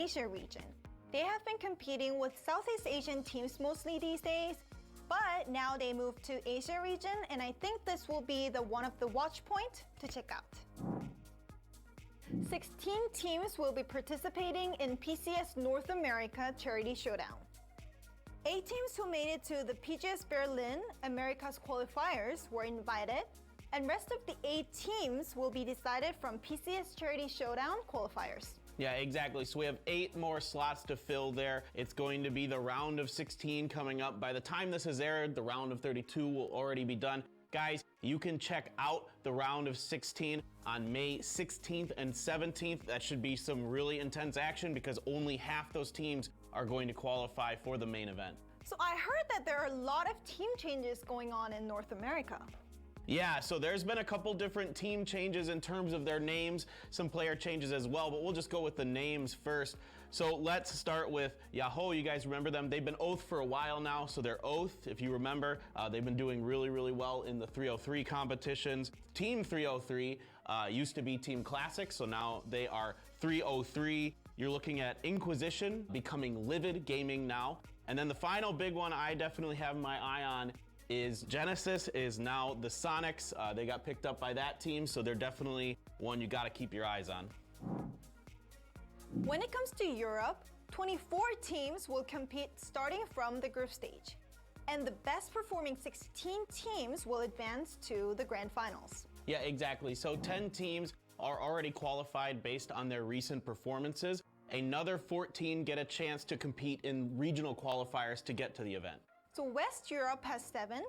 Asia region. They have been competing with Southeast Asian teams mostly these days, but now they moved to Asia region, and I think this will be one of the watch point to check out. 16 teams will be participating in PCS North America Charity Showdown. 8 teams who made it to the PCS Berlin Americas qualifiers were invited, and rest of the 8 teams will be decided from PCS Charity Showdown qualifiers. Yeah, exactly. So we have 8 more slots to fill there. It's going to be the round of 16 coming up. By the time this is aired, the round of 32 will already be done. Guys, you can check out the round of 16 on May 16th and 17th. That should be some really intense action because only half those teams are going to qualify for the main event. So I heard that there are a lot of team changes going on in North America. Yeah, so there's been a couple different team changes in terms of their names, some player changes as well, but we'll just go with the names first. So let's start with Yahoo. You guys remember them? They've been Oath for a while now, so they're Oath, if you remember. They've been doing really well in the 303 competitions. Team 303 used to be Team Classic, so now they are 303. You're looking at Inquisition becoming Livid Gaming now. And then the final big one I definitely have my eye on is Genesis is now the Sonics. They got picked up by that team, so they're definitely one you gotta keep your eyes on. When it comes to Europe, 24 teams will compete starting from the group stage. And the best performing 16 teams will advance to the grand finals. Yeah, exactly. So 10 teams are already qualified based on their recent performances. Another 14 get a chance to compete in regional qualifiers to get to the event. So West Europe has 7,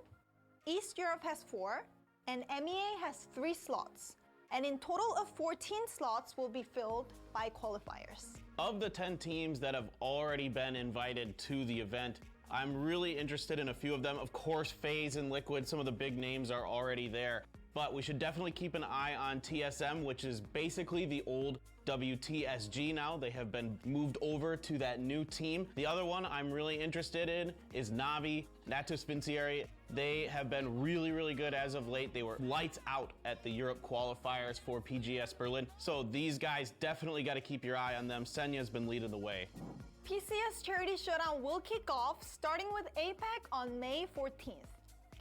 East Europe has 4, and MEA has 3 slots. And in total of 14 slots will be filled by qualifiers. Of the 10 teams that have already been invited to the event, I'm really interested in a few of them. Of course, FaZe and Liquid, some of the big names are already there. But we should definitely keep an eye on TSM, which is basically the old WTSG now. They have been moved over to that new team. The other one I'm really interested in is Navi, Natus Vincieri. They have been really good as of late. They were lights out at the Europe qualifiers for PGS Berlin. So these guys definitely got to keep your eye on them. Senya's been leading the way. PCS Charity Showdown will kick off starting with Apac on May 14th.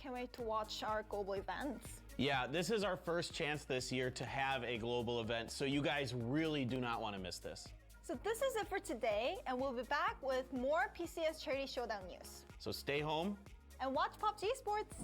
Can't wait to watch our global events. Yeah, this is our first chance this year to have a global event, so you guys really do not want to miss this. So this is it for today, and we'll be back with more PCS Charity Showdown news. So stay home and watch PUBG Sports.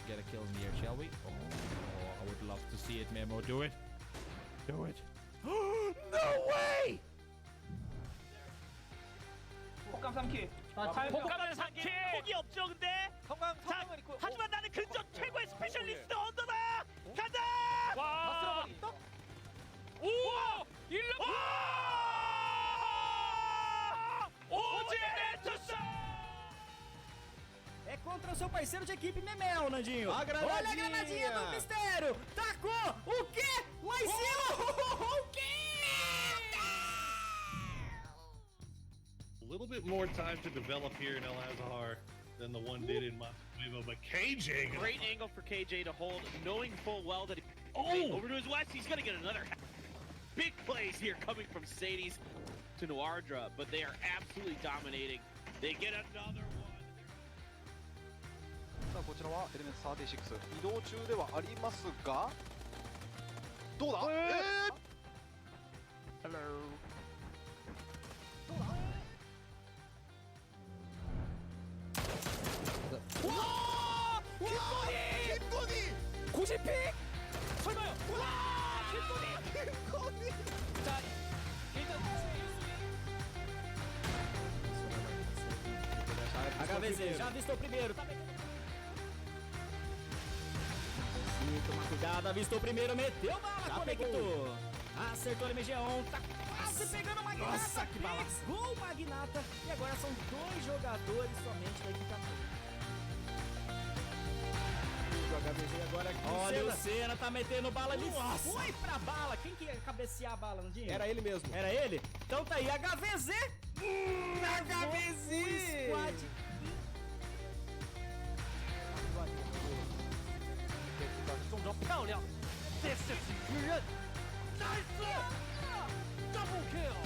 Get a kill in the air, shall we? Oh, I would love to see it, Memo. Do it. Do it. No way! 폭감 3킬. 폭감은 3킬! 폭이 없죠, 근데? 자, 하지만 나는 근접 최고의 스페셜리스트 언더다! 간다! 와! 우와! 1러! 오제 렌토스! É contra o seu parceiro. parceiro de equipe Memel, Nandinho. A granadinha. Olha a granadinha do mistério. Tacou. O quê? Lá em cima. O quê? A little bit more time to develop here in El Azhar than the one did in Montego, but KJ. Great angle for KJ to hold, knowing full well that over to his west, he's gonna get another big plays here coming from Sadie's to Noardra, but they are absolutely dominating. They get another one. さあこちらはエレメント36移動中ではありますがどうだHello わあヒットに90픽 설마요 와 히ットに자 일단 HVZ já avistou primeiro, tá metendo. Toma cuidado, avistou primeiro, meteu bala, já conectou. Pegou. Acertou o MG1, tá quase pegando o Magnata. Nossa, que bala. Pegou o Magnata e agora são 2 jogadores somente da equipe Apac. O HVZ agora aqui. Olha o Senna, tá metendo bala, ele foi pra bala. Quem que ia cabecear a bala, Nandinho? Era ele mesmo. Era ele? Então tá aí, HVZ. HVZ. O squad. This is good. Nice! Double kill!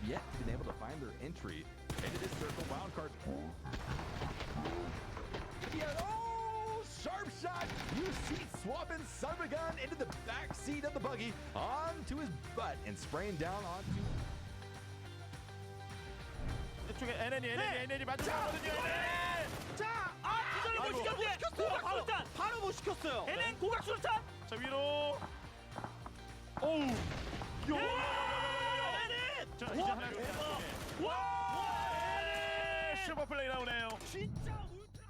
Yet been able to find their entry into this circle wildcard. Yeah, oh, sharp shot! You see swapping son of a gun into the back seat of the buggy onto his butt and spraying down onto. 이쪽에 NN이 맞춰거든요. 자, 기다려 못 시켰네. 바로 못 시켰어요. NN 고각 수류탄. 자 위로. 오우. 자 이제 하나 와! 슈퍼 플레이 나오네요. 진짜 울트라.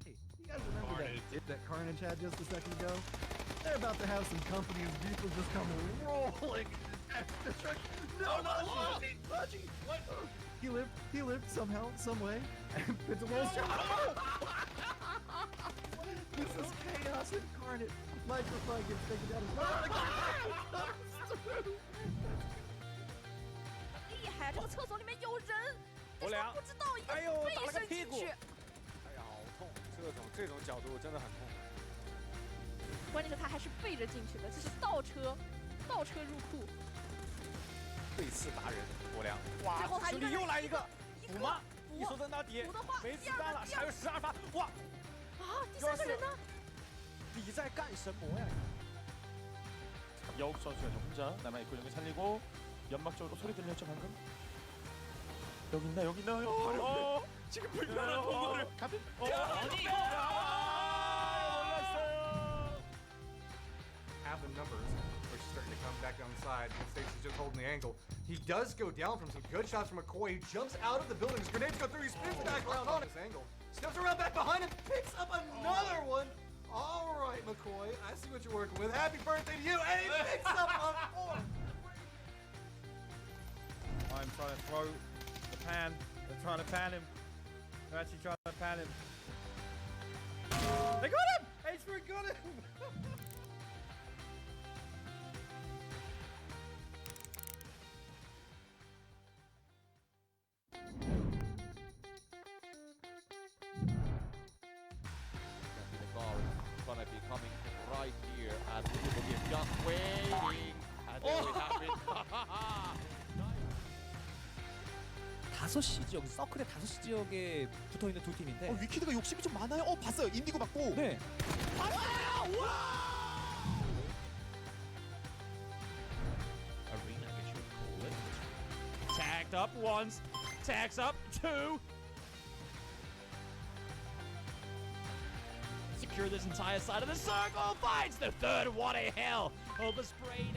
You guys remember that Carnage had just a second ago? They're about to have some company and vehicles just come rolling. No, Pudgy! What? He lived somehow, some way. It's a little This is chaos incarnate. Microphone gets taken down his 厉害，这个厕所里面有人，但是他不知道，应该哎呦飞打了个屁股身进去。哎呀，这种角度真的很痛。关键是他还是背着进去的，这是倒车入库。对刺达人国良，最后他兄弟又来一个补吗？一手灯打底，补的话，没子弹了，还有12发，哇！第三个人呢？你在干什么呀？ 여욱 선수가 혼자 남아있고 여기 살리고 연막 쪽으로 소리 들렸죠 방금? 여기 있나 여기 있나요? 지금 불편한 공간을 가빈 몰랐어요. Have the numbers, which is starting to come back down the side. States is just holding the angle. He does go down from some good shots from McCoy. He jumps out of the building. His grenades go through. He spins back around on this angle. Steps around back behind him. Picks up another one. All right, McCoy. I see what you're working with. Happy birthday to you. And he picks up a fourth. I'm trying to throw the pan. They're trying to pan him. They're actually trying to pan him. They got him! H3 got him! The car is gonna be coming right here and we are just waiting and there we have it. 5시 지역, 서클의 5시 지역에 붙어있는 두 팀인데 위키드가 욕심이 좀 많아요. 봤어요. 인디고 맞고. 네. Arena, I guess you would call it. Tagged up once, tags up two. Secure this entire side of the circle, finds the third, what a hell! Oversprayed.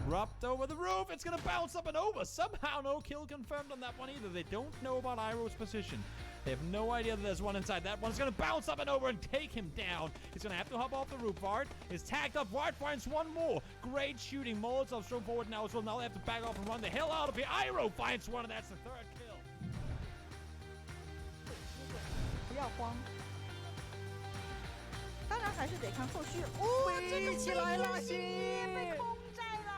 Rubbed over the roof, it's gonna bounce up and over. Somehow no kill confirmed on that one either. They don't know about Iroh's position. They have no idea that there's one inside. That one's gonna bounce up and over and take him down. He's gonna have to hop off the roof. Vard is tagged up. Vard finds one more. Great shooting. Molotov's thrown forward now as well. Now they have to back off and run the hell out of here. Iroh finds one, and that's the third kill. 不要慌，当然还是得看后续。哦，飞起来了，被空战了。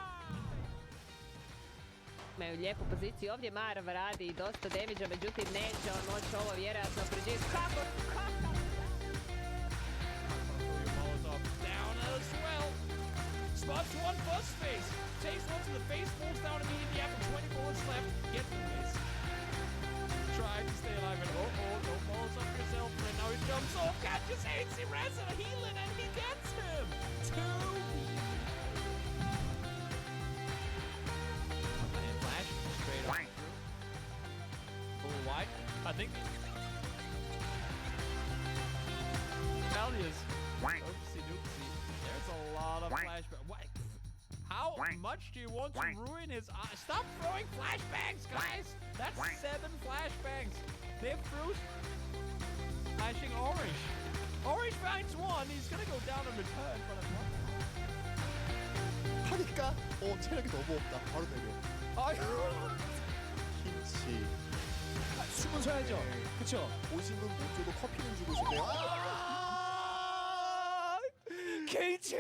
Imaju lijepu poziciju ovdje, Marv radi dosta damage-a, međutim neće on moći ovo vjerojatno preživjeti. Kako? Molotov down as well. Spots one first face. Takes one to the face, falls down immediately after 20 bullets left. Gets the miss. Tries to stay alive and no Molotov yourself. And now he jumps off, catches AC Res and healing, and he gets him. 2 Flash straight up through. Full wide. I think. Valius. Oopsie doopsie. There's a lot of flashbang. What? How much do you want to ruin his eyes? Stop throwing flashbangs, guys! That's 7 flashbangs. They threw flashing orange. Orange finds one. He's gonna go down and return, but I'm not. 하니까 체력이 너무 없다. 바로 내려. 김치. 숨은 쉬어야죠. 그쵸? 오시는 못 줘도 커피는 주고 싶네요. 김치!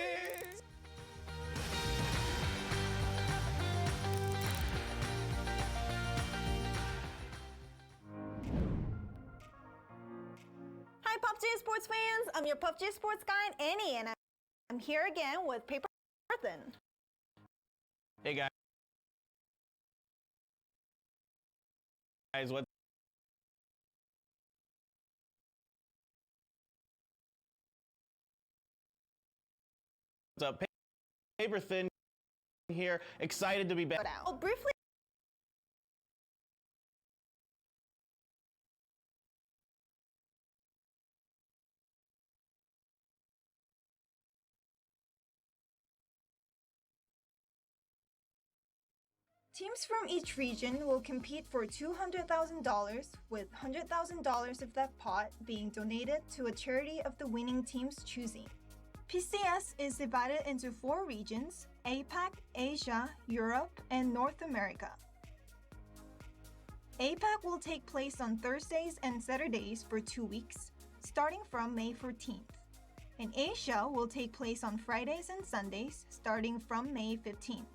Hi, PUBG Sports fans! I'm your PUBG Sports guide, Annie, and I'm here again with Paper Earthen. Hey guys, what's up? Paper Thin here, excited to be back. Well, briefly. Teams from each region will compete for $200,000, with $100,000 of that pot being donated to a charity of the winning team's choosing. PCS is divided into 4 regions: Apac, Asia, Europe, and North America. Apac will take place on Thursdays and Saturdays for 2 weeks, starting from May 14th. And Asia will take place on Fridays and Sundays, starting from May 15th.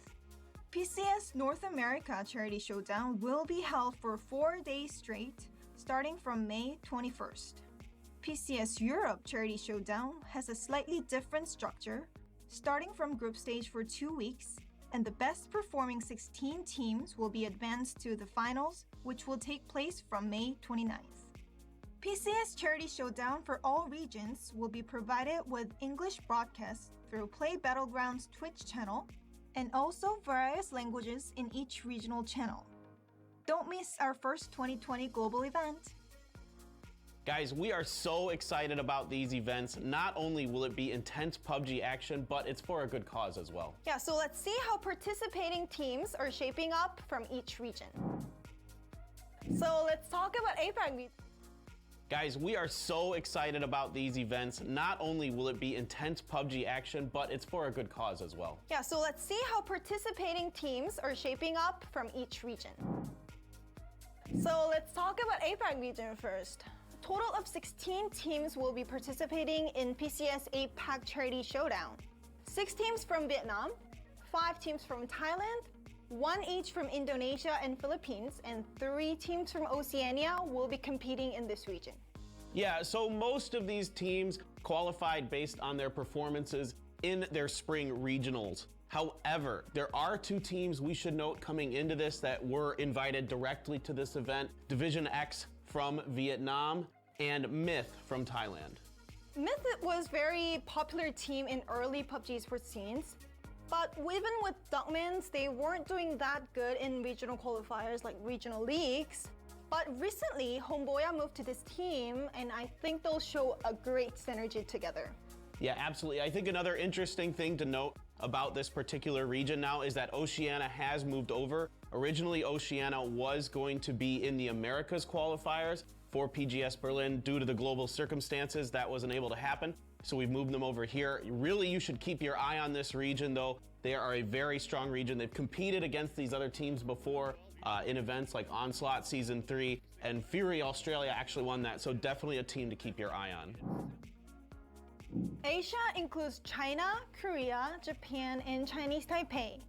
PCS North America Charity Showdown will be held for 4 days straight, starting from May 21st. PCS Europe Charity Showdown has a slightly different structure, starting from group stage for 2 weeks, and the best performing 16 teams will be advanced to the finals, which will take place from May 29th. PCS Charity Showdown for all regions will be provided with English broadcasts through Play Battlegrounds Twitch channel, and also various languages in each regional channel. Don't miss our first 2020 global event. Guys, we are so excited about these events. Not only will it be intense PUBG action, but it's for a good cause as well. Yeah, so let's see how participating teams are shaping up from each region. So let's talk about Apac. Guys, we are so excited about these events. Not only will it be intense PUBG action, but it's for a good cause as well. Yeah, so let's see how participating teams are shaping up from each region. So let's talk about Apac region first. A total of 16 teams will be participating in PCS Apac Charity Showdown. 6 teams from Vietnam, 5 teams from Thailand, 1 each from Indonesia and Philippines, and 3 teams from Oceania will be competing in this region. Yeah, so most of these teams qualified based on their performances in their spring regionals. However, there are 2 teams we should note coming into this that were invited directly to this event: Division X from Vietnam and Myth from Thailand. Myth was very popular team in early PUBG sports scenes, but even with Duckmans, they weren't doing that good in regional qualifiers like regional leagues. But recently, Homeboya moved to this team, and I think they'll show a great synergy together. Yeah, absolutely. I think another interesting thing to note about this particular region now is that Oceania has moved over. Originally, Oceania was going to be in the Americas qualifiers for PGS Berlin. Due to the global circumstances, that wasn't able to happen. So we've moved them over here. Really, you should keep your eye on this region though. They are a very strong region. They've competed against these other teams before in events like Onslaught Season 3, and Fury Australia actually won that. So definitely a team to keep your eye on. Asia includes China, Korea, Japan, and Chinese Taipei.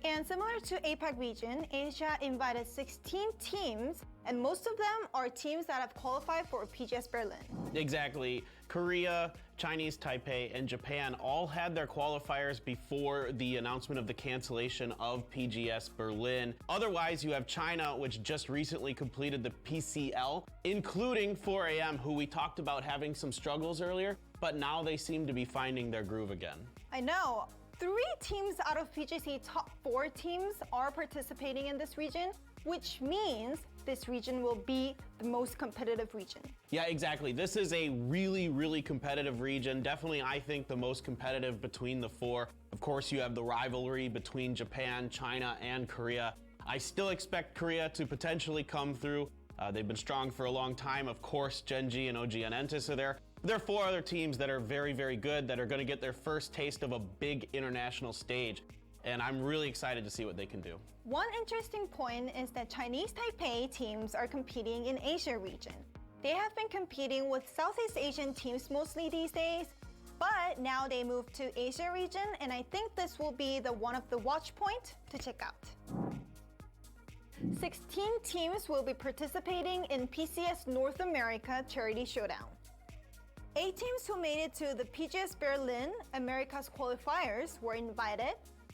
And similar to APAC region, Asia invited 16 teams, and most of them are teams that have qualified for PGS Berlin. Exactly. Korea, Chinese Taipei, and Japan all had their qualifiers before the announcement of the cancellation of PGS Berlin. Otherwise, you have China, which just recently completed the PCL, including 4AM, who we talked about having some struggles earlier, but now they seem to be finding their groove again. I know. 3 teams out of PGC top 4 teams are participating in this region, which means this region will be the most competitive region. Yeah, exactly. This is a really, really competitive region. Definitely, I think, the most competitive between the 4. Of course, you have the rivalry between Japan, China, and Korea. I still expect Korea to potentially come through. They've been strong for a long time. Of course, Gen.G and OG Enentis are there. There are 4 other teams that are very, very good that are going to get their first taste of a big international stage. And I'm really excited to see what they can do. One interesting point is that Chinese Taipei teams are competing in Asia region. They have been competing with Southeast Asian teams mostly these days, but now they moved to Asia region, and I think this will be one of the watch point to check out. 16 teams will be participating in PCS North America Charity Showdown. 8 teams who made it to the PGS Berlin Americas qualifiers were invited,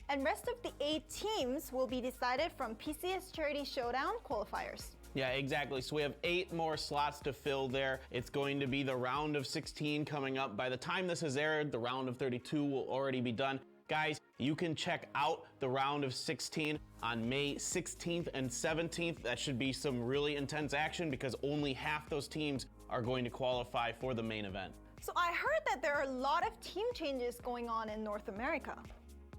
and rest of the 8 teams will be decided from PCS Charity Showdown qualifiers. Yeah, exactly. So we have 8 more slots to fill there. It's going to be the round of 16 coming up. By the time this is aired, the round of 32 will already be done. Guys, you can check out the round of 16 on May 16th and 17th. That should be some really intense action because only half those teams are going to qualify for the main event. So I heard that there are a lot of team changes going on in North America.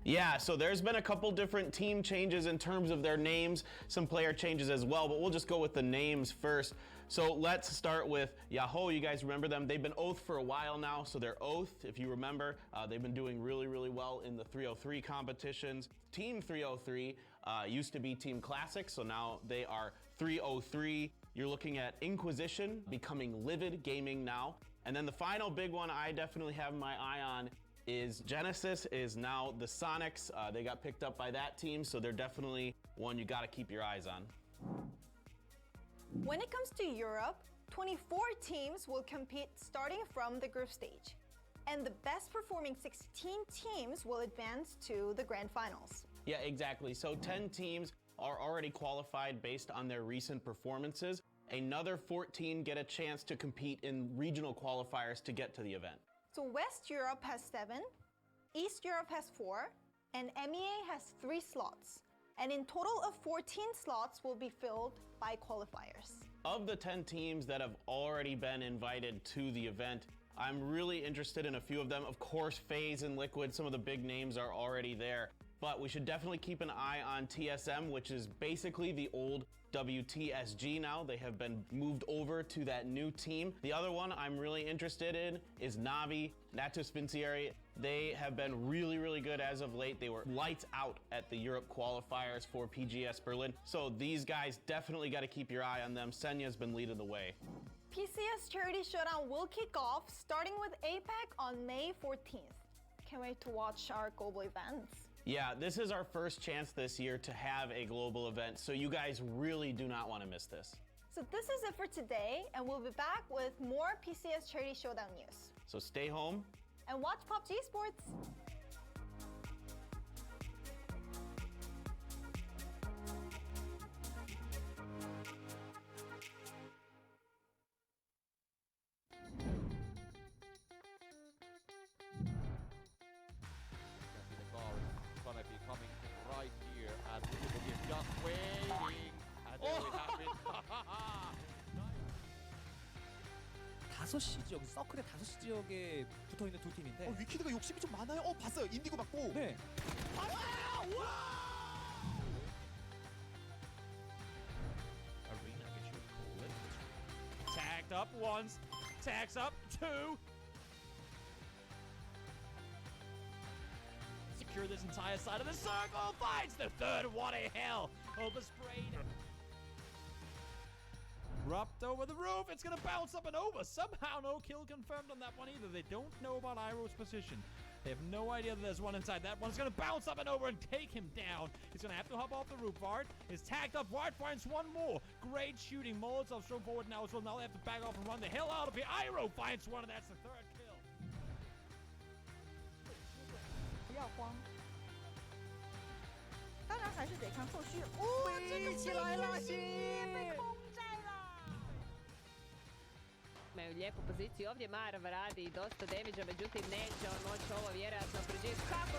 Yeah, so there's been a couple different team changes in terms of their names, some player changes as well, but we'll just go with the names first. So let's start with Yahoo. You guys remember them? They've been Oath for a while now, so they're Oath, if you remember. They've been doing really, really well in the 303 competitions. Team 303 used to be Team Classic, so now they are 303. You're looking at Inquisition becoming Livid Gaming now. And then the final big one I definitely have my eye on is Genesis is now the Sonics. They got picked up by that team, so they're definitely one you got to keep your eyes on. When it comes to Europe, 24 teams will compete starting from the group stage, and the best performing 16 teams will advance to the grand finals. Yeah, exactly. So 10 teams are already qualified based on their recent performances. Another 14 get a chance to compete in regional qualifiers to get to the event. So West Europe has 7, East Europe has 4, and MEA has 3 slots. And in total of 14 slots will be filled by qualifiers. Of the 10 teams that have already been invited to the event, I'm really interested in a few of them. Of course, FaZe and Liquid, some of the big names are already there. But we should definitely keep an eye on TSM, which is basically the old WTSG now. They have been moved over to that new team. The other one I'm really interested in is Navi, Natus Vincieri. They have been really, really good as of late. They were lights out at the Europe qualifiers for PGS Berlin. So these guys definitely got to keep your eye on them. Senya's been leading the way. PCS Charity Showdown will kick off starting with Apac on May 14th. Can't wait to watch our global events. Yeah, this is our first chance this year to have a global event, so you guys really do not want to miss this. So this is it for today, and we'll be back with more PCS Charity Showdown news. So stay home and watch PUBG Sports. Gonna be coming right here, and we're just waiting, and there we have it. 5시 지역, 서클의 5시 지역에 붙어있는 두 팀인데 위키드가 욕심이 좀 많아요. 봤어요. 인디고 맞고. 네. Arena, I guess you would call it. Tagged up once, tags up 2. Secure this entire side of the circle, finds the third, what a hell! Oversprayed. Rubbed over the roof, it's gonna bounce up and over. Somehow no kill confirmed on that one either. They don't know about Iroh's position. They have no idea that there's one inside. That one's gonna bounce up and over and take him down. He's gonna have to hop off the roof. Vard is tagged up. Vard finds one more. Great shooting. Molotov's thrown forward now as well. Now they have to back off and run the hell out of here. Iroh finds one, and that's the third kill. 不要慌，当然还是得看后续。飞起来了，被空战了。 Imaju lijepu poziciju ovdje, Marv radi dosta damage-a, međutim neće on moći ovo vjerojatno preživjeti. Kako?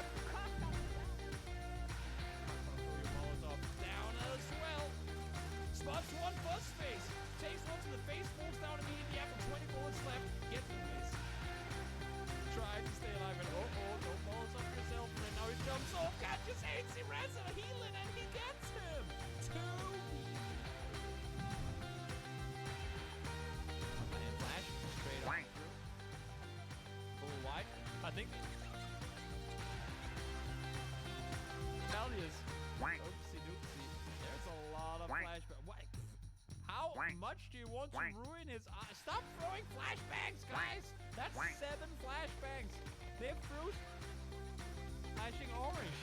Molotov down as well. Spots one first face. Takes one to the face, falls down immediately after 20 bullets left. Gets the miss. Tries to stay alive and don't Molotov yourself. And now he jumps off, catches AC Res and healing, and he gets him. 2. And flash straight on through. Full wide. I think. Valius. Oopsie doopsie. There's a lot of flashbang. What? How much do you want to ruin his eyes? Stop throwing flashbangs, guys! That's 7 flashbangs. They're through. Flashing orange.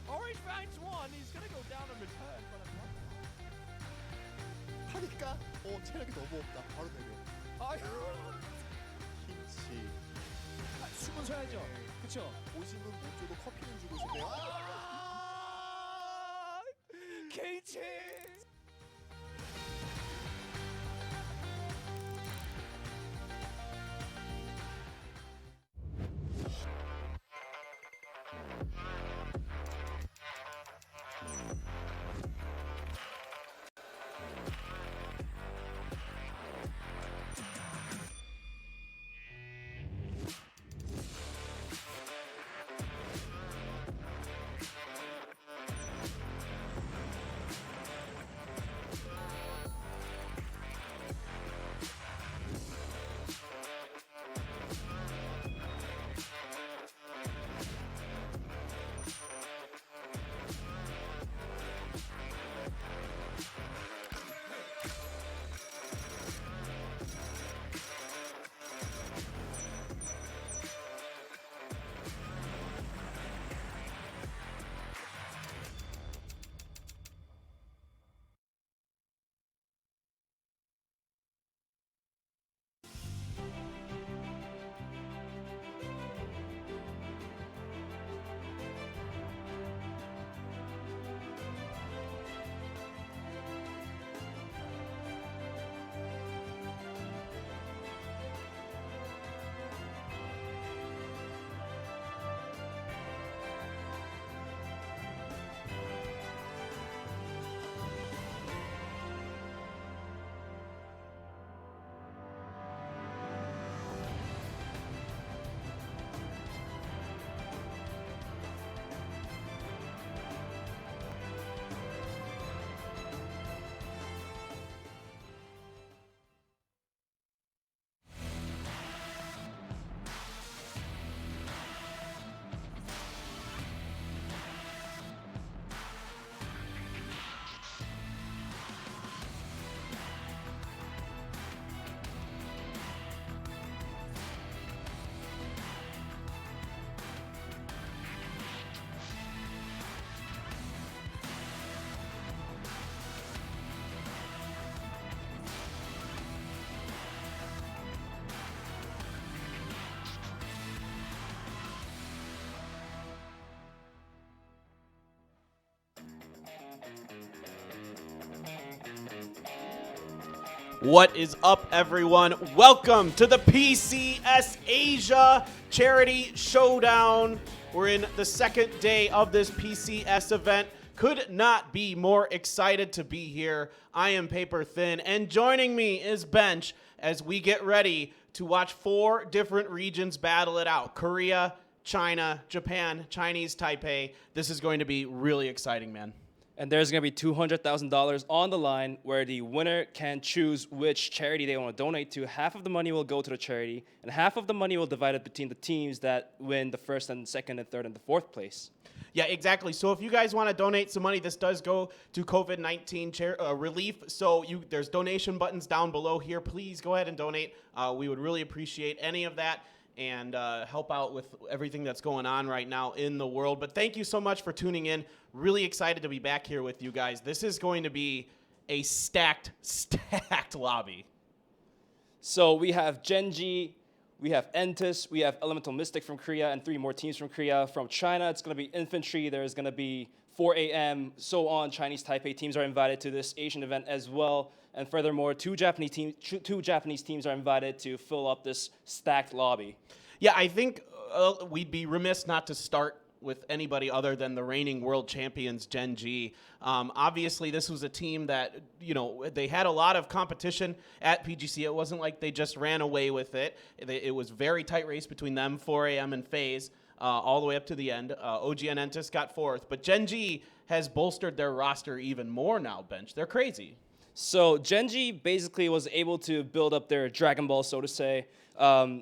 Orange finds one. He's gonna go down and return, but I'm not. 하니까 체력이 너무 없다. 바로 내려. 아유. 김치. 숨은 쉬어야죠. 그쵸? 오시는 못 줘도 커피는 주고 싶네요. 김치! What is up, everyone? Welcome to the PCS Asia Charity Showdown. We're in the second day of this PCS event. Could not be more excited to be here. I am Paper Thin, and joining me is Bench as we get ready to watch 4 different regions battle it out. Korea, China, Japan, Chinese Taipei. This is going to be really exciting, man. And there's going to be $200,000 on the line where the winner can choose which charity they want to donate to. Half of the money will go to the charity, and half of the money will divide it between the teams that win the first and second and third and the fourth place. Yeah, exactly. So if you guys want to donate some money, this does go to COVID-19 relief. So there's donation buttons down below here. Please go ahead and donate. We would really appreciate any of that and help out with everything that's going on right now in the world. But thank you so much for tuning in. Really excited to be back here with you guys. This is going to be a stacked lobby. So we have Genji, we have Entis, we have Elemental Mystic from Korea, and 3 more teams from Korea. From China, it's going to be Infantry. There's going to be 4 AM, so on. Chinese Taipei teams are invited to this Asian event as well. And furthermore, 2 Japanese teams are invited to fill up this stacked lobby. Yeah, I think we'd be remiss not to start with anybody other than the reigning world champions, Genji. Obviously, this was a team that, they had a lot of competition at PGC. It wasn't like they just ran away with it. It was a very tight race between them, 4 AM and FaZe, all the way up to the end. OG and Entis got 4th, but Genji has bolstered their roster even more now, Bench. They're crazy. So Genji basically was able to build up their Dragon Ball, so to say.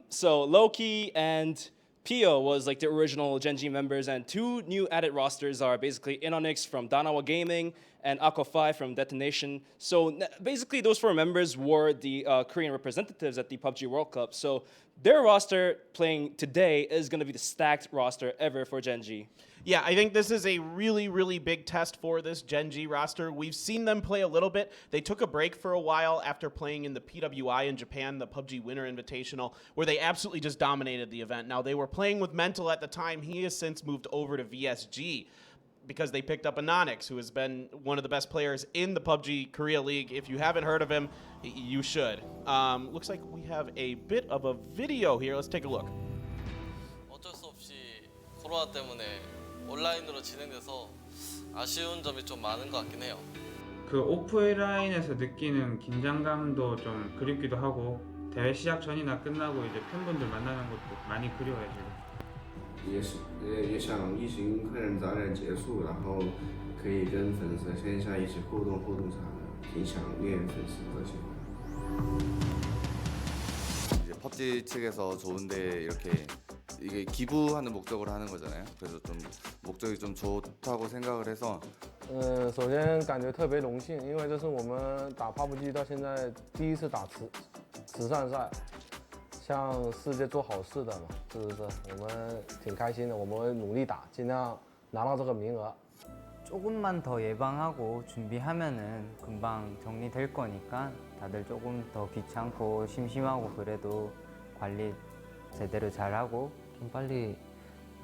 So Loki and Pio was like the original Genji members, and 2 new added rosters are basically Inonix from Danawa Gaming and Aqua 5 from Detonation. So basically those 4 members were the Korean representatives at the PUBG World Cup. So their roster playing today is going to be the stacked roster ever for Genji. Yeah, I think this is a really, really big test for this Genji roster. We've seen them play a little bit. They took a break for a while after playing in the PWI in Japan, the PUBG Winter Invitational, where they absolutely just dominated the event. Now, they were playing with Mental at the time. He has since moved over to VSG because they picked up Anonix, who has been one of the best players in the PUBG Korea League. If you haven't heard of him, you should. Looks like we have a bit of a video here. Let's take a look. 어쩔 수 없이 코로나 때문에 온라인으로 진행돼서 아쉬운 점이 좀 많은 것 같긴 해요. 그 오프라인에서 느끼는 긴장감도 좀 그립기도 하고 대회 시작 전이나 끝나고 이제 팬분들 만나는 것도 많이 그리워요 지금. 也想疫情快点早点结束，然后可以跟粉丝线下一起互动啥的，挺想念粉丝这些。 이제 펍지 측에서 좋은데 이렇게 이게 기부하는 목적으로 하는 거잖아요. 그래서 좀 목적이 좀 좋다고 생각을 해서 首先感觉特别荣幸，因为这是我们打 PUBG 到现在第一次打慈善赛，向世界做好事的嘛，是不是？我们挺开心的，我们会努力打，尽量拿到这个名额。 조금만 더 예방하고 준비하면은 금방 정리될 거니까 다들 조금 더 귀찮고 심심하고 그래도 관리 제대로 잘하고 좀 빨리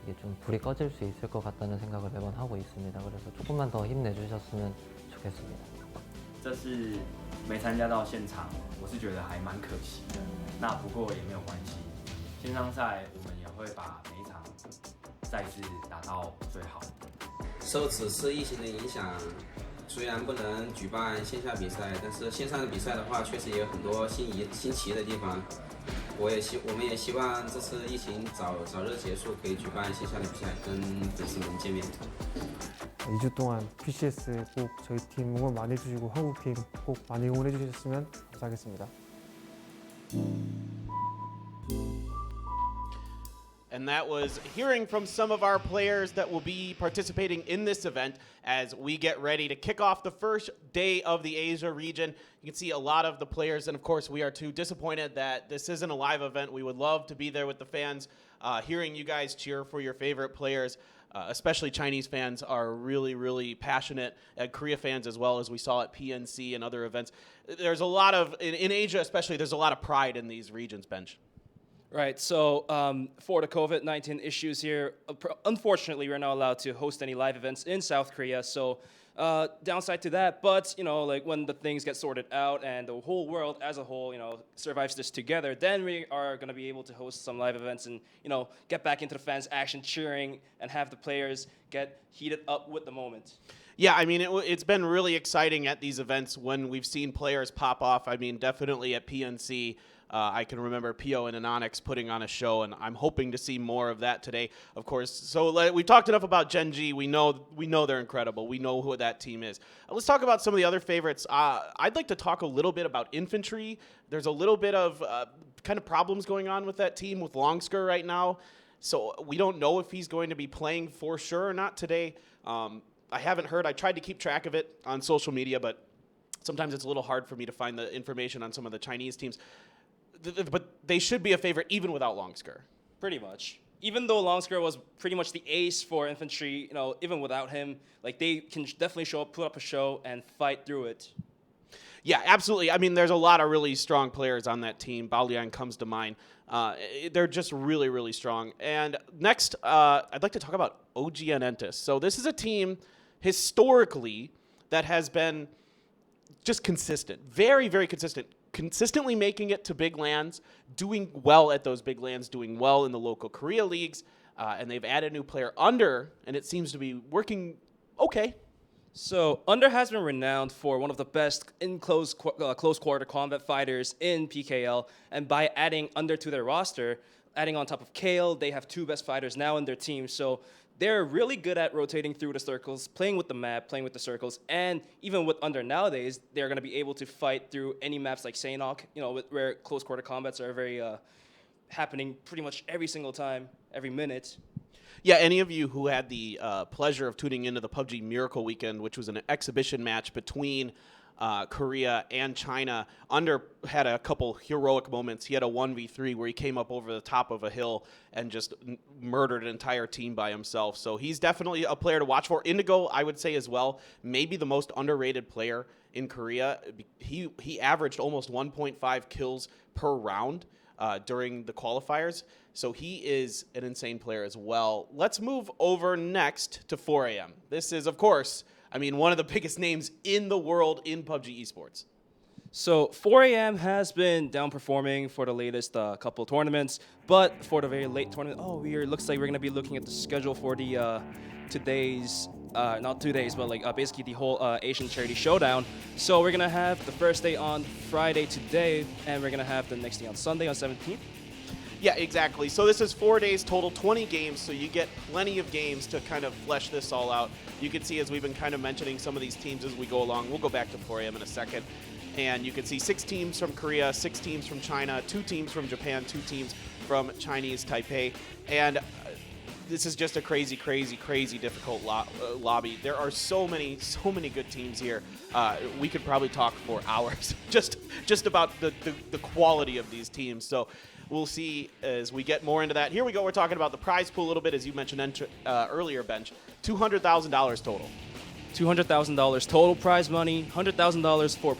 이게 좀 불이 꺼질 수 있을 것 같다는 생각을 매번 하고 있습니다. 그래서 조금만 더 힘내주셨으면 좋겠습니다. 这次没参加到现场，我是觉得还蛮可惜的。那不过也没有关系，线上赛我们也会把每一场赛事打到最好。 受此次疫情的影响，虽然不能举办线下比赛，但是线上的比赛的话，确实也有很多新奇的地方。我们也希望这次疫情早日结束，可以举办线下的比赛，跟粉丝们见面。 2주 동안 PCS 꼭 저희 팀 응원 많이 해주시고 한국 팀 꼭 많이 응원해 주셨으면 감사하겠습니다. And that was hearing from some of our players that will be participating in this event as we get ready to kick off the first day of the Asia region. You can see a lot of the players, and of course we are too disappointed that this isn't a live event. We would love to be there with the fans, hearing you guys cheer for your favorite players. Especially Chinese fans are really, really passionate, Korea fans as well, as we saw at PNC and other events. There's a lot of, in Asia especially, there's a lot of pride in these regions, Bench. Right, so for the COVID-19 issues here, unfortunately, we're not allowed to host any live events in South Korea. So downside to that. But, like when the things get sorted out and the whole world as a whole, survives this together, then we are going to be able to host some live events and, get back into the fans' action, cheering, and have the players get heated up with the moment. Yeah, I mean, it's been really exciting at these events when we've seen players pop off. I mean, definitely at PNC. I can remember Pio and Anonix putting on a show, and I'm hoping to see more of that today, of course. So we've talked enough about Gen G. We know they're incredible. We know who that team is. Let's talk about some of the other favorites. I'd like to talk a little bit about Infantry. There's a little bit of kind of problems going on with that team with Longsker right now. So we don't know if he's going to be playing for sure or not today. I haven't heard. I tried to keep track of it on social media, but sometimes it's a little hard for me to find the information on some of the Chinese teams. But they should be a favorite even without Longsker. Pretty much. Even though Longsker was pretty much the ace for Infantry, even without him, like they can definitely show up, put up a show, and fight through it. Yeah, absolutely. I mean, there's a lot of really strong players on that team. Baolian comes to mind. They're just really, really strong. And next, I'd like to talk about OG Enentis. So this is a team historically that has been just consistent, very, very consistent. Consistently making it to big lands, doing well at those big lands, doing well in the local Korea leagues, and they've added a new player, Under, and it seems to be working okay. So Under has been renowned for one of the best in close quarter combat fighters in PKL, and by adding Under to their roster, adding on top of Kale, they have 2 best fighters now in their team. So they're really good at rotating through the circles, playing with the map, playing with the circles, and even with Under nowadays, they're going to be able to fight through any maps like Sanok, where close quarter combats are very happening pretty much every single time, every minute. Yeah, any of you who had the pleasure of tuning into the PUBG Miracle Weekend, which was an exhibition match between Korea and China, Under had a couple heroic moments. He had a 1v3 where he came up over the top of a hill and just murdered an entire team by himself. So he's definitely a player to watch for. Indigo, I would say as well, maybe the most underrated player in Korea. He averaged almost 1.5 kills per round during the qualifiers. So he is an insane player as well. Let's move over next to 4AM. This is, of course, one of the biggest names in the world in PUBG esports. So 4AM has been downperforming for the latest couple tournaments, but for the very late tournament, looks like we're going to be looking at the schedule for the today's, not 2 days, but basically the whole Asian Charity Showdown. So we're going to have the first day on Friday today, and we're going to have the next day on Sunday on 17th. Yeah, exactly. So this is 4 days total, 20 games, so you get plenty of games to kind of flesh this all out. You can see, as we've been kind of mentioning some of these teams as we go along, we'll go back to 4AM in a second, and you can see 6 teams from Korea, 6 teams from China, 2 teams from Japan, 2 teams from Chinese Taipei, and this is just a crazy, crazy, crazy difficult lobby. There are so many good teams here. We could probably talk for hours just about the quality of these teams. So we'll see as we get more into that. Here we go. We're talking about the prize pool a little bit, as you mentioned earlier, Bench. $200,000 total. $200,000 total prize money, $100,000 for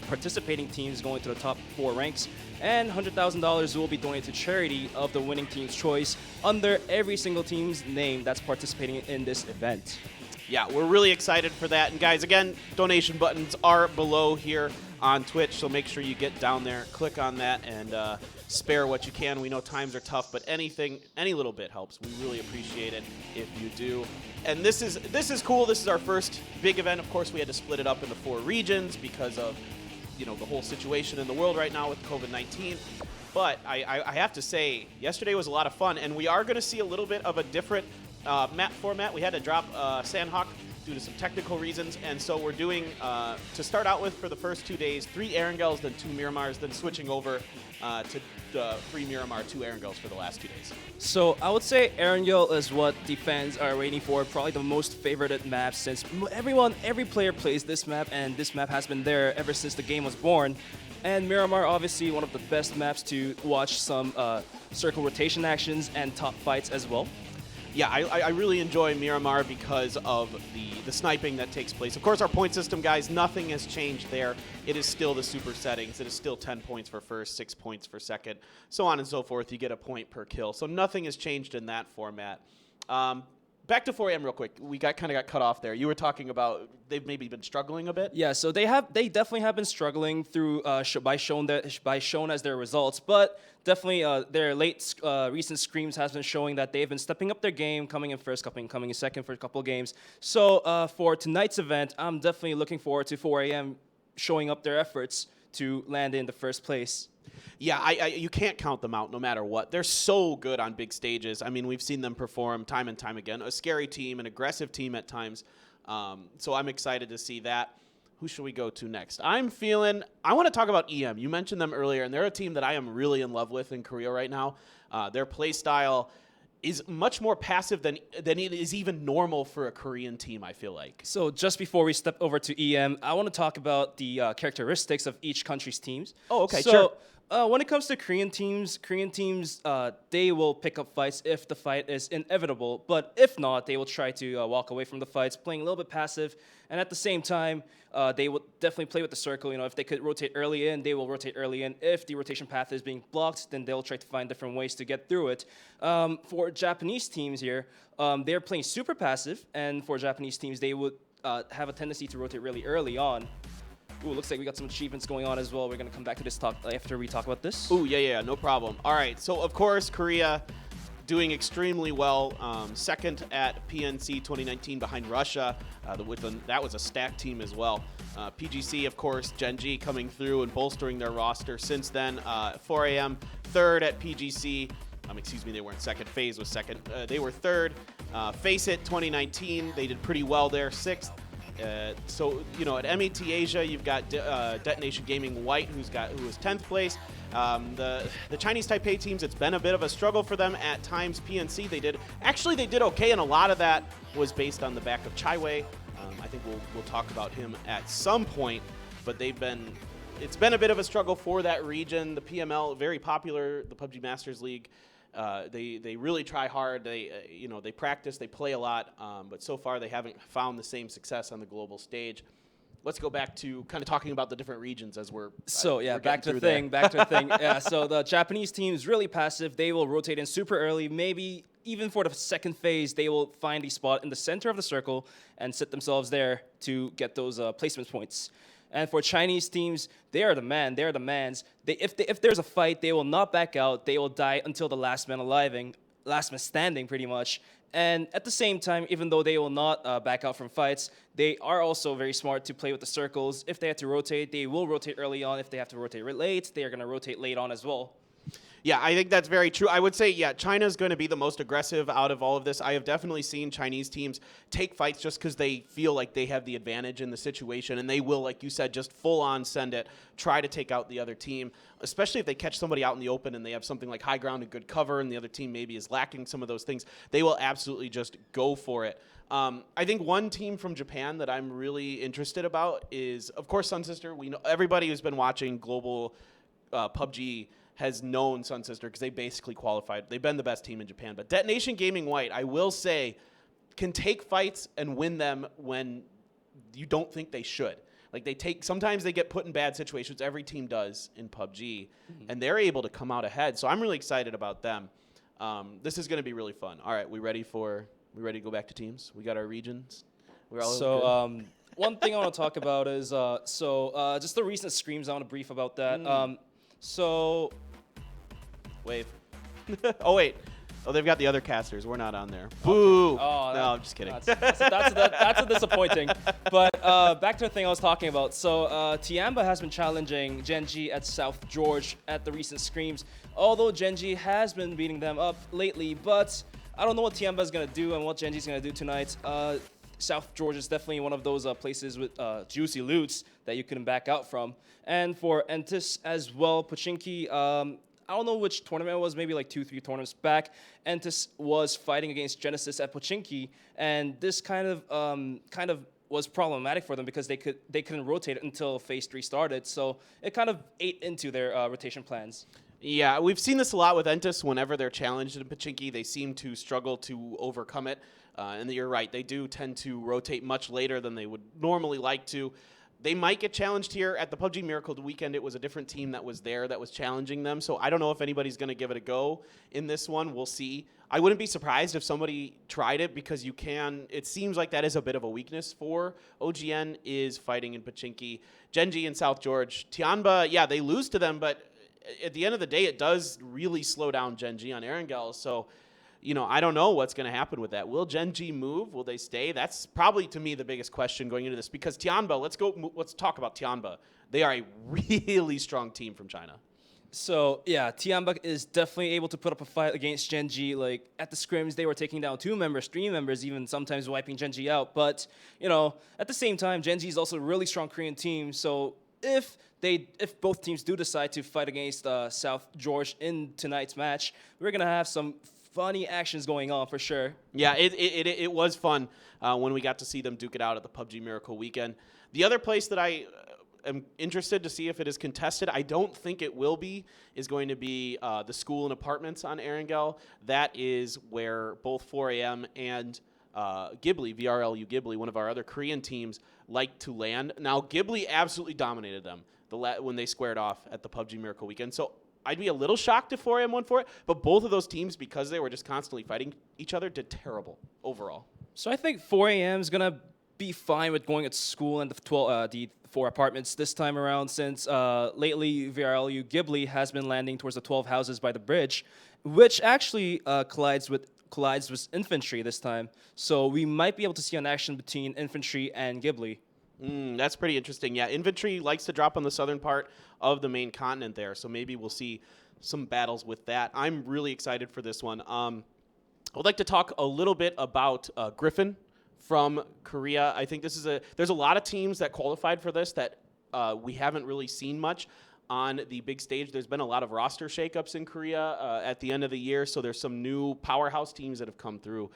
participating teams going to the top 4 ranks, and $100,000 will be donated to charity of the winning team's choice under every single team's name that's participating in this event. Yeah, we're really excited for that. And guys, again, donation buttons are below here on Twitch, so make sure you get down there, click on that, and spare what you can. We know times are tough, but any little bit helps. We really appreciate it if you do. And this is cool. This is our first big event. Of course, we had to split it up into 4 regions because of the whole situation in the world right now with COVID-19. But I have to say, yesterday was a lot of fun, and we are going to see a little bit of a different map format. We had to drop Sandhawk due to some technical reasons, and so we're doing, to start out with for the first 2 days, 3 Erangels, then 2 Miramars, then switching over to 3 Miramar, 2 Erangels for the last 2 days. So I would say Erangel is what the fans are waiting for, probably the most favorited map since every player plays this map, and this map has been there ever since the game was born. And Miramar, obviously one of the best maps to watch some circle rotation actions and top fights as well. Yeah, I really enjoy Miramar because of the sniping that takes place. Of course, our point system, guys, nothing has changed there. It is still the super settings. It is still 10 points for first, 6 points for second, so on and so forth. You get a point per kill. So nothing has changed in that format. back to 4AM real quick. We kind of got cut off there. You were talking about they've maybe been struggling a bit. Yeah, so they definitely have been struggling through by shown as their results, but definitely their recent screams has been showing that they've been stepping up their game, coming in first, coming in second for a couple of games. So for tonight's event, I'm definitely looking forward to 4AM showing up their efforts to land in the first place. Yeah, you can't count them out no matter what. They're so good on big stages. I mean, we've seen them perform time and time again. A scary team, an aggressive team at times. So I'm excited to see that. Who should we go to next? I want to talk about EM. You mentioned them earlier, and they're a team that I am really in love with in Korea right now. Their play style is much more passive than it is even normal for a Korean team, I feel like. So just before we step over to EM, I want to talk about the characteristics of each country's teams. Oh, okay, so, sure. When it comes to Korean teams, they will pick up fights if the fight is inevitable. But if not, they will try to walk away from the fights, playing a little bit passive. And at the same time, they will definitely play with the circle. If they could rotate early in, they will rotate early in. If the rotation path is being blocked, then they'll try to find different ways to get through it. For Japanese teams here, they're playing super passive. And for Japanese teams, they would have a tendency to rotate really early on. Ooh, looks like we got some achievements going on as well. We're going to come back to this talk after we talk about this. Ooh, yeah, no problem. All right, so of course, Korea doing extremely well. Second at PNC 2019 behind Russia. That was a stacked team as well. PGC, of course, Genji coming through and bolstering their roster since then. 4AM, third at PGC. Excuse me, they weren't second. FaZe was second. They were third. Face It 2019, they did pretty well there, sixth. At MET Asia, you've got Detonation Gaming White, who was 10th place. The Chinese Taipei teams, it's been a bit of a struggle for them at times. PNC, they did okay, and a lot of that was based on the back of Chaiwei. I think we'll talk about him at some point, but it's been a bit of a struggle for that region. The PML, very popular, the PUBG Masters League. They really try hard. They practice, they play a lot, but so far they haven't found the same success on the global stage. Let's go back to kind of talking about the different regions as we're back to the thing. Yeah, so the Japanese team is really passive. They will rotate in super early. Maybe even for the second phase, they will find a spot in the center of the circle and sit themselves there to get those placement points. And for Chinese teams, they are the man. They are the mans. If there's a fight, they will not back out. They will die until the last man standing, pretty much. And at the same time, even though they will not back out from fights, they are also very smart to play with the circles. If they have to rotate, they will rotate early on. If they have to rotate late, they are going to rotate late on as well. Yeah, I think that's very true. I would say, China's going to be the most aggressive out of all of this. I have definitely seen Chinese teams take fights just because they feel like they have the advantage in the situation, and they will, like you said, just full on send it, try to take out the other team, especially if they catch somebody out in the open and they have something like high ground and good cover and the other team maybe is lacking some of those things. They will absolutely just go for it. I think one team from Japan that I'm really interested about is, of course, Sun Sister. We know everybody who's been watching global PUBG has known Sun Sister because they basically qualified. They've been the best team in Japan. But Detonation Gaming White, I will say, can take fights and win them when you don't think they should. Sometimes they get put in bad situations. Every team does in PUBG, and they're able to come out ahead. So I'm really excited about them. This is going to be really fun. All right, we ready to go back to teams? We got our regions. We're all good? One thing I want to talk about is just the recent screams. I want to brief about that. Wave. Oh, wait. Oh, they've got the other casters. We're not on there. Boo! Okay. Oh, no, I'm just kidding. That's disappointing. But back to the thing I was talking about. So Tiamba has been challenging Genji at South George at the recent screams. Although Genji has been beating them up lately, but I don't know what Tiamba is going to do and what Genji's going to do tonight. South George is definitely one of those places with juicy loots that you couldn't back out from. And for Entis as well, Pochinki, I don't know which tournament it was, maybe like 2-3 tournaments back. Entis was fighting against Genesis at Pochinki, and this kind of was problematic for them because they couldn't rotate until Phase 3 started, so it kind of ate into their rotation plans. Yeah, we've seen this a lot with Entis. Whenever they're challenged in Pochinki, they seem to struggle to overcome it. And you're right, they do tend to rotate much later than they would normally like to. they might get challenged here. At the PUBG Miracle weekend, it was a different team that was there that was challenging them. So I don't know if anybody's going to give it a go in this one. We'll see. I wouldn't be surprised if somebody tried it because you can. It seems like that is a bit of a weakness for OGN is fighting in Pachinki. Genji and South George. Tianba, yeah, they lose to them, but at the end of the day, it does really slow down Genji on Erangel. So, you know, I don't know what's going to happen with that. Will Genji move? Will they stay? That's probably, to me, the biggest question going into this. Because Tianba, let's talk about Tianba. They are a really strong team from China. So, yeah, Tianba is definitely able to put up a fight against Genji. Like, at the scrims, they were taking down 2 members, 3 members, even sometimes wiping Genji out. But, you know, at the same time, Genji is also a really strong Korean team. So, if both teams do decide to fight against South George in tonight's match, we're going to have some funny actions going on for sure. Yeah, it was fun when we got to see them duke it out at the PUBG Miracle weekend. The other place that I am interested to see if it is contested, I don't think it will be, is going to be the school and apartments on Erangel. That is where both 4AM and Ghibli, VRLU Ghibli, one of our other Korean teams, like to land. Now, Ghibli absolutely dominated them when they squared off at the PUBG Miracle weekend. So I'd be a little shocked if 4AM won for it, but both of those teams, because they were just constantly fighting each other, did terrible overall. So I think 4AM is going to be fine with going at school and the 4 apartments this time around, since lately VRLU Ghibli has been landing towards the 12 houses by the bridge, which actually collides with infantry this time. So we might be able to see an action between infantry and Ghibli. That's pretty interesting. Yeah, infantry likes to drop on the southern part of the main continent there, so maybe we'll see some battles with that. I'm really excited for this one. I would like to talk a little bit about Griffin from Korea. I think there's a lot of teams that qualified for this that we haven't really seen much on the big stage. There's been a lot of roster shakeups in Korea at the end of the year, so there's some new powerhouse teams that have come through.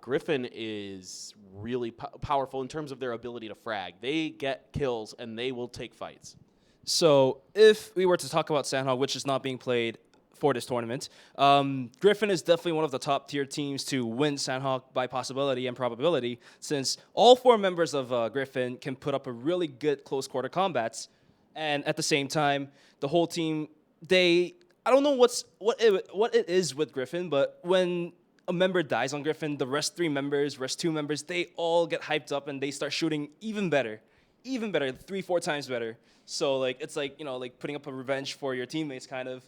Griffin is really powerful in terms of their ability to frag. They get kills and they will take fights. So if we were to talk about Sandhog, which is not being played for this tournament, Griffin is definitely one of the top tier teams to win Sandhog by possibility and probability, since all 4 members of Griffin can put up a really good close quarter combats. And at the same time, the whole team, I don't know what it is with Griffin, but when a member dies on Griffin, the rest 2 members, they all get hyped up and they start shooting even better, 3-4 times better. So like it's like, you know, like putting up a revenge for your teammates kind of.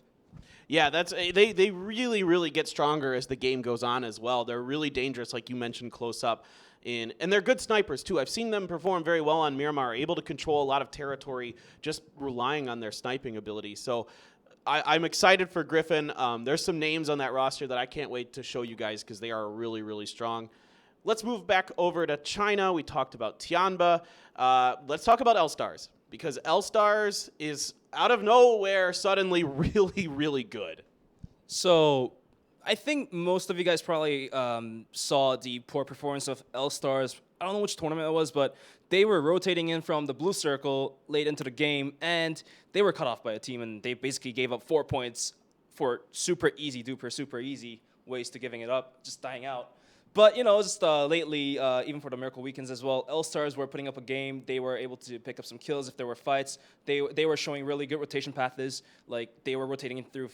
Yeah, they really get stronger as the game goes on as well. They're really dangerous, like you mentioned, close up. And they're good snipers too. I've seen them perform very well on Miramar, able to control a lot of territory just relying on their sniping ability. So I'm excited for Griffin. There's some names on that roster that I can't wait to show you guys because they are really strong. Let's move back over to China. We talked about Tianba. Let's talk about L-Stars, because L-Stars is out of nowhere suddenly really good. So I think most of you guys probably saw the poor performance of L-Stars. I don't know which tournament it was, but they were rotating in from the blue circle late into the game, and they were cut off by a team, and they basically gave up 4 points for super easy ways to giving it up, just dying out. But, you know, just lately, even for the Miracle Weekends as well, L-Stars were putting up a game. They were able to pick up some kills if there were fights. They were showing really good rotation paths. Like, they were rotating in through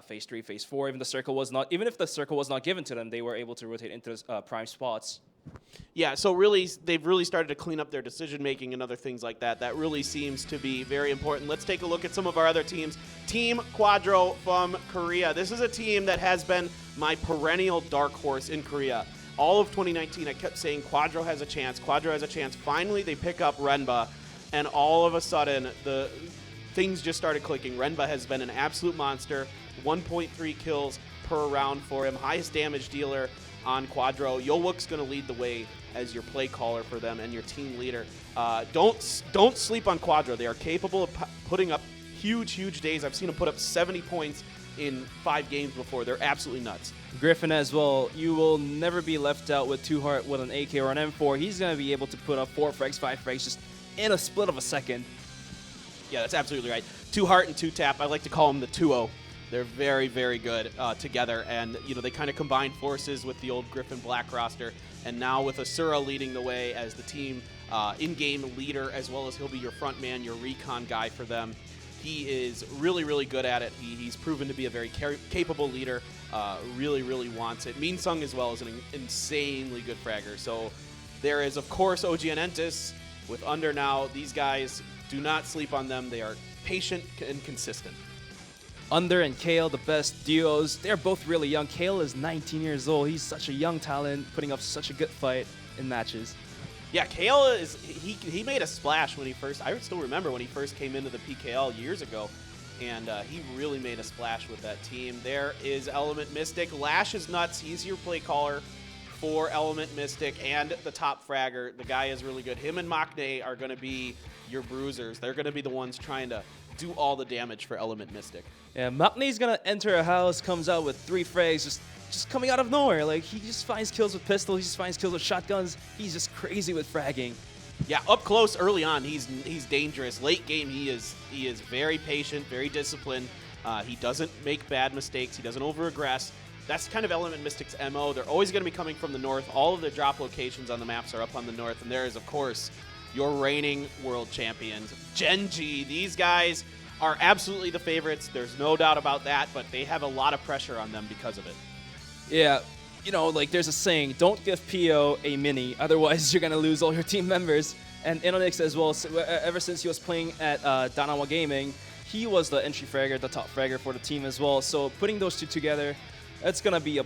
Phase 3, Phase 4. Even if the circle was not given to them, they were able to rotate into prime spots. Yeah, so really, they've really started to clean up their decision-making and other things like that. That really seems to be very important. Let's take a look at some of our other teams. Team Quadro from Korea. This is a team that has been my perennial dark horse in Korea. All of 2019, I kept saying Quadro has a chance. Finally, they pick up Renba, and all of a sudden, the things just started clicking. Renba has been an absolute monster. 1.3 kills per round for him. Highest damage dealer on Quadro. Yowook's going to lead the way as your play caller for them and your team leader. Don't sleep on Quadro. They are capable of putting up huge days. I've seen them put up 70 points in 5 games before. They're absolutely nuts. Griffin as well. You will never be left out with 2Heart with an AK or an M4. He's going to be able to put up 4 frags, 5 frags just in a split of a second. Yeah, that's absolutely right. 2Heart and 2Tap. I like to call him the 2-0. They're very, very good together, and they kind of combined forces with the old Griffin Black roster, and now with Asura leading the way as the team in-game leader, as well as he'll be your front man, your recon guy for them. He is really, really good at it. He's proven to be a very capable leader. Really, really wants it. Min Sung as well is an insanely good fragger. So there is, of course, OG and Entis with Under now. These guys, do not sleep on them. They are patient and consistent. Under and Kale, the best duos. They're both really young. Kale is 19 years old. He's such a young talent, putting up such a good fight in matches. Yeah, Kale is he made a splash when he first. I still remember when he first came into the PKL years ago, and he really made a splash with that team. There is Element Mystic. Lash is nuts. He's your play caller for Element Mystic and the top fragger. The guy is really good. Him and Maknae are going to be your bruisers. They're going to be the ones trying to do all the damage for Element Mystic. Yeah, Maknae's gonna enter a house, comes out with 3 frags, just coming out of nowhere. Like, he just finds kills with pistols, he just finds kills with shotguns. He's just crazy with fragging. Yeah, up close early on, he's dangerous. Late game, he is very patient, very disciplined. He doesn't make bad mistakes. He doesn't over-aggress. That's kind of Element Mystic's MO. They're always going to be coming from the north. All of their drop locations on the maps are up on the north, and there is, of course, your reigning world champions, Genji. These guys are absolutely the favorites. There's no doubt about that, but they have a lot of pressure on them because of it. Yeah, like there's a saying, don't give PO a mini, otherwise you're going to lose all your team members. And Inonix as well, ever since he was playing at Danawa Gaming, he was the entry fragger, the top fragger for the team as well. So putting those two together, it's going to be a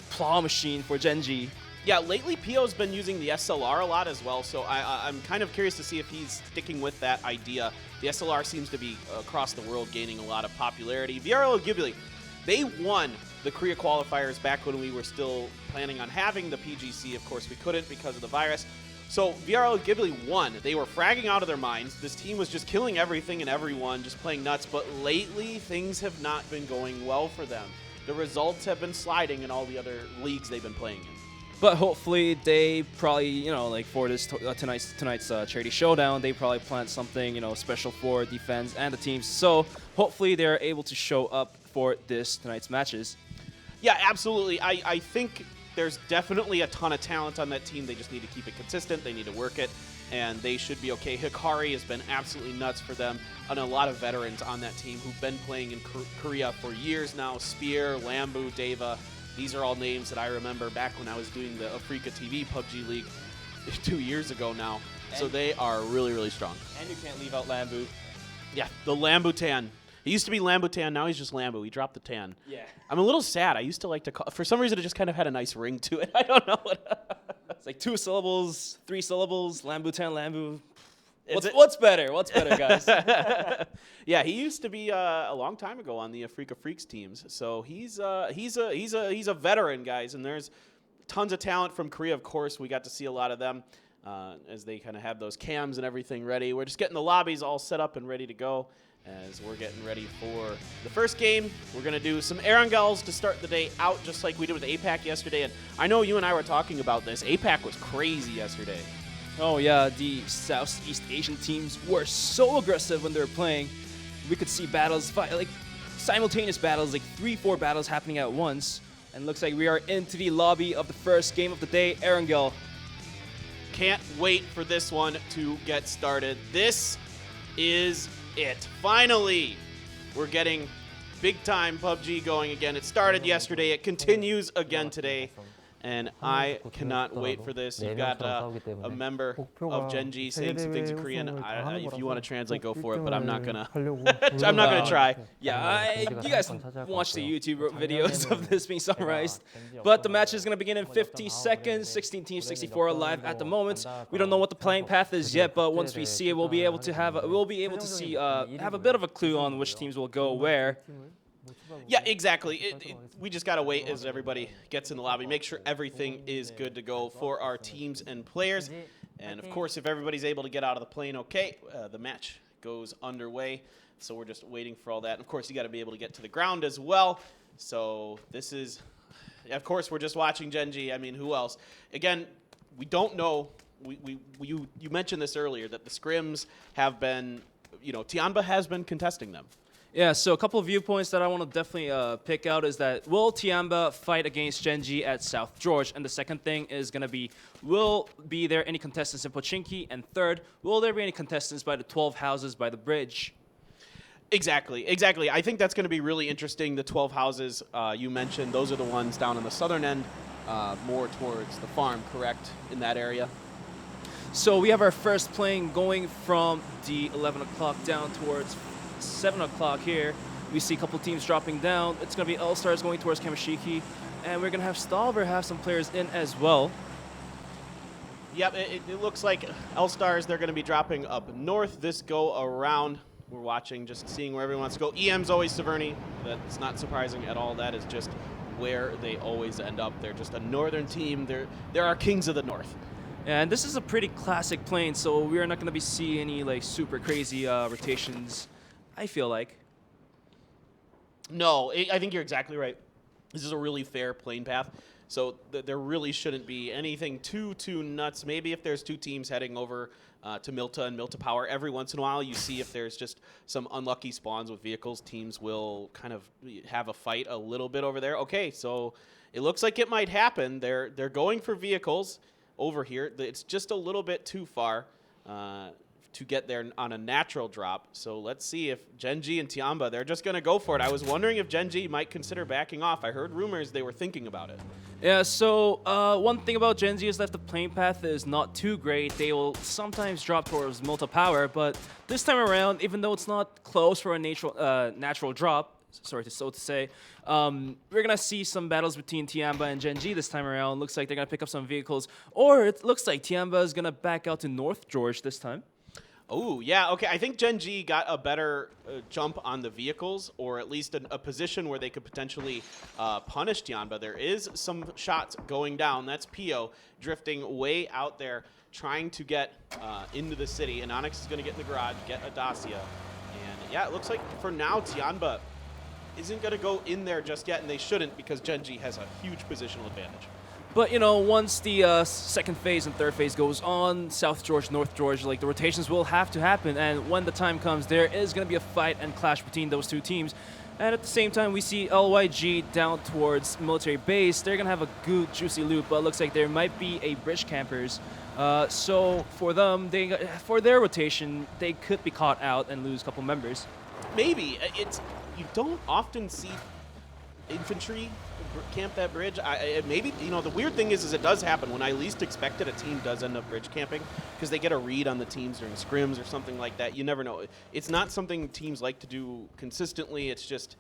claw machine for Genji. Yeah, lately PO's been using the SLR a lot as well, so I'm kind of curious to see if he's sticking with that idea. The SLR seems to be across the world gaining a lot of popularity. VRL Ghibli, they won the Korea qualifiers back when we were still planning on having the PGC. Of course, we couldn't because of the virus. So VRL Ghibli won. They were fragging out of their minds. This team was just killing everything and everyone, just playing nuts. But lately, things have not been going well for them. The results have been sliding in all the other leagues they've been playing in. But hopefully they probably, like for this tonight's charity showdown, they probably plan something, special for defense and the teams. So hopefully they're able to show up for tonight's matches. Yeah, absolutely. I think there's definitely a ton of talent on that team. They just need to keep it consistent. They need to work it, and they should be okay. Hikari has been absolutely nuts for them, and a lot of veterans on that team who've been playing in Korea for years now. Spear, Lambu, Deva. These are all names that I remember back when I was doing the Africa TV PUBG League 2 years ago now. So they are really, really strong. And you can't leave out Lambu. Yeah, the Lambu Tan. He used to be Lambu Tan, now he's just Lambu. He dropped the tan. Yeah. I'm a little sad. I used to like to call, for some reason it just kind of had a nice ring to it. I don't know what. It's like 2 syllables, 3 syllables, Lambu Tan, Lambu. What's better? What's better, guys? Yeah, he used to be a long time ago on the Africa Freaks teams. So he's a veteran, guys, and there's tons of talent from Korea. Of course, we got to see a lot of them as they kind of have those cams and everything ready. We're just getting the lobbies all set up and ready to go as we're getting ready for the first game. We're going to do some Erangels to start the day out, just like we did with Apac yesterday. And I know you and I were talking about this. Apac was crazy yesterday. Oh yeah, the Southeast Asian teams were so aggressive when they were playing. We could see battles, like simultaneous battles, like 3-4 battles happening at once. And looks like we are into the lobby of the first game of the day, Erangel. Can't wait for this one to get started. This is it. Finally, we're getting big time PUBG going again. It started yesterday. It continues again today. And I cannot wait for this. You've got a member of Genji saying some things in Korean. If you want to translate, go for it. But I'm not gonna. I'm not gonna try. Yeah, you guys can watch the YouTube videos of this being summarized. But the match is gonna begin in 50 seconds. 16 teams, 64 alive at the moment. We don't know what the playing path is yet, but once we see it, we'll be able to have a bit of a clue on which teams will go where. Yeah, exactly. We just got to wait as everybody gets in the lobby, make sure everything is good to go for our teams and players. And, of course, if everybody's able to get out of the plane okay, the match goes underway. So we're just waiting for all that. And, of course, you got to be able to get to the ground as well. So this is, of course, we're just watching Genji. I mean, who else? Again, we don't know. You mentioned this earlier, that the scrims have been, Tianba has been contesting them. Yeah, so a couple of viewpoints that I want to definitely pick out is that will Tiamba fight against Genji at South George? And the second thing is going to be, will be there any contestants in Pochinki? And third, will there be any contestants by the 12 houses by the bridge? Exactly. I think that's going to be really interesting. The 12 houses you mentioned, those are the ones down on the southern end, more towards the farm, correct, in that area? So we have our first plane going from the 11 o'clock down towards 7 o'clock here. We see a couple teams dropping down. It's going to be L-Stars going towards Kamishiki, and we're going to have Stalver have some players in as well. Yep, it looks like L-Stars, they're going to be dropping up north this go around. We're watching, just seeing where everyone wants to go. EM's always Severny. That's not surprising at all. That is just where they always end up. They're just a northern team. They're our kings of the north. And this is a pretty classic plane, so we're not going to be seeing any like super crazy rotations, I feel like. No, I think you're exactly right. This is a really fair plane path, so there really shouldn't be anything too nuts. Maybe if there's two teams heading over to Milta and Milta Power, every once in a while you see if there's just some unlucky spawns with vehicles, teams will kind of have a fight a little bit over there. Okay, so it looks like it might happen. They're going for vehicles over here. It's just a little bit too far to get there on a natural drop. So let's see if Genji and Tiamba, they're just going to go for it. I was wondering if Genji might consider backing off. I heard rumors they were thinking about it. Yeah, so one thing about Genji is that the plane path is not too great. They will sometimes drop towards Milta Power, but this time around, even though it's not close for a natural drop, so to say, we're going to see some battles between Tiamba and Genji this time around. Looks like they're going to pick up some vehicles, or it looks like Tiamba is going to back out to North George this time. Oh, yeah, okay. I think Genji got a better jump on the vehicles, or at least a position where they could potentially punish Tiamba. There is some shots going down. That's Pio drifting way out there, trying to get into the city. And Onyx is going to get in the garage, get a Dacia. And yeah, it looks like for now, Tiamba isn't going to go in there just yet, and they shouldn't because Genji has a huge positional advantage. But, you know, once the second phase and third phase goes on, South George, North George, like the rotations will have to happen. And when the time comes, there is going to be a fight and clash between those two teams. And at the same time, we see LYG down towards military base. They're going to have a good, juicy loop, but it looks like there might be a bridge campers. So for them, for their rotation, they could be caught out and lose a couple members. Maybe. You don't often see infantry camp that bridge. Maybe, you know, the weird thing is it does happen. When I least expect it, a team does end up bridge camping because they get a read on the teams during scrims or something like that. You never know. It's not something teams like to do consistently. It's just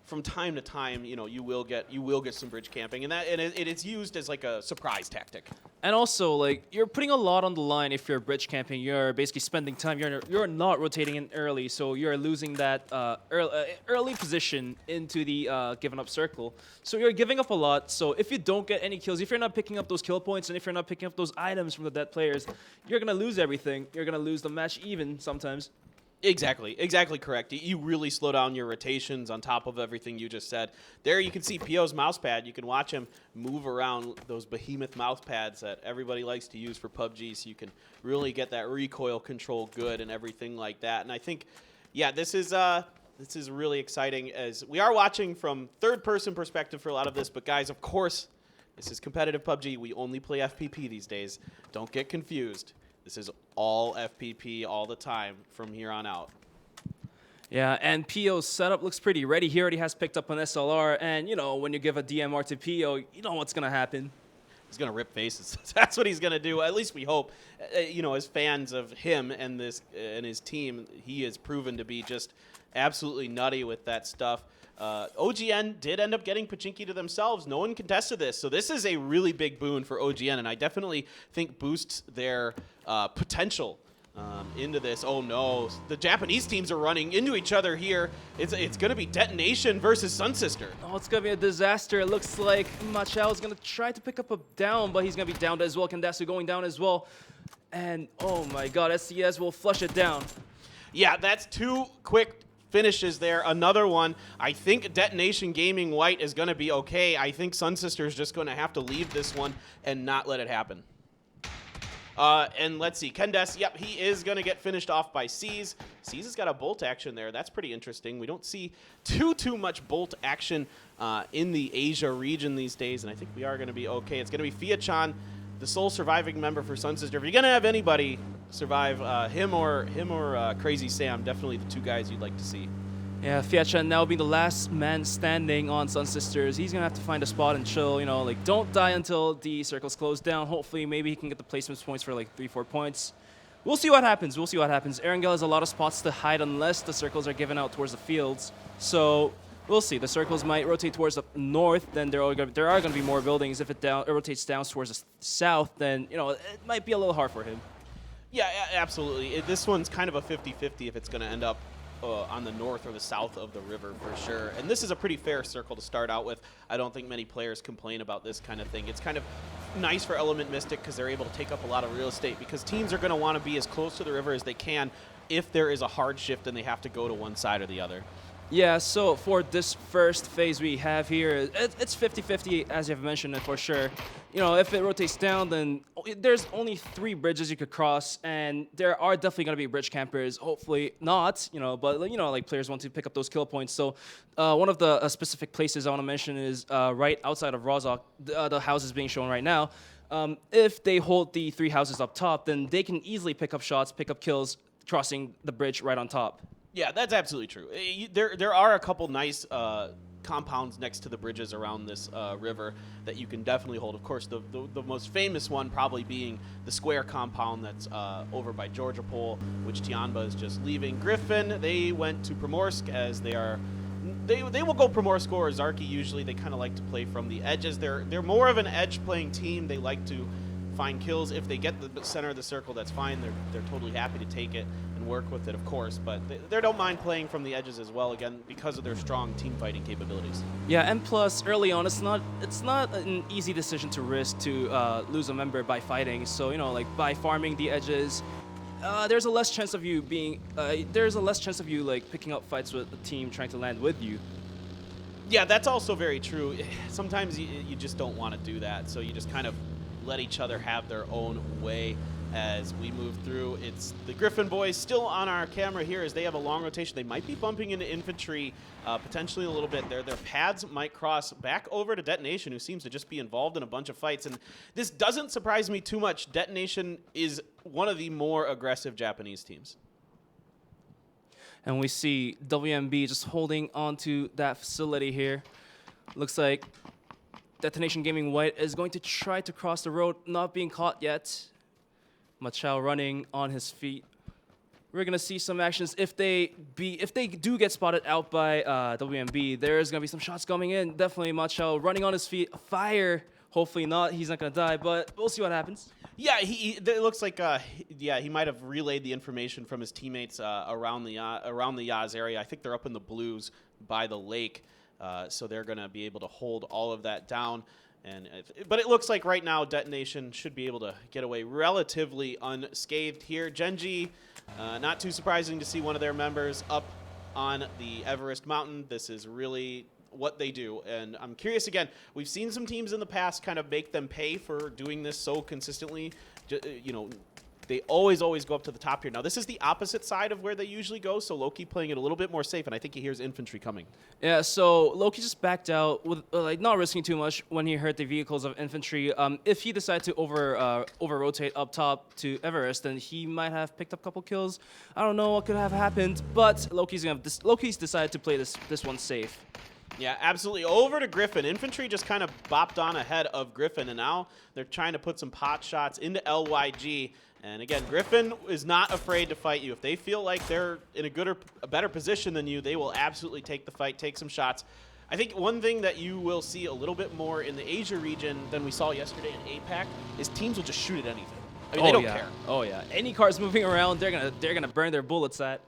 from time to time, you know, you will get some bridge camping, and it's used as like a surprise tactic. And also, like, you're putting a lot on the line if you're bridge camping. You're basically spending time. You're not rotating in early, so you're losing that early position into the given up circle. So you're giving up a lot. So if you don't get any kills, if you're not picking up those kill points, and if you're not picking up those items from the dead players, you're gonna lose everything. You're gonna lose the match even sometimes. Exactly correct. You really slow down your rotations on top of everything you just said. There you can see Pio's mouse pad. You can watch him move around those behemoth mouse pads that everybody likes to use for PUBG, so you can really get that recoil control good and everything like that. And I think, yeah, this is really exciting as we are watching from third-person perspective for a lot of this. But guys, of course, this is competitive PUBG. We only play FPP these days. Don't get confused. This is all FPP all the time from here on out. Yeah, and Pio's setup looks pretty ready. He already has picked up an SLR, and, you know, when you give a DMR to Pio, you know what's going to happen. He's going to rip faces. That's what he's going to do. At least we hope. You know, as fans of him and his team, he has proven to be just absolutely nutty with that stuff. OGN did end up getting Pochinki to themselves. No one contested this. So this is a really big boon for OGN, and I definitely think boosts their potential into this. Oh, no. The Japanese teams are running into each other here. It's going to be Detonation versus Sun Sister. Oh, it's going to be a disaster. It looks like Machao is going to try to pick up a down, but he's going to be downed as well. Kandasu going down as well. And, oh, my God, SCS will flush it down. Yeah, that's two quick finishes there. Another one. I think Detonation Gaming White is going to be okay. I think Sun Sister is just going to have to leave this one and not let it happen. And let's see. Kendes, yep, he is going to get finished off by C's. Seas has got a bolt action there. That's pretty interesting. We don't see too much bolt action in the Asia region these days, and I think we are going to be okay. It's going to be Fiachan, the sole surviving member for Sun Sister. If you're going to have anybody survive, him or Crazy Sam, definitely the two guys you'd like to see. Yeah, Fiachan now being the last man standing on Sun Sisters. He's gonna have to find a spot and chill, you know, like don't die until the circle's closed down. Hopefully, maybe he can get the placements points for like 3-4 points. We'll see what happens. We'll see what happens. Erangel has a lot of spots to hide unless the circles are given out towards the fields. So we'll see. The circles might rotate towards the north. Then there are going to be more buildings. If it rotates down towards the south, then you know it might be a little hard for him. Yeah, absolutely. This one's kind of a 50-50 if it's going to end up on the north or the south of the river for sure. And this is a pretty fair circle to start out with. I don't think many players complain about this kind of thing. It's kind of nice for Element Mystic because they're able to take up a lot of real estate because teams are going to want to be as close to the river as they can if there is a hard shift and they have to go to one side or the other. Yeah, so for this first phase we have here, it's 50-50 as you've mentioned for sure. You know, if it rotates down, then there's only 3 bridges you could cross, and there are definitely going to be bridge campers. Hopefully not, you know, but, you know, like players want to pick up those kill points. So one of the specific places I want to mention is right outside of Rozhok, the houses being shown right now. If they hold the 3 houses up top, then they can easily pick up shots, pick up kills, crossing the bridge right on top. Yeah, that's absolutely true. There are a couple nice compounds next to the bridges around this river that you can definitely hold. Of course, the most famous one probably being the square compound that's over by Georgia Pole, which Tianba is just leaving. Griffin, they went to Primorsk as they will go Primorsk or Zarki usually. They kind of like to play from the edges. They're more of an edge playing team. They like to find kills. If they get the center of the circle, that's fine. They're totally happy to take it and work with it, of course, but they don't mind playing from the edges as well, again, because of their strong team fighting capabilities. Yeah, and plus, early on, it's not an easy decision to risk to lose a member by fighting. So, you know, like by farming the edges, there's a less chance of you being, like picking up fights with a team trying to land with you. Yeah, that's also very true. Sometimes you just don't want to do that, so you just kind of let each other have their own way as we move through. It's the Griffin boys still on our camera here as they have a long rotation. They might be bumping into infantry potentially a little bit. Their paths might cross back over to Detonation, who seems to just be involved in a bunch of fights. And this doesn't surprise me too much. Detonation is one of the more aggressive Japanese teams. And we see WMB just holding onto that facility here. Looks like Detonation Gaming White is going to try to cross the road, not being caught yet. Machao running on his feet. We're gonna see some actions if they do get spotted out by WMB. There's gonna be some shots coming in. Definitely Machao running on his feet. Fire. Hopefully not. He's not gonna die, but we'll see what happens. Yeah, it looks like he might have relayed the information from his teammates around the Yaz area. I think they're up in the blues by the lake. So they're going to be able to hold all of that down. But it looks like right now Detonation should be able to get away relatively unscathed here. Genji, not too surprising to see one of their members up on the Everest Mountain. This is really what they do. And I'm curious, again, we've seen some teams in the past kind of make them pay for doing this so consistently. You know, they always go up to the top here. Now, this is the opposite side of where they usually go, so Loki playing it a little bit more safe, and I think he hears infantry coming. Yeah, so Loki just backed out with like not risking too much when he heard the vehicles of infantry. If he decided to over-rotate up top to Everest, then he might have picked up a couple kills. I don't know what could have happened, but Loki's decided to play this one safe. Yeah, absolutely. Over to Griffin. Infantry just kind of bopped on ahead of Griffin, and now they're trying to put some pot shots into LYG. And again, Griffin is not afraid to fight you. If they feel like they're in a better position than you, they will absolutely take the fight, take some shots. I think one thing that you will see a little bit more in the Asia region than we saw yesterday in Apac is teams will just shoot at anything. I mean, they don't care. Oh yeah, any cars moving around, they're gonna burn their bullets at.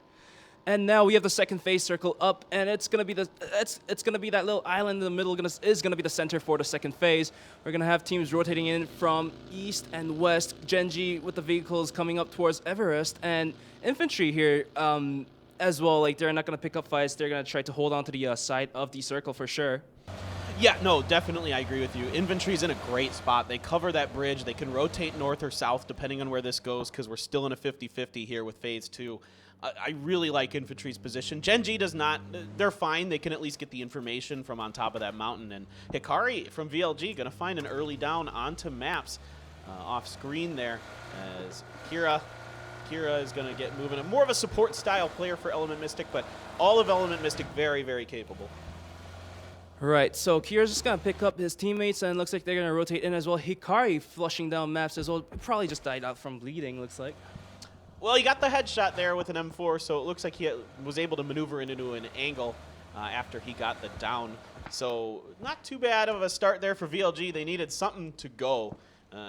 And now we have the second phase circle up, and it's gonna be that little island in the middle is gonna be the center for the second phase. We're gonna have teams rotating in from east and west. Genji with the vehicles coming up towards Everest, and infantry here as well. Like they're not gonna pick up fights. They're gonna try to hold on to the side of the circle for sure. Yeah, no, definitely, I agree with you. Infantry's in a great spot. They cover that bridge. They can rotate north or south depending on where this goes because we're still in a 50-50 here with phase 2. I really like Infantry's position. Genji does not. They're fine. They can at least get the information from on top of that mountain. And Hikari from VLG going to find an early down onto maps off screen there as Kira is going to get moving. More of a support style player for Element Mystic, but all of Element Mystic very, very capable. Right, so Kira's just going to pick up his teammates, and it looks like they're going to rotate in as well. Hikari flushing down maps as well. Probably just died out from bleeding, looks like. Well, he got the headshot there with an M4, so it looks like he was able to maneuver into an angle after he got the down. So not too bad of a start there for VLG. They needed something to go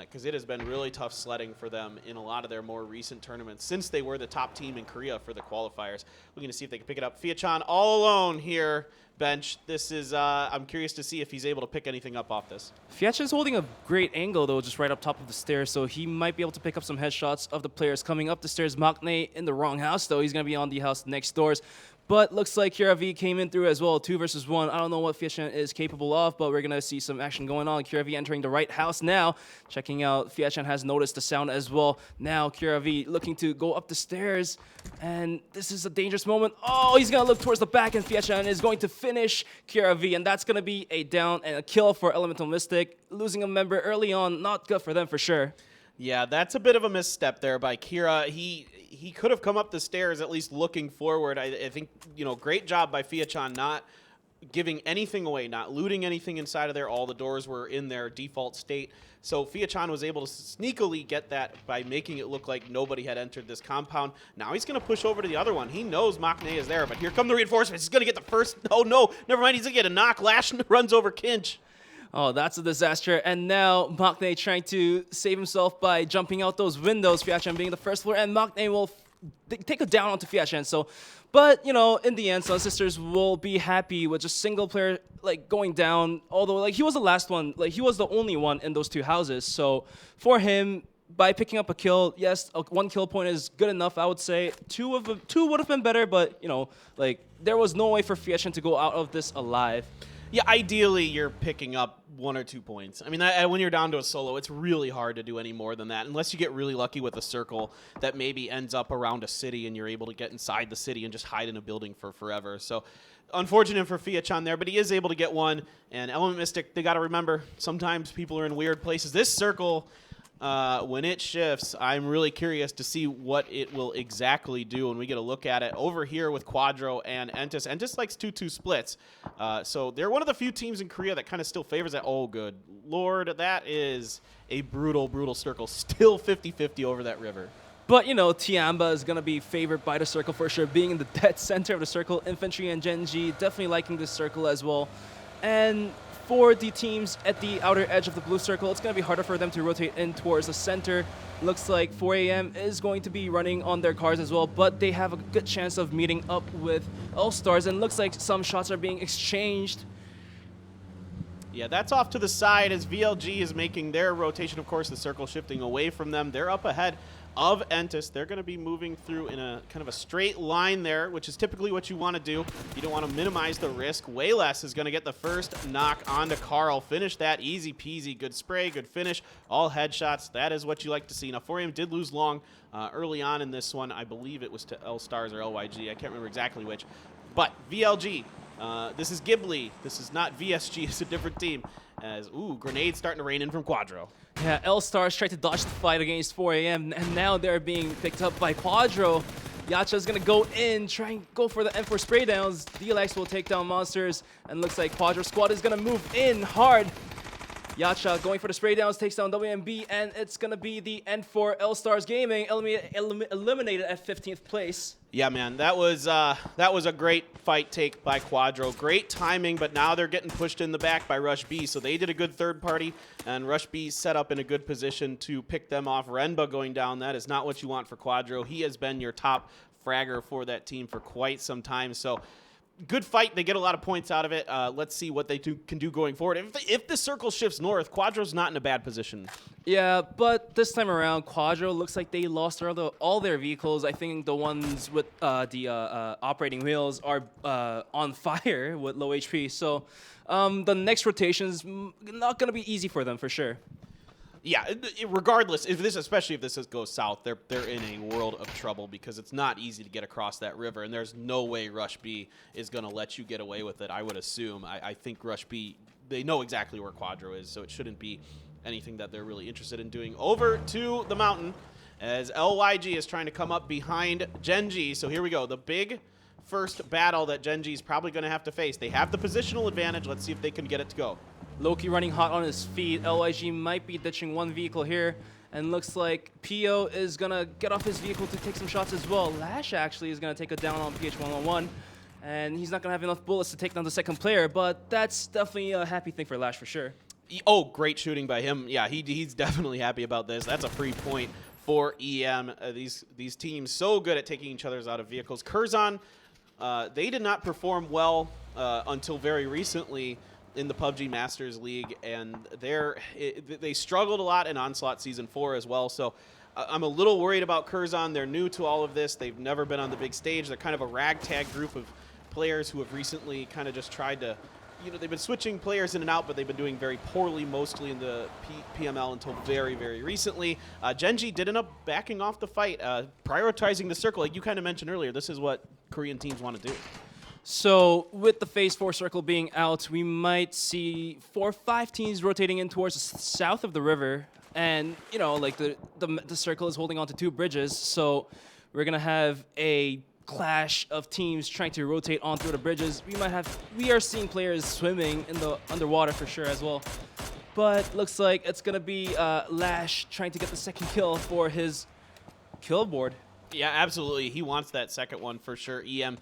because it has been really tough sledding for them in a lot of their more recent tournaments since they were the top team in Korea for the qualifiers. We're going to see if they can pick it up. Fiachan all alone here. Bench. This is, I'm curious to see if he's able to pick anything up off this. Fiachan's holding a great angle, though, just right up top of the stairs, so he might be able to pick up some headshots of the players coming up the stairs. Maknae in the wrong house, though. He's going to be on the house next doors. But looks like Kira V came in through as well, 2 versus 1. I don't know what Fiachan is capable of, but we're going to see some action going on. Kira V entering the right house now. Checking out, Fiachan has noticed the sound as well. Now Kira V looking to go up the stairs, and this is a dangerous moment. Oh, he's going to look towards the back, and Fiachan is going to finish Kira V, and that's going to be a down and a kill for Elemental Mystic. Losing a member early on, not good for them for sure. Yeah, that's a bit of a misstep there by Kira. He could have come up the stairs at least looking forward. I think, great job by Fiachan not giving anything away, not looting anything inside of there. All the doors were in their default state. So Fiachan was able to sneakily get that by making it look like nobody had entered this compound. Now he's going to push over to the other one. He knows Maknae is there, but here come the reinforcements. He's going to get the first. Oh, no. Never mind. He's going to get a knock. Lash runs over Kinch. Oh, that's a disaster. And now Maknae trying to save himself by jumping out those windows, Fiachan being the first floor, and Maknae will take a down onto Fiachan. So, but, in the end, Sun Sisters will be happy with just single player, going down. Although, he was the last one. He was the only one in those 2 houses. So, for him, by picking up a kill, yes, 1 kill point is good enough, I would say. 2 would have been better, but, there was no way for Fiachan to go out of this alive. Yeah, ideally you're picking up 1 or 2 points. I mean, when you're down to a solo, it's really hard to do any more than that, unless you get really lucky with a circle that maybe ends up around a city and you're able to get inside the city and just hide in a building for forever. So unfortunate for Fiachan there, but he is able to get 1. And Element Mystic, they got to remember, sometimes people are in weird places. This circle, when it shifts, I'm really curious to see what it will exactly do when we get a look at it. Over here with Quadro and Entis. Entis likes 2-2 splits. So they're one of the few teams in Korea that kind of still favors that. Oh, good Lord, that is a brutal, brutal circle. Still 50-50 over that river. But, Tiamba is going to be favored by the circle for sure. Being in the dead center of the circle, Infantry and Genji definitely liking this circle as well. And for the teams at the outer edge of the blue circle, it's going to be harder for them to rotate in towards the center. Looks like 4 a.m. is going to be running on their cars as well, but they have a good chance of meeting up with All-Stars, and looks like some shots are being exchanged. Yeah, that's off to the side as VLG is making their rotation. Of course, the circle shifting away from them. They're up ahead of Entis. They're going to be moving through in a kind of a straight line there, which is typically what you want to do. You don't want to minimize the risk. Wayless is going to get the first knock onto Carl. Finish that easy peasy. Good spray, good finish. All headshots. That is what you like to see. Now, 4AM did lose long early on in this one. I believe it was to L-Stars or LYG. I can't remember exactly which. But VLG, this is Ghibli. This is not VSG. It's a different team. As, grenades starting to rain in from Quadro. Yeah, L-Stars tried to dodge the fight against 4 a.m. and now they're being picked up by Quadro. Yacha's gonna go in, try and go for the M4 spray downs. DLX will take down monsters, and looks like Quadro squad is gonna move in hard. Yacha going for the spray downs, takes down WMB, and it's gonna be the end for L-Stars Gaming, eliminated at 15th place. Yeah, man, that was a great fight take by Quadro. Great timing, but now they're getting pushed in the back by Rush B. So they did a good third party, and Rush B set up in a good position to pick them off. Renba going down, that is not what you want for Quadro. He has been your top fragger for that team for quite some time. So good fight. They get a lot of points out of it. Let's see what they can do going forward. If the circle shifts north, Quadro's not in a bad position. Yeah, but this time around, Quadro looks like they lost all their vehicles. I think the ones with the operating wheels are on fire with low HP. So the next rotation is not going to be easy for them for sure. Yeah, regardless, especially if this goes south, they're in a world of trouble because it's not easy to get across that river, and there's no way Rush B is going to let you get away with it, I would assume. I think Rush B, they know exactly where Quadro is, so it shouldn't be anything that they're really interested in doing. Over to the mountain as LYG is trying to come up behind Genji. So here we go, the big first battle that Genji is probably going to have to face. They have the positional advantage. Let's see if they can get it to go. Loki running hot on his feet. LYG might be ditching one vehicle here. And looks like PO is going to get off his vehicle to take some shots as well. Lash actually is going to take a down on PH111. And he's not going to have enough bullets to take down the second player. But that's definitely a happy thing for Lash for sure. Oh, great shooting by him. Yeah, he's definitely happy about this. That's a free point for EM. These teams so good at taking each other's out of vehicles. Curzon, they did not perform well until very recently in the PUBG Masters League, and they struggled a lot in Onslaught Season 4 as well, so I'm a little worried about Curzon. They're new to all of this. They've never been on the big stage. They're kind of a ragtag group of players who have recently kind of just tried to, they've been switching players in and out, but they've been doing very poorly, mostly in the PML until very, very recently. Genji did end up backing off the fight, prioritizing the circle. Like you kind of mentioned earlier, this is what Korean teams want to do. So with the Phase 4 circle being out, we might see 4 or 5 teams rotating in towards the south of the river. And, like the circle is holding on to 2 bridges. So we're going to have a clash of teams trying to rotate on through the bridges. We are seeing players swimming in the underwater for sure as well. But looks like it's going to be Lash trying to get the second kill for his kill board. Yeah, absolutely. He wants that second one for sure. EM,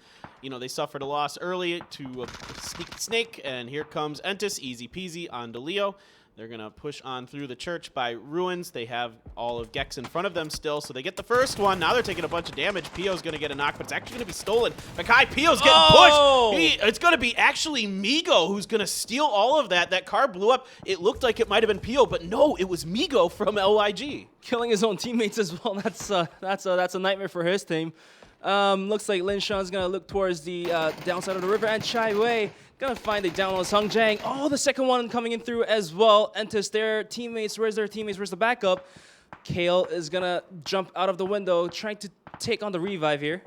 they suffered a loss early to a snake, and here comes Entis, easy peasy on to Leo. They're going to push on through the church by Ruins. They have all of Gex in front of them still, so they get the first one. Now they're taking a bunch of damage. Pio's going to get a knock, but it's actually going to be stolen. Makai, Pio's getting pushed. It's going to be actually Migo who's going to steal all of that. That car blew up. It looked like it might have been Pio, but no, it was Migo from LYG. Killing his own teammates as well. That's a nightmare for his team. Looks like Lin Shan's going to look towards the downside of the river, and Chai Wei gonna find a down on Sung Jang. Oh, the second one coming in through as well. Entis, their teammates. Where's their teammates? Where's the backup? Kale is gonna jump out of the window, trying to take on the revive here.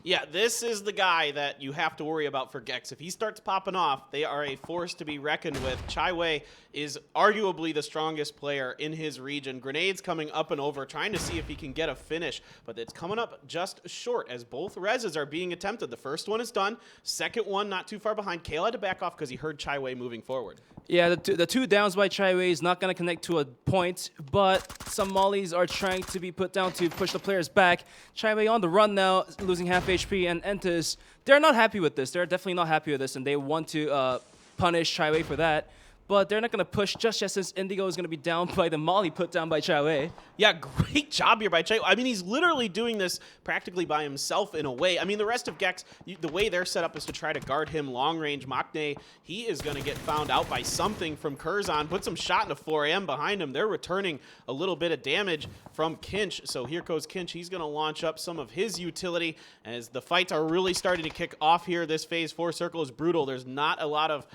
Yeah, this is the guy that you have to worry about for Gex. If he starts popping off, they are a force to be reckoned with. Chai Wei is arguably the strongest player in his region. Grenades coming up and over, trying to see if he can get a finish, but it's coming up just short as both reses are being attempted. The first one is done. Second one not too far behind. Kale had to back off because he heard Chai Wei moving forward. Yeah, the two downs by Chai Wei is not going to connect to a point, but some mollies are trying to be put down to push the players back. Chai Wei on the run now, losing half HP, and Entis, they're not happy with this. They're definitely not happy with this, and they want to punish Chai Wei for that. But they're not going to push just yet since Indigo is going to be down by the molly put down by Chai Wei. Yeah, great job here by Chai. I mean, he's literally doing this practically by himself in a way. I mean, the rest of Gex, the way they're set up is to try to guard him long range. Maknae, he is going to get found out by something from Curzon. Put some shot into 4AM behind him. They're returning a little bit of damage from Kinch. So here goes Kinch. He's going to launch up some of his utility as the fights are really starting to kick off here. This Phase 4 circle is brutal. There's not a lot of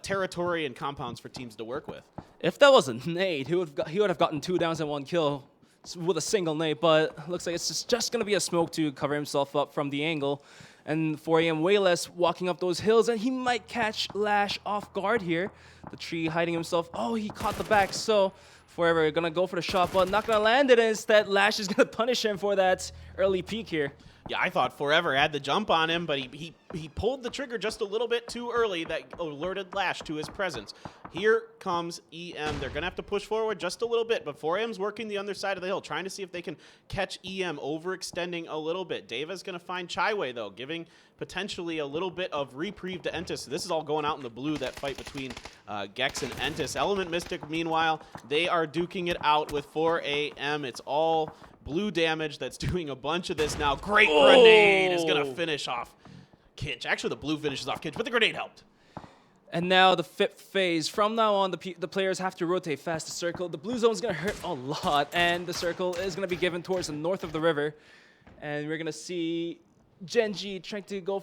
territory and compounds for teams to work with. If that was a nade, he would have gotten 2 downs and 1 kill with a single nade, but looks like it's just going to be a smoke to cover himself up from the angle. And 4AM Wayless walking up those hills, and he might catch Lash off guard here. The tree hiding himself. Oh, he caught the back, so Forever going to go for the shot, but not going to land it. Instead, Lash is going to punish him for that early peek here. Yeah, I thought Forever had the jump on him, but he pulled the trigger just a little bit too early. That alerted Lash to his presence. Here comes EM. They're going to have to push forward just a little bit, but 4M's working the underside of the hill, trying to see if they can catch EM, overextending a little bit. Deva's going to find Chai Wei, though, giving potentially a little bit of reprieve to Entis. This is all going out in the blue, that fight between Gex and Entis. Element Mystic, meanwhile, they are duking it out with 4AM. It's all blue damage that's doing a bunch of this now. Great grenade is going to finish off Kinch. Actually, the blue finishes off Kinch, but the grenade helped. And now the 5th phase. From now on, the players have to rotate fast the circle. The blue zone is going to hurt a lot, and the circle is going to be given towards the north of the river. And we're going to see Genji trying to go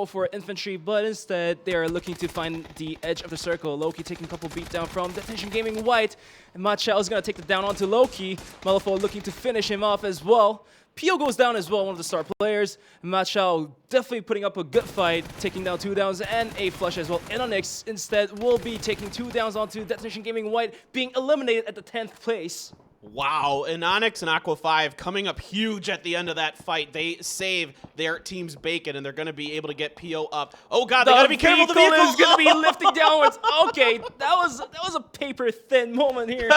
for infantry, but instead they are looking to find the edge of the circle. Loki taking a couple beat down from Detention Gaming White, and Machao is gonna take the down onto Loki. Malifaux looking to finish him off as well. Pio goes down as well, one of the star players. Machao definitely putting up a good fight, taking down 2 downs and a flush as well. Inonix instead will be taking 2 downs onto Detention Gaming White, being eliminated at the 10th place. Wow, and Onyx and Aqua 5 coming up huge at the end of that fight. They save their team's bacon, and they're going to be able to get PO up. Oh God, they got to be careful. The vehicle is going to be lifting downwards. Okay, that was a paper thin moment here.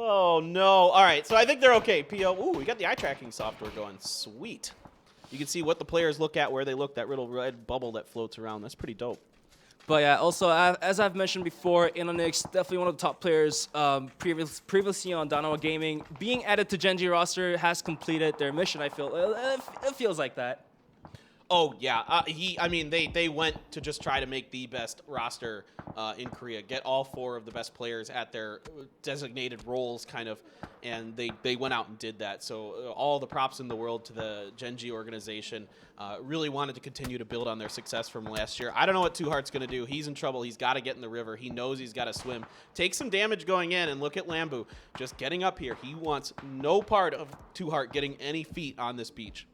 Oh no! All right, so I think they're okay. PO. Ooh, we got the eye tracking software going. Sweet. You can see what the players look at, where they look. That little red bubble that floats around. That's pretty dope. But yeah, also, as I've mentioned before, Inonix, definitely one of the top players previously on Danawa Gaming. Being added to Genji roster has completed their mission, I feel. It feels like that. Oh, yeah. I mean, they went to just try to make the best roster in Korea, get all 4 of the best players at their designated roles, kind of, and they went out and did that. So all the props in the world to the Genji organization. Really wanted to continue to build on their success from last year. I don't know what Two Heart's going to do. He's in trouble. He's got to get in the river. He knows he's got to swim. Take some damage going in, and look at Lambu just getting up here. He wants no part of Two Heart getting any feet on this beach.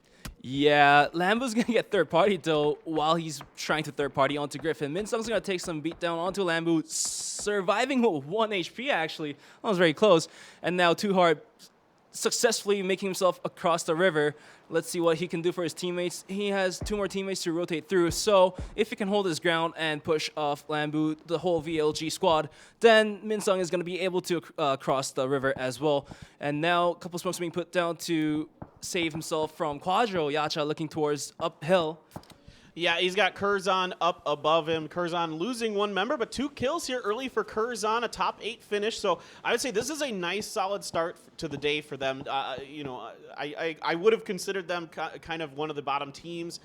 Yeah, Lambu's going to get third party, though, while he's trying to third party onto Griffin. Minsung's going to take some beat down onto Lambu, surviving with 1 HP, actually. That was very close. And now Two Heart successfully making himself across the river. Let's see what he can do for his teammates. He has 2 more teammates to rotate through, so if he can hold his ground and push off Lambu, the whole VLG squad, then Minsung is going to be able to cross the river as well. And now a couple smokes being put down to save himself from Quadro. Yacha looking towards uphill. Yeah, he's got Curzon up above him. Curzon losing 1 member, but 2 kills here early for Curzon, a top 8 finish. So I would say this is a nice, solid start to the day for them. You know, I would have considered them kind of one of the bottom teams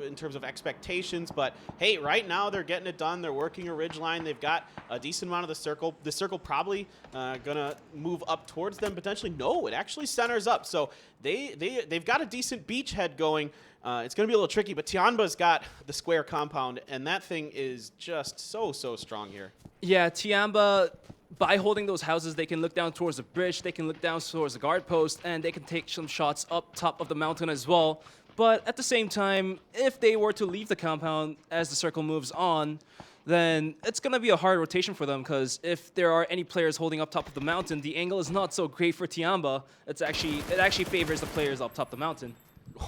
in terms of expectations. But hey, right now they're getting it done. They're working a ridge line. They've got a decent amount of the circle. The circle probably gonna move up towards them potentially. No, it actually centers up. So they've got a decent beachhead going. It's going to be a little tricky, but Tianba's got the square compound, and that thing is just so strong here. Yeah, Tianba, by holding those houses, they can look down towards the bridge, they can look down towards the guard post, and they can take some shots up top of the mountain as well. But at the same time, if they were to leave the compound as the circle moves on, then it's going to be a hard rotation for them, because if there are any players holding up top of the mountain, the angle is not so great for Tianba. It actually favors the players up top of the mountain.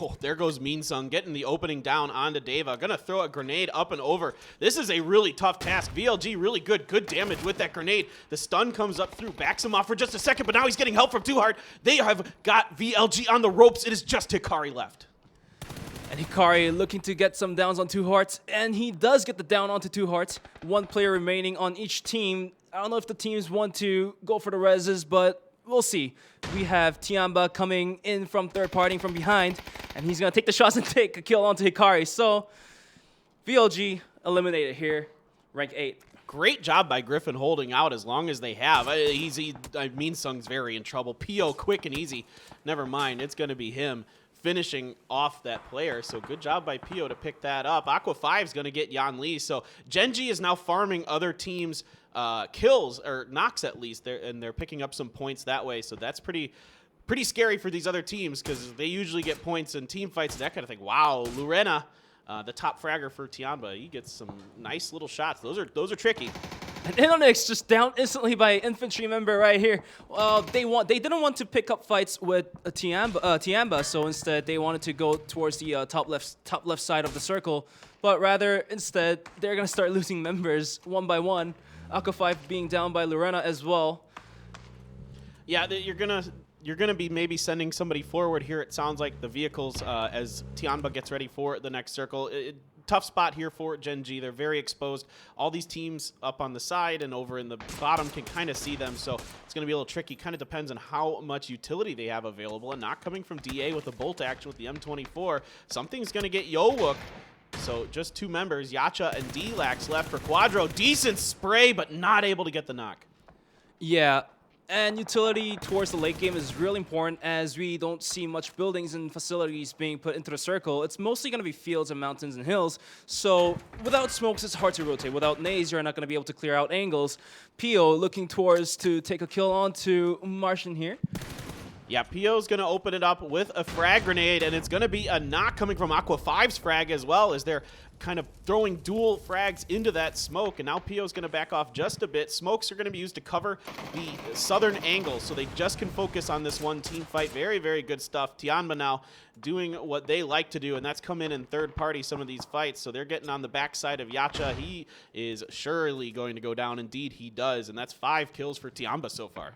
Oh, there goes Minsung getting the opening down onto Deva. Gonna throw a grenade up and over. This is a really tough task. VLG really good damage with that grenade. The stun comes up through, backs him off for just a second, but now he's getting help from Two Heart. They have got VLG on the ropes. It is just Hikari left. And Hikari looking to get some downs on Two Hearts, and he does get the down onto Two Hearts. 1 player remaining on each team. I don't know if the teams want to go for the reses, but we'll see. We have Tianba coming in from third partying from behind, and he's going to take the shots and take a kill onto Hikari. So, VLG eliminated here, rank 8. Great job by Griffin holding out as long as they have. Minsung's very in trouble. PO quick and easy. Never mind, it's going to be him finishing off that player. So good job by PO to pick that up. Aqua 5's going to get Yan Lee. So Genji is now farming other teams' kills, or knocks at least, and they're picking up some points that way. So that's pretty scary for these other teams, because they usually get points in team fights, that kind of thing. Wow, Lurena, the top fragger for Tianba, he gets some nice little shots. Those are tricky. And Inonix just down instantly by an infantry member right here. They didn't want to pick up fights with Tianba, so instead they wanted to go towards the top left side of the circle. But rather, instead, they're gonna start losing members 1 by 1. Aqua 5 being down by Lorena as well. Yeah, you're gonna be maybe sending somebody forward here. It sounds like the vehicles as Tianba gets ready for the next circle. Tough spot here for Genji. They're very exposed. All these teams up on the side and over in the bottom can kind of see them, so it's going to be a little tricky. Kind of depends on how much utility they have available, and not coming from DA with a bolt action with the M24. Something's going to get Yowook. So just 2 members, Yacha and D-Lax left for Quadro. Decent spray, but not able to get the knock. Yeah, And utility towards the late game is really important, as we don't see much buildings and facilities being put into the circle. It's mostly going to be fields and mountains and hills. So without smokes, it's hard to rotate. Without nades, you're not going to be able to clear out angles. Pio looking towards to take a kill onto Martian here. Yeah, Pio's going to open it up with a frag grenade, and it's going to be a knock coming from Aqua 5's frag as well, as they're kind of throwing dual frags into that smoke, and now Pio's going to back off just a bit. Smokes are going to be used to cover the southern angle, so they just can focus on this one team fight. Very, very good stuff. Tianma now doing what they like to do, and that's come in third party some of these fights, so they're getting on the backside of Yacha. He is surely going to go down. Indeed, he does, and that's 5 kills for Tianma so far.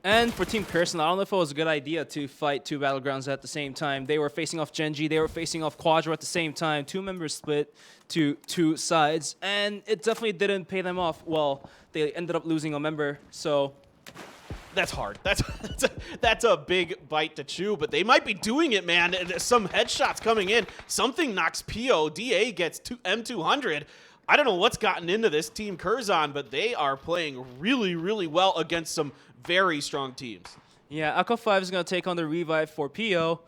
And for Team Kirsten, I don't know if it was a good idea to fight 2 Battlegrounds at the same time. They were facing off Genji, they were facing off Quadro at the same time. 2 members split to 2 sides, and it definitely didn't pay them off. Well, they ended up losing a member, so that's hard. That's a big bite to chew, but they might be doing it, man. Some headshots coming in. Something knocks Pio. DA gets M200. I don't know what's gotten into this team Curzon, but they are playing really, really well against some very strong teams. Yeah, Aqua 5 is going to take on the revive for Pio.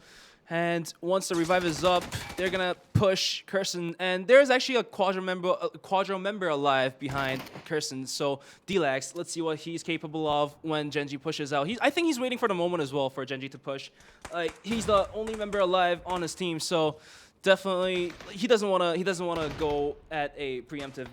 And once the revive is up, they're going to push Kirsten. And there's actually a Quadro member alive behind Kirsten. So Dlax, let's see what he's capable of when Genji pushes out. I think he's waiting for the moment as well for Genji to push. He's the only member alive on his team, so definitely he doesn't want to go at a preemptive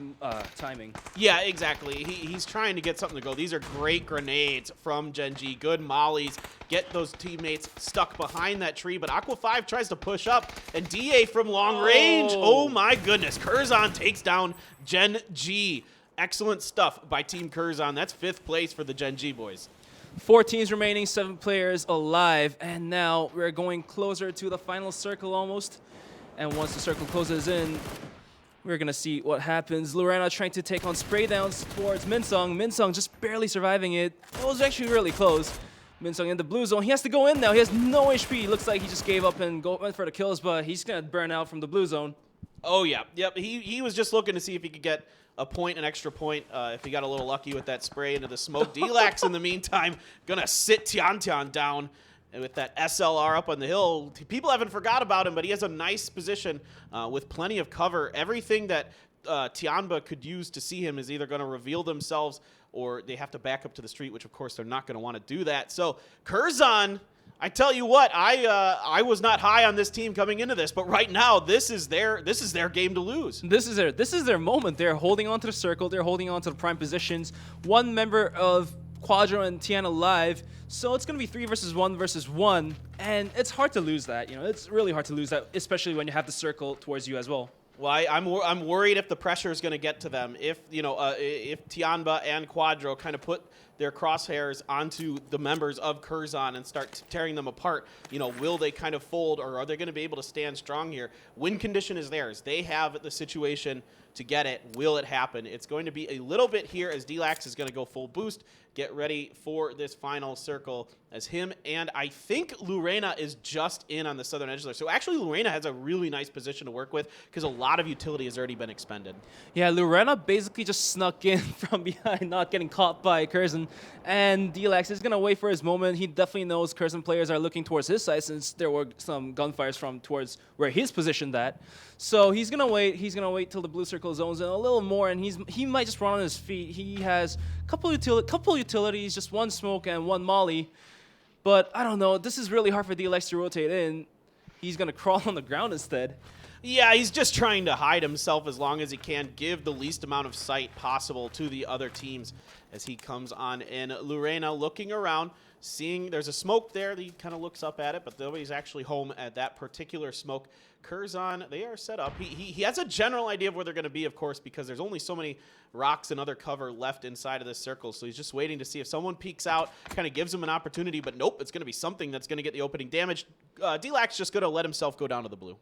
timing. Yeah, exactly. He's trying to get something to go. These are great grenades from Genji. Good mollies. Get those teammates stuck behind that tree, but Aqua 5 tries to push up, and DA from long range. Oh my goodness. Curzon takes down Genji. Excellent stuff by Team Curzon. That's 5th place for the Genji boys. 4 teams remaining, 7 players alive, and now we're going closer to the final circle almost. And once the circle closes in, we're going to see what happens. Lorena trying to take on spray downs towards Minsung. Minsung just barely surviving it. It was actually really close. Minsung in the blue zone. He has to go in now. He has no HP. Looks like he just gave up and went for the kills, but he's going to burn out from the blue zone. Oh, yeah. Yep. He was just looking to see if he could get a point, an extra point, if he got a little lucky with that spray into the smoke. Dlax, in the meantime, going to sit Tian down. And with that SLR up on the hill, people haven't forgot about him, but he has a nice position with plenty of cover. Everything that Tianba could use to see him is either going to reveal themselves or they have to back up to the street, which of course they're not going to want to do that. So Curzon, I tell you what, I was not high on this team coming into this, but right now this is their game to lose. This is their moment. They're holding on to the circle. They're holding on to the prime positions. 1 member of Quadro and Tian alive, so it's going to be 3 versus 1, and it's hard to lose that. It's really hard to lose that, especially when you have the circle towards you as well. Well, I'm worried if the pressure is going to get to them. If if Tianba and Quadro kind of put their crosshairs onto the members of Curzon and start tearing them apart, will they kind of fold, or are they going to be able to stand strong here? Win condition is theirs. They have the situation to get it. Will it happen? It's going to be a little bit here as Dlax is going to go full boost. Get ready for this final circle as him and I think Lorena is just in on the southern edge there. So actually Lorena has a really nice position to work with because a lot of utility has already been expended. Yeah, Lorena basically just snuck in from behind, not getting caught by Curzon. And Dlax is going to wait for his moment. He definitely knows Curzon players are looking towards his side since there were some gunfires from towards where he's positioned at. So he's going to wait. He's going to wait till the blue circle zones in a little more, and he might just run on his feet. He has a couple utilities, just 1 smoke and 1 molly. But I don't know. This is really hard for Dlax to rotate in. He's going to crawl on the ground instead. Yeah, he's just trying to hide himself as long as he can, give the least amount of sight possible to the other teams as he comes on in. Lorena looking around, seeing there's a smoke there. He kind of looks up at it, but nobody's actually home at that particular smoke. Curzon, they are set up. He has a general idea of where they're going to be, of course, because there's only so many rocks and other cover left inside of this circle. So he's just waiting to see if someone peeks out, kind of gives him an opportunity, but nope, it's going to be something that's going to get the opening damage. Dlax just going to let himself go down to the blue.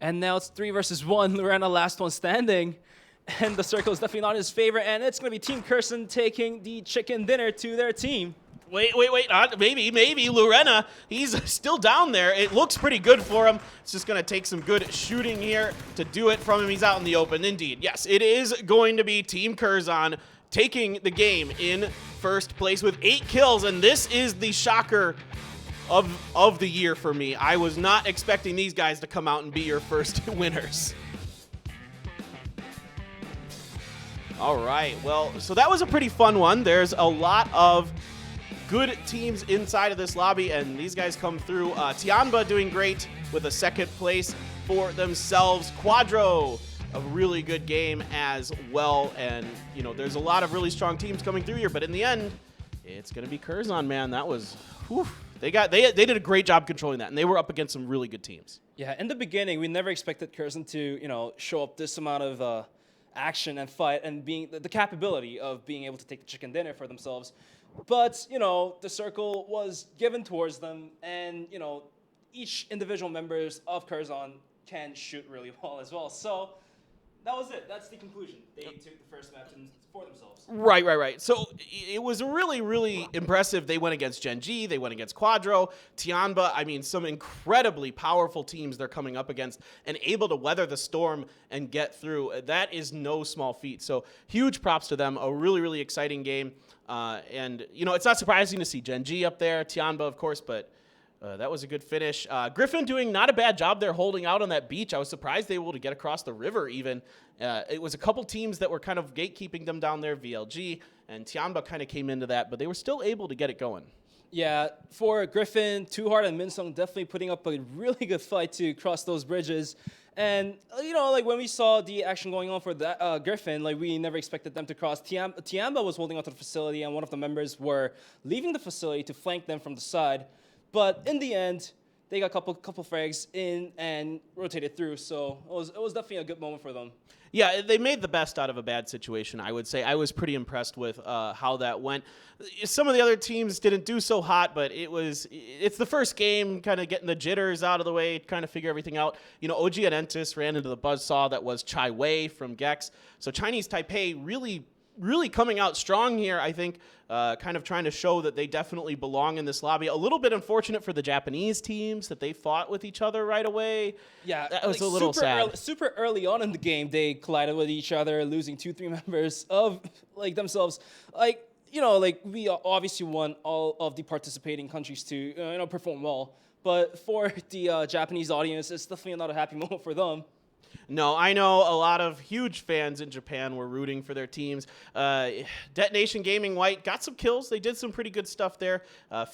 And now it's 3 versus 1. Lorena last one standing. And the circle is definitely not in his favor. And it's going to be Team Curzon taking the chicken dinner to their team. Wait. Maybe Lorena, he's still down there. It looks pretty good for him. It's just going to take some good shooting here to do it from him. He's out in the open. Indeed, yes, it is going to be Team Curzon taking the game in first place with 8 kills, and this is the shocker of the year for me. I was not expecting these guys to come out and be your first winners. All right, well, so that was a pretty fun one. There's a lot of good teams inside of this lobby, and these guys come through. Tianba doing great with a 2nd place for themselves. Quadro, a really good game as well, and you know, there's a lot of really strong teams coming through here, but in the end, it's gonna be Curzon, man. That was, whew, they did a great job controlling that, and they were up against some really good teams. Yeah, in the beginning, we never expected Curzon to, you know, show up this amount of action and fight and being the capability of being able to take the chicken dinner for themselves. But, you know, the circle was given towards them, and, you know, each individual members of Curzon can shoot really well as well. So that was it. That's the conclusion. They took the first match for themselves. Right. So it was really, really impressive. They went against Gen G. They went against Quadro. Tianba, I mean, some incredibly powerful teams they're coming up against and able to weather the storm and get through. That is no small feat. So huge props to them. A really, really exciting game. And, you know, it's not surprising to see Gen G up there. Tianba, of course, but that was a good finish. Griffin doing not a bad job there holding out on that beach. I was surprised they were able to get across the river even. It was a couple teams that were kind of gatekeeping them down there, VLG, and Tianba kind of came into that, but they were still able to get it going. Yeah, for Griffin, Too Hard and Minsung definitely putting up a really good fight to cross those bridges. And, you know, like when we saw the action going on for that Griffin, like we never expected them to cross. Tianba was holding onto the facility, and one of the members were leaving the facility to flank them from the side. But in the end, they got a couple frags in and rotated through. So it was definitely a good moment for them. Yeah, they made the best out of a bad situation, I would say. I was pretty impressed with how that went. Some of the other teams didn't do so hot, but it's the first game, kind of getting the jitters out of the way, kind of figure everything out. You know, OG and Entis ran into the buzzsaw that was Chai Wei from Gex. So Chinese Taipei really coming out strong here, I think, kind of trying to show that they definitely belong in this lobby. A little bit unfortunate for the Japanese teams that they fought with each other right away. Yeah, that was a little sad. Super early on in the game, they collided with each other, losing 2-3 members of like themselves. Like, you know, like we obviously want all of the participating countries to you know, perform well, but for the Japanese audience, it's definitely not a happy moment for them. No, I know a lot of huge fans in Japan were rooting for their teams. Detonation Gaming White got some kills. They did some pretty good stuff there.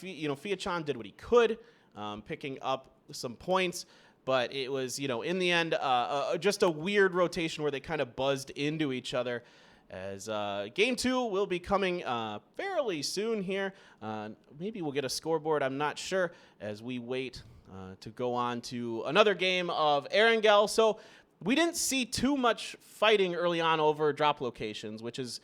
You know, Fia-chan did what he could, picking up some points. But it was, you know, in the end, just a weird rotation where they kind of buzzed into each other. As Game 2 will be coming fairly soon here. Maybe we'll get a scoreboard, I'm not sure, as we wait to go on to another game of Erangel. So we didn't see too much fighting early on over drop locations, which is,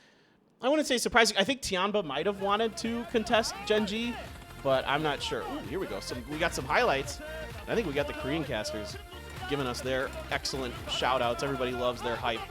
I wouldn't say surprising. I think Tianba might have wanted to contest Gen G, but I'm not sure. Ooh, here we go. We got some highlights. I think we got the Korean casters giving us their excellent shout-outs. Everybody loves their hype.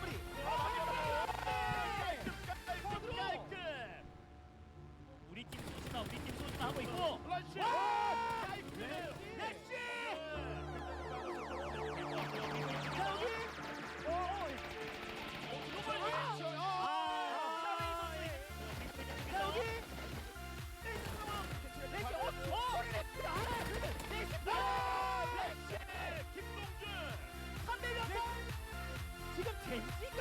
지금 젠지가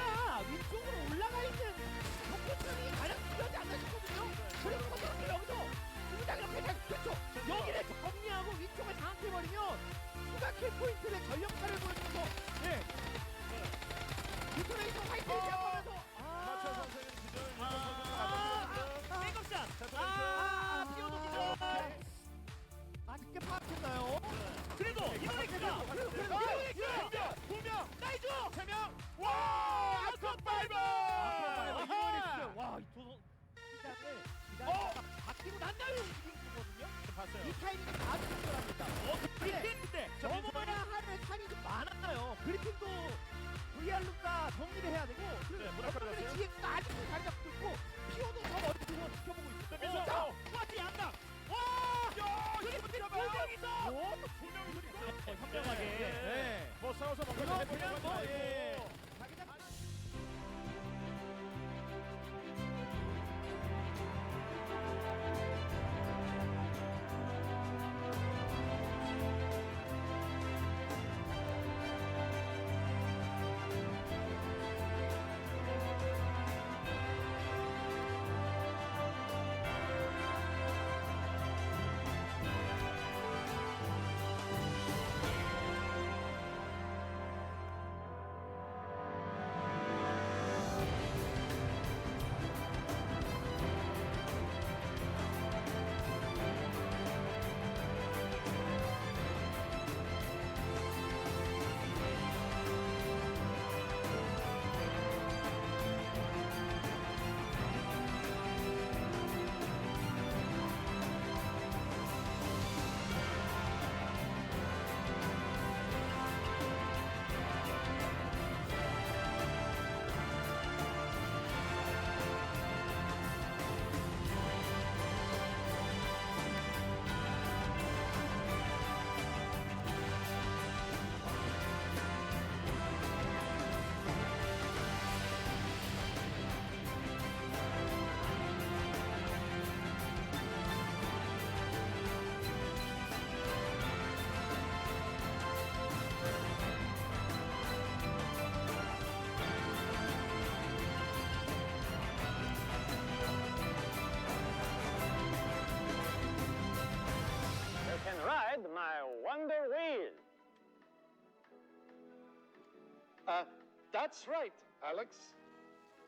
That's right, Alex.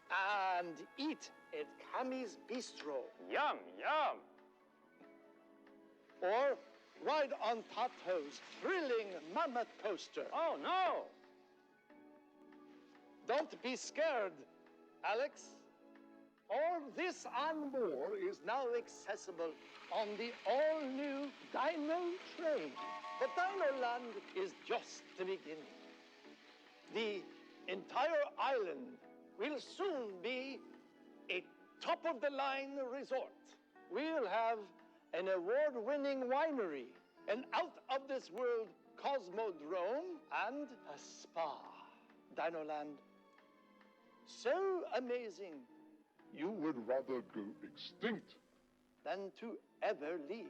And eat at Kami's Bistro. Yum, yum. Or ride on Tato's thrilling mammoth coaster. Oh, no. Don't be scared, Alex. All this and more is now accessible on the all-new Dino train. But Dino Land is just the beginning. The entire island will soon be a top-of-the-line resort. We'll have an award-winning winery, an out-of-this-world cosmodrome, and a spa. Dino Land, so amazing, You would rather go extinct than to ever leave.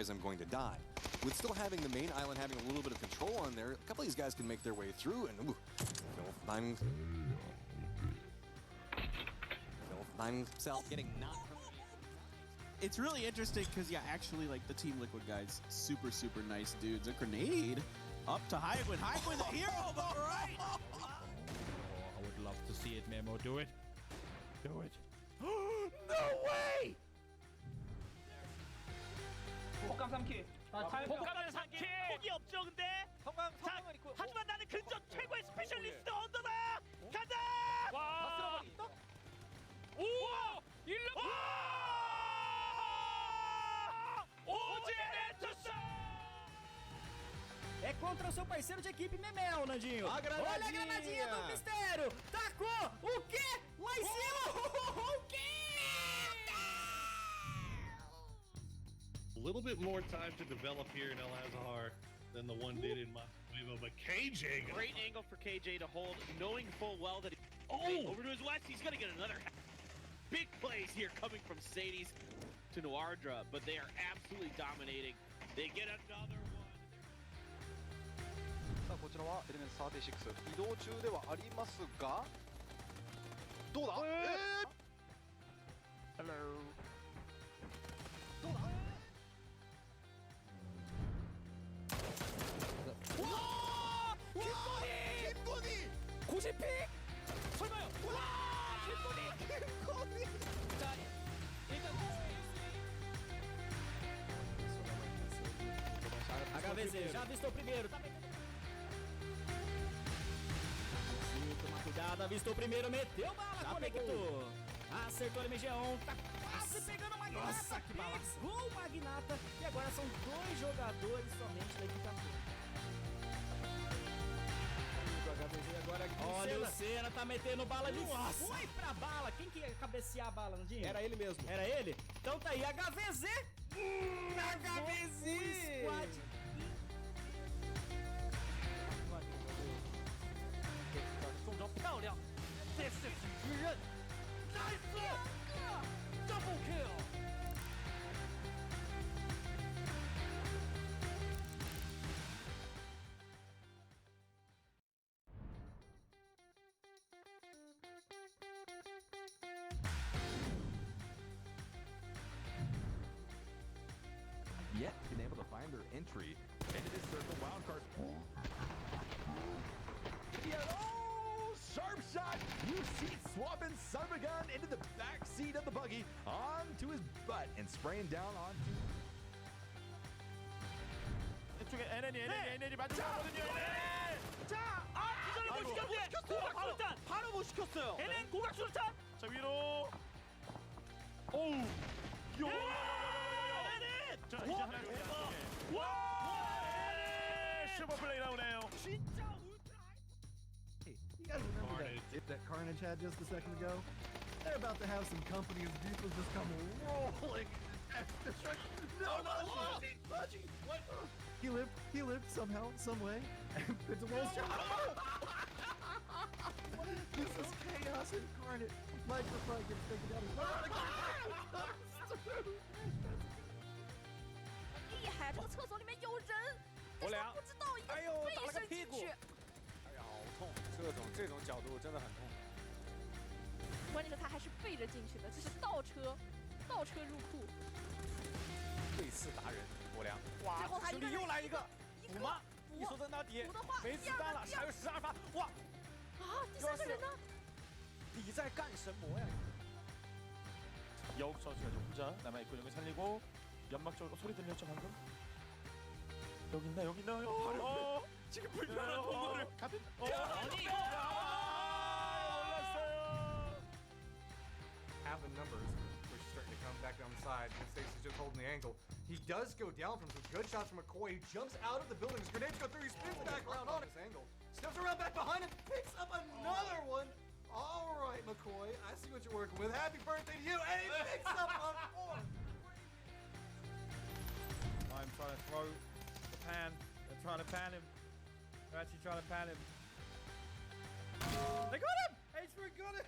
I'm going to die. With still having the main island having a little bit of control on there, a couple of these guys can make their way through, and I'm himself getting not. It's really interesting because, yeah, actually, like, the Team Liquid guys, super, super nice dudes. A grenade up to Highwood. Highwood, the hero, all right. Oh, I would love to see it, Memo. Do it. Do it. No way! 복감 3킬. 복감은 3킬. 폭이 없죠, 근데. 자, 하지만 나는 근접 최고의 스페셜리스트 언더다. 가자. 와. 오! 1러. É contra o seu parceiro de equipe, Memel, Nandinho. Olha a granadinha do mistério. Tacou. O quê? Lá em cima. O quê? A little bit more time to develop here in El Azhar than the one did in Montego, but KJ. Great angle for KJ to hold, knowing full well that over to his west, he's gonna get another big plays here coming from Sadie's to Noardra, but they are absolutely dominating. They get another one. さあこちらはエレメンツ36移動中ではありますがどうだHello. どうだ김보니! 90픽! 설마요? 와! 김보니! 자, 일단 HVZ, já avistou primeiro, tá metendo. Toma cuidado, avistou primeiro, meteu bala, já conectou. Acertou o MG1, tá quase pegando o Magnata. Nossa, que bala! Pegou o Magnata e agora são 2 jogadores somente da equipe Apac. Olha, o Senna tá metendo bala ali. Foi pra bala. Quem que ia cabecear a bala, Nandinho? Era ele mesmo. Era ele? Então tá aí, HVZ. HVZ. O squad. Double kill. Yet been able to find their entry into this circle wildcard. Oh, sharp shot! You see swapping Sarbagun into the back seat of the buggy onto his butt and spraying down onto. 이쪽에 NN이 맞추고 있거든요. 자, 기절을 못 시켰는데 고각 수류탄 바로 못 시켰어요. NN 고각 수류탄. 자 위로. 오우. 자 이제 하나 와! 슈퍼 플레이 나오네요. 진짜 You guys remember that Carnage had just a second ago? They're about to have some company as deep as just come rolling No, Haji! What? He lived somehow, some way. It's a little shot. This is chaos incarnate. Microphone gets taken down. 厉害，这个厕所里面有人，但是他不知道一个飞身进去。哎呀，好痛！这种角度真的很痛。关键是他还是背着进去的，这是倒车入库。对视达人国良，哇，兄弟又来一个，补吗？一手在那底，没子弹了，还有12发，哇！啊，第三个人呢？你在干什么呀？ 여욱 선수가 좀 혼자 남아있고 여기 살리고 연막 쪽으로 소리 들렸죠 방금? 여기 있나 여기 있나? 지금 불편한 공간을 가든 Have the numbers, which are starting to come back down the side. Mistakes is just holding the angle. He does go down from some good shots from McCoy. He jumps out of the building. His grenades go through. He spins back around on this angle. Steps around back behind him. Picks up another one. All right, McCoy. I see what you're working with. Happy birthday to you. And he picks up a fourth. I'm trying to throw the pan. They're trying to pan him. They're actually trying to pan him. They got him! H3 got him!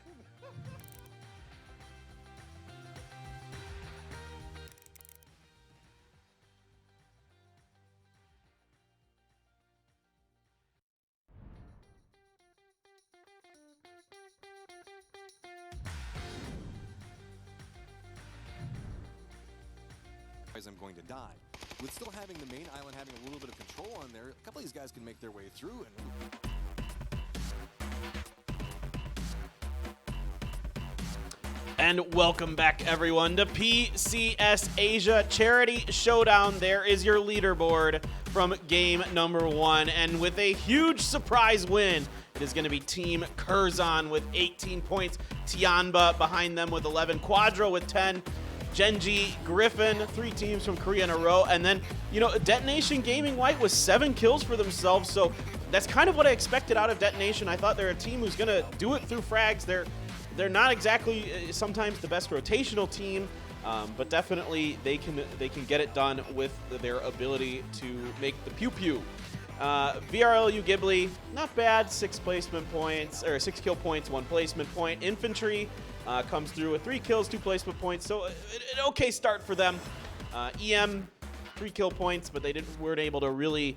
I'm going to die. With still having the main island having a little bit of control on there, a couple of these guys can make their way through. And welcome back, everyone, to PCS Asia Charity Showdown. There is your leaderboard from game number 1. And with a huge surprise win, it is going to be Team Curzon with 18 points. Tianba behind them with 11. Quadro with 10. Genji, Griffin, 3 teams from Korea in a row. And then, you know, Detonation Gaming White with 7 kills for themselves. So that's kind of what I expected out of Detonation. I thought they're a team who's going to do it through frags. They're not exactly sometimes the best rotational team, but definitely they can get it done with their ability to make the pew pew. VRLU Ghibli, not bad, 6 placement points, or 6 kill points, 1 placement point. Infantry comes through with 3 kills, 2 placement points, so an okay start for them. EM, 3 kill points, but they weren't able to really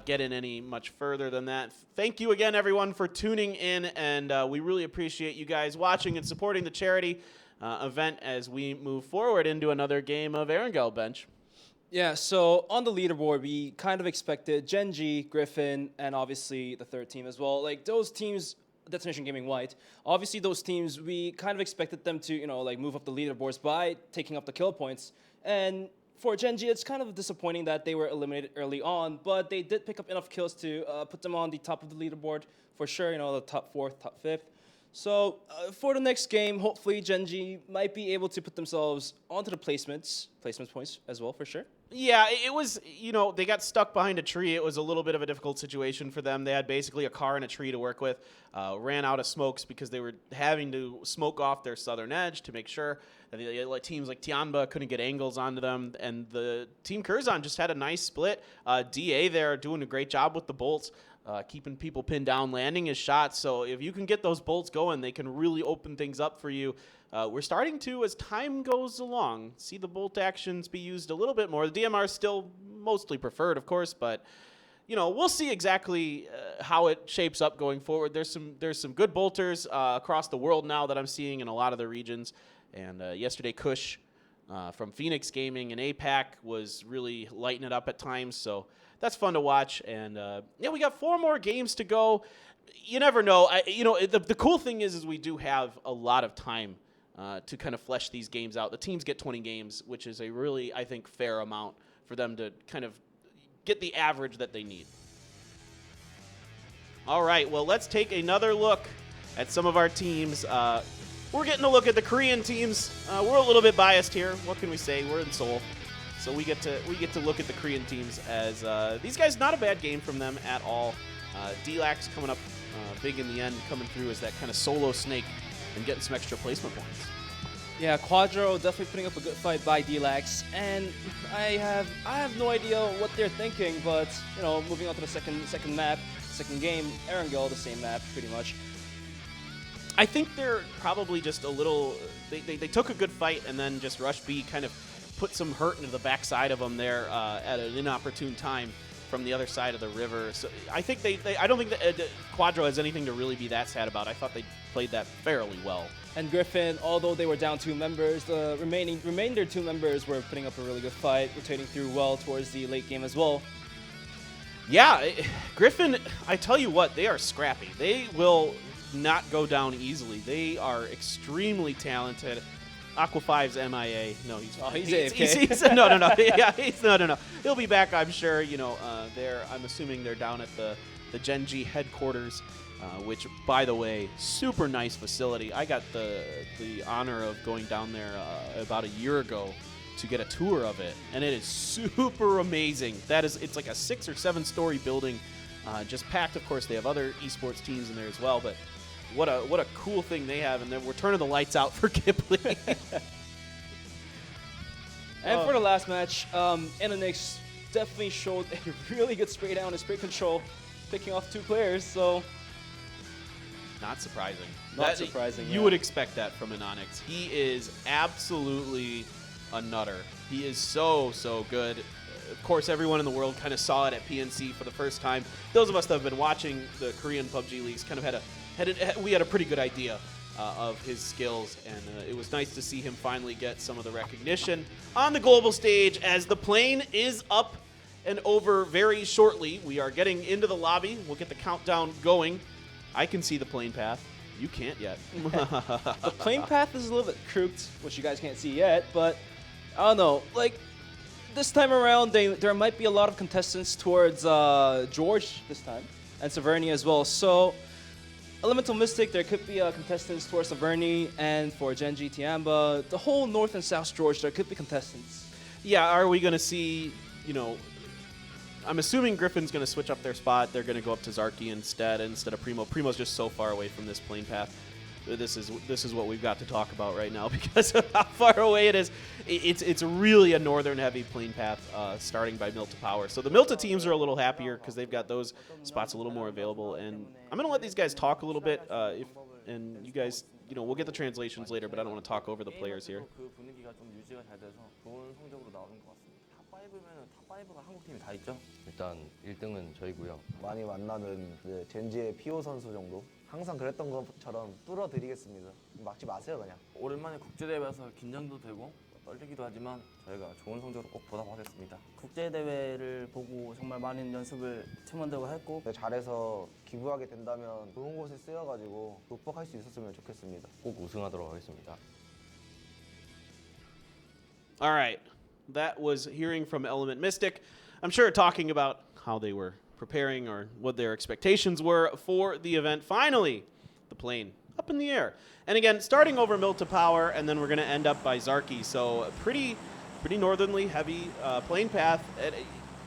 get in any much further than that. Thank you again, everyone, for tuning in, and we really appreciate you guys watching and supporting the charity event as we move forward into another game of Erangel Bench. Yeah, so on the leaderboard, we kind of expected Genji, Griffin, and obviously the third team as well. Like, those teams, Detonation Gaming White, obviously those teams, we kind of expected them to, you know, like move up the leaderboards by taking up the kill points. And for Genji, it's kind of disappointing that they were eliminated early on, but they did pick up enough kills to put them on the top of the leaderboard for sure, you know, the top 4th, top 5th. So for the next game, hopefully Genji might be able to put themselves onto the placement points as well, for sure. Yeah, it was, you know, they got stuck behind a tree. It was a little bit of a difficult situation for them. They had basically a car and a tree to work with. Ran out of smokes because they were having to smoke off their southern edge to make sure that the teams like Tianba couldn't get angles onto them. And the Team Curzon just had a nice split. DA there doing a great job with the bolts. Keeping people pinned down, landing his shots. So if you can get those bolts going, they can really open things up for you. We're starting to, as time goes along, see the bolt actions be used a little bit more. The DMR is still mostly preferred, of course, but you know, we'll see exactly how it shapes up going forward. There's some good bolters across the world now that I'm seeing in a lot of the regions. And yesterday, Kush from Phoenix Gaming and Apac was really lighting it up at times. So that's fun to watch. And yeah, we got 4 more games to go. You never know. The cool thing is we do have a lot of time to kind of flesh these games out. The teams get 20 games, which is a really, I think, fair amount for them to kind of get the average that they need. All right, well, let's take another look at some of our teams. We're getting a look at the Korean teams. We're a little bit biased here. What can we say? We're in Seoul. So we get to look at the Korean teams as these guys, not a bad game from them at all. D-Lax coming up big in the end, coming through as that kind of solo snake and getting some extra placement points. Yeah, Quadro definitely putting up a good fight by D-Lax, and I have no idea what they're thinking, but you know, moving on to the second map, second game, Erangel, the same map pretty much. I think they're probably just a little. They took a good fight and then just Rush B kind of put some hurt into the backside of them there at an inopportune time from the other side of the river. So I think I don't think that Quadro has anything to really be that sad about. I thought they played that fairly well. And Griffin, although they were down 2 members, the remainder 2 members were putting up a really good fight, rotating through well towards the late game as well. Yeah, Griffin, I tell you what, they are scrappy. They will not go down easily. They are extremely talented. Aqua 5's MIA. No, he's AFK. No. Yeah, no. He'll be back, I'm sure. You know, I'm assuming they're down at the Genji headquarters, which, by the way, super nice facility. I got the honor of going down there about a year ago to get a tour of it, and it is super amazing. It's like a 6 or 7 story building, just packed. Of course, they have other esports teams in there as well, but what a cool thing they have, and then we're turning the lights out for Ghibli. And for the last match, Anonix definitely showed a really good spray down and spray control, picking off 2 players, so not surprising. Not surprising. You would expect that from Anonix. He is absolutely a nutter. He is so good. Of course, everyone in the world kind of saw it at PNC for the first time. Those of us that have been watching the Korean PUBG leagues kind of we had a pretty good idea of his skills, and it was nice to see him finally get some of the recognition on the global stage as the plane is up and over very shortly. We are getting into the lobby. We'll get the countdown going. I can see the plane path. You can't yet. The plane path is a little bit crooked, which you guys can't see yet, but I don't know. Like, this time around, there might be a lot of contestants towards George this time, and Severny as well. So, Elemental Mystic, there could be contestants towards Severny, and for Genji, Tiamba, the whole North and South George, there could be contestants. Yeah, are we going to see, you know, I'm assuming Griffin's going to switch up their spot. They're going to go up to Zarky instead of Primo. Primo's just so far away from this plane path. This is what we've got to talk about right now because of how far away it is. It's really a northern heavy plane path starting by Milta Power. So the Milta teams are a little happier because they've got those spots a little more available. And I'm going to let these guys talk a little bit. And you guys, you know, we'll get the translations later, but I don't want to talk over the players here. 일단 1등은 저희고요. 많이 만나는 젠지의 피오 선수 정도? 항상 그랬던 것처럼 뚫어드리겠습니다. 막지 마세요 그냥. 오랜만에 국제대회 와서 긴장도 되고 떨리기도 하지만 저희가 좋은 성적으로 꼭 보답하겠습니다. 국제대회를 보고 정말 많은 연습을 팀원들과 했고 잘해서 기부하게 된다면 좋은 곳에 쓰여가지고 극복할 수 있었으면 좋겠습니다. 꼭 우승하도록 하겠습니다. All right. That was hearing from Element Mystic. I'm sure talking about how they were preparing or what their expectations were for the event. Finally, the plane up in the air. And again, starting over Milta Power, and then we're going to end up by Zarky. So a pretty northernly heavy plane path.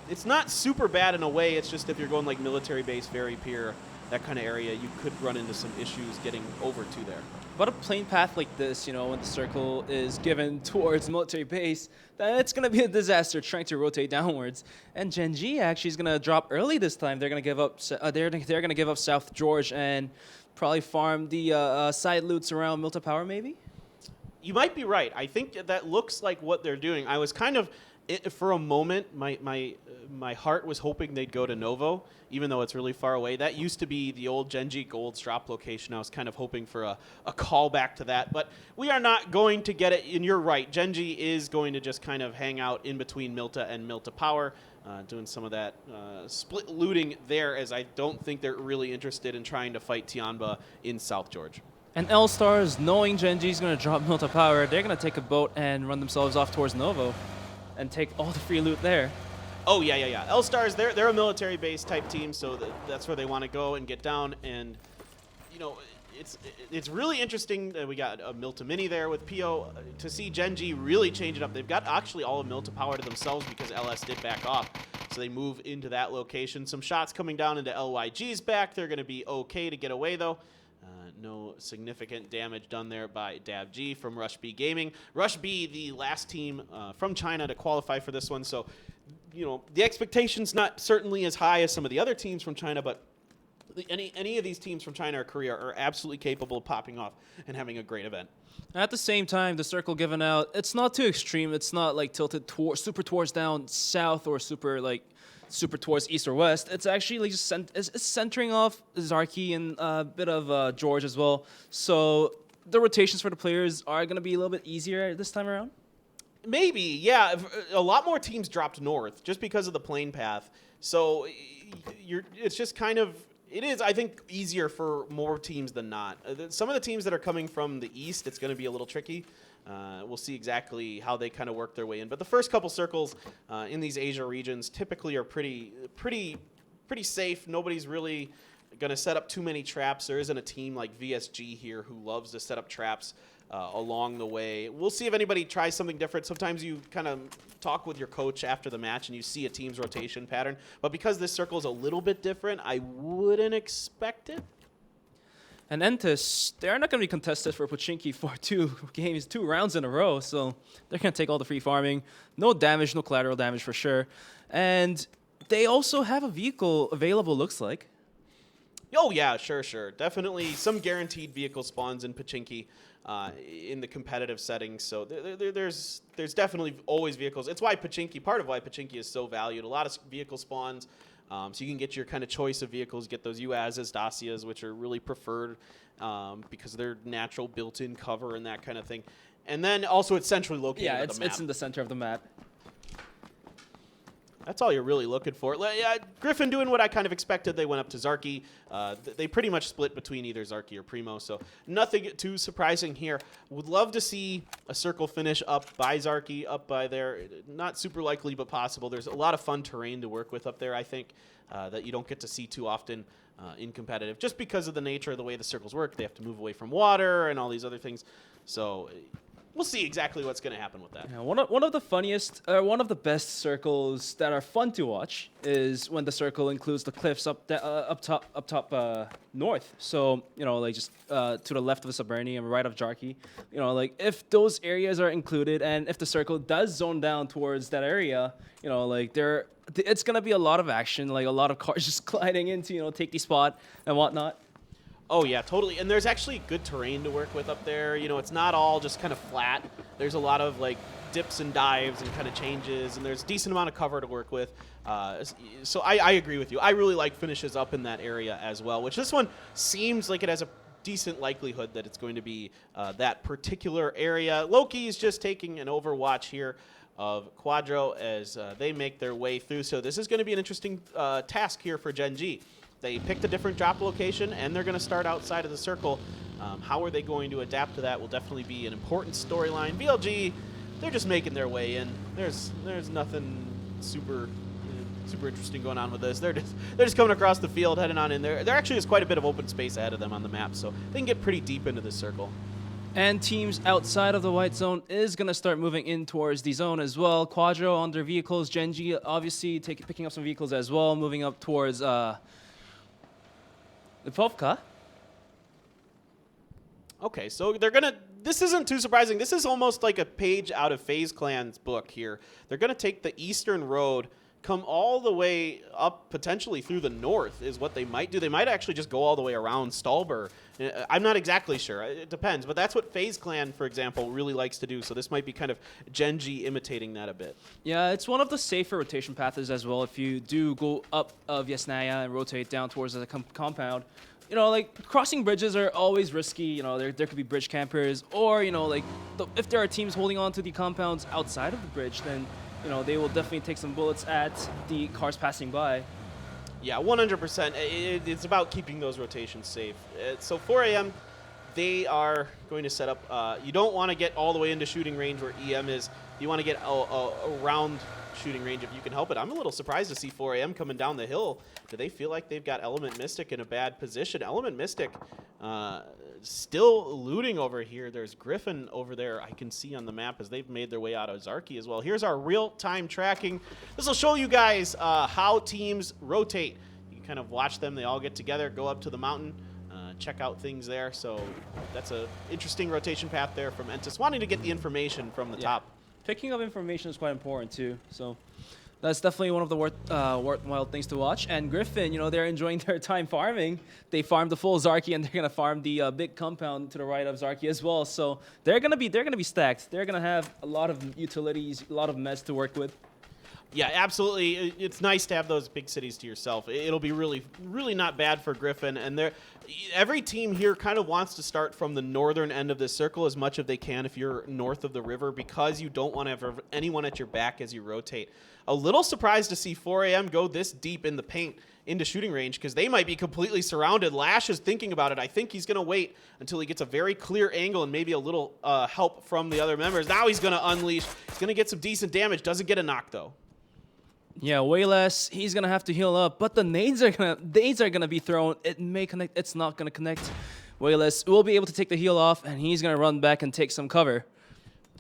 It's not super bad in a way. It's just if you're going like Military Base, Ferry Pier, that kind of area, you could run into some issues getting over to there. But a plane path like this, you know, when the circle is given towards military base, then it's going to be a disaster trying to rotate downwards. And Genji actually is going to drop early this time. They're going to give up. They're going to give up South George and probably farm the side loots around Milta Power, maybe. You might be right. I think that looks like what they're doing. I was kind of, for a moment, my heart was hoping they'd go to Novo, even though it's really far away. That used to be the old Genji Gold's drop location. I was kind of hoping for a callback to that, but we are not going to get it. And you're right, Genji is going to just kind of hang out in between Milta and Milta Power, doing some of that split looting there, as I don't think they're really interested in trying to fight Tianba in South George. And L-Stars, knowing Genji's going to drop Milta Power, they're going to take a boat and run themselves off towards Novo and take all the free loot there. Oh, yeah. L-Stars, they're a military base type team, so that's where they want to go and get down. And, you know, it's really interesting that we got a Milta Mini there with Pio. To see Genji really change it up. They've got actually all of Milta Power to themselves because LS did back off. So they move into that location. Some shots coming down into LYG's back. They're going to be okay to get away, though. No significant damage done there by Dab G from Rush B Gaming. Rush B, the last team from China to qualify for this one. So, you know, the expectation's not certainly as high as some of the other teams from China, but any of these teams from China or Korea are absolutely capable of popping off and having a great event. At the same time, the circle given out, it's not too extreme. It's not like tilted super towards down south or super towards east or west. It's actually like just it's centering off Zarky and a bit of George as well. So the rotations for the players are going to be a little bit easier this time around. Maybe, yeah. A lot more teams dropped north just because of the plane path. So it's just kind of, it is, I think, easier for more teams than not. Some of the teams that are coming from the east, it's going to be a little tricky. We'll see exactly how they kind of work their way in. But the first couple circles in these Asia regions typically are pretty safe. Nobody's really going to set up too many traps. There isn't a team like VSG here who loves to set up traps along the way. We'll see if anybody tries something different. Sometimes you kind of talk with your coach after the match and you see a team's rotation pattern. But because this circle is a little bit different, I wouldn't expect it. And Entis, they're not going to be contested for Pochinki for 2 rounds in a row, so they're going to take all the free farming. No damage, no collateral damage for sure. And they also have a vehicle available, looks like. Oh, yeah, sure. Definitely some guaranteed vehicle spawns in Pochinki in the competitive settings, so there's definitely always vehicles. It's why part of why Pochinki is so valued. A lot of vehicle spawns. So you can get your kind of choice of vehicles, get those UAZs, Dacias, which are really preferred because they're natural built-in cover and that kind of thing. And then also it's centrally located on the map. It's in the center of the map. That's all you're really looking for. Yeah, Griffin doing what I kind of expected. They went up to Zarky. They pretty much split between either Zarky or Primo, so nothing too surprising here. Would love to see a circle finish up by Zarky, up by there. Not super likely, but possible. There's a lot of fun terrain to work with up there, I think, that you don't get to see too often in competitive, just because of the nature of the way the circles work. They have to move away from water and all these other things. So we'll see exactly what's going to happen with that. Yeah, one of the funniest, one of the best circles that are fun to watch is when the circle includes the cliffs up top north. So, you know, like just to the left of Saberni and right of Jarky. You know, like if those areas are included and if the circle does zone down towards that area, you know, like it's going to be a lot of action, like a lot of cars just gliding into, you know, take the spot and whatnot. Oh, yeah, totally. And there's actually good terrain to work with up there. You know, it's not all just kind of flat. There's a lot of, like, dips and dives and kind of changes, and there's a decent amount of cover to work with. So I agree with you. I really like finishes up in that area as well, which this one seems like it has a decent likelihood that it's going to be that particular area. Loki is just taking an overwatch here of Quadro as they make their way through. So this is going to be an interesting task here for Gen G. They picked a different drop location, and they're going to start outside of the circle. How are they going to adapt to that will definitely be an important storyline. VLG, they're just making their way in. There's nothing super interesting going on with this. They're just coming across the field, heading on in there. There actually is quite a bit of open space ahead of them on the map, so they can get pretty deep into this circle. And teams outside of the white zone is going to start moving in towards the zone as well. Quadro on their vehicles. Genji obviously picking up some vehicles as well, moving up towards Lipovka. Okay, so they're going to... This isn't too surprising. This is almost like a page out of FaZe Clan's book here. They're going to take the eastern road, come all the way up potentially through the north is what they might do. They might actually just go all the way around Stallber. I'm not exactly sure. It depends. But that's what FaZe Clan, for example, really likes to do. So this might be kind of Gen G imitating that a bit. Yeah, it's one of the safer rotation paths as well. If you do go up of Yasnaya and rotate down towards the compound, you know, like crossing bridges are always risky. You know, there could be bridge campers, or, you know, like if there are teams holding on to the compounds outside of the bridge, then, you know, they will definitely take some bullets at the cars passing by. Yeah, 100%. It's about keeping those rotations safe. So 4 a.m., they are going to set up. You don't want to get all the way into shooting range where EM is. You want to get around shooting range if you can help it. I'm a little surprised to see 4 a.m. coming down the hill. Do they feel like they've got Element Mystic in a bad position? Element Mystic still looting over here. There's Griffin over there I can see on the map as they've made their way out of Zarky as well. Here's our real-time tracking. This will show you guys how teams rotate. You can kind of watch them. They all get together, go up to the mountain. check out things there. So that's a interesting rotation path there from Entis, wanting to get the information from the top. Picking up information is quite important too. So that's definitely one of the worthwhile things to watch. And Griffin, you know, they're enjoying their time farming. They farmed the full Zarki, and they're gonna farm the big compound to the right of Zarki as well. So they're gonna be stacked. They're gonna have a lot of utilities, a lot of meds to work with. Yeah, absolutely. It's nice to have those big cities to yourself. It'll be really, really not bad for Griffin. And every team here kind of wants to start from the northern end of this circle as much as they can if you're north of the river, because you don't want to have anyone at your back as you rotate. A little surprised to see 4AM go this deep in the paint into shooting range, because they might be completely surrounded. Lash is thinking about it. I think he's going to wait until he gets a very clear angle and maybe a little help from the other members. Now he's going to unleash. He's going to get some decent damage. Doesn't get a knock, though. Yeah, way less. He's gonna have to heal up, but the nades are gonna be thrown. It may connect. It's not gonna connect. Way less will be able to take the heal off, and he's gonna run back and take some cover.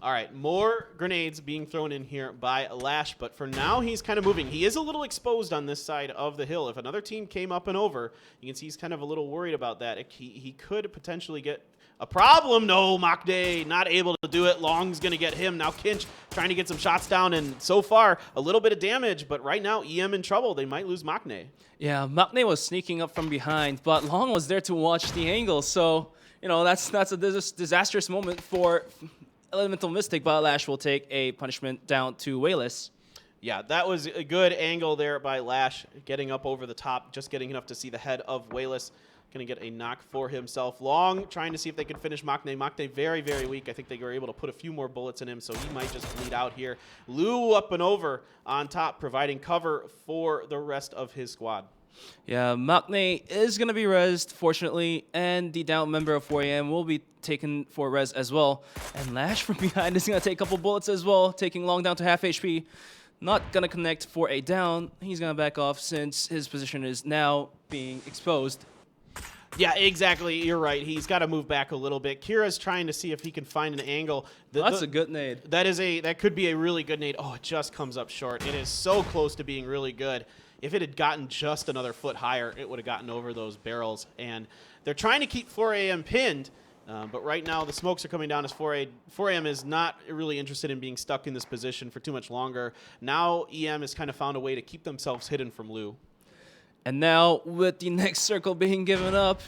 All right, more grenades being thrown in here by Lash, but for now he's kind of moving. He is a little exposed on this side of the hill. If another team came up and over, you can see he's kind of a little worried about that. He could potentially get a problem. No, Makde not able to do it. Long's going to get him. Now Kinch trying to get some shots down, and so far a little bit of damage, but right now EM in trouble. They might lose Makne. Yeah, Makne was sneaking up from behind, but Long was there to watch the angle. So, you know, that's a disastrous moment for Elemental Mystic, but Lash will take a punishment down to Wayless. Yeah, that was a good angle there by Lash, getting up over the top, just getting enough to see the head of Wayless. Going to get a knock for himself. Long trying to see if they can finish Makne. Makne very, very weak. I think they were able to put a few more bullets in him, so he might just bleed out here. Lou up and over on top, providing cover for the rest of his squad. Yeah, Makne is going to be rezzed, fortunately, and the down member of 4AM will be taken for res as well. And Lash from behind is going to take a couple bullets as well, taking Long down to half HP. Not going to connect for a down. He's going to back off since his position is now being exposed. Yeah, exactly. You're right. He's got to move back a little bit. Kira's trying to see if he can find an angle. That's a good nade. That could be a really good nade. Oh, it just comes up short. It is so close to being really good. If it had gotten just another foot higher, it would have gotten over those barrels. And they're trying to keep 4AM pinned, but right now the smokes are coming down as 4AM is not really interested in being stuck in this position for too much longer. Now EM has kind of found a way to keep themselves hidden from Lou. And now, with the next circle being given up,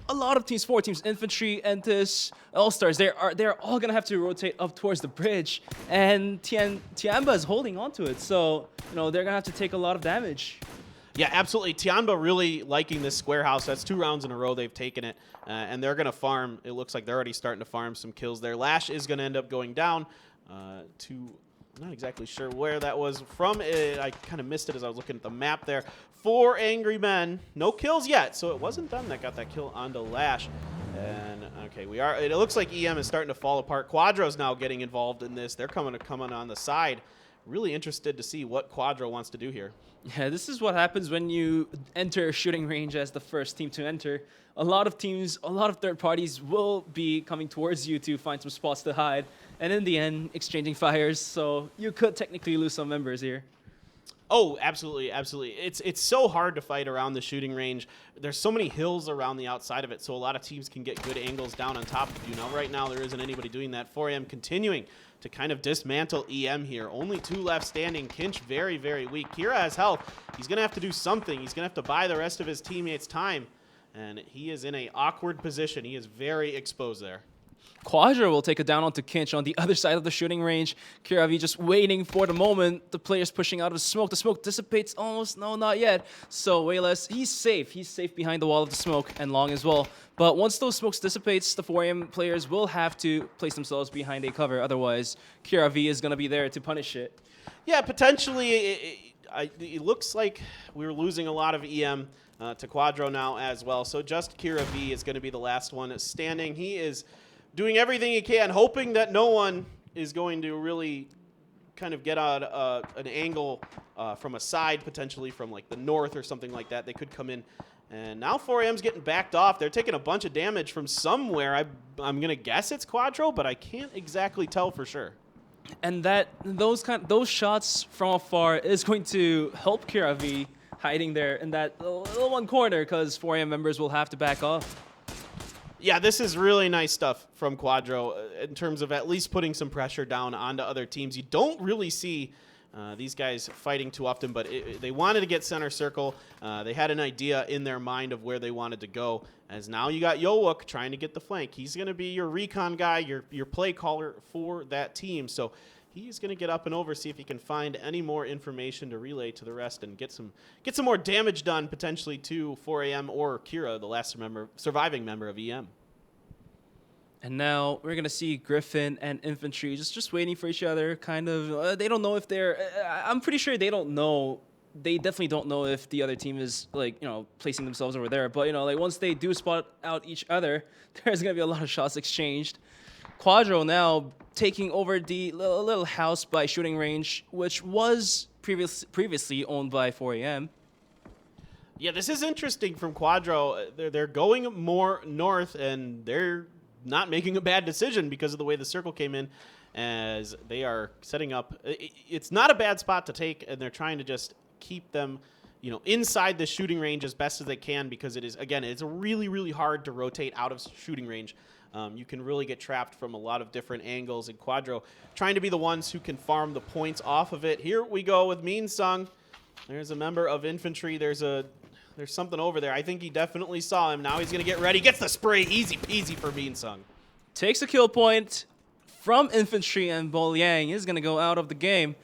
a lot of teams, 4 teams, Infantry, Entis, All-Stars, they're all going to have to rotate up towards the bridge. And Tianba is holding on to it, so you know they're going to have to take a lot of damage. Yeah, absolutely. Tianba really liking this square house. That's 2 rounds in a row they've taken it, and they're going to farm. It looks like they're already starting to farm some kills there. Lash is going to end up going down to... I'm not exactly sure where that was from. I kind of missed it as I was looking at the map there. 4 angry men. No kills yet, so it wasn't them that got that kill onto Lash. And, okay, it looks like EM is starting to fall apart. Quadro's now getting involved in this. They're coming on the side. Really interested to see what Quadro wants to do here. Yeah, this is what happens when you enter shooting range as the first team to enter. A lot of teams, a lot of third parties will be coming towards you to find some spots to hide. And in the end, exchanging fires, so you could technically lose some members here. Oh, absolutely, absolutely. It's so hard to fight around the shooting range. There's so many hills around the outside of it, so a lot of teams can get good angles down on top of you. Now, right now, there isn't anybody doing that. 4AM continuing to kind of dismantle EM here. Only 2 left standing. Kinch very, very weak. Kira has health. He's going to have to do something. He's going to have to buy the rest of his teammates time, and he is in an awkward position. He is very exposed there. Quadra will take it down onto Kinch on the other side of the shooting range. Kiravi just waiting for the moment. The player's pushing out of the smoke. The smoke dissipates almost. No, not yet. So Wayless, he's safe. He's safe behind the wall of the smoke, and Long as well. But once those smokes dissipates, the 4AM players will have to place themselves behind a cover. Otherwise, Kiravi is going to be there to punish it. Yeah, potentially. It looks like we're losing a lot of EM to Quadro now as well. So just Kira V is going to be the last one standing. He is doing everything he can, hoping that no one is going to really kind of get out an angle from a side, potentially from like the north or something like that. They could come in. And now 4M's getting backed off. They're taking a bunch of damage from somewhere. I'm going to guess it's Quadro, but I can't exactly tell for sure. And those shots from afar is going to help Kira V hiding there in that little one corner because 4AM members will have to back off. Yeah, this is really nice stuff from Quadro in terms of at least putting some pressure down onto other teams. You don't really see these guys fighting too often, but they wanted to get center circle. They had an idea in their mind of where they wanted to go, as now you got Yowook trying to get the flank. He's going to be your recon guy, your play caller for that team. So he's going to get up and over, see if he can find any more information to relay to the rest and get some more damage done potentially to 4AM or Kira, the last surviving member of EM. And now we're going to see Griffin and Infantry just waiting for each other, kind of. They don't know if they're... I'm pretty sure they don't know. They definitely don't know if the other team is, like, you know, placing themselves over there. But, you know, like, once they do spot out each other, there's going to be a lot of shots exchanged. Quadro now taking over the little house by shooting range, which was previously owned by 4AM. Yeah, this is interesting from Quadro. They're going more north, and they're not making a bad decision because of the way the circle came in, as they are setting up. It's not a bad spot to take, and they're trying to just keep them, you know, inside the shooting range as best as they can, because it is, again, it's really, really hard to rotate out of shooting range. You can really get trapped from a lot of different angles, and Quadro trying to be the ones who can farm the points off of it. Here we go with Mean Sung. There's a member of Infantry. There's something over there. I think he definitely saw him. Now he's going to get ready. Gets the spray. Easy peasy for Mean Sung. Takes a kill point from Infantry, and Bo Liang is going to go out of the game.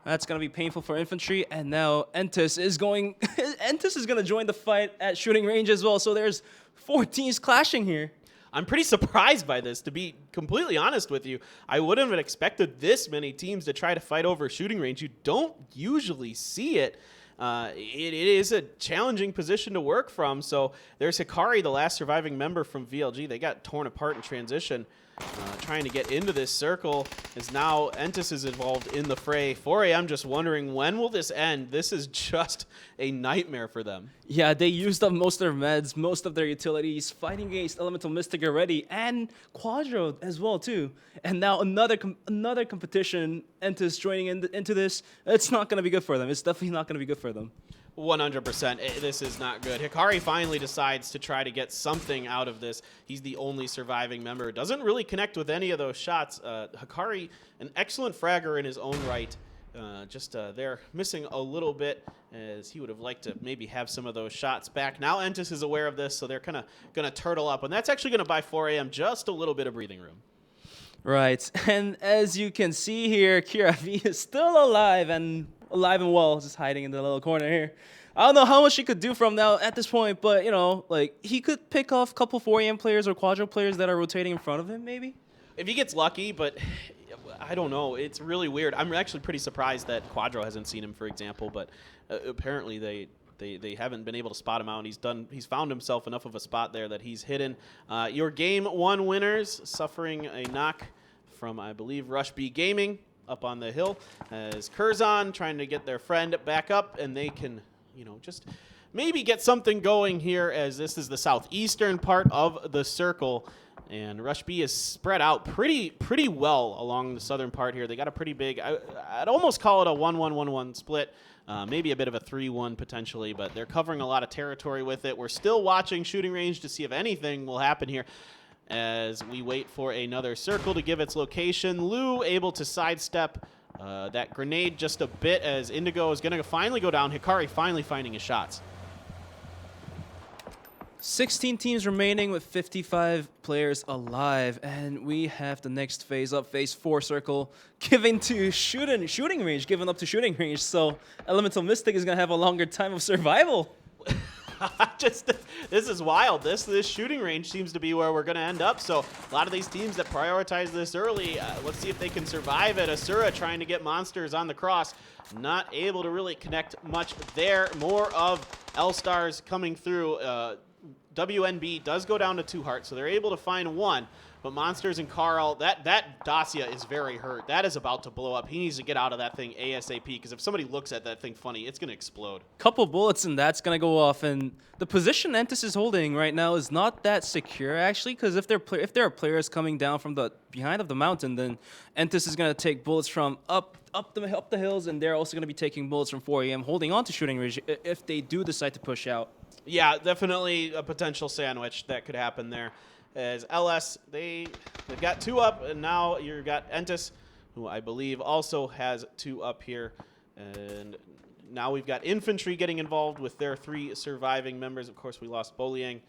That's going to be painful for Infantry. And now Entus is going to join the fight at shooting range as well. So there's 4 teams clashing here. I'm pretty surprised by this, to be completely honest with you. I wouldn't have expected this many teams to try to fight over shooting range. You don't usually see it. It is a challenging position to work from. So there's Hikari, the last surviving member from VLG. They got torn apart in transition, trying to get into this circle, as now Entus is involved in the fray. 4AM just wondering, when will this end? This is just a nightmare for them. Yeah, they used up most of their meds, most of their utilities, fighting against Elemental Mystic already, and Quadro as well too. And now another competition, Entus joining into this. It's not going to be good for them. It's definitely not going to be good for them. 100%. This is not good. Hikari finally decides to try to get something out of this. He's the only surviving member. Doesn't really connect with any of those shots. Hikari, an excellent fragger in his own right. They're missing a little bit, as he would have liked to maybe have some of those shots back. Now Entus is aware of this, so they're kind of going to turtle up. And that's actually going to buy 4AM just a little bit of breathing room. Right. And as you can see here, Kira V is still alive and well, just hiding in the little corner here. I don't know how much he could do from now at this point, but, you know, like, he could pick off a couple 4AM players or Quadro players that are rotating in front of him, maybe? If he gets lucky, but I don't know. It's really weird. I'm actually pretty surprised that Quadro hasn't seen him, for example, but apparently they haven't been able to spot him out, and he's found himself enough of a spot there that he's hidden. Your Game 1 winners, suffering a knock from, I believe, Rush B Gaming up on the hill, as Curzon trying to get their friend back up, and they can, you know, just maybe get something going here, as this is the southeastern part of the circle, and Rush B is spread out pretty well along the southern part here. They got a pretty big, I'd almost call it a 1-1-1-1 split, maybe a bit of a 3-1 potentially, but they're covering a lot of territory with it. We're still watching shooting range to see if anything will happen here, as we wait for another circle to give its location. Lou able to sidestep that grenade just a bit, as Indigo is going to finally go down. Hikari finally finding his shots. 16 teams remaining with 55 players alive, and we have the next phase up, phase 4 circle, giving to shooting range, given up to shooting range. So Elemental Mystic is going to have a longer time of survival. This is wild. This shooting range seems to be where we're going to end up. So a lot of these teams that prioritize this early, let's see if they can survive it. Asura trying to get monsters on the cross, not able to really connect much there. More of L-Stars coming through. WNB does go down to 2 hearts, so they're able to find 1. But Monsters and Carl, that Dacia is very hurt. That is about to blow up. He needs to get out of that thing ASAP, because if somebody looks at that thing funny, it's going to explode. Couple bullets and that's going to go off. And the position Entis is holding right now is not that secure, actually, because if there are players coming down from the behind of the mountain, then Entis is going to take bullets from up the hills, and they're also going to be taking bullets from 4 AM, holding on to shooting range if they do decide to push out. Yeah, definitely a potential sandwich that could happen there. As LS, they've got 2 up, and now you've got Entis, who I believe also has 2 up here. And now we've got Infantry getting involved with their 3 surviving members. Of course, we lost Boliang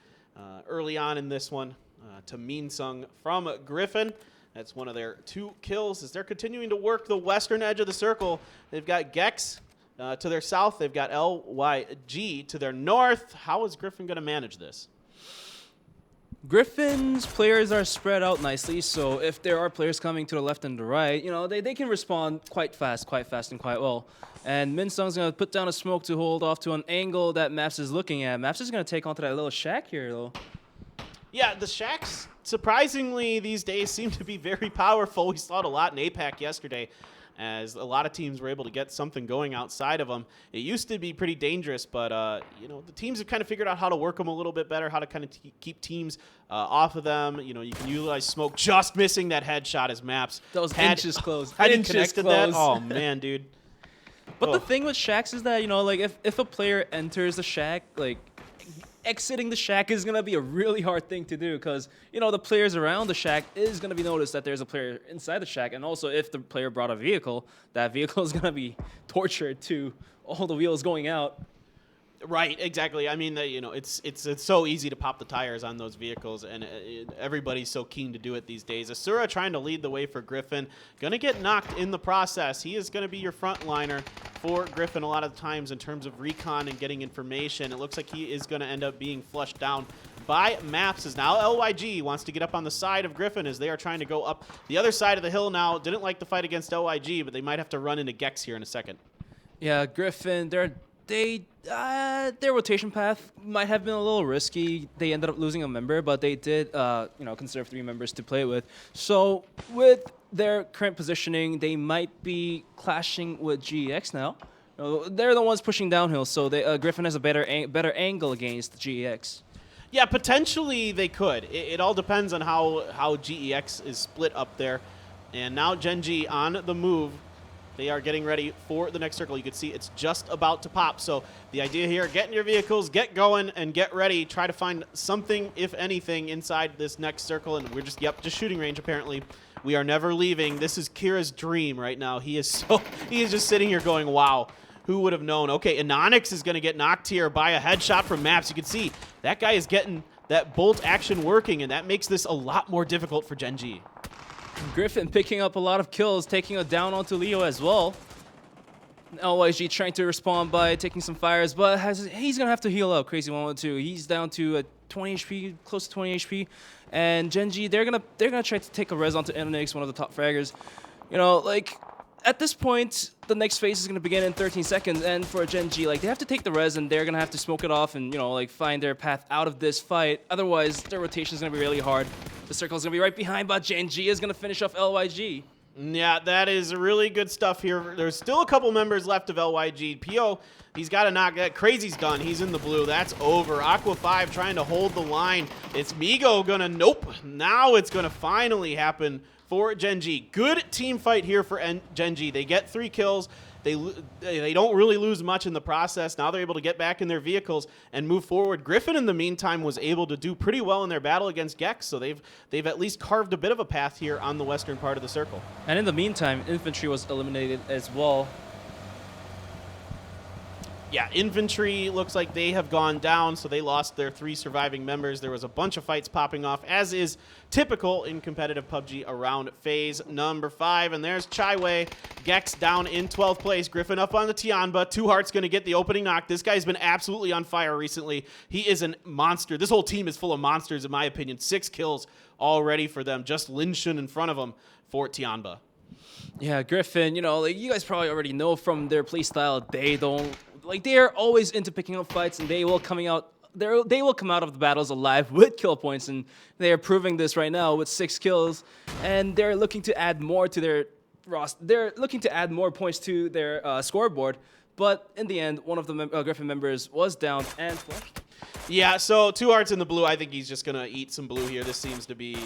early on in this one to Minsung from Griffin. That's one of their 2 kills as they're continuing to work the western edge of the circle. They've got Gex to their south. They've got LYG to their north. How is Griffin going to manage this? Griffin's players are spread out nicely, so if there are players coming to the left and the right, you know, they can respond quite fast and quite well. And Minsung's going to put down a smoke to hold off to an angle that Maps is looking at. Maps is going to take onto that little shack here, though. Yeah, the shacks, surprisingly, these days seem to be very powerful. We saw it a lot in Apac yesterday, as a lot of teams were able to get something going outside of them. It used to be pretty dangerous, but you know, the teams have kind of figured out how to work them a little bit better, how to kind of keep teams off of them. You know, you can utilize smoke, just missing that headshot as Maps. That was inches close. I didn't connect that. Oh, man, dude. But the thing with shacks is that, you know, like if a player enters the shack, like exiting the shack is going to be a really hard thing to do, because, you know, the players around the shack is going to be noticed that there's a player inside the shack. And also, if the player brought a vehicle, that vehicle is going to be tortured to all the wheels going out. Right, exactly. I mean, you know, it's so easy to pop the tires on those vehicles, and everybody's so keen to do it these days. Asura trying to lead the way for Griffin. Going to get knocked in the process. He is going to be your frontliner for Griffin a lot of times in terms of recon and getting information. It looks like he is going to end up being flushed down by Maps, as now LYG wants to get up on the side of Griffin as they are trying to go up the other side of the hill now. Didn't like the fight against LYG, but they might have to run into Gex here in a second. Yeah, Griffin, their rotation path might have been a little risky. They ended up losing a member, but they did, you know, conserve 3 members to play with. So with their current positioning, they might be clashing with GEX now. You know, they're the ones pushing downhill, so Griffin has a better angle against GEX. Yeah, potentially they could. It all depends on how GEX is split up there. And now Gen.G on the move. They are getting ready for the next circle. You can see it's just about to pop. So the idea here, get in your vehicles, get going, and get ready. Try to find something, if anything, inside this next circle. And we're just shooting range, apparently. We are never leaving. This is Kira's dream right now. He is just sitting here going, wow, who would have known? Okay, Anonix is going to get knocked here by a headshot from Maps. You can see that guy is getting that bolt action working, and that makes this a lot more difficult for Gen.G. Griffin picking up a lot of kills, taking it down onto Leo as well. LYG trying to respond by taking some fires, but he's going to have to heal up. Crazy 112. He's down to 20 HP, close to 20 HP. And Gen.G, they're gonna try to take a res onto Enix, one of the top fraggers. You know, like, at this point, the next phase is going to begin in 13 seconds, and for Gen.G, like, they have to take the res, and they're going to have to smoke it off and, you know, like, find their path out of this fight. Otherwise, their rotation is going to be really hard. The circle is going to be right behind, but Gen.G is going to finish off LYG. Yeah, that is really good stuff here. There's still a couple members left of LYG. PO, he's got to knock that. Crazy's done. He's in the blue. That's over. Aqua 5 trying to hold the line. It's Migo going to, nope. Now it's going to finally happen for Gen.G. Good team fight here for Gen.G. They get 3 kills. They don't really lose much in the process. Now they're able to get back in their vehicles and move forward. Griffin, in the meantime, was able to do pretty well in their battle against Gex, so they've at least carved a bit of a path here on the western part of the circle. And in the meantime, Infantry was eliminated as well. Yeah, Infantry looks like they have gone down, so they lost their 3 surviving members. There was a bunch of fights popping off, as is typical in competitive PUBG around phase number 5. And there's Chaiwei. Gex down in 12th place. Griffin up on the Tianba. 2 Hearts going to get the opening knock. This guy's been absolutely on fire recently. He is a monster. This whole team is full of monsters, in my opinion. 6 kills already for them. Just Lin Shun in front of him for Tianba. Yeah, Griffin, you know, like, you guys probably already know from their playstyle, they are always into picking up fights, and they will come out they will come out of the battles alive with kill points, and they are proving this right now with 6 kills, and they're looking to add more to their roster. They're looking to add more points to their scoreboard, but in the end, one of the Griffin members was down and flushed. Yeah, so 2 hearts in the blue. I think he's just going to eat some blue here. This seems to be,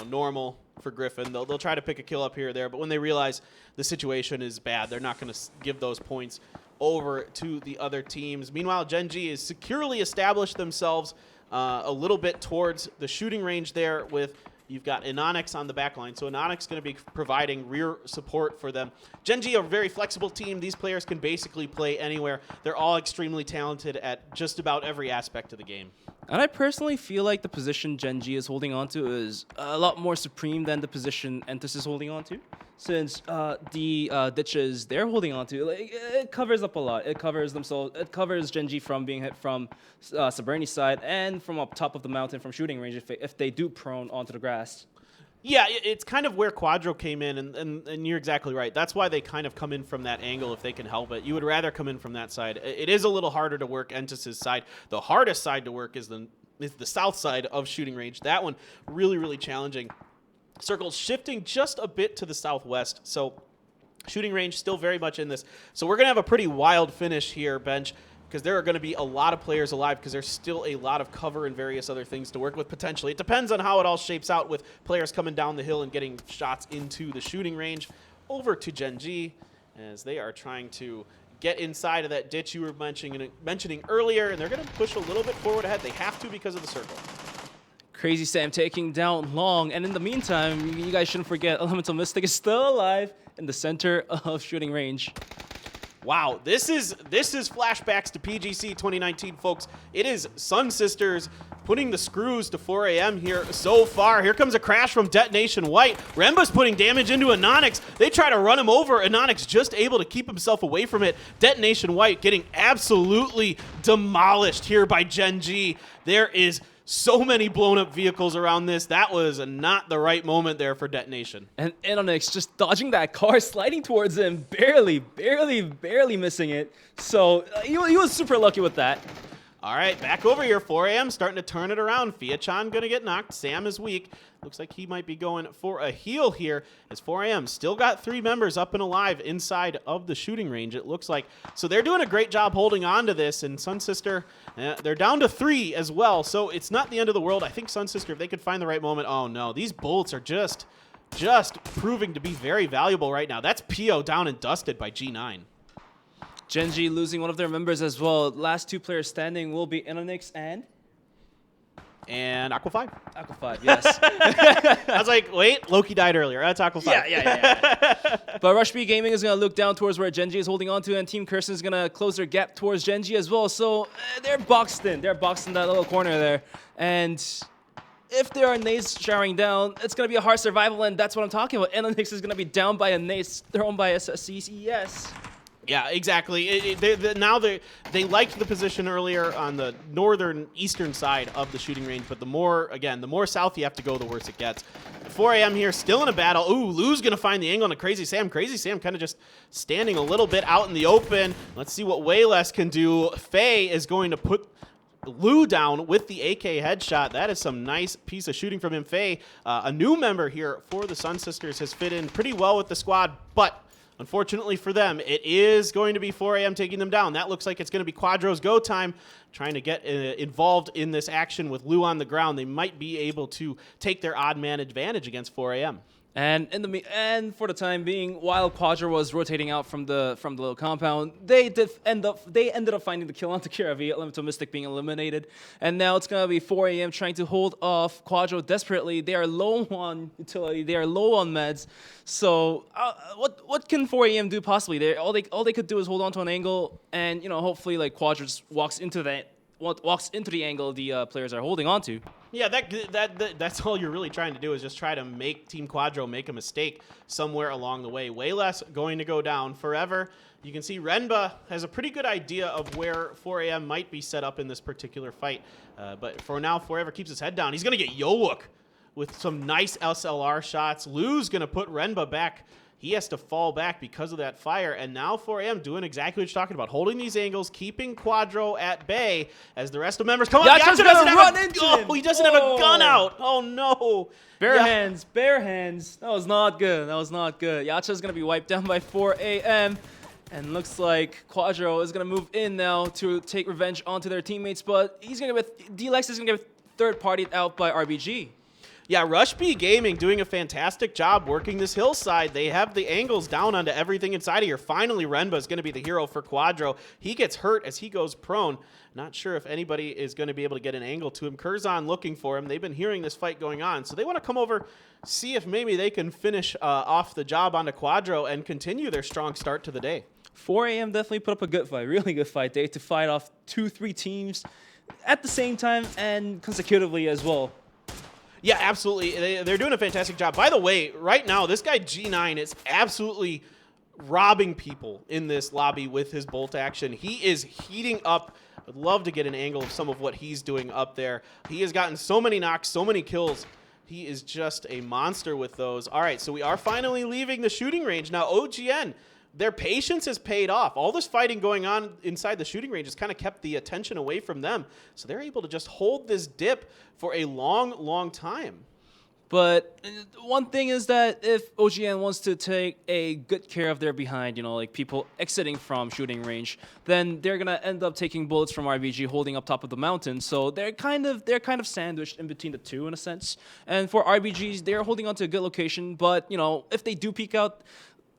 normal for Griffin. They'll try to pick a kill up here or there, but when they realize the situation is bad, they're not going to give those points over to the other teams. Meanwhile, Gen G has securely established themselves a little bit towards the shooting range there with you've got Anonix on the back line. So Anonix is going to be providing rear support for them. Gen G are a very flexible team. These players can basically play anywhere. They're all extremely talented at just about every aspect of the game. And I personally feel like the position Gen G is holding on to is a lot more supreme than the position Entus is holding on to. Since the ditches they're holding on to, it covers up a lot. It covers themselves. It covers Gen G from being hit from Saberni's side and from up top of the mountain from shooting range if they do prone onto the grass. Yeah, it's kind of where Quadro came in, and you're exactly right. That's why they kind of come in from that angle if they can help it. You would rather come in from that side. It is a little harder to work Entus's side. The hardest side to work is the south side of shooting range. That one really, really challenging. Circle's shifting just a bit to the southwest, so shooting range still very much in this. So we're going to have a pretty wild finish here, Bench, because there are going to be a lot of players alive because there's still a lot of cover and various other things to work with potentially. It depends on how it all shapes out with players coming down the hill and getting shots into the shooting range. Over to Gen G as they are trying to get inside of that ditch you were mentioning earlier, and they're going to push a little bit forward ahead. They have to because of the circle. Crazy Sam taking down Long, and in the meantime, you guys shouldn't forget Elemental Mystic is still alive in the center of shooting range. Wow, this is flashbacks to PGC 2019, folks. It is Sun Sisters putting the screws to 4 a.m. here so far. Here comes a crash from Detonation White. Remba's putting damage into Anonix. They try to run him over. Anonix just able to keep himself away from it. Detonation White getting absolutely demolished here by Gen G. There is so many blown up vehicles around this. That was not the right moment there for Detonation. And Anonix just dodging that car, sliding towards him, barely missing it. So he was super lucky with that. All right, back over here. 4 a.m. starting to turn it around. Fia-chan going to get knocked. Sam is weak. Looks like he might be going for a heal here as 4 a.m. still got 3 members up and alive inside of the shooting range, it looks like. So they're doing a great job holding on to this, and Sun Sister, they're down to 3 as well, so it's not the end of the world. I think Sun Sister, if they could find the right moment, oh no, these bullets are just proving to be very valuable right now. That's Pio down and dusted by G9. Gen G losing one of their members as well. Last 2 players standing will be Anonix and Aqua 5. Aqua 5, yes. I was like, wait, Loki died earlier. That's Aqua 5. Yeah. But Rush B Gaming is going to look down towards where Gen G is holding on to, and Team Kirsten is going to close their gap towards Gen G as well. So they're boxed in. They're boxed in that little corner there. And if there are nades showering down, it's going to be a hard survival, and that's what I'm talking about. Anonix is going to be down by a nade thrown by a CCS. Yeah, exactly. Now they liked the position earlier on the northern eastern side of the shooting range, but the more south you have to go, the worse it gets. 4 a.m. here, still in a battle. Ooh, Lou's going to find the angle on a Crazy Sam. Crazy Sam kind of just standing a little bit out in the open. Let's see what Wayless can do. Faye is going to put Lou down with the AK headshot. That is some nice piece of shooting from him. Faye, a new member here for the Sun Sisters, has fit in pretty well with the squad, but unfortunately for them, it is going to be 4 a.m. taking them down. That looks like it's going to be Quadro's go time, trying to get involved in this action with Lou on the ground. They might be able to take their odd man advantage against 4 a.m. And for the time being, while Quadro was rotating out from the little compound, they ended up finding the kill on Takira via Elemental Mystic being eliminated. And now it's gonna be 4 a.m. trying to hold off Quadro desperately. They are low on utility. They are low on meds. So what can 4 a.m. do possibly? All they could do is hold on to an angle, and hopefully like Quadro just walks into the angle the players are holding on to. Yeah, that's all you're really trying to do is just try to make Team Quadro make a mistake somewhere along the way. Wayless going to go down forever. You can see Renba has a pretty good idea of where 4 a.m. might be set up in this particular fight. But for now, Forever keeps his head down. He's going to get Yowook with some nice SLR shots. Lou's going to put Renba back He has to fall back because of that fire, and now 4AM doing exactly what you're talking about, holding these angles, keeping Quadro at bay as the rest of members come up. Yacha's gonna run into him. He doesn't have a gun out. Oh no. Bare hands, bare hands. That was not good. That was not good. Yacha's gonna be wiped down by 4AM. And looks like Quadro is gonna move in now to take revenge onto their teammates, but he's gonna get D-Lex is gonna get third-partied out by RBG. Yeah, Rush B Gaming doing a fantastic job working this hillside. They have the angles down onto everything inside of here. Finally, Renba is going to be the hero for Quadro. He gets hurt as he goes prone. Not sure if anybody is going to be able to get an angle to him. Curzon looking for him. They've been hearing this fight going on, so they want to come over, see if maybe they can finish off the job onto Quadro and continue their strong start to the day. 4AM definitely put up a good fight, really good fight. They had to fight off 2-3 teams at the same time and consecutively as well. Yeah, absolutely. They're doing a fantastic job. By the way, right now, this guy G9 is absolutely robbing people in this lobby with his bolt action. He is heating up. I'd love to get an angle of some of what he's doing up there. He has gotten so many knocks, so many kills. He is just a monster with those. All right, so we are finally leaving the shooting range. Now, OGN, their patience has paid off. All this fighting going on inside the shooting range has kind of kept the attention away from them. So they're able to just hold this dip for a long, long time. But one thing is that if OGN wants to take a good care of their behind, you know, like people exiting from shooting range, then they're gonna end up taking bullets from RBG holding up top of the mountain. So they're kind of sandwiched in between the two in a sense. And for RBGs, they're holding on to a good location. But you know, if they do peek out,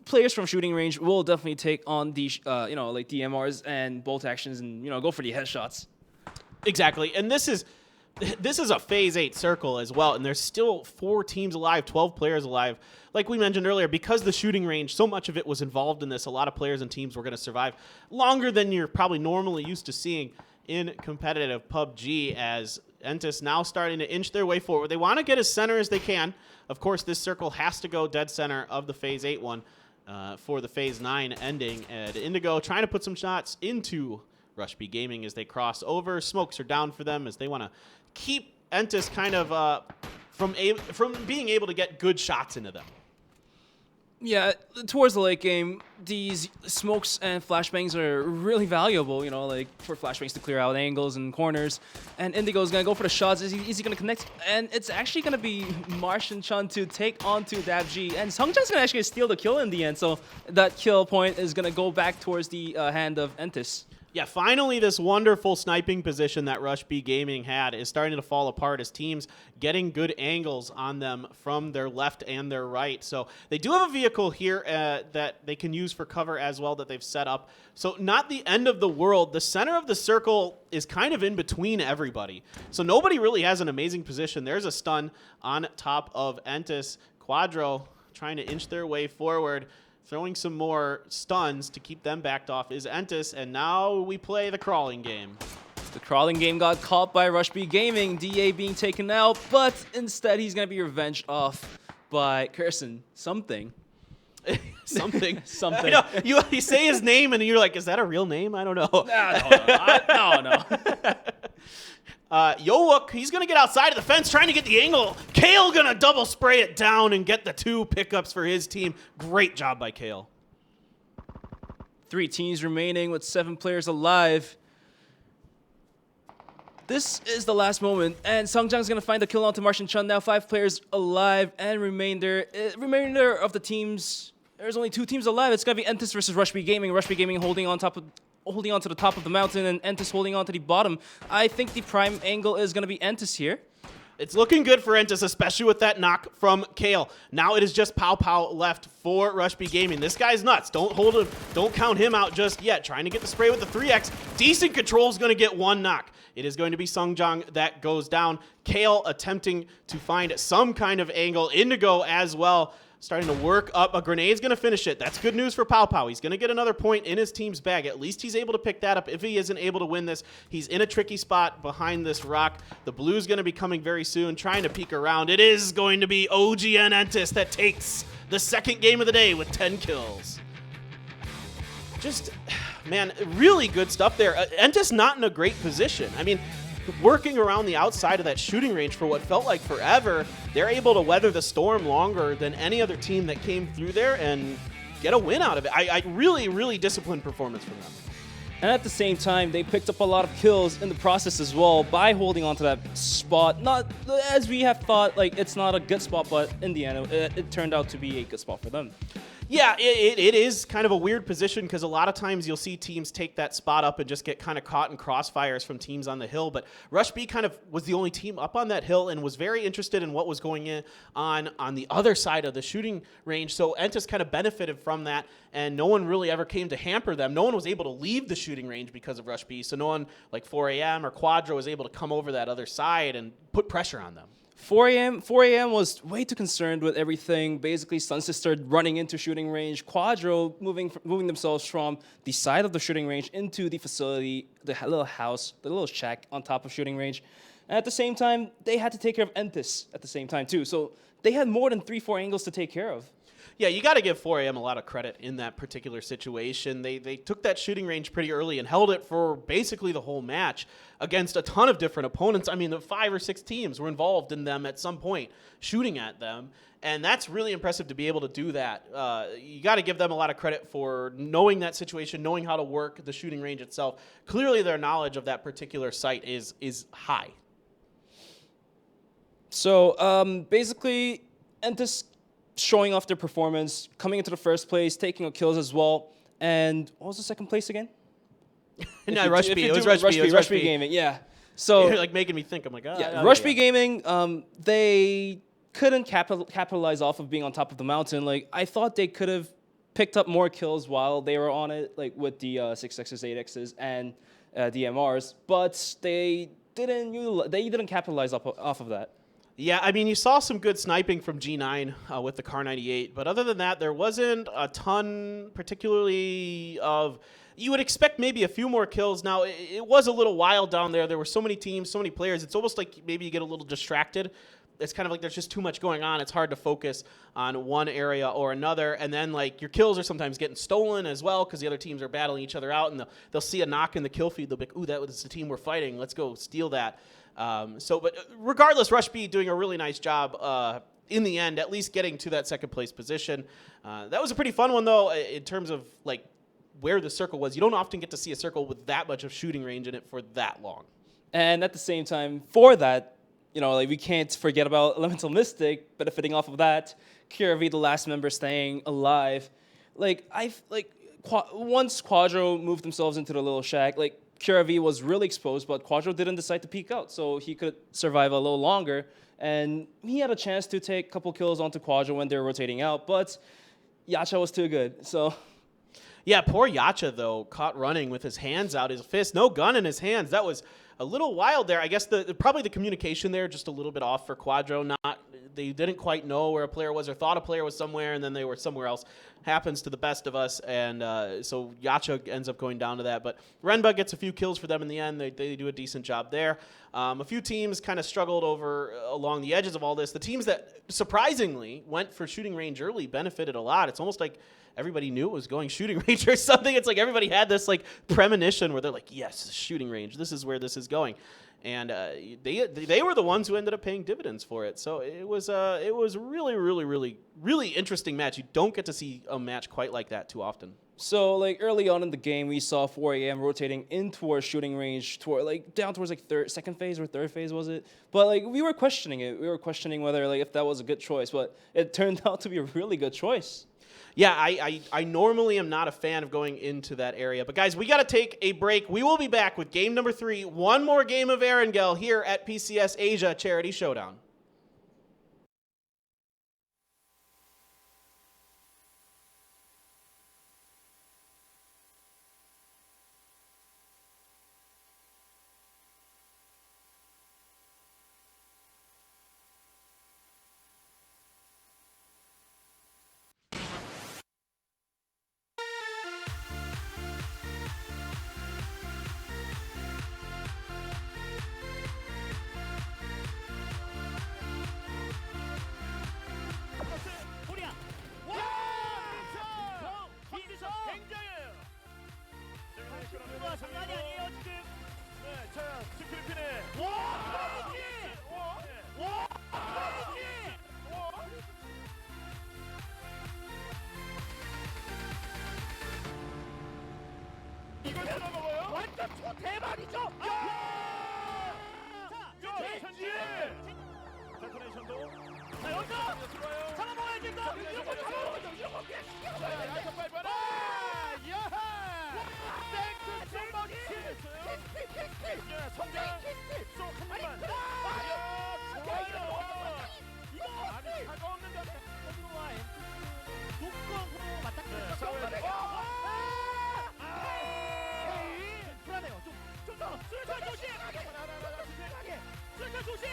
players from shooting range will definitely take on the, you know, like DMRs and bolt actions and, you know, go for the headshots. Exactly. And this is a Phase 8 circle as well, and there's still 4 teams alive, 12 players alive. Like we mentioned earlier, because the shooting range, so much of it was involved in this, a lot of players and teams were going to survive longer than you're probably normally used to seeing in competitive PUBG, as Entis now starting to inch their way forward. They want to get as center as they can. Of course, this circle has to go dead center of the Phase 8 one. For the Phase 9 ending, and Indigo trying to put some shots into Rush B Gaming as they cross over. Smokes are down for them as they want to keep Entis kind of from being able to get good shots into them. Yeah, towards the late game, these smokes and flashbangs are really valuable, you know, like for flashbangs to clear out angles and corners. And Indigo's going to go for the shots. Is he going to connect? And it's actually going to be Martian Chun to take on to DabG. And Sungjan's going to actually steal the kill in the end. So that kill point is going to go back towards the hand of Entis. Yeah, finally this wonderful sniping position that Rush B Gaming had is starting to fall apart as teams getting good angles on them from their left and their right. So they do have a vehicle here that they can use for cover as well that they've set up. So not the end of the world. The center of the circle is kind of in between everybody. So nobody really has an amazing position. There's a stun on top of Entis. Quadro trying to inch their way forward. Throwing some more stuns to keep them backed off is Entis, and now we play the crawling game. The crawling game got caught by Rush B Gaming, DA being taken out, but instead he's going to be revenged off by Curzon. Something. Something. Something. I know. You say his name, and you're like, is that a real name? I don't know. No. Yowook, he's going to get outside of the fence, trying to get the angle. Kale going to double spray it down and get the 2 pickups for his team. Great job by Kale. 3 teams remaining with 7 players alive. This is the last moment, and Sungjan's going to find the kill onto Martian Chun. Now 5 players alive, and remainder of the teams, there's only 2 teams alive. It's going to be Entis versus Rush B Gaming. Rush B Gaming holding on to the top of the mountain, and Entis holding on to the bottom. I think the prime angle is going to be Entis here. It's looking good for Entis, especially with that knock from Kale. Now it is just Pow Pow left for Rush B Gaming. This guy's nuts. Don't count him out just yet. Trying to get the spray with the 3x. Decent control is going to get 1 knock. It is going to be Sungjang that goes down. Kale attempting to find some kind of angle. Indigo as well. Starting to work up. A grenade's going to finish it. That's good news for Pow Pow. He's going to get another point in his team's bag. At least he's able to pick that up. If he isn't able to win this, he's in a tricky spot behind this rock. The blue's going to be coming very soon, trying to peek around. It is going to be OGN Entis that takes the 2nd game of the day with 10 kills. Just, man, really good stuff there. Entis not in a great position. I mean, working around the outside of that shooting range for what felt like forever, they're able to weather the storm longer than any other team that came through there and get a win out of it. I really, really disciplined performance from them. And at the same time, they picked up a lot of kills in the process as well by holding on to that spot. Not as we have thought, like it's not a good spot, but in the end, it turned out to be a good spot for them. Yeah, it is kind of a weird position because a lot of times you'll see teams take that spot up and just get kind of caught in crossfires from teams on the hill. But Rush B kind of was the only team up on that hill and was very interested in what was going on the other side of the shooting range. So Entus kind of benefited from that, and no one really ever came to hamper them. No one was able to leave the shooting range because of Rush B. So no one like 4AM or Quadro was able to come over that other side and put pressure on them. 4AM was way too concerned with everything. Basically, Sunset started running into shooting range. Quadro moving themselves from the side of the shooting range into the facility, the little house, the little shack on top of shooting range. And at the same time, they had to take care of Entus at the same time too. So they had more than 3-4 angles to take care of. Yeah, you got to give 4AM a lot of credit in that particular situation. They took that shooting range pretty early and held it for basically the whole match against a ton of different opponents. I mean, the 5 or 6 teams were involved in them at some point, shooting at them. And that's really impressive to be able to do that. You got to give them a lot of credit for knowing that situation, knowing how to work the shooting range itself. Clearly, their knowledge of that particular site is high. So basically, Entus showing off their performance, coming into the first place, taking kills as well. And what was the second place again? No, Rush B. It was Rush B Gaming, yeah. So you're like making me think. I'm like, Rush B Gaming, they couldn't capitalize off of being on top of the mountain. Like, I thought they could have picked up more kills while they were on it, like with the 6Xs, 8Xs, and DMRs, but they didn't capitalize off of that. Yeah, I mean, you saw some good sniping from G9 with the Car 98, but other than that, there wasn't a ton particularly of... You would expect maybe a few more kills. Now, it was a little wild down there. There were so many teams, so many players. It's almost like maybe you get a little distracted. It's kind of like there's just too much going on. It's hard to focus on one area or another. And then, like, your kills are sometimes getting stolen as well because the other teams are battling each other out, and they'll see a knock in the kill feed. They'll be like, ooh, that was the team we're fighting. Let's go steal that. But regardless, Rush B doing a really nice job in the end, at least getting to that second place position. That was a pretty fun one, though, in terms of, like, where the circle was. You don't often get to see a circle with that much of shooting range in it for that long. And at the same time, for that, you know, like, we can't forget about Elemental Mystic benefiting off of that. Kiravi, the last member, staying alive. Like, once Quadro moved themselves into the little shack, like, Kiravi was really exposed, but Quadro didn't decide to peek out, so he could survive a little longer. And he had a chance to take a couple kills onto Quadro when they were rotating out, but Yacha was too good, so... Yeah, poor Yacha, though, caught running with his hands out, his fist, no gun in his hands. That was a little wild there. I guess probably the communication there just a little bit off for Quadro. They didn't quite know where a player was or thought a player was somewhere, and then they were somewhere else. Happens to the best of us, and so Yacha ends up going down to that. But Renba gets a few kills for them in the end. They do a decent job there. A few teams kind of struggled along the edges of all this. The teams that surprisingly went for shooting range early benefited a lot. It's almost like everybody knew it was going shooting range or something. It's like everybody had this like premonition where they're like, yes, shooting range. This is where this is going. And they were the ones who ended up paying dividends for it. So it was really, really, really, really interesting match. You don't get to see a match quite like that too often. So like early on in the game, we saw 4AM rotating in towards shooting range, down towards like second phase or third phase, was it? But like we were questioning it. We were questioning whether like if that was a good choice, but it turned out to be a really good choice. Yeah, I normally am not a fan of going into that area. But, guys, we got to take a break. We will be back with game number 3, one more game of Erangel here at PCS Asia Charity Showdown. 불안해요. 좀더 수류탄 조심하게. 수류탄 조심.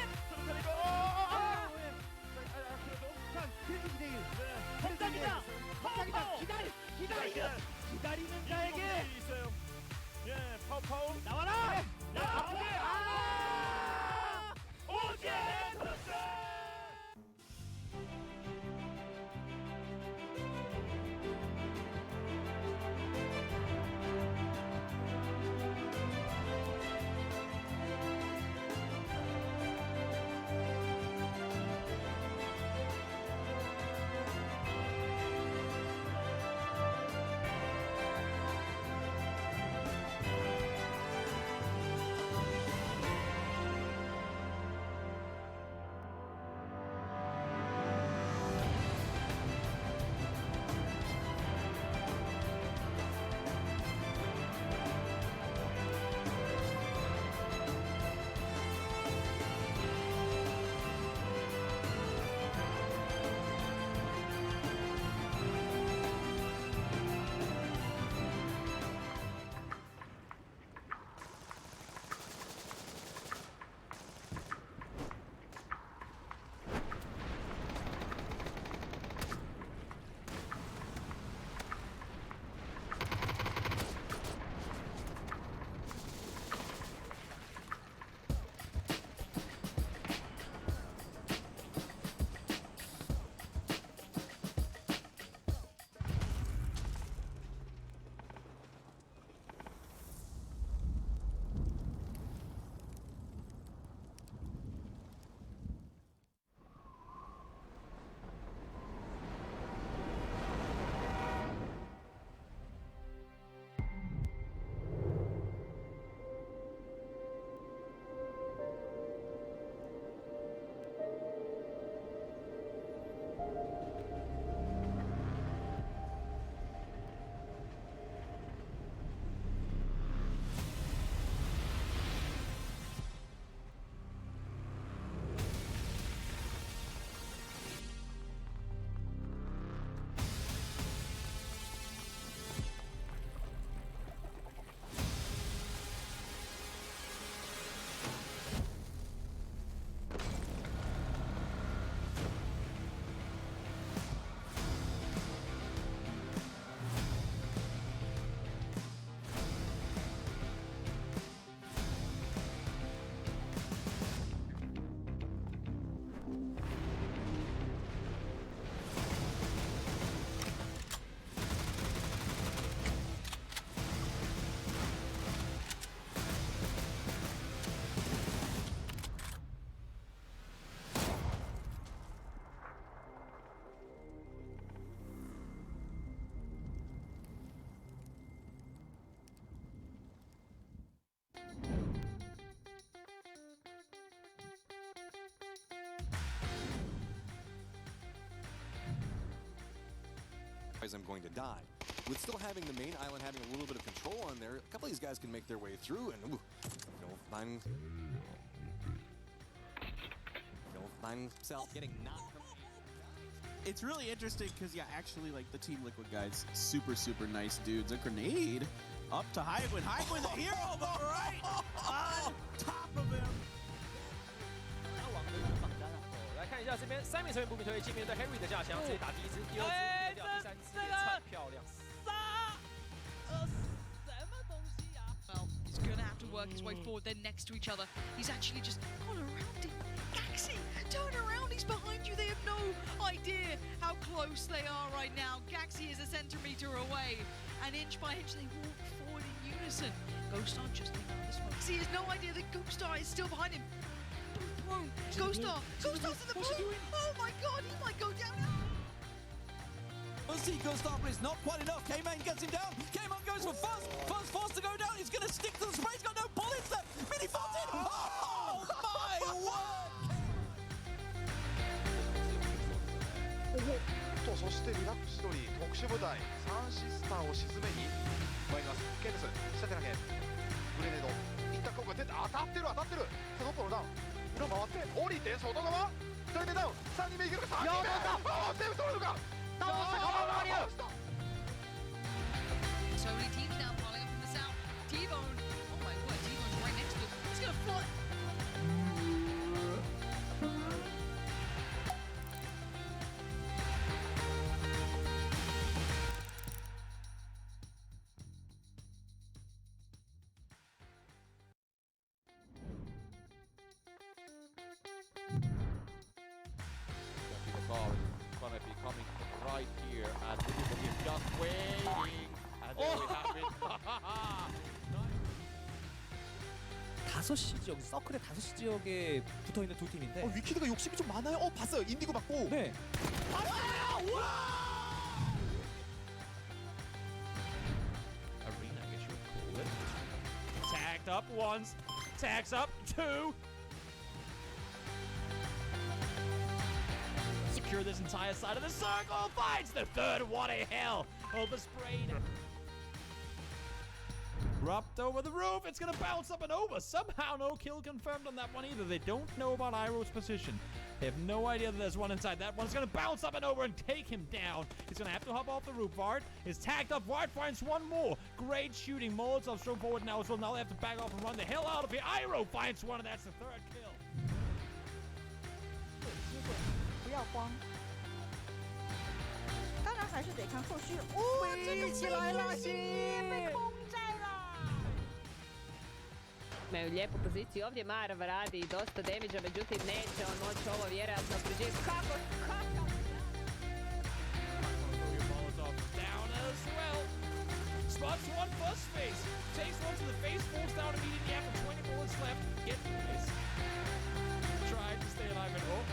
hom장이다. 기다리는 자에게 있어요. 예, 파워. 나와라. 오제. I'm going to die. With still having the main island having a little bit of control on there, a couple of these guys can make their way through and find himself getting knocked from. It's really interesting because, yeah, actually, like, the Team Liquid guys, super nice dudes. A grenade up to Highwind. Highwind, the hero, though, right on top of him. 来看一下这边3名成员不明推进面对 Harry 的架枪，这里打第一支、第二支、掉第三支，也超漂亮。Well, he's gonna have to work his way forward. They're next to each other. He's actually just gone around him. Gaxi, turn around. He's behind you. They have no idea how close they are right now. Gaxi is a centimeter away, and inch by inch they walk forward in unison. Ghoststar just around this one. He has no idea that Ghoststar is still behind him. Boom, Ghoststar! Ghoststar's in the blue! Oh my god, he might go down now! We'll see Ghoststar, but it's not quite enough. K-Man gets him down. K-Man goes for Fuzz. Fuzz forced to go down. He's going to stick to the spray. He's got no bullets left. Mini Fuzz in. Oh my word! してリラックス取り特殊部隊サンシスターを沈めに参ります。ケイデス下手投げグレネード一旦効果出て当たってる当たってる。さあノッポのダウン裏回って降りて外側1人目ダウン3人目いけるか3人目ああセーフ取れるか倒したカバーマリア So many teams now piling up from the south. T-Bone. Oh my word, T-Bone's right next to him. He's gonna fly. The car is gonna be coming right here, and everybody is just waiting. And there we have it. 5시 지역, 서클의 5시 지역에 붙어있는 두 팀인데 위키드가 욕심이 좀 많아요. 봤어요. 인디고 맞고. 네. Arena, I guess you would call it. Tagged up once, tags up two. Secure this entire side of the circle. Finds the third. What a hell! Oversprayed. Rubbed over the roof. It's gonna bounce up and over. Somehow no kill confirmed on that one either. They don't know about Iroh's position. They have no idea that there's one inside. That one's gonna bounce up and over and take him down. He's gonna have to hop off the roof. Vard is tagged up. Vard finds one more. Great shooting. Molotov's thrown forward now as well. Now they have to back off and run the hell out of here. Iroh finds one, and that's the third kill. 不要慌，当然还是得看后续。哦，飞起来了，被空战了。 Imaju lijepu poziciju ovdje, Marv radi dosta damage-a, međutim neće on moći ovo vjerojatno preživjeti. Kako? Down as well. Spots one first face. Takes one to the face, falls down immediately after 20 bullets left. Get this. Tried to stay alive and don't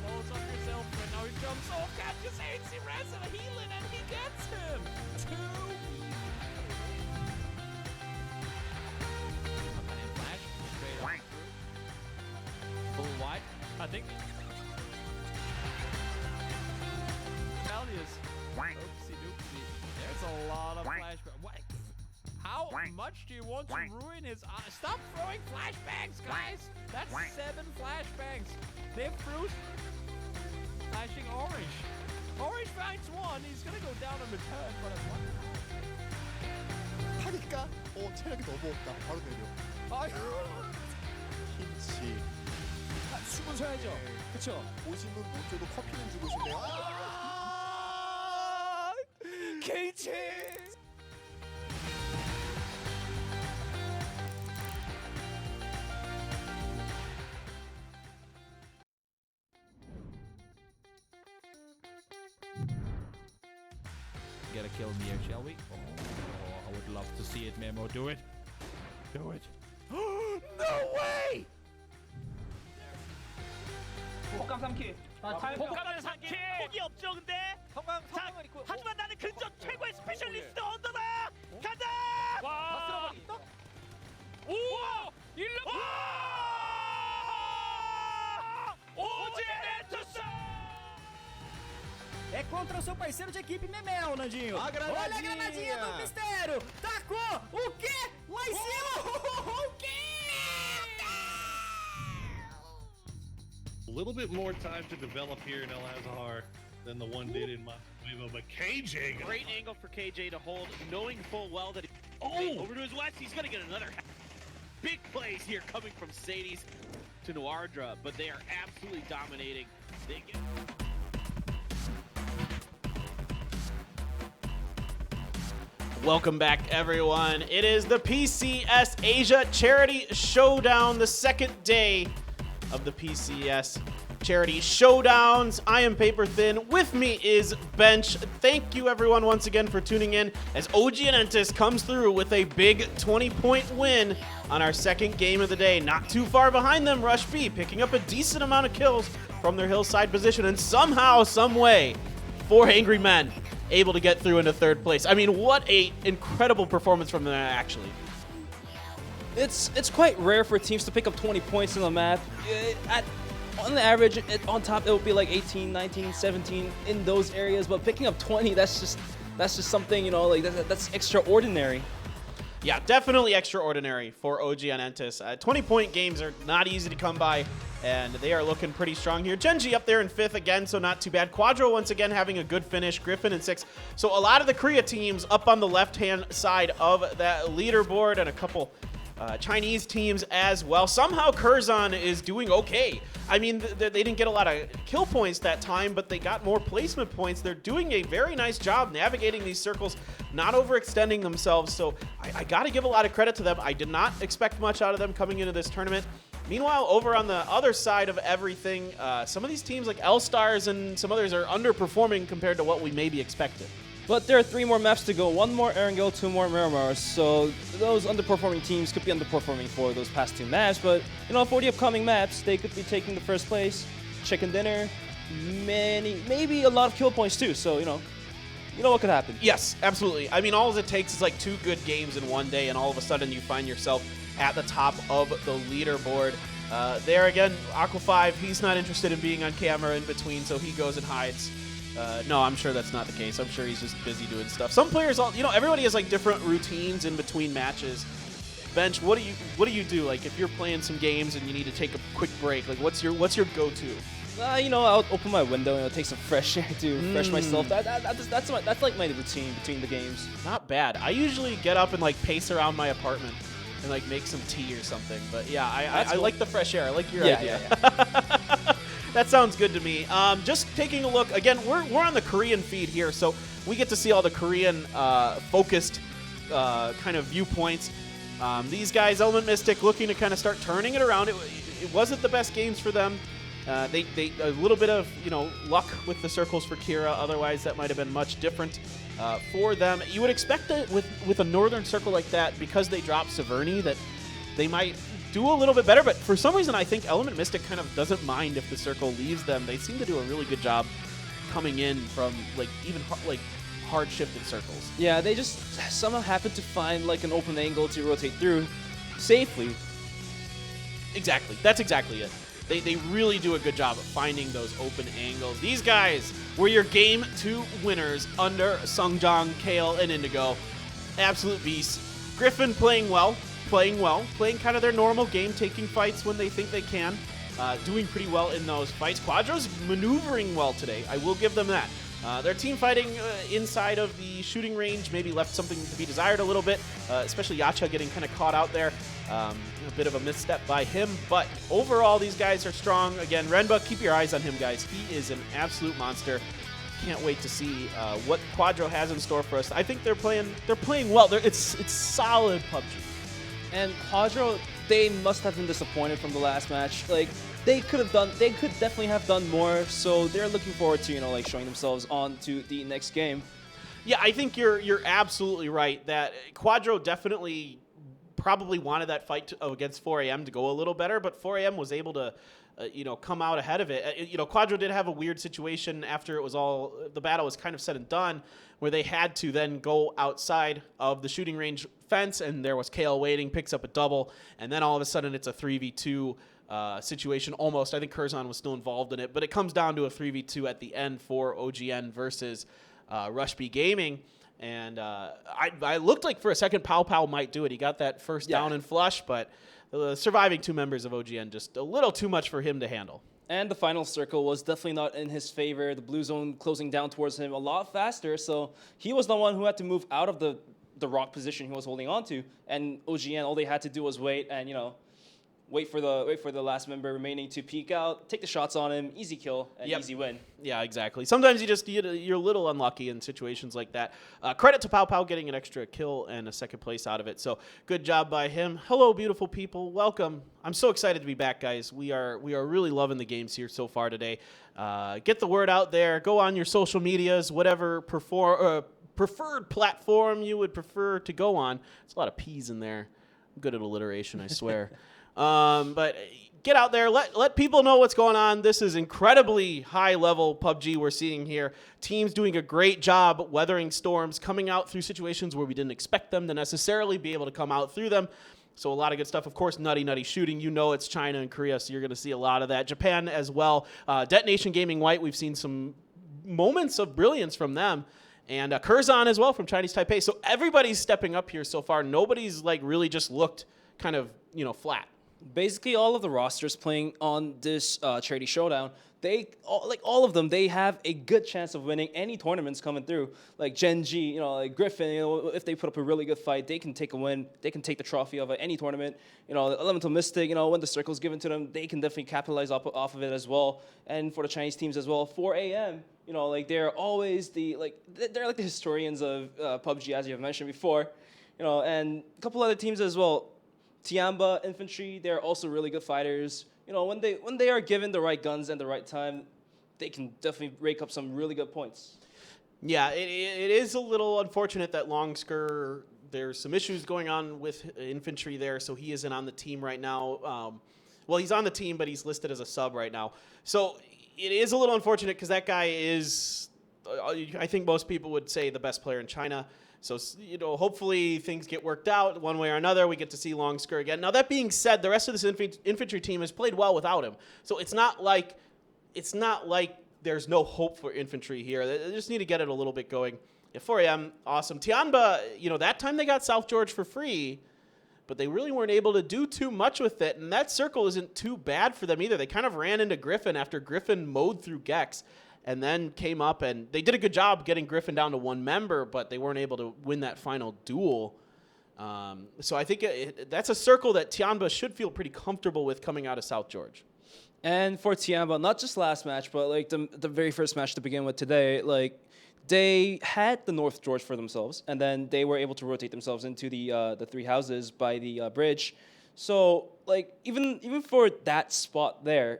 Molotov yourself, but now he jumps off. Catch his AC Rats and a healing, and he gets him. 2. Full wide. I think. Valius. Oopsie doopsie. There's a lot of flashbacks. What? How much do you want to ruin his eyes? Stop throwing flashbangs, guys! That's 7 flashbangs. They threw flashing orange. Orange finds one. He's gonna go down in return, but at one. 하니까 체력이 너무 없다. 바로 내려. 아유. 김치. 숨은 쉬어야죠. 그쵸? 오시면 못 줘도 커피는 주고 싶네요. 김치! Get a kill in the air, shall we? Oh, I would love to see it, Memo. Do it. Do it. No way! 복감 3킬. 복감하는 3킬! 포기 없죠, 근데? 자, 하지만 나는 근접 최고의 스페셜리스트 언더다! 간다! 와! 오! 1루! 오지멘토스! É contra o seu parceiro de equipe, Memel, Nandinho. Olha a granadinha do mistério. Tacou. O quê? Lá em cima. O quê? A little bit more time to develop here in El Azhar than the one did in Montego, but KJ. Great angle for KJ to hold, knowing full well that over to his west, he's gonna get another big plays here coming from Sadie's to Noardra, but they are absolutely dominating. They get Welcome back, everyone. It is the PCS Asia Charity Showdown, the second day of the PCS Charity Showdowns. I am Paper Thin. With me is Bench. Thank you, everyone, once again for tuning in as OG Anentis comes through with a big 20-point win on our second game of the day. Not too far behind them, Rush B, picking up a decent amount of kills from their hillside position, and somehow, some way, 4 Angry Men able to get through into third place. I mean, what a incredible performance from them, actually. It's quite rare for teams to pick up 20 points in the map. on the average, on top, it would be like 18, 19, 17 in those areas. But picking up 20, that's just something, you know, like that's extraordinary. Yeah, definitely extraordinary for OG and Entis. 20-point games are not easy to come by, and they are looking pretty strong here. Genji up there in 5th again, so not too bad. Quadro once again having a good finish. Griffin in 6th. So a lot of the Korea teams up on the left-hand side of that leaderboard, and a couple Chinese teams as well. Somehow Curzon is doing okay. I mean, they didn't get a lot of kill points that time, but they got more placement points. They're doing a very nice job navigating these circles, not overextending themselves. So I got to give a lot of credit to them. I did not expect much out of them coming into this tournament. Meanwhile, over on the other side of everything, some of these teams like L-Stars and some others are underperforming compared to what we maybe expected. But there are 3 more maps to go. 1 more Erangel, 2 more Miramar. So those underperforming teams could be underperforming for those past 2 maps. But, you know, for the upcoming maps, they could be taking the first place. Chicken dinner, maybe a lot of kill points too. So, you know what could happen. Yes, absolutely. I mean, all it takes is like 2 good games in one day, and all of a sudden you find yourself at the top of the leaderboard. There again, Aqua5, he's not interested in being on camera in between, so he goes and hides. No, I'm sure that's not the case. I'm sure he's just busy doing stuff. Some players, everybody has like different routines in between matches. Bench, what do you do? Like if you're playing some games and you need to take a quick break, like what's your go-to? I'll open my window and take some fresh air to refresh myself. That's like my routine between the games. Not bad. I usually get up and like pace around my apartment and like make some tea or something. But yeah, I like the fresh air. I like your idea. Yeah. That sounds good to me. Just taking a look again. We're on the Korean feed here, so we get to see all the Korean focused kind of viewpoints. These guys, Element Mystic, looking to kind of start turning it around. It wasn't the best games for them. They a little bit of luck with the circles for Kira. Otherwise, that might have been much different for them. You would expect that with a northern circle like that, because they dropped Severny, that they might do a little bit better. But for some reason, I think Element Mystic kind of doesn't mind if the circle leaves them. They seem to do a really good job coming in from hard shifted circles. Yeah, they just somehow happen to find like an open angle to rotate through safely. Exactly. That's exactly it. They really do a good job of finding those open angles. These guys were your Game 2 winners under Sungjang, Kale, and Indigo. Absolute beasts. Griffin playing kind of their normal game, taking fights when they think they can, doing pretty well in those fights. Quadro's maneuvering well today. I will give them that. Their team fighting inside of the shooting range maybe left something to be desired a little bit, especially Yacha getting kind of caught out there. A bit of a misstep by him, but overall these guys are strong. Again, Renba, keep your eyes on him, guys. He is an absolute monster. Can't wait to see what Quadro has in store for us. I think they're playing well. It's solid PUBG. And Quadro, they must have been disappointed from the last match. Like they could definitely have done more. So they're looking forward to showing themselves on to the next game. Yeah, I think you're absolutely right that Quadro definitely probably wanted that fight against 4AM to go a little better, but 4AM was able to come out ahead of it. Quadro did have a weird situation after the battle was kind of said and done, where they had to then go outside of the shooting range fence, and there was Kale waiting, picks up a double, and then all of a sudden it's a 3v2 situation almost. I think Curzon was still involved in it, but it comes down to a 3v2 at the end for OGN versus Rush B Gaming. And I looked like for a second Pow might do it. He got that first down and flush, but the surviving 2 members of OGN just a little too much for him to handle. And the final circle was definitely not in his favor. The blue zone closing down towards him a lot faster, so he was the one who had to move out of the rock position he was holding on to. And OGN, all they had to do was wait and wait for the last member remaining to peek out, take the shots on him, easy kill, and easy win. Yeah, exactly. Sometimes you're a little unlucky in situations like that. Credit to Pow getting an extra kill and a second place out of it. So good job by him. Hello, beautiful people. Welcome. I'm so excited to be back, guys. We are really loving the games here so far today. Get the word out there. Go on your social medias, whatever preferred platform you would prefer to go on. There's a lot of P's in there. I'm good at alliteration, I swear. But get out there, let people know what's going on. This is incredibly high level PUBG we're seeing here. Teams doing a great job weathering storms, coming out through situations where we didn't expect them to necessarily be able to come out through them. So a lot of good stuff. Of course, nutty shooting. You know it's China and Korea, so you're going to see a lot of that. Japan as well. Detonation Gaming White, we've seen some moments of brilliance from them. And Curzon as well from Chinese Taipei. So everybody's stepping up here so far. Nobody's like really just looked kind of, flat. Basically, all of the rosters playing on this charity showdown, all of them, they have a good chance of winning any tournaments coming through. Like Genji, like Griffin, if they put up a really good fight, they can take a win. They can take the trophy of any tournament. Elemental Mystic, when the circle's given to them, they can definitely capitalize off of it as well. And for the Chinese teams as well, 4 a.m., they're always they're like the historians of PUBG, as you have mentioned before. And a couple other teams as well. Tiamba Infantry, they're also really good fighters. When they are given the right guns and the right time, they can definitely rake up some really good points. Yeah, it is a little unfortunate that Longsker, there's some issues going on with Infantry there, so he isn't on the team right now. Well, he's on the team, but he's listed as a sub right now. So it is a little unfortunate because that guy is, I think most people would say, the best player in China. So, hopefully things get worked out one way or another. We get to see Longsker again. Now, that being said, the rest of this infantry team has played well without him. So it's not like there's no hope for infantry here. They just need to get it a little bit going. Yeah, 4 a.m., awesome. Tianba, that time they got South George for free, but they really weren't able to do too much with it. And that circle isn't too bad for them either. They kind of ran into Griffin after Griffin mowed through Gex. And then came up, and they did a good job getting Griffin down to 1 member, but they weren't able to win that final duel. So I think that's a circle that Tianba should feel pretty comfortable with coming out of South George. And for Tianba, not just last match, but the very first match to begin with today, they had the North George for themselves, and then they were able to rotate themselves into the 3 houses by the bridge. So even for that spot there,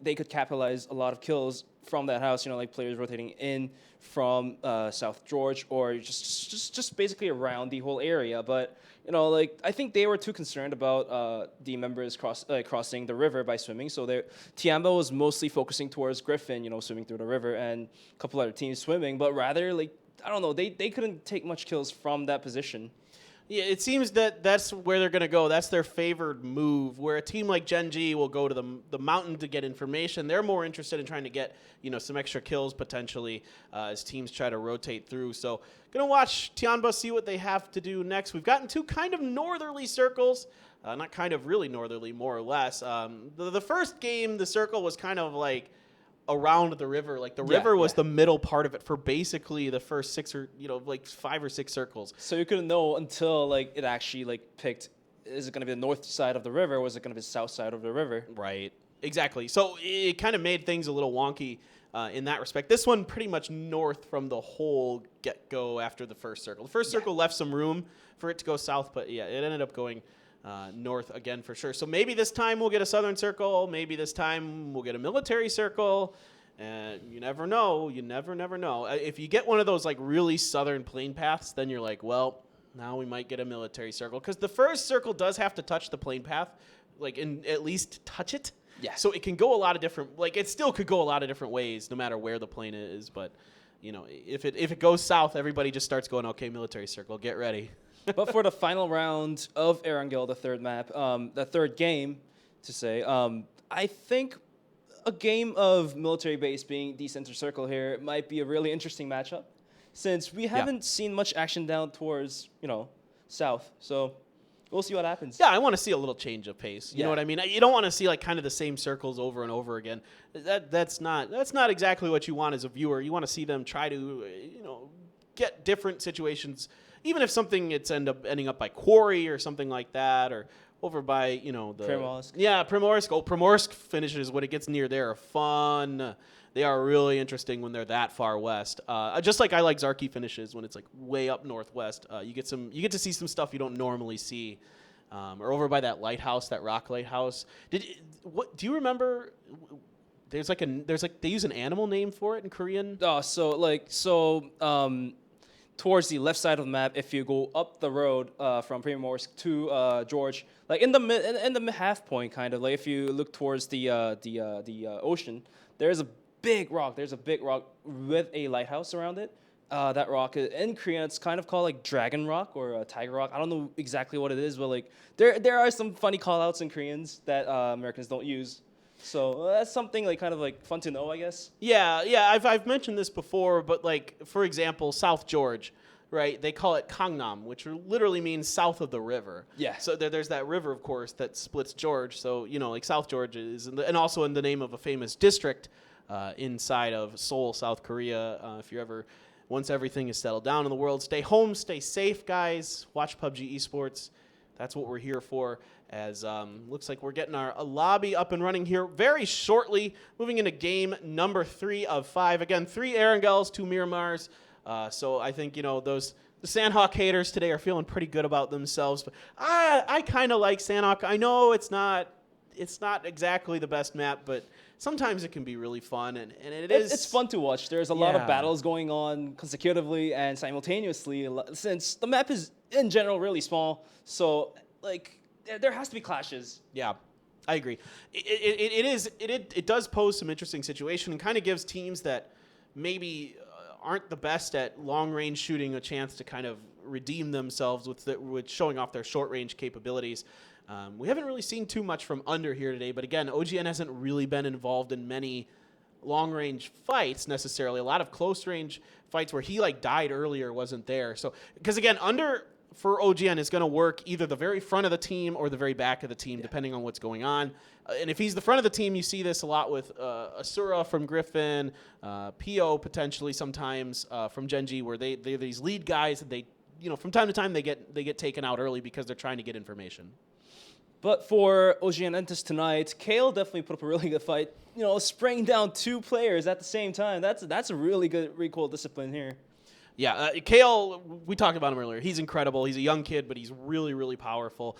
they could capitalize a lot of kills from that house, players rotating in from South George or just basically around the whole area. But, I think they were too concerned about the members crossing the river by swimming. So Tiamba was mostly focusing towards Griffin, swimming through the river, and a couple other teams swimming. But rather, I don't know, they couldn't take much kills from that position. Yeah, it seems that that's where they're going to go. That's their favored move, where a team like Genji will go to the mountain to get information. They're more interested in trying to get, some extra kills potentially as teams try to rotate through. So going to watch Tianba see what they have to do next. We've gotten 2 kind of northerly circles. Not kind of, really northerly, more or less. The first game, the circle was kind of around the river. The river was the middle part of it for basically the first 6 or 5 or 6 circles. So you couldn't know until it actually picked, is it going to be the north side of the river or is it going to be the south side of the river? Right. Exactly. So it kind of made things a little wonky in that respect. This one pretty much north from the whole get-go after the first circle. The first circle left some room for it to go south, but yeah, it ended up going north again for sure. So maybe this time we'll get a southern circle. Maybe this time we'll get a military circle. You never know. You never know. If you get one of those really southern plane paths, then you're like, well, now we might get a military circle. Because the first circle does have to touch the plane path, at least touch it. Yeah. So it can go a lot of different, it still could go a lot of different ways no matter where the plane is. But, if it goes south, everybody just starts going, okay, military circle, get ready. But for the final round of Erangel, the third map, the third game, to say, I think a game of military base being the center circle here might be a really interesting matchup, since we haven't seen much action down towards, south. So we'll see what happens. Yeah, I want to see a little change of pace. You know what I mean? You don't want to see kind of the same circles over and over again. That's not exactly what you want as a viewer. You want to see them try to, get different situations. Even if something ending up by Quarry or something like that, or over by the Primorsk. Yeah, Primorsk. Oh, Primorsk finishes when it gets near there are fun. They are really interesting when they're that far west. Just like I like Zarki finishes when it's way up northwest. You get to see some stuff you don't normally see. Or over by that lighthouse, that rock lighthouse. Do you remember? There's they use an animal name for it in Korean. Towards the left side of the map, if you go up the road from Primorsk to George, in the half point, kind of if you look towards the ocean, there's a big rock. There's a big rock with a lighthouse around it. that rock in Korean, it's kind of called like Dragon Rock or Tiger Rock. I don't know exactly what it is, but like there are some funny call-outs in Koreans that Americans don't use. So that's something like kind of like fun to know, I guess. Yeah, I've mentioned this before, but like for example, South George, right? They call it Gangnam, which literally means south of the river. Yeah. So there's that river, of course, that splits George. So like South George is, and also in the name of a famous district inside of Seoul, South Korea. If you're ever once everything is settled down in the world, stay home, stay safe, guys. Watch PUBG Esports. That's what we're here for. As looks like we're getting a lobby up and running here very shortly. Moving into game number 3 of 5. Again, 3 Erangels, 2 Miramars. So I think the Sandhawk haters today are feeling pretty good about themselves. But I kind of like Sandhawk. I know it's not exactly the best map, but sometimes it can be really fun, and It's fun to watch. There's a lot of battles going on consecutively and simultaneously, since the map is in general really small. So like there has to be clashes. Yeah, I agree. It does pose some interesting situation and kind of gives teams that maybe aren't the best at long range shooting a chance to kind of redeem themselves with showing off their short range capabilities. We haven't really seen too much from Under here today, but again, OGN hasn't really been involved in many long-range fights necessarily. A lot of close-range fights where he died earlier wasn't there. So, because again, Under for OGN is going to work either the very front of the team or the very back of the team, depending on what's going on. And if he's the front of the team, you see this a lot with Asura from Griffin, PO potentially sometimes from Genji, where they're these lead guys. And they, from time to time, they get taken out early because they're trying to get information. But for OGN Entus tonight, Kale definitely put up a really good fight. Spraying down 2 players at the same time. That's a really good recoil discipline here. Yeah, Kale, we talked about him earlier. He's incredible. He's a young kid, but he's really, really powerful.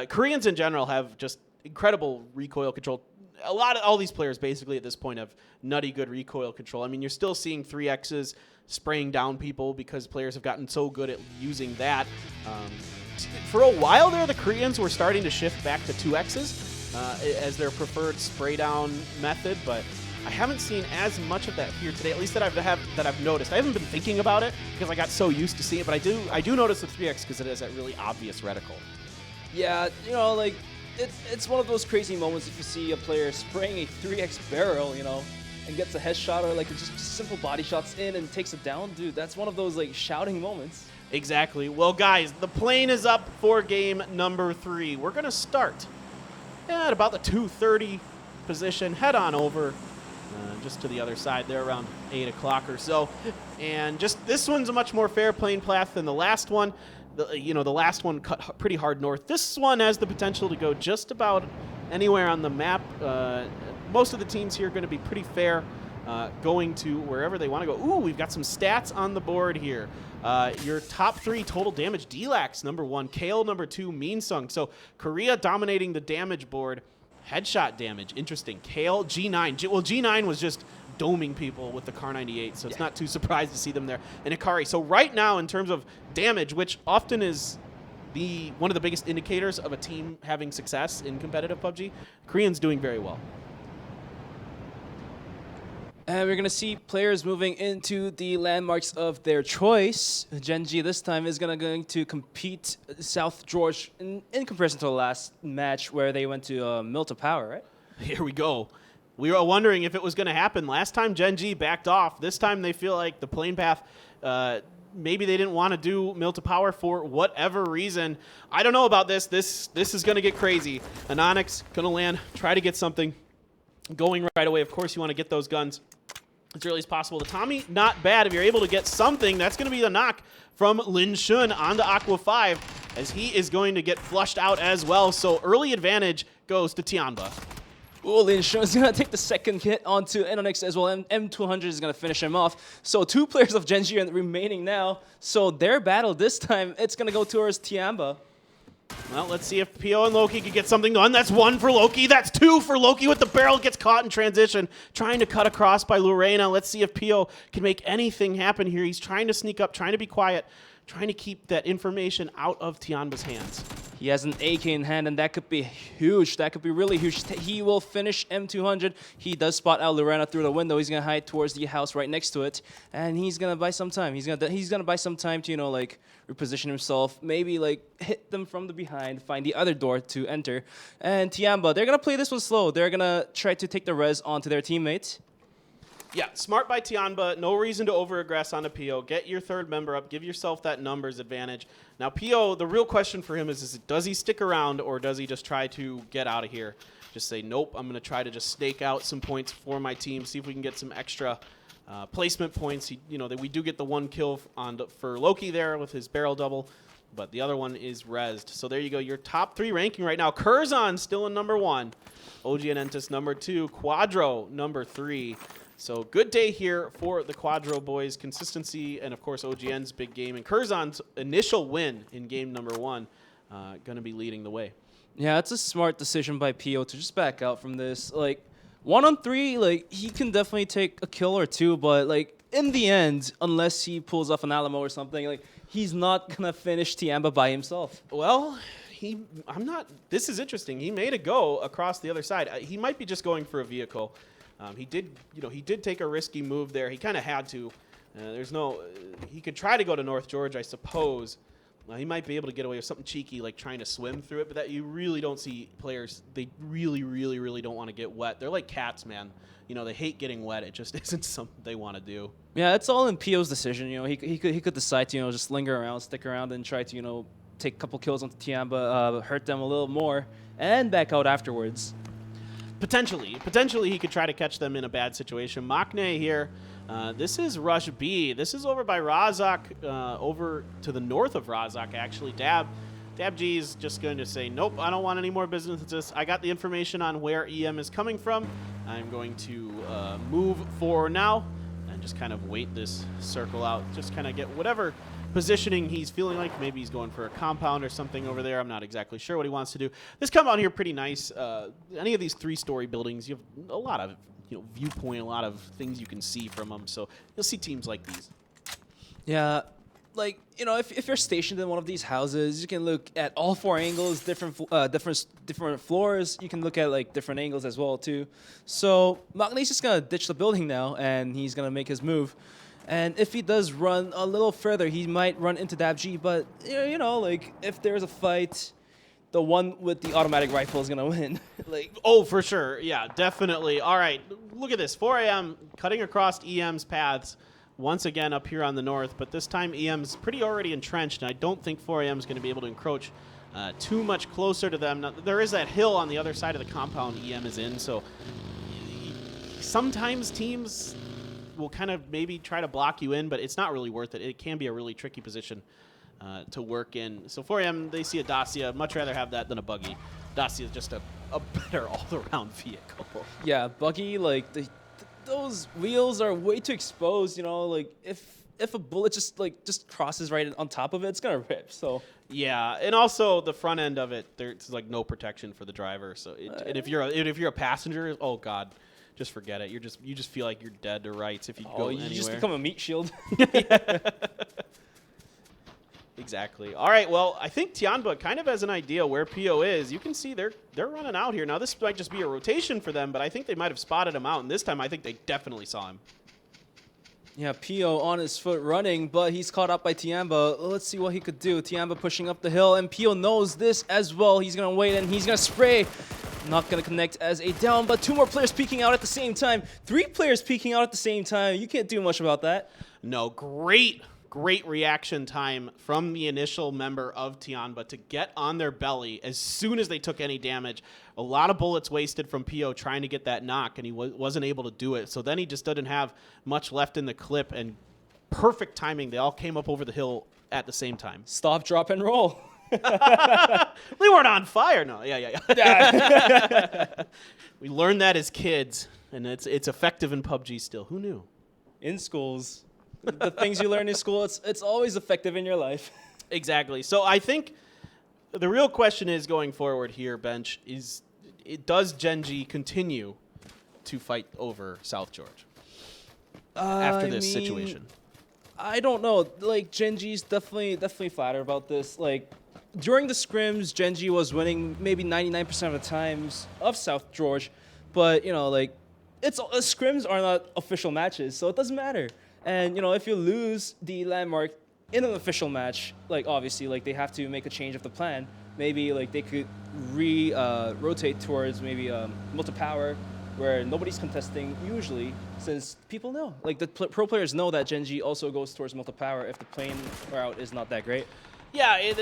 Koreans in general have just incredible recoil control. All these players basically at this point have nutty good recoil control. I mean, you're still seeing 3Xs spraying down people because players have gotten so good at using that. For a while there, the Koreans were starting to shift back to 2Xs as their preferred spray down method, but I haven't seen as much of that here today, at least that I've noticed. I haven't been thinking about it because I got so used to seeing it, but I do notice the 3X because it has that really obvious reticle. Yeah, it's one of those crazy moments if you see a player spraying a 3X barrel, and gets a headshot or just simple body shots in and takes it down. Dude, that's one of those shouting moments. Exactly. Well, guys, the plane is up for game number 3. We're going to start at about the 2:30 position. Head on over just to the other side there around 8 o'clock or so. And just this one's a much more fair plane path than the last one. The last one cut pretty hard north. This one has the potential to go just about anywhere on the map. Most of the teams here are going to be pretty fair, going to wherever they want to go. Ooh, we've got some stats on the board here. Your top 3 total damage: Delax number 1, Kale number 2, Meansung. So Korea dominating the damage board. Headshot damage, interesting. Kale, G9. Well, G9 was just doming people with the Kar 98, so it's not too surprised to see them there. And Ikari. So right now, in terms of damage, which often is one of the biggest indicators of a team having success in competitive PUBG, Koreans doing very well. And we're going to see players moving into the landmarks of their choice. Genji this time is going to compete South George in comparison to the last match where they went to Mill to Power, right? Here we go. We were wondering if it was going to happen. Last time Genji backed off. This time they feel like the plane path, maybe they didn't want to do Mill to Power for whatever reason. I don't know about this. This is going to get crazy. Anonix going to land, try to get something going right away. Of course, you want to get those guns as early as possible. The Tommy, not bad. If you're able to get something, that's going to be the knock from Lin Shun onto Aqua 5, as he is going to get flushed out as well. So early advantage goes to Tianba. Ooh, Lin Shun is going to take the second hit onto Enonix as well. M200 is going to finish him off. So 2 players of Genji are remaining now. So their battle this time, it's going to go towards Tianba. Well, let's see if PO and Loki can get something done. That's 1 for Loki. That's 2 for Loki with the barrel. Gets caught in transition. Trying to cut across by Lorena. Let's see if PO can make anything happen here. He's trying to sneak up, trying to be quiet, trying to keep that information out of Tianba's hands. He has an AK in hand, and that could be huge. That could be really huge. He will finish M200. He does spot out Lorena through the window. He's gonna hide towards the house right next to it, and he's gonna buy some time. He's gonna buy some time to, you know, like reposition himself, maybe like hit them from the behind, find the other door to enter. And Tiamba, they're gonna play this one slow. They're gonna try to take the res onto their teammate. Yeah, smart by Tianba. No reason to over-aggress on a PO. Get your third member up. Give yourself that numbers advantage. Now, PO, the real question for him is does he stick around or does he just try to get out of here? Just say, nope, I'm going to try to just snake out some points for my team, see if we can get some extra placement points. We do get the one kill for Loki there with his barrel double, but the other one is rezzed. So there you go. Your top 3 ranking right now. Curzon still in number 1. OG and Entis number 2. Quadro number 3. So good day here for the Quadro boys. Consistency and, of course, OGN's big game. And Curzon's initial win in game number 1 going to be leading the way. Yeah, it's a smart decision by PO to just back out from this. Like, 1-on-3, like, he can definitely take a kill or 2, but, like, in the end, unless he pulls off an Alamo or something, like, he's not going to finish Tiamba by himself. Well, this is interesting. He made a go across the other side. He might be just going for a vehicle. He did take a risky move there. He kind of had to. He could try to go to North George, I suppose. He might be able to get away with something cheeky like trying to swim through it, but that you really don't see players. They really, really, really don't want to get wet. They're like cats, man. They hate getting wet. It just isn't something they want to do. Yeah, it's all in PO's decision. He could decide to just linger around, stick around, and try to take a couple kills onto Tiamba, hurt them a little more, and back out afterwards. Potentially he could try to catch them in a bad situation. Makne here. This is Rush B. This is over by Razak, over to the north of Razak, actually. Dab G is just going to say, nope, I don't want any more business with this. I got the information on where EM is coming from. I'm going to move forward now and just kind of wait this circle out. Just kind of get whatever positioning he's feeling like. Maybe he's going for a compound or something over there. I'm not exactly sure what he wants to do. This compound here, pretty nice. Any of these 3-story buildings, you have a lot of viewpoint, a lot of things you can see from them. So you'll see teams like these. Yeah, like if you're stationed in one of these houses, you can look at all 4 angles, different floors. You can look at like different angles as well too. So Magne's just gonna ditch the building now, and he's gonna make his move. And if he does run a little further, he might run into DabG. But, like, if there's a fight, the one with the automatic rifle is going to win. Oh, for sure. Yeah, definitely. All right, look at this. 4 a.m. cutting across EM's paths once again up here on the north. But this time EM's pretty already entrenched, and I don't think 4 a.m. is going to be able to encroach too much closer to them. Now, there is that hill on the other side of the compound EM is in, so sometimes teams will kind of maybe try to block you in, but it's not really worth it. It can be a really tricky position to work in. So 4am, they see a Dacia. Much rather have that than a buggy. Dacia is just a better all-around vehicle. Yeah, buggy, like, those wheels are way too exposed, like, if a bullet just crosses right on top of it, it's gonna rip. So yeah, and also the front end of it, there's like no protection for the driver. So and if you're a passenger, oh god, just forget it. You just feel like you're dead to rights if you go anywhere. You just become a meat shield. Exactly. All right, well, I think Tianba kind of has an idea where PO is. You can see they're running out here. Now, this might just be a rotation for them, but I think they might have spotted him out, and this time I think they definitely saw him. Yeah, PO on his foot running, but he's caught up by Tiamba. Let's see what he could do. Tiamba pushing up the hill, and PO knows this as well. He's going to wait, and he's going to spray. Not going to connect as a down, but 2 more players peeking out at the same time. 3 players peeking out at the same time. You can't do much about that. No, great reaction time from the initial member of Tianba to get on their belly as soon as they took any damage. A lot of bullets wasted from PO trying to get that knock, and he wasn't able to do it. So then he just doesn't have much left in the clip, and perfect timing. They all came up over the hill at the same time. Stop, drop, and roll. We weren't on fire. No, yeah. We learned that as kids, and it's effective in PUBG still. Who knew? In schools. The things you learn in school, it's always effective in your life. Exactly. So I think the real question is going forward here, Bench, does Genji continue to fight over South George after this situation? I don't know. Like, Genji's definitely flattered about this. Like, during the scrims, Genji was winning maybe 99% of the times of South George, but you know, like, scrims are not official matches, so it doesn't matter. And you know, if you lose the landmark in an official match, like obviously, like they have to make a change of the plan. Maybe like they could rotate towards maybe multi-power, where nobody's contesting usually, since people know, like the pro players know that Genji also goes towards multi-power if the plane route is not that great. Yeah,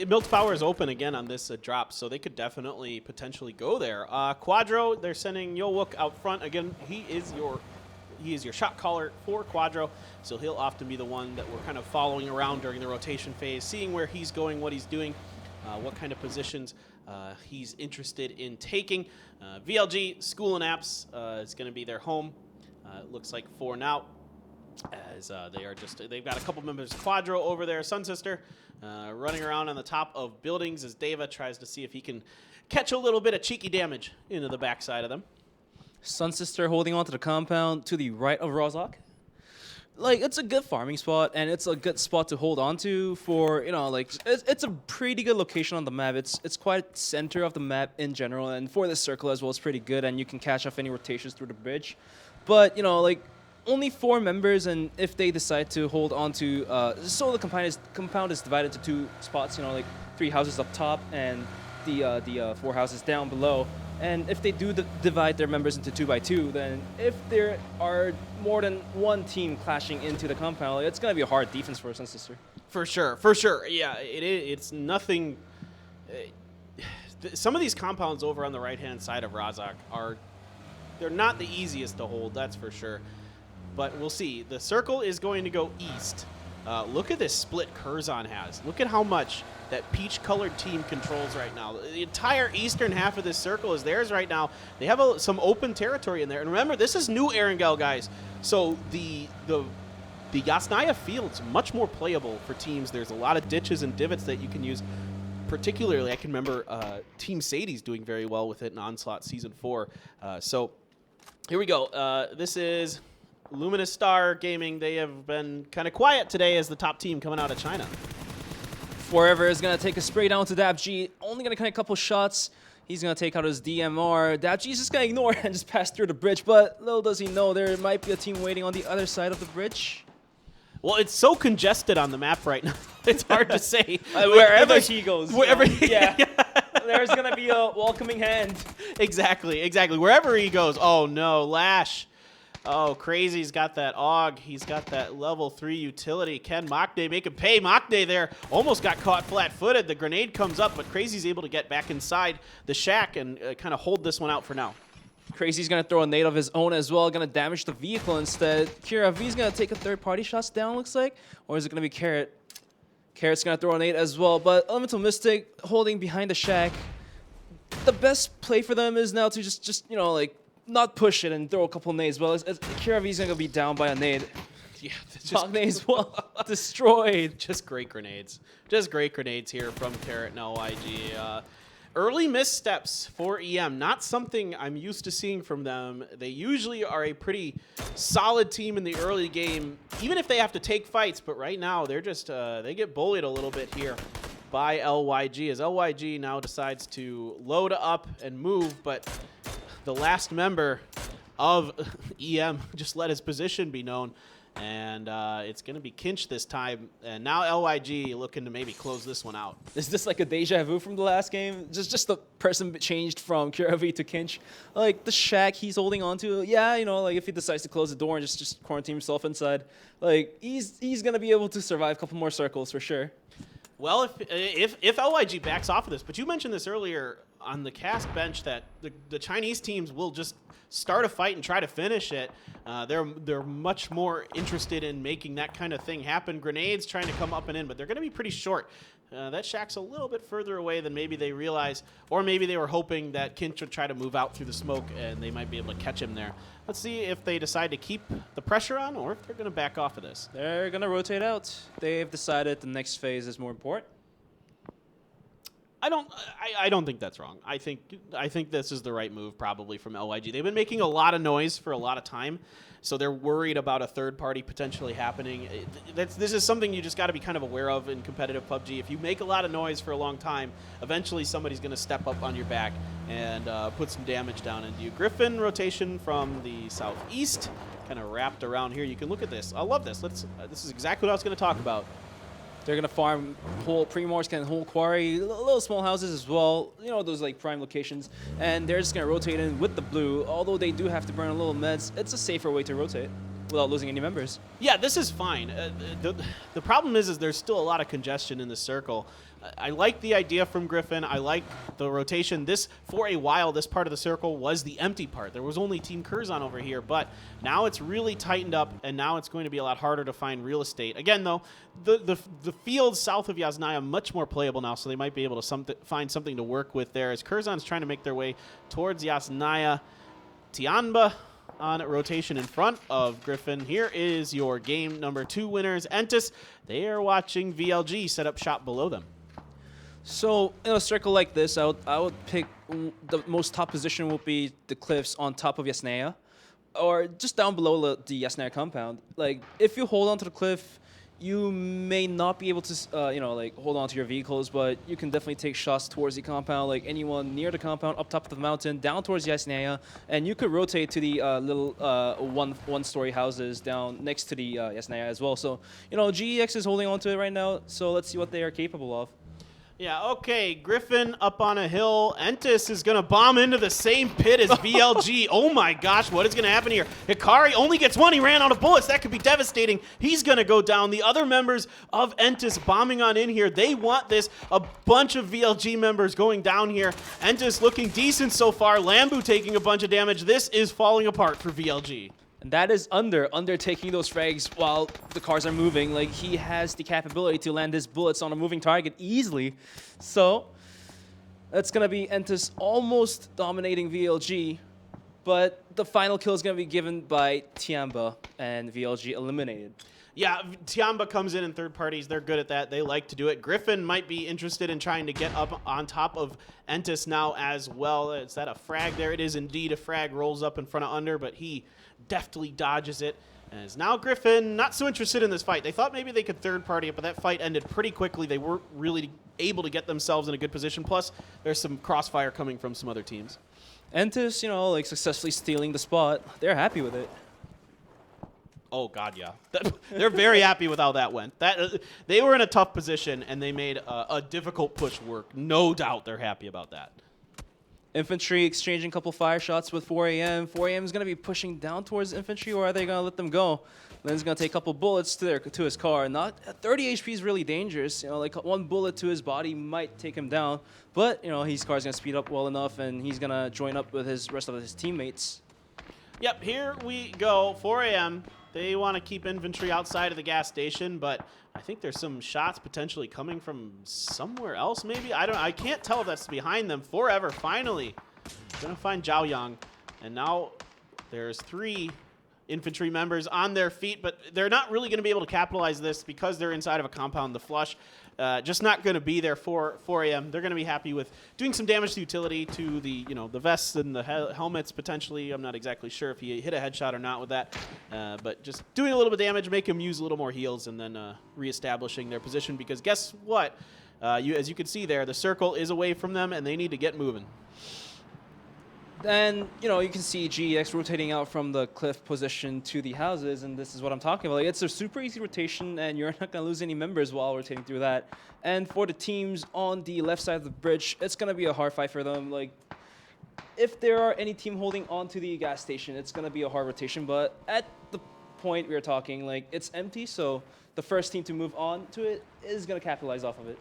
Build Power is open again on this drop, so they could definitely potentially go there. Quadro, they're sending Yowook out front. Again, he is your shot caller for Quadro, so he'll often be the one that we're kind of following around during the rotation phase, seeing where he's going, what he's doing, what kind of positions he's interested in taking. VLG, School and Apps is going to be their home, it looks like, for now. As they've got a couple members, Quadro over there, Sun Sister, running around on the top of buildings as Deva tries to see if he can catch a little bit of cheeky damage into the backside of them. Sun Sister holding on to the compound to the right of Rozhok. Like, it's a good farming spot, and it's a good spot to hold on to for, you know, like, it's a pretty good location on the map. It's quite center of the map in general, and for this circle as well, it's pretty good, and you can catch off any rotations through the bridge. But, you know, like, only 4 members, and if they decide to hold on to, so the compound is divided into 2 spots, you know, like 3 houses up top and the 4 houses down below. And if they do divide their members into 2x2, then if there are more than 1 team clashing into the compound, it's going to be a hard defense for Sun Sister. For sure. Yeah, it's nothing. Some of these compounds over on the right-hand side of Rozhok they're not the easiest to hold, that's for sure. But we'll see. The circle is going to go east. Look at this split Curzon has. Look at how much that peach-colored team controls right now. The entire eastern half of this circle is theirs right now. They have some open territory in there. And remember, this is new Erangel, guys. So the Yasnaya field's much more playable for teams. There's a lot of ditches and divots that you can use. Particularly, I can remember Team Sadie's doing very well with it in Onslaught Season 4. So here we go. This is Luminous Star Gaming. They have been kind of quiet today as the top team coming out of China. Forever is going to take a spray down to DabG. Only going to connect a couple shots. He's going to take out his DMR. DabG's just going to ignore and just pass through the bridge. But little does he know, there might be a team waiting on the other side of the bridge. Well, it's so congested on the map right now. It's hard to say. Wherever he goes. Wherever yeah. There's going to be a welcoming hand. Exactly. Wherever he goes. Oh, no. Lash. Oh, Crazy's got that AUG. He's got that level 3 utility. Can Maknae make him pay? Maknae there almost got caught flat-footed. The grenade comes up, but Crazy's able to get back inside the shack and kind of hold this one out for now. Crazy's going to throw a nade of his own as well. Going to damage the vehicle instead. Kira V's going to take a third-party shots down, looks like. Or is it going to be Carrot? Carrot's going to throw a nade as well. But Elemental Mystic holding behind the shack. The best play for them is now to just you know, like, not push it and throw a couple nades. Well, Kira V's going to be down by a nade. Yeah, nades well destroyed. Just great grenades. Just great grenades here from Carrot and LYG. Early missteps for EM, not something I'm used to seeing from them. They usually are a pretty solid team in the early game, even if they have to take fights. But right now, they're just they get bullied a little bit here by LYG, as LYG now decides to load up and move, but the last member of EM just let his position be known. And it's going to be Kinch this time. And now LYG looking to maybe close this one out. Is this like a deja vu from the last game? Just the person changed from Kira V to Kinch. Like the shack he's holding on to. Yeah, you know, like if he decides to close the door and just quarantine himself inside, like he's going to be able to survive a couple more circles for sure. Well, if LYG backs off of this, but you mentioned this earlier on the cast bench that the Chinese teams will just start a fight and try to finish it. They're much more interested in making that kind of thing happen. Grenades trying to come up and in, but they're going to be pretty short. That shack's a little bit further away than maybe they realize, or maybe they were hoping that Kinch would try to move out through the smoke and they might be able to catch him there. Let's see if they decide to keep the pressure on or if they're going to back off of this. They're going to rotate out. They've decided the next phase is more important. I don't think that's wrong. I think this is the right move probably from LYG. They've been making a lot of noise for a lot of time, so they're worried about a third party potentially happening. This is something you just got to be kind of aware of in competitive PUBG. If you make a lot of noise for a long time, eventually somebody's going to step up on your back and put some damage down into you. Griffin rotation from the southeast, kind of wrapped around here. You can look at this. I love this. This is exactly what I was going to talk about. They're going to farm whole Primorsk and whole quarry, little small houses as well, you know, those like prime locations. And they're just going to rotate in with the blue. Although they do have to burn a little meds, it's a safer way to rotate without losing any members. Yeah, this is fine. The problem is there's still a lot of congestion in the circle. I like the idea from Griffin. I like the rotation. For a while, this part of the circle was the empty part. There was only Team Curzon over here, but now it's really tightened up, and now it's going to be a lot harder to find real estate. Again, though, the fields south of Yasnaya much more playable now, so they might be able to find something to work with there as Curzon's trying to make their way towards Yasnaya. Tianba on rotation in front of Griffin. Here is your game number 2 winners. Entis, they are watching VLG set up shop below them. So in a circle like this, I would pick the most top position would be the cliffs on top of Yasnaya, or just down below the Yasnaya compound. Like if you hold on to the cliff, you may not be able to, like hold on to your vehicles, but you can definitely take shots towards the compound. Like anyone near the compound, up top of the mountain, down towards Yasnaya, and you could rotate to the little one-story houses down next to the Yasnaya as well. So GEX is holding on to it right now. So let's see what they are capable of. Yeah, okay, Griffin up on a hill. Entis is going to bomb into the same pit as VLG. Oh my gosh, what is going to happen here? Hikari only gets 1. He ran out of bullets. That could be devastating. He's going to go down. The other members of Entis bombing on in here. They want this. A bunch of VLG members going down here. Entis looking decent so far. Lambu taking a bunch of damage. This is falling apart for VLG. And that is Under taking those frags while the cars are moving. Like, he has the capability to land his bullets on a moving target easily. So, that's going to be Entis almost dominating VLG. But the final kill is going to be given by Tianba, and VLG eliminated. Yeah, Tianba comes in third parties. They're good at that. They like to do it. Griffin might be interested in trying to get up on top of Entis now as well. Is that a frag there? It is indeed a frag. Rolls up in front of Under, but he deftly dodges it. As now Griffin not so interested in this fight. They thought maybe they could third party it, but that fight ended pretty quickly. They weren't really able to get themselves in a good position. Plus, there's some crossfire coming from some other teams. Entis, like successfully stealing the spot. They're happy with it. Oh God, yeah. They're very happy with how that went. They were in a tough position and they made a difficult push work. No doubt they're happy about that. Infantry exchanging a couple fire shots with 4AM. 4AM is going to be pushing down towards infantry, or are they going to let them go? Lynn's going to take a couple bullets to his car. Not 30 HP is really dangerous. Like 1 bullet to his body might take him down. But his car's going to speed up well enough, and he's going to join up with his rest of his teammates. Yep, here we go. 4AM. They want to keep infantry outside of the gas station, but I think there's some shots potentially coming from somewhere else, maybe? I can't tell if that's behind them. Forever, finally. Gonna find Zhao Yang. And now there's 3 infantry members on their feet, but they're not really going to be able to capitalize this because they're inside of a compound. The flush just not going to be there for 4AM. They're going to be happy with doing some damage to utility to the the vests and the helmets potentially. I'm not exactly sure if he hit a headshot or not with that, but just doing a little bit of damage, make him use a little more heals, and then reestablishing their position. Because guess what? As you can see there, the circle is away from them, and they need to get moving. Then, you can see GEX rotating out from the cliff position to the houses, and this is what I'm talking about. Like, it's a super easy rotation, and you're not going to lose any members while rotating through that. And for the teams on the left side of the bridge, it's going to be a hard fight for them. Like, if there are any team holding onto the gas station, it's going to be a hard rotation. But at the point we are talking, like, it's empty, so the first team to move on to it is going to capitalize off of it.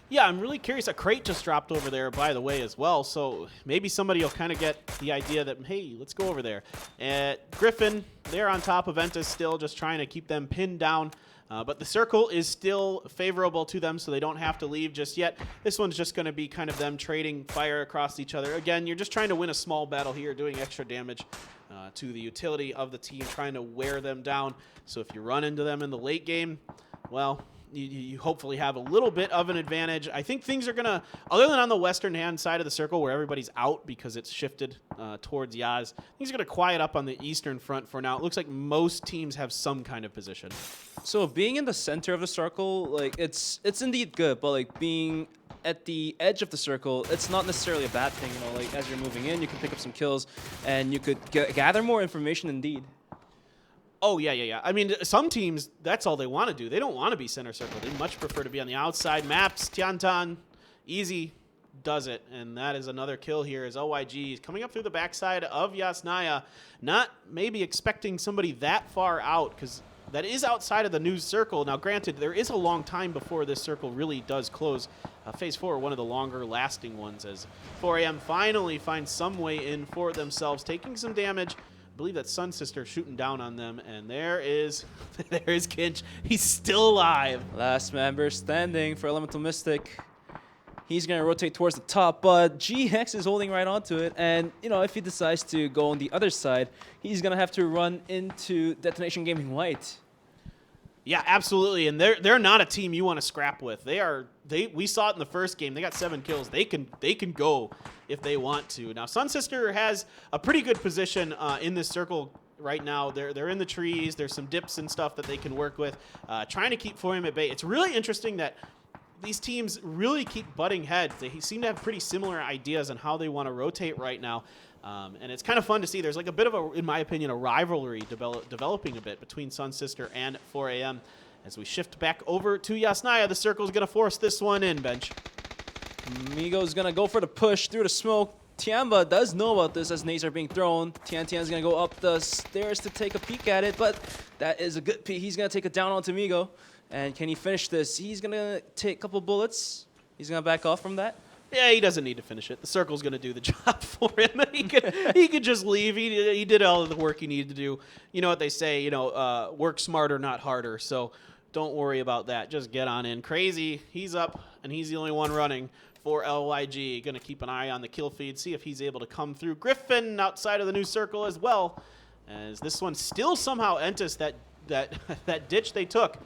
Yeah, I'm really curious. A crate just dropped over there, by the way, as well. So maybe somebody will kind of get the idea that, hey, let's go over there. Griffin, they're on top of Entis still, just trying to keep them pinned down. But the circle is still favorable to them, so they don't have to leave just yet. This one's just going to be kind of them trading fire across each other. Again, you're just trying to win a small battle here, doing extra damage to the utility of the team, trying to wear them down. So if you run into them in the late game, well, you hopefully have a little bit of an advantage. I think things are going to, other than on the western hand side of the circle where everybody's out because it's shifted towards Yaz, things are going to quiet up on the eastern front for now. It looks like most teams have some kind of position. So being in the center of the circle, like it's indeed good, but like being at the edge of the circle, it's not necessarily a bad thing. You know, like as you're moving in, you can pick up some kills and you could gather more information indeed. Oh, yeah. I mean, some teams, that's all they want to do. They don't want to be center circle. They much prefer to be on the outside. Maps, Tiantan, easy does it. And that is another kill here as OYG is coming up through the backside of Yasnaya. Not maybe expecting somebody that far out because that is outside of the news circle. Now, granted, there is a long time before this circle really does close. Phase 4, one of the longer lasting ones as 4AM finally finds some way in for themselves, taking some damage. I believe that Sun Sister shooting down on them, and there is Kinch. He's still alive. Last member standing for Elemental Mystic. He's going to rotate towards the top, but GX is holding right onto it, and you know, if he decides to go on the other side, he's going to have to run into Detonation Gaming White. Yeah, absolutely, and they're not a team you want to scrap with. We saw it in the first game. They got 7 kills. They can go if they want to. Now, Sun Sister has a pretty good position in this circle right now. They're in the trees. There's some dips and stuff that they can work with, trying to keep 4AM at bay. It's really interesting that these teams really keep butting heads. They seem to have pretty similar ideas on how they want to rotate right now. And it's kind of fun to see. There's like a bit of a, in my opinion, a rivalry developing a bit between Sun Sister and 4AM. As we shift back over to Yasnaya, the circle's going to force this one in, Bench. Migo's going to go for the push through the smoke. Tiamba does know about this as nades are being thrown. Tiantian's going to go up the stairs to take a peek at it, but that is a good peek. He's going to take it down onto Migo. And can he finish this? He's going to take a couple bullets. He's going to back off from that. Yeah, he doesn't need to finish it. The circle's going to do the job for him. He could just leave. He did all of the work he needed to do. You know what they say, you know, work smarter, not harder. So don't worry about that. Just get on in. Crazy, he's up, and he's the only one running for LYG. Going to keep an eye on the kill feed, see if he's able to come through. Griffin outside of the new circle as well, as this one still somehow Entis, that ditch they took.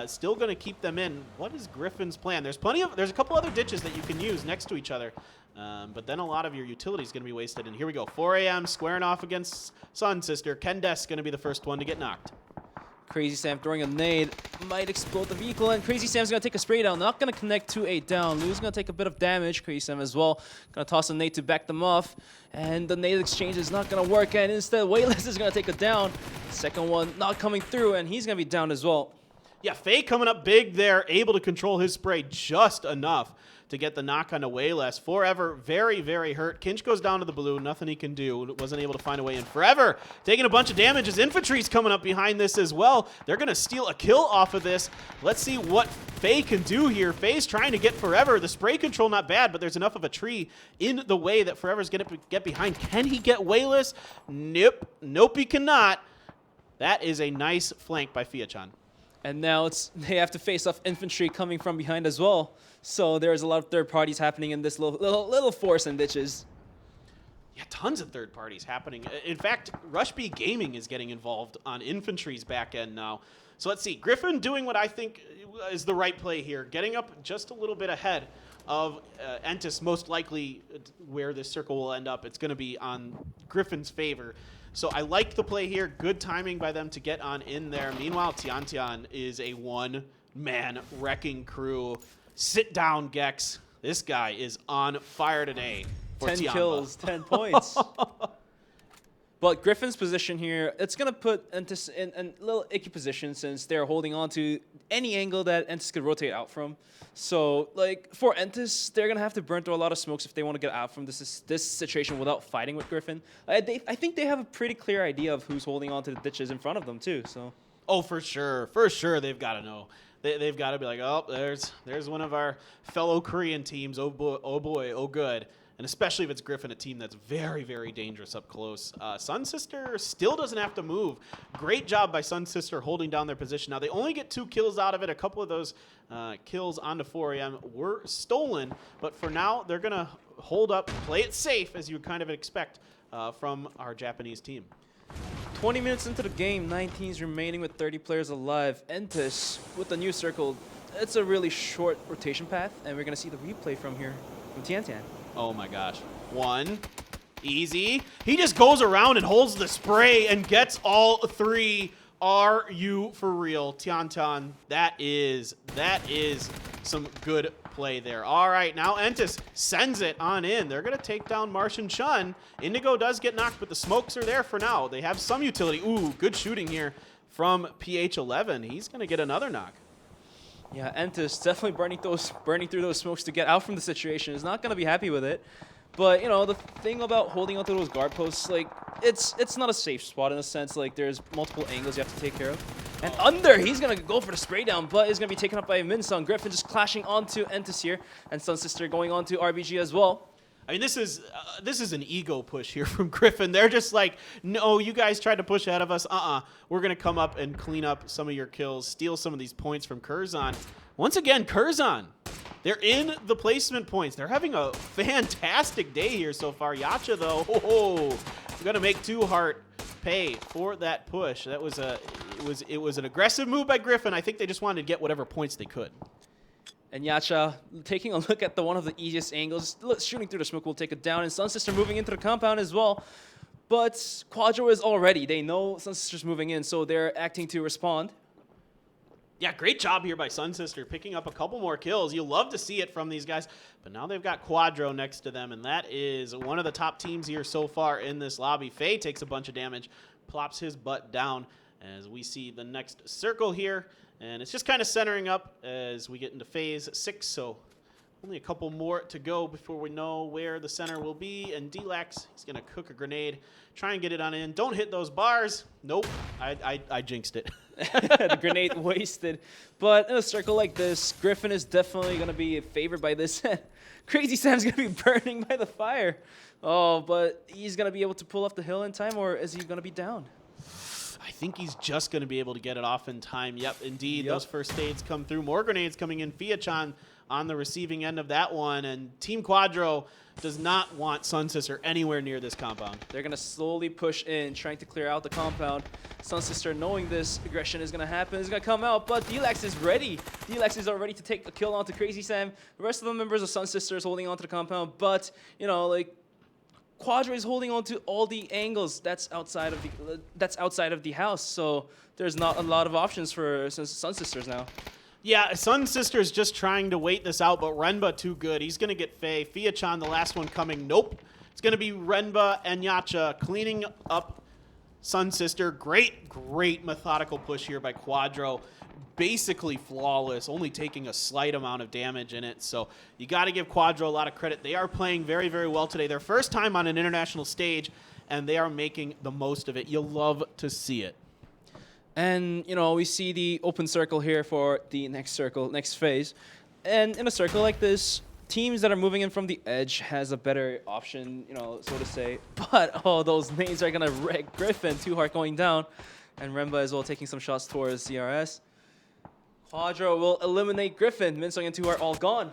Still going to keep them in. What is Griffin's plan? There's a couple other ditches that you can use next to each other, but then a lot of your utility is going to be wasted. And here we go. 4AM squaring off against Sun Sister. Kendes going to be the first one to get knocked. Crazy Sam throwing a nade, might explode the vehicle, and Crazy Sam's going to take a spray down. Not going to connect to a down. Lou's going to take a bit of damage. Crazy Sam as well. Going to toss a nade to back them off, and the nade exchange is not going to work, and instead Wayless is going to take a down. Second one not coming through, and he's going to be down as well. Yeah, Faye coming up big there, able to control his spray just enough to get the knock on Wayless. Forever very, very hurt. Kinch goes down to the blue. Nothing he can do. Wasn't able to find a way in. Forever taking a bunch of damage. His infantry's coming up behind this as well. They're going to steal a kill off of this. Let's see what Faye can do here. Faye's trying to get Forever. The spray control not bad, but there's enough of a tree in the way that Forever's going to get behind. Can he get Wayless? Nope. Nope, he cannot. That is a nice flank by Fiachan. And now they have to face off infantry coming from behind as well. So there's a lot of third parties happening in this little force and ditches. Yeah, tons of third parties happening. In fact, Rush B Gaming is getting involved on infantry's back end now. So let's see. Griffin doing what I think is the right play here. Getting up just a little bit ahead of Entis, most likely where this circle will end up. It's going to be on Griffin's favor. So I like the play here. Good timing by them to get on in there. Meanwhile, Tiantian is a one-man wrecking crew. Sit down, Gex. This guy is on fire today for 10 Tiamba. kills, 10 points. But Griffin's position here, it's going to put Entis in a little icky position since they're holding on to any angle that Entis could rotate out from. So, like, for Entis, they're going to have to burn through a lot of smokes if they want to get out from this situation without fighting with Griffin. I think they have a pretty clear idea of who's holding on to the ditches in front of them, too. So. Oh, for sure. For sure, they've got to know. They've got to be like, oh, there's one of our fellow Korean teams. Oh, boy, oh, good. And especially if it's Griffin, a team that's very, very dangerous up close. Sun Sister still doesn't have to move. Great job by Sun Sister holding down their position. Now, they only get 2 kills out of it. A couple of those kills onto 4AM were stolen. But for now, they're going to hold up, play it safe, as you would kind of expect from our Japanese team. 20 minutes into the game, 19s remaining with 30 players alive. Entis with the new circle it's a really short rotation path, and we're gonna see the replay from here from Tian. Oh my gosh. One. Easy. He just goes around and holds the spray and gets all 3. Are you for real, Tian? That is some good play there. All right, now Entis sends it on in. They're going to take down Martian Chun. Indigo does get knocked, but the smokes are there for now. They have some utility. Ooh, good shooting here from PH11. He's going to get another knock. Yeah, Entis definitely burning through those smokes to get out from the situation. Is not going to be happy with it. But, you know, the thing about holding onto those guard posts, like, it's not a safe spot in a sense. Like, there's multiple angles you have to take care of. And under, he's going to go for the spray down, but is going to be taken up by Minsung. Griffin just clashing onto Entis here, and Sun Sister going on to RBG as well. I mean, this is an ego push here from Griffin. They're just like, no, you guys tried to push ahead of us. We're going to come up and clean up some of your kills, steal some of these points from Curzon. Once again, Curzon. They're in the placement points. They're having a fantastic day here so far. Yacha, though, going to make 2Heart pay for that push. That was it was an aggressive move by Griffin. I think they just wanted to get whatever points they could. And Yacha taking a look at one of the easiest angles, shooting through the smoke will take it down, and Sun Sister moving into the compound as well. But Quadro is all ready. They know Sun Sister's moving in, so they're acting to respond. Yeah, great job here by Sun Sister, picking up a couple more kills. You love to see it from these guys, but now they've got Quadro next to them, and that is one of the top teams here so far in this lobby. Faye takes a bunch of damage, plops his butt down as we see the next circle here, and it's just kind of centering up as we get into phase 6, so only a couple more to go before we know where the center will be, and D-Lax, he's going to cook a grenade, try and get it on in. Don't hit those bars. Nope, I jinxed it. The grenade wasted. But in a circle like this, Griffin is definitely going to be favored by this. Crazy Sam's going to be burning by the fire. Oh, but he's going to be able to pull off the hill in time, or is he going to be down? I think he's just going to be able to get it off in time. Yep, indeed. Those first aids come through. More grenades coming in. Fiachan on the receiving end of that one. And Team Quadro does not want Sun Sister anywhere near this compound. They're going to slowly push in, trying to clear out the compound. Sun Sister, knowing this aggression is going to happen, is going to come out, but D-Lax is ready. D-Lax is ready to take a kill onto Crazy Sam. The rest of the members of Sun Sister is holding onto the compound, but, you know, like, Quadro is holding on to all the angles that's outside of the house, so there's not a lot of options for Sun Sisters now. Yeah, Sun Sister's just trying to wait this out, but Renba too good. He's going to get Faye. Fiachan, the last one coming. Nope. It's going to be Renba and Yacha cleaning up Sun Sister. Great methodical push here by Quadro. Basically flawless, only taking a slight amount of damage in it. So you got to give Quadro a lot of credit. They are playing very, very well today. Their first time on an international stage, and they are making the most of it. You'll love to see it. And, you know, we see the open circle here for the next phase. And in a circle like this, teams that are moving in from the edge has a better option, you know, so to say. But, oh, those nades are going to wreck Griffin. 2Heart going down. And Remba as well taking some shots towards CRS. Quadro will eliminate Griffin. Minsung and 2Heart all gone.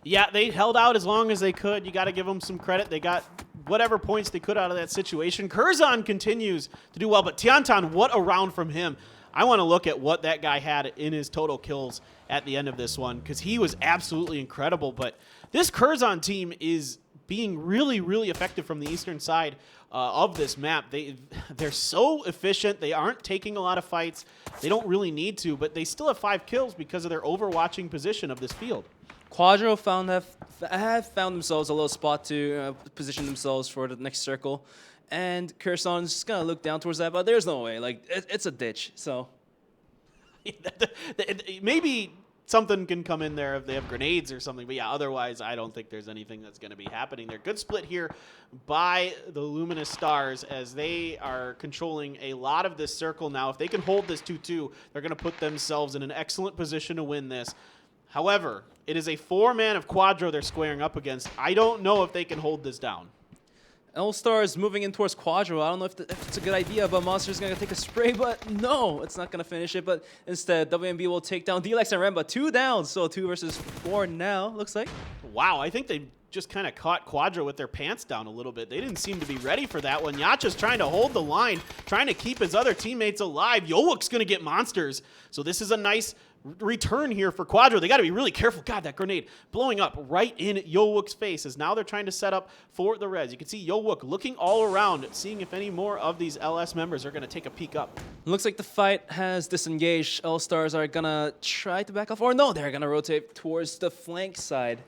Yeah, they held out as long as they could. You got to give them some credit. They got whatever points they could out of that situation. Curzon continues to do well, but Tiantan, what a round from him. I want to look at what that guy had in his total kills at the end of this one, because he was absolutely incredible. But this Curzon team is being really, really effective from the eastern side of this map. They're so efficient. They aren't taking a lot of fights. They don't really need to, but they still have 5 kills because of their overwatching position of this field. Quadro have found themselves a little spot to position themselves for the next circle. And Curzon's just going to look down towards that, but there's no way. Like, it's a ditch, so. Maybe something can come in there if they have grenades or something. But, yeah, otherwise, I don't think there's anything that's going to be happening there. Good split here by the Luminous Stars as they are controlling a lot of this circle now. If they can hold this 2-2, they're going to put themselves in an excellent position to win this. However, it is a 4-man of Quadro they're squaring up against. I don't know if they can hold this down. L-Star is moving in towards Quadro. I don't know if it's a good idea, but Monster's going to take a spray, but no, it's not going to finish it. But instead, WMB will take down D-Lex and Remba. 2 down, so 2 versus 4 now, looks like. Wow, I think they just kind of caught Quadro with their pants down a little bit. They didn't seem to be ready for that one. Yacha's trying to hold the line, trying to keep his other teammates alive. Yowuk's going to get monsters. So this is a nice return here for Quadro. They got to be really careful. God, that grenade blowing up right in Yowuk's face as now they're trying to set up for the res. You can see Yowuk looking all around, seeing if any more of these LS members are going to take a peek up. Looks like the fight has disengaged. All-Stars are going to try to back off. Or no, they're going to rotate towards the flank side.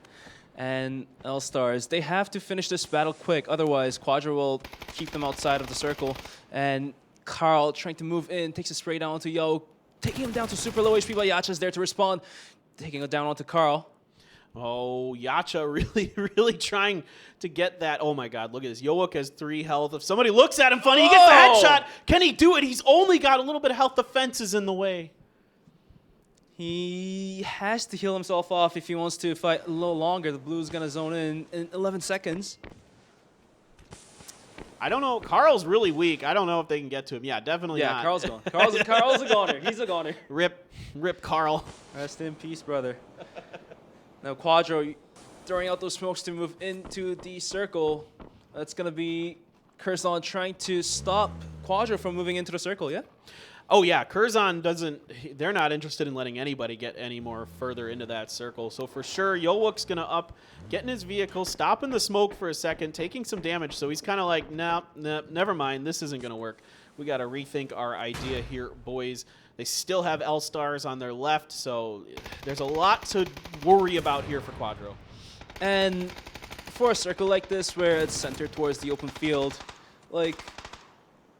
And All-Stars, they have to finish this battle quick. Otherwise, Quadro will keep them outside of the circle. And Carl trying to move in, takes a spray down onto Yo, taking him down to super low HP, but Yacha's there to respond. Taking it down onto Carl. Oh, Yacha really trying to get that. Oh my God, look at this. Yowuk has 3 health. If somebody looks at him funny, he gets the headshot. Can he do it? He's only got a little bit of health. The fence is in the way. He has to heal himself off if he wants to fight a little longer. The Blue's going to zone in 11 seconds. I don't know. Carl's really weak. I don't know if they can get to him. Yeah, definitely not. Yeah, Carl's gone. Carl's a goner. He's a goner. Rip Carl. Rest in peace, brother. Now Quadro throwing out those smokes to move into the circle. That's going to be Curzon trying to stop Quadro from moving into the circle, yeah? Oh yeah, Curzon they're not interested in letting anybody get any more further into that circle. So for sure, Yowuk's gonna up, getting his vehicle, stopping the smoke for a second, taking some damage. So he's kind of like, nah, never mind, this isn't gonna work. We gotta rethink our idea here, boys. They still have L-Stars on their left, so there's a lot to worry about here for Quadro. And for a circle like this, where it's centered towards the open field, like,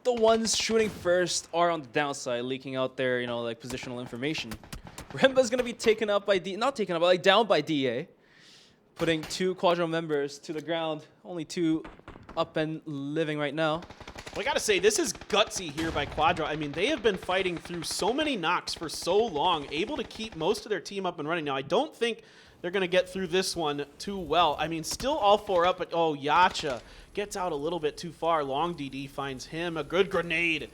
the ones shooting first are on the downside, leaking out their, positional information. Remba's gonna be taken up by down by DA, putting 2 Quadro members to the ground. Only 2 up and living right now. Well, I gotta say, this is gutsy here by Quadro. I mean, they have been fighting through so many knocks for so long, able to keep most of their team up and running. Now, I don't think they're gonna get through this one too well. I mean, still all 4 up, but oh, Yacha gets out a little bit too far. Long DD finds him. A good grenade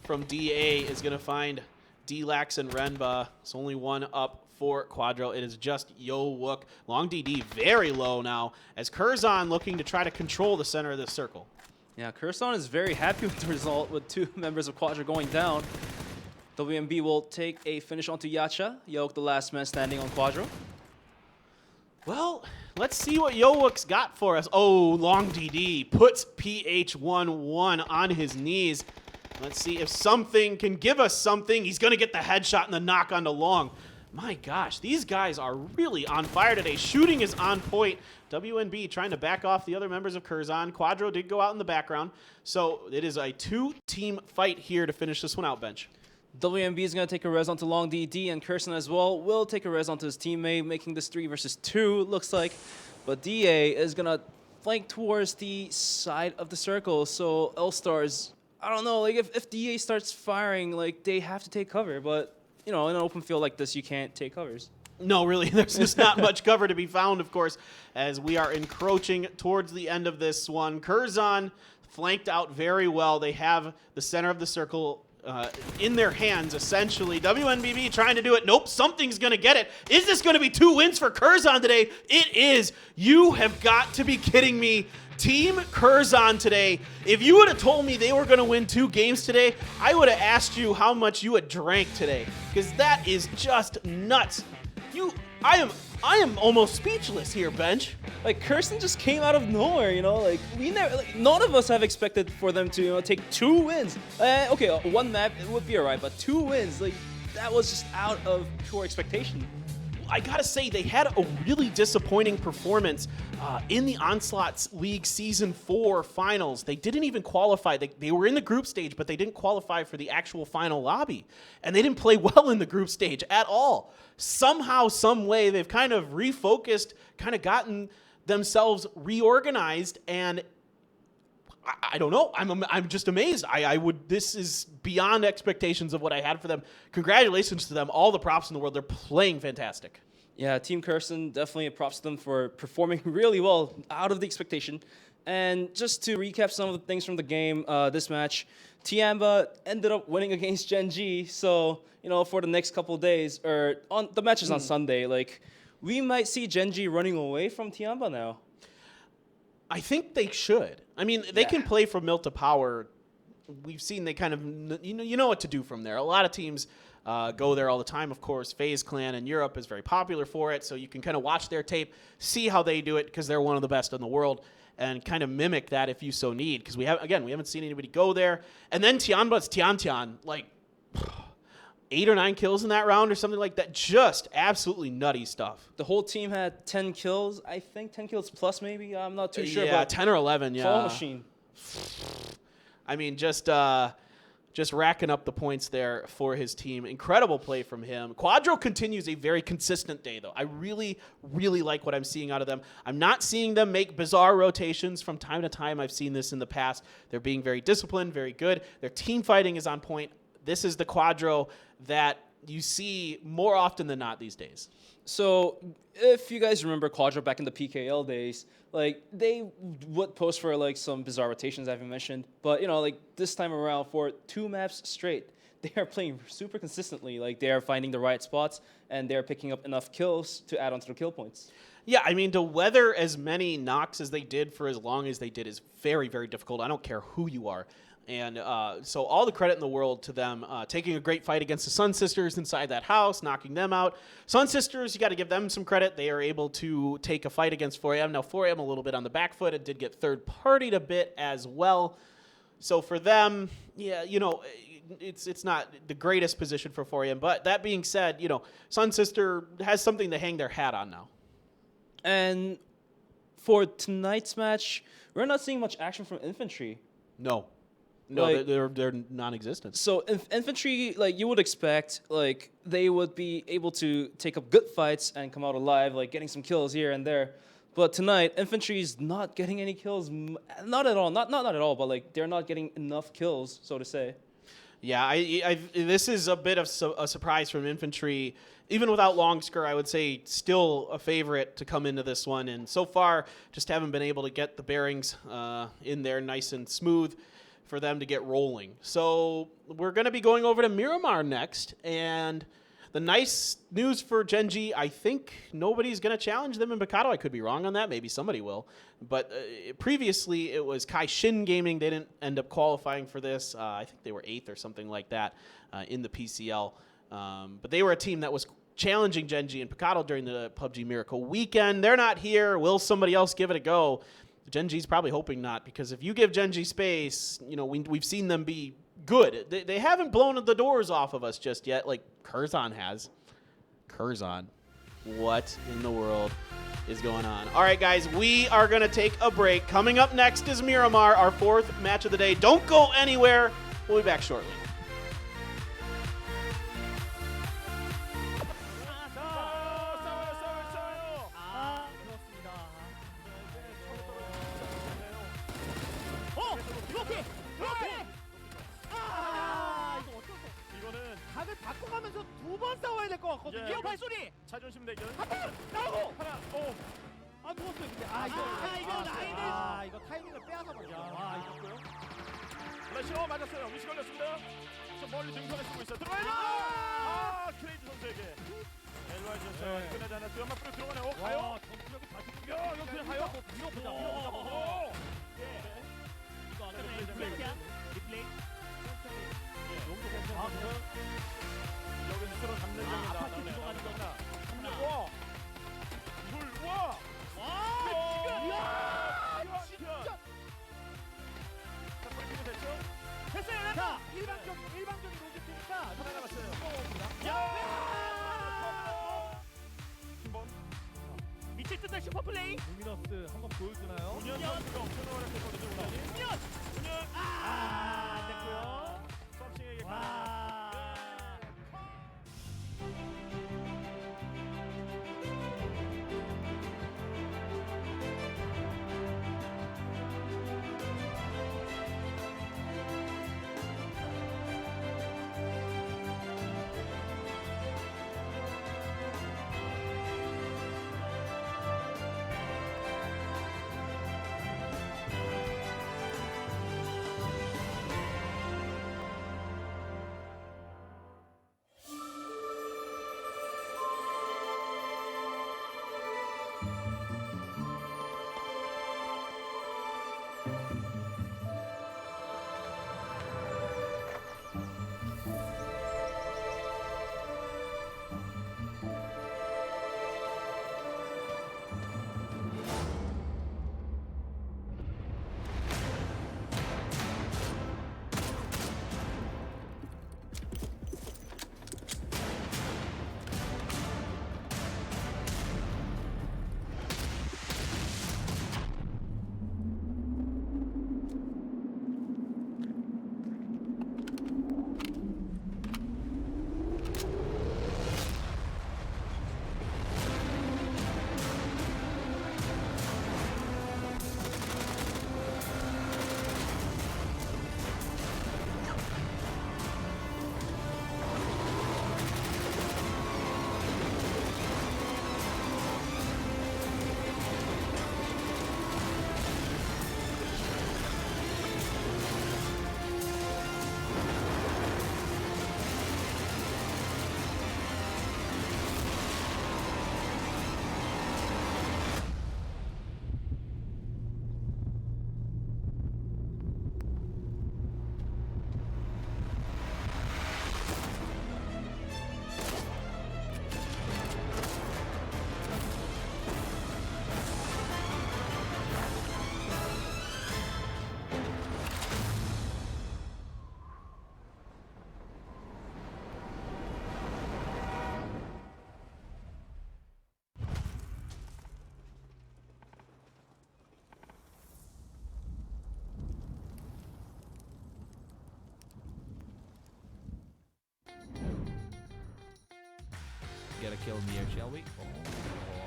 from DA is going to find D-Lax and Renba. It's only 1 up for Quadro. It is just Yowuk. Long DD very low now as Curzon looking to try to control the center of this circle. Yeah, Curzon is very happy with the result with 2 members of Quadro going down. WMB will take a finish onto Yacha. Yowuk, the last man standing on Quadro. Well, let's see what Yowuk's got for us. Oh, long DD puts PH11 on his knees. Let's see if something can give us something. He's going to get the headshot and the knock onto Long. My gosh, these guys are really on fire today. Shooting is on point. WNB trying to back off the other members of Curzon. Quadro did go out in the background. So it is a 2-team fight here to finish this one out, Bench. WMB is going to take a res onto Long DD, and Curzon as well will take a res onto his teammate, making this 3 versus 2, looks like. But DA is going to flank towards the side of the circle, so L-Stars, I don't know, like if DA starts firing, like they have to take cover, but in an open field like this, you can't take covers. No, really, there's just not much cover to be found, of course, as we are encroaching towards the end of this one. Curzon flanked out very well. They have the center of the circle in their hands, essentially. WNBB trying to do it. Nope, something's going to get it. Is this going to be 2 wins for Curzon today? It is. You have got to be kidding me. Team Curzon today. If you would have told me they were going to win 2 games today, I would have asked you how much you had drank today, because that is just nuts. I am almost speechless here, Bench. Like, Curzon just came out of nowhere, like none of us have expected for them to take 2 wins. Okay, 1 map, it would be alright, but 2 wins, like, that was just out of pure expectation. I gotta say, they had a really disappointing performance in the Onslaught League Season 4 finals. They didn't even qualify. They were in the group stage, but they didn't qualify for the actual final lobby. And they didn't play well in the group stage at all. Somehow, some way, they've kind of refocused, kind of gotten themselves reorganized, and I don't know. I'm just amazed. This is beyond expectations of what I had for them. Congratulations to them. All the props in the world. They're playing fantastic. Yeah, Team Curzon, definitely props to them for performing really well, out of the expectation. And just to recap some of the things from the game, this match, Tiamba ended up winning against Gen G. So, for the next couple of days, or the match is on Sunday, like, we might see Gen G running away from Tiamba now. I think they should. I mean, they can play from mill to power. We've seen they kind of, you know what to do from there. A lot of teams go there all the time. Of course, FaZe Clan in Europe is very popular for it, so you can kind of watch their tape, see how they do it, because they're one of the best in the world, and kind of mimic that if you so need. Because we haven't seen anybody go there. And then Tianba's Tian, like 8 or 9 kills in that round or something like that. Just absolutely nutty stuff. The whole team had 10 kills, I think 10 kills plus maybe. I'm not too sure. Yeah, but 10 or 11. Yeah, Fall machine. I mean, just racking up the points there for his team. Incredible play from him. Quadro continues a very consistent day, though. I really, really like what I'm seeing out of them. I'm not seeing them make bizarre rotations from time to time. I've seen this in the past. They're being very disciplined, very good. Their team fighting is on point. This is the Quadro that you see more often than not these days. So if you guys remember Quadro back in the PKL days, like they would post for like some bizarre rotations I've mentioned, but like this time around for 2 maps straight, they are playing super consistently. Like they are finding the right spots and they're picking up enough kills to add on to the kill points. Yeah, I mean, to weather as many knocks as they did for as long as they did is very, very difficult. I don't care who you are. And so all the credit in the world to them taking a great fight against the Sun Sisters inside that house, knocking them out. Sun Sisters, you got to give them some credit. They are able to take a fight against 4AM. Now, 4AM a little bit on the back foot. It did get third-partied a bit as well. So for them, yeah, it's not the greatest position for 4AM. But that being said, Sun Sister has something to hang their hat on now. And for tonight's match, we're not seeing much action from Infantry. No, they're non-existent. So Infantry, like you would expect, like they would be able to take up good fights and come out alive, like getting some kills here and there. But tonight, Infantry is not getting any kills, not at all, not at all. But like they're not getting enough kills, so to say. Yeah, this is a bit of a surprise from Infantry. Even without Longsker, I would say still a favorite to come into this one. And so far, just haven't been able to get the bearings in there nice and smooth for them to get rolling. So we're going to be going over to Miramar next. And the nice news for Gen.G, I think nobody's going to challenge them in Mikado. I could be wrong on that. Maybe somebody will. But previously, it was Kai Shin Gaming. They didn't end up qualifying for this. I think they were 8th or something like that in the PCL. But they were a team that was challenging Gen.G and Picado during the PUBG Miracle weekend. They're not here. Will somebody else give it a go? Gen.G's probably hoping not, because if you give Gen.G space, we've seen them be good. They haven't blown the doors off of us just yet, like Curzon has. Curzon. What in the world is going on? All right, guys, we are going to take a break. Coming up next is Miramar, our 4th match of the day. Don't go anywhere. We'll be back shortly. 바꿔가면서 2번 싸워야 될 것 같거든요. 예. 발소리. 자존심 대결. 나오고. 하나. 누웠어요. 근데 이거 라인을 이거 타이밍을 빼앗아 버렸어. 이겼고요. 플래시로 맞았어요. 위치 걸렸습니다. 좀 멀리 등선에 쓰고 있어요. 들어가야죠. 크레이지 선수에게. 엘와이 선수 끝내지 않았어요. 연막으로 들어가네요. 가요. 전투력이 다시 공격. 여기 그냥 가요. 밀어보자. 예. 이거 안 되면 리플레이. 여기도 괜찮아요. 여기 스스로 잡는 점이 나오네요. 와! 둘, 와! 지금! 이야! 진짜! 자, 브리핑이 됐죠? 됐어요. 자, 일방적인 로직이니까 하나 남았어요. 한번 미칠 듯한 슈퍼플레이. 루미너스 한번 보여주나요? 문현 선수가 엄청나게 했거든요. 문현! 안 됐고요. 서칭에게 get a kill in the air, shall we? Oh,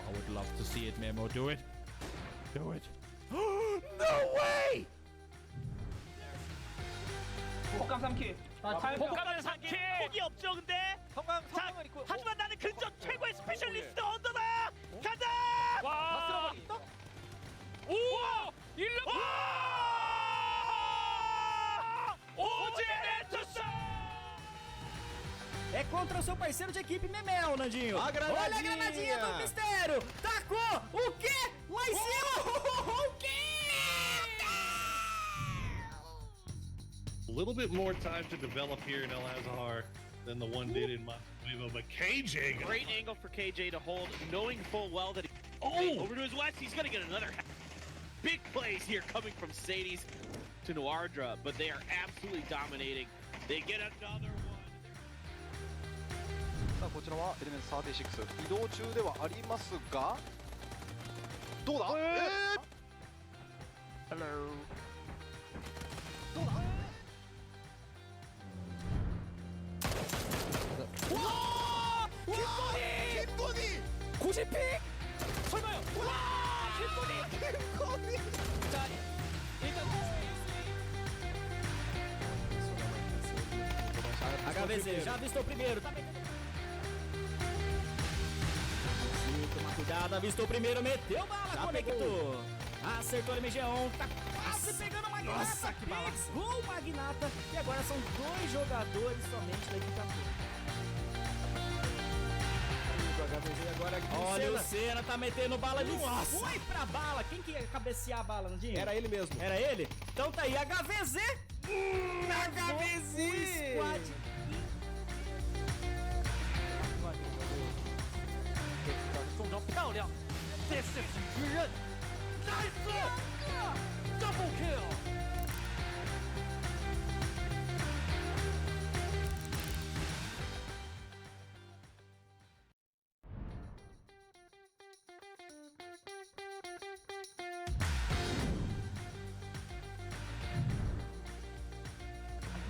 I would love to see it, Memo. Do it. Do it. No way! 복감 3킬. 복감은 3킬. 폭이 없죠, 근데. 자, 하지만 나는 근접 최고의 스페셜리스트 언더다. 가자. 와. 오! 1루. É contra o seu parceiro de equipe, Memel, Nandinho. A granadinha. Olha a granadinha do mistério. Tacou. O quê? Lá em cima. O quê? A little bit more time to develop here in El Azhar than the one did in Montevideo, but KJ. Great angle for KJ to hold, knowing full well that over to his west, he's going to get another big plays here coming from Sadie's to Noardra, but they are absolutely dominating. They get another one. さあこちらはエレメンツ36移動中ではありますがどうだHello. どうだ와! 킴보니! 90픽! 설마요? 와! 킴보니! 자, 일단 HVZ já avistou primeiro, tá metendo. Toma cuidado, avistou primeiro, meteu bala, conectou. Acertou o MG1, tá quase pegando o Magnata. Nossa, que balaça. Pegou o Magnata e agora são 2 jogadores somente da equipe azul. Olha o Senna, tá metendo bala ali. Nossa. Foi pra bala. Quem que ia cabecear a bala, Nandinho? Era ele mesmo. Era ele? Então tá aí, HVZ. HVZ. Squad. Double kill.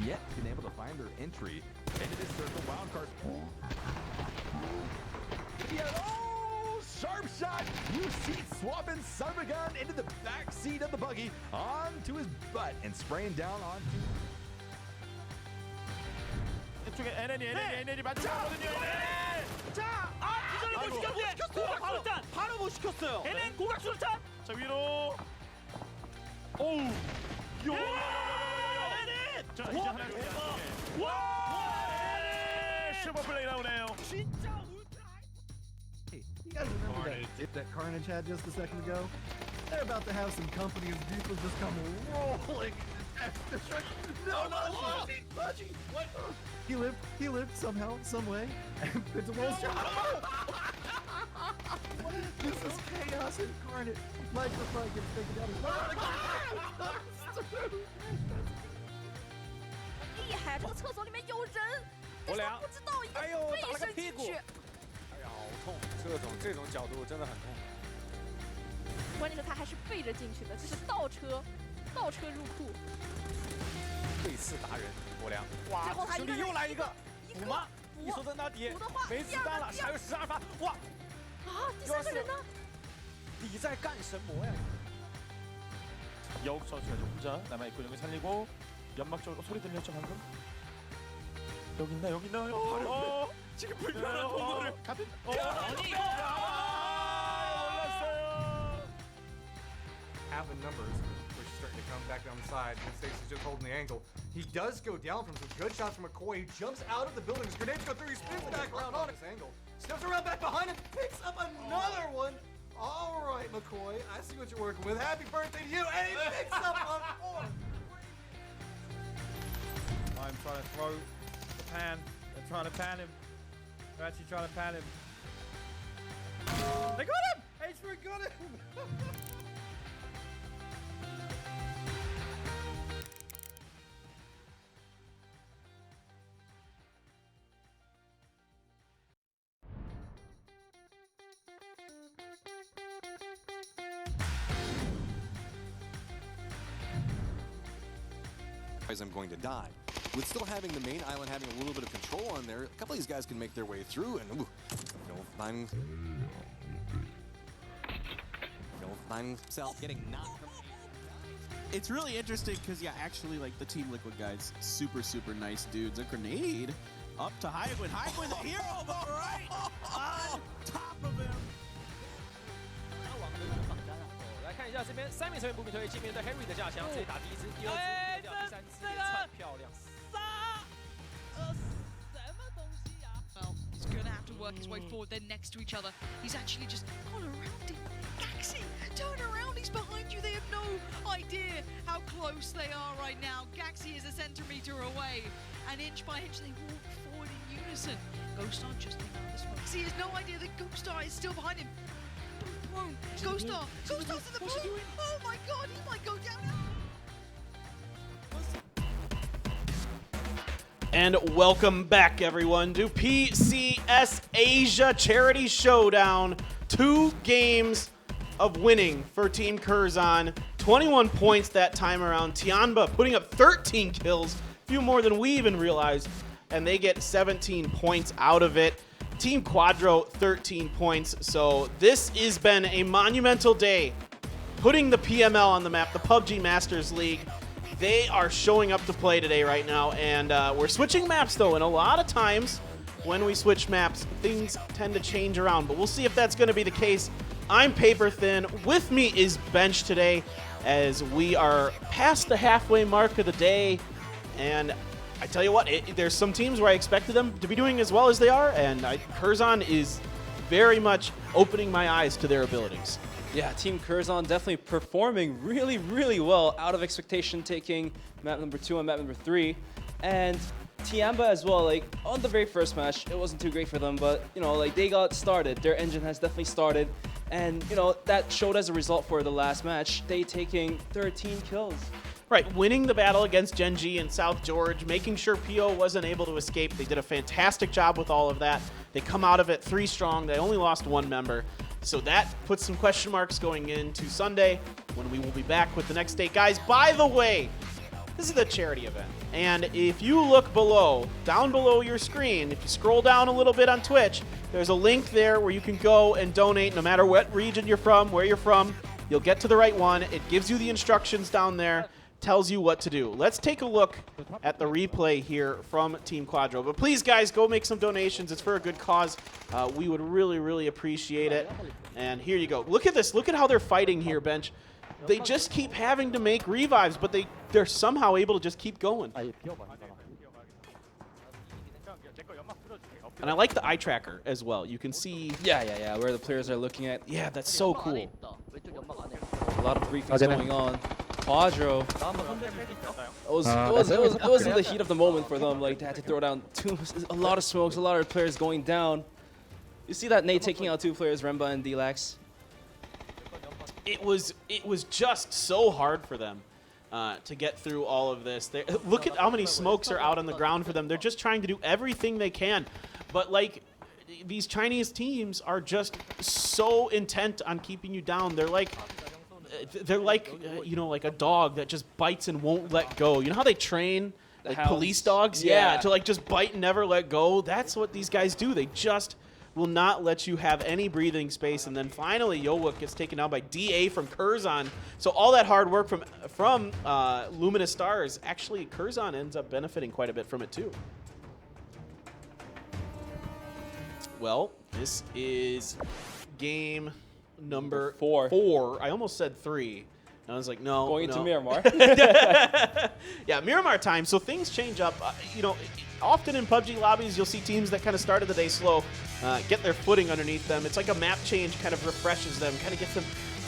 Yet been able to find their entry into this circle wildcard. Oh, sharp shot! You see swapping Sarbagun into the back seat of the buggy onto his butt and spraying down onto. 이쪽에 NN이 맞추고 있거든요. 자, 기절을 못 시켰는데 고각수류탄 바로 못 시켰어요. NN 고각수류탄. 자 위로. 오우. 자 이제 하나 와! 슈퍼 플레이 나오네요. 진짜 You guys remember that Carnage had just a second ago? They're about to have some company as vehicles just come rolling. No, Pudgy! What? He lived somehow, some way. It's a wall shot. This is chaos incarnate. Microphone gets taken out of 厉害！这个厕所里面有人，但是他不知道一个背身进去。哎呀，好痛！这种角度真的很痛。关键是他还是背着进去的，这是倒车入库。背刺达人国良，哇！兄弟又来一个，补吗？一手扔到底，没子弹了，还有12发，哇！啊，第3个人呢？你在干什么呀？ 여욱 선수가 좀 혼자 남아있고 여기 살리고 연막 쪽으로 소리 들렸죠 방금? 여기 있나요? 지금 불편한 공간을 가든 몰랐어요. Half in numbers, which is starting to come back down the side. And Stacy's just holding the angle. He does go down from some good shots from McCoy. He jumps out of the building. His grenades go through. He spins back around on his angle. Steps around back behind him. Picks up another one. All right, McCoy. I see what you're working with. Happy birthday to you. And he picks up a 4. I'm trying to throw the pan. They're trying to pan him. They're actually trying to pan him. They got him! H3 got him! I'm going to die. With still having the main island having a little bit of control on there. A couple of these guys can make their way through, and find himself getting knocked. It's really interesting because, yeah, actually, like, the Team Liquid guys, super nice dudes. A grenade up to Haigwin. Haigwin, the hero, though, right on top of him. 来看一下这边3名成员不明推进面对 Henry 的架枪，直接打第一支、第二支，掉第三支，也超漂亮。Well, he's gonna have to work his way forward. They're next to each other. He's actually just gone around him. Gaxi, turn around. He's behind you. They have no idea how close they are right now. Gaxi is a centimeter away, and inch by inch they walk forward in unison. Ghostar just came out of the smoke. He has no idea that Ghostar is still behind him. Boom, Ghostar! Ghostar's in the boom! Oh my god, he might go down. And welcome back, everyone, to PCS Asia Charity Showdown. 2 games of winning for Team Curzon. 21 points that time around. Tianba putting up 13 kills, a few more than we even realized, and they get 17 points out of it. Team Quadro, 13 points. So this has been a monumental day, putting the PML on the map, the PUBG Masters League. They are showing up to play today right now, and we're switching maps, though, and a lot of times when we switch maps, things tend to change around, but we'll see if that's going to be the case. I'm paper thin. With me is Bench today, as we are past the halfway mark of the day, and I tell you what, there's some teams where I expected them to be doing as well as they are, and Curzon is very much opening my eyes to their abilities. Yeah, Team Curzon definitely performing really well, out of expectation, taking map number 2 and map number 3. And Tianba as well, like, on the very first match, it wasn't too great for them, but, you know, like, they got started. Their engine has definitely started. And, you know, that showed as a result for the last match, they taking 13 kills. Right, winning the battle against Genji and South George, making sure PO wasn't able to escape. They did a fantastic job with all of that. They come out of it 3 strong. They only lost 1 member. So that puts some question marks going into Sunday when we will be back with the next date. Guys, by the way, this is a charity event. And if you look below, down below your screen, if you scroll down a little bit on Twitch, there's a link there where you can go and donate no matter what region you're from, where you're from. You'll get to the right one. It gives you the instructions down there, tells you what to do. Let's take a look at the replay here from Team Quadro. But please, guys, go make some donations. It's for a good cause. We would really appreciate it. And here you go. Look at this. Look at how they're fighting here, Bench. They just keep having to make revives, but they're somehow able to just keep going. And I like the eye tracker as well. You can see... Yeah, where the players are looking at. Yeah, that's so cool. A lot of briefings going on. Quadro. It was in the heat of the moment for them. Like, they had to throw down a lot of smokes, a lot of players going down. You see that nade taking out 2 players, Remba and Dlax. It was just so hard for them to get through all of this. Look at how many smokes are out on the ground for them. They're just trying to do everything they can. But, like, these Chinese teams are just so intent on keeping you down. They're like, you know, like a dog that just bites and won't let go. You know how they train like police dogs? Yeah, to like just bite and never let go. That's what these guys do. They just will not let you have any breathing space. And then finally, Yowook gets taken down by DA from Curzon. So all that hard work from Luminous Stars, actually Curzon ends up benefiting quite a bit from it too. Well, this is game number 4. I almost said 3. And I was like, no. Going into Miramar. Yeah, Miramar time. So things change up. You know, often in PUBG lobbies, you'll see teams that kind of started the day slow, get their footing underneath them. It's like a map change kind of refreshes them, kind of gets them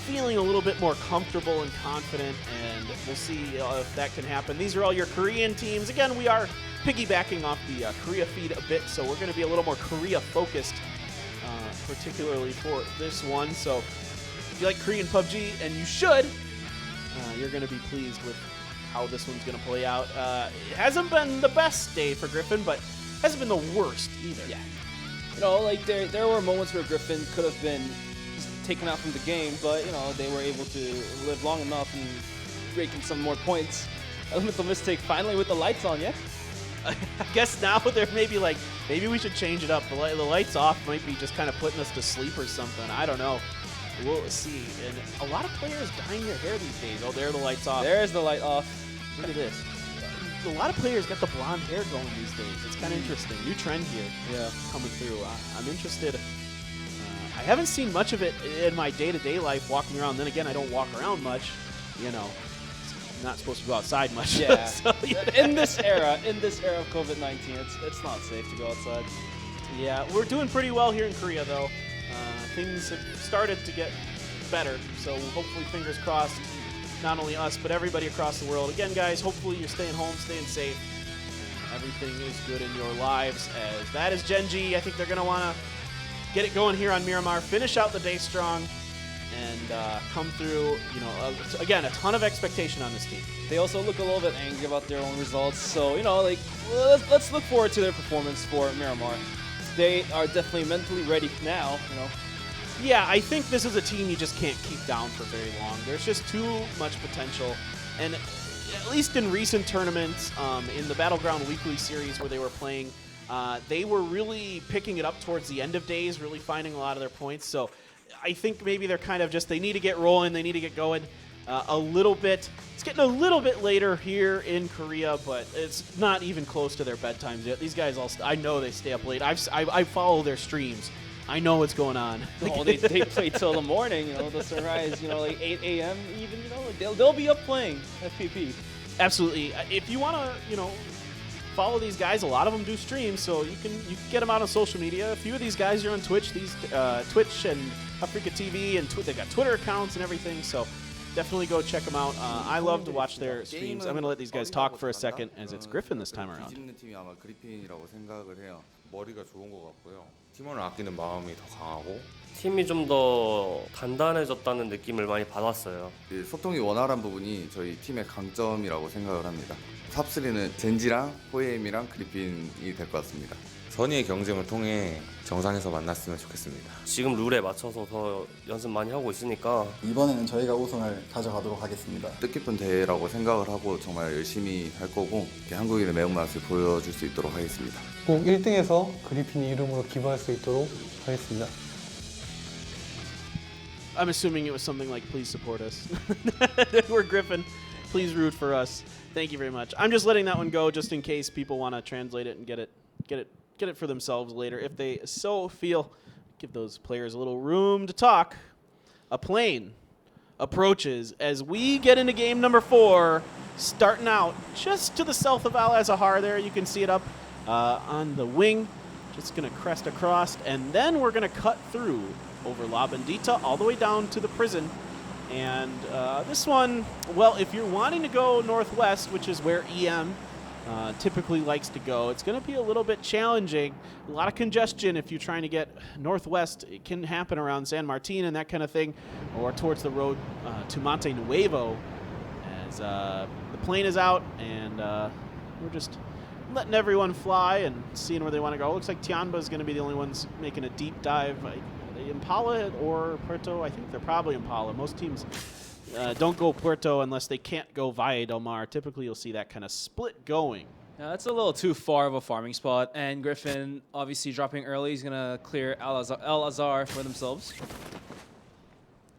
feeling a little bit more comfortable and confident, and we'll see if that can happen. These are all your Korean teams. Again, we are piggybacking off the Korea feed a bit, so we're going to be a little more Korea-focused, particularly for this one. So if you like Korean PUBG, and you should, you're going to be pleased with how this one's going to play out. It hasn't been the best day for Griffin, but hasn't been the worst either. Yeah. You know, like there were moments where Griffin could have been taken out from the game, but you know, they were able to live long enough and rake in some more points. Elemental Mistake finally with the lights on, yeah? I guess now they're maybe like, maybe we should change it up. The lights off might be just kind of putting us to sleep or something. I don't know. We'll see. And a lot of players dyeing their hair these days. Oh, there are the lights off. There's the light off. Look at this. A lot of players got the blonde hair going these days. It's kind of interesting. New trend here. Yeah. Coming through. I'm interested. I haven't seen much of it in my day-to-day life walking around. Then again, I don't walk around much. You know, not supposed to go outside much. Yeah. So, in this era of COVID-19, it's not safe to go outside. Yeah, we're doing pretty well here in Korea, though. Things have started to get better, so hopefully, fingers crossed, not only us, but everybody across the world. Again, guys, hopefully you're staying home, staying safe. Everything is good in your lives, as that is Gen.G. I think they're going to want to get it going here on Miramar, finish out the day strong, and come through, you know, again, a ton of expectation on this team. They also look a little bit angry about their own results, so, you know, like, let's look forward to their performance for Miramar. They are definitely mentally ready now, you know. Yeah, I think this is a team you just can't keep down for very long. There's just too much potential, and at least in recent tournaments, in the Battleground Weekly Series where they were playing, they were really picking it up towards the end of days, really finding a lot of their points. So I think maybe they're kind of just, they need to get rolling, they need to get going a little bit. It's getting a little bit later here in Korea, but it's not even close to their bedtimes yet. These guys I know they stay up late. I follow their streams. I know what's going on. Oh, they play till the morning, you know, the sunrise, you know, like 8 a.m. even, you know, like they'll be up playing FPP. Absolutely. If you want to, you know, follow these guys, a lot of them do streams, so you can get them out on social media. A few of these guys are on Twitch, Twitch and Africa TV, and they got Twitter accounts and everything, so definitely go check them out. I love to watch their streams. I'm going to let these guys talk for a second, as it's Griffin this time around. 팀원을 아끼는 마음이 더 강하고 팀이 좀 더 단단해졌다는 느낌을 많이 받았어요. 소통이 원활한 부분이 저희 팀의 강점이라고 생각을 합니다. 탑3는 젠지랑 포에임이랑 그리핀이 될 것 같습니다. 선의의 경쟁을 통해 정상에서 만났으면 좋겠습니다. 지금 룰에 맞춰서 더 연습 많이 하고 있으니까 이번에는 저희가 우승을 가져가도록 하겠습니다. 뜻깊은 대회라고 생각을 하고 정말 열심히 할 거고 한국인의 매운맛을 보여줄 수 있도록 하겠습니다. 꼭 1등에서 그리핀 이름으로 기부할 수 있도록 하겠습니다. I'm assuming it was something like, please support us. We're Griffin. Please root for us. Thank you very much. I'm just letting that one go just in case people want to translate it and get it for themselves later. If they so feel, give those players a little room to talk. A plane approaches as we get into game number 4, starting out just to the south of Al-Azhar there. You can see it up on the wing. Just going to crest across, and then we're going to cut through over La Bendita all the way down to the prison. And this one, well, if you're wanting to go northwest, which is where EM typically likes to go, it's going to be a little bit challenging. A lot of congestion if you're trying to get northwest. It can happen around San Martin and that kind of thing, or towards the road to Monte Nuevo, as the plane is out, and we're just letting everyone fly and seeing where they want to go. Looks like Tianba is going to be the only ones making a deep dive. Impala or Puerto? I think they're probably Impala. Most teams don't go Puerto unless they can't go Valle del Mar. Typically, you'll see that kind of split going. Now, that's a little too far of a farming spot, and Griffin obviously dropping early. He's going to clear Al-Azhar for themselves.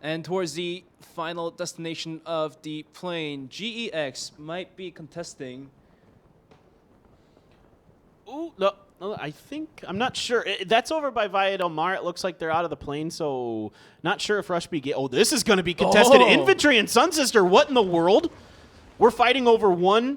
And towards the final destination of the plane, GEX might be contesting. Ooh, no. I think, I'm not sure. That's over by Valle del Mar. It looks like they're out of the plane, so not sure if Rush B. Oh, this is going to be contested. Infantry and Sun Sister. What in the world? We're fighting over one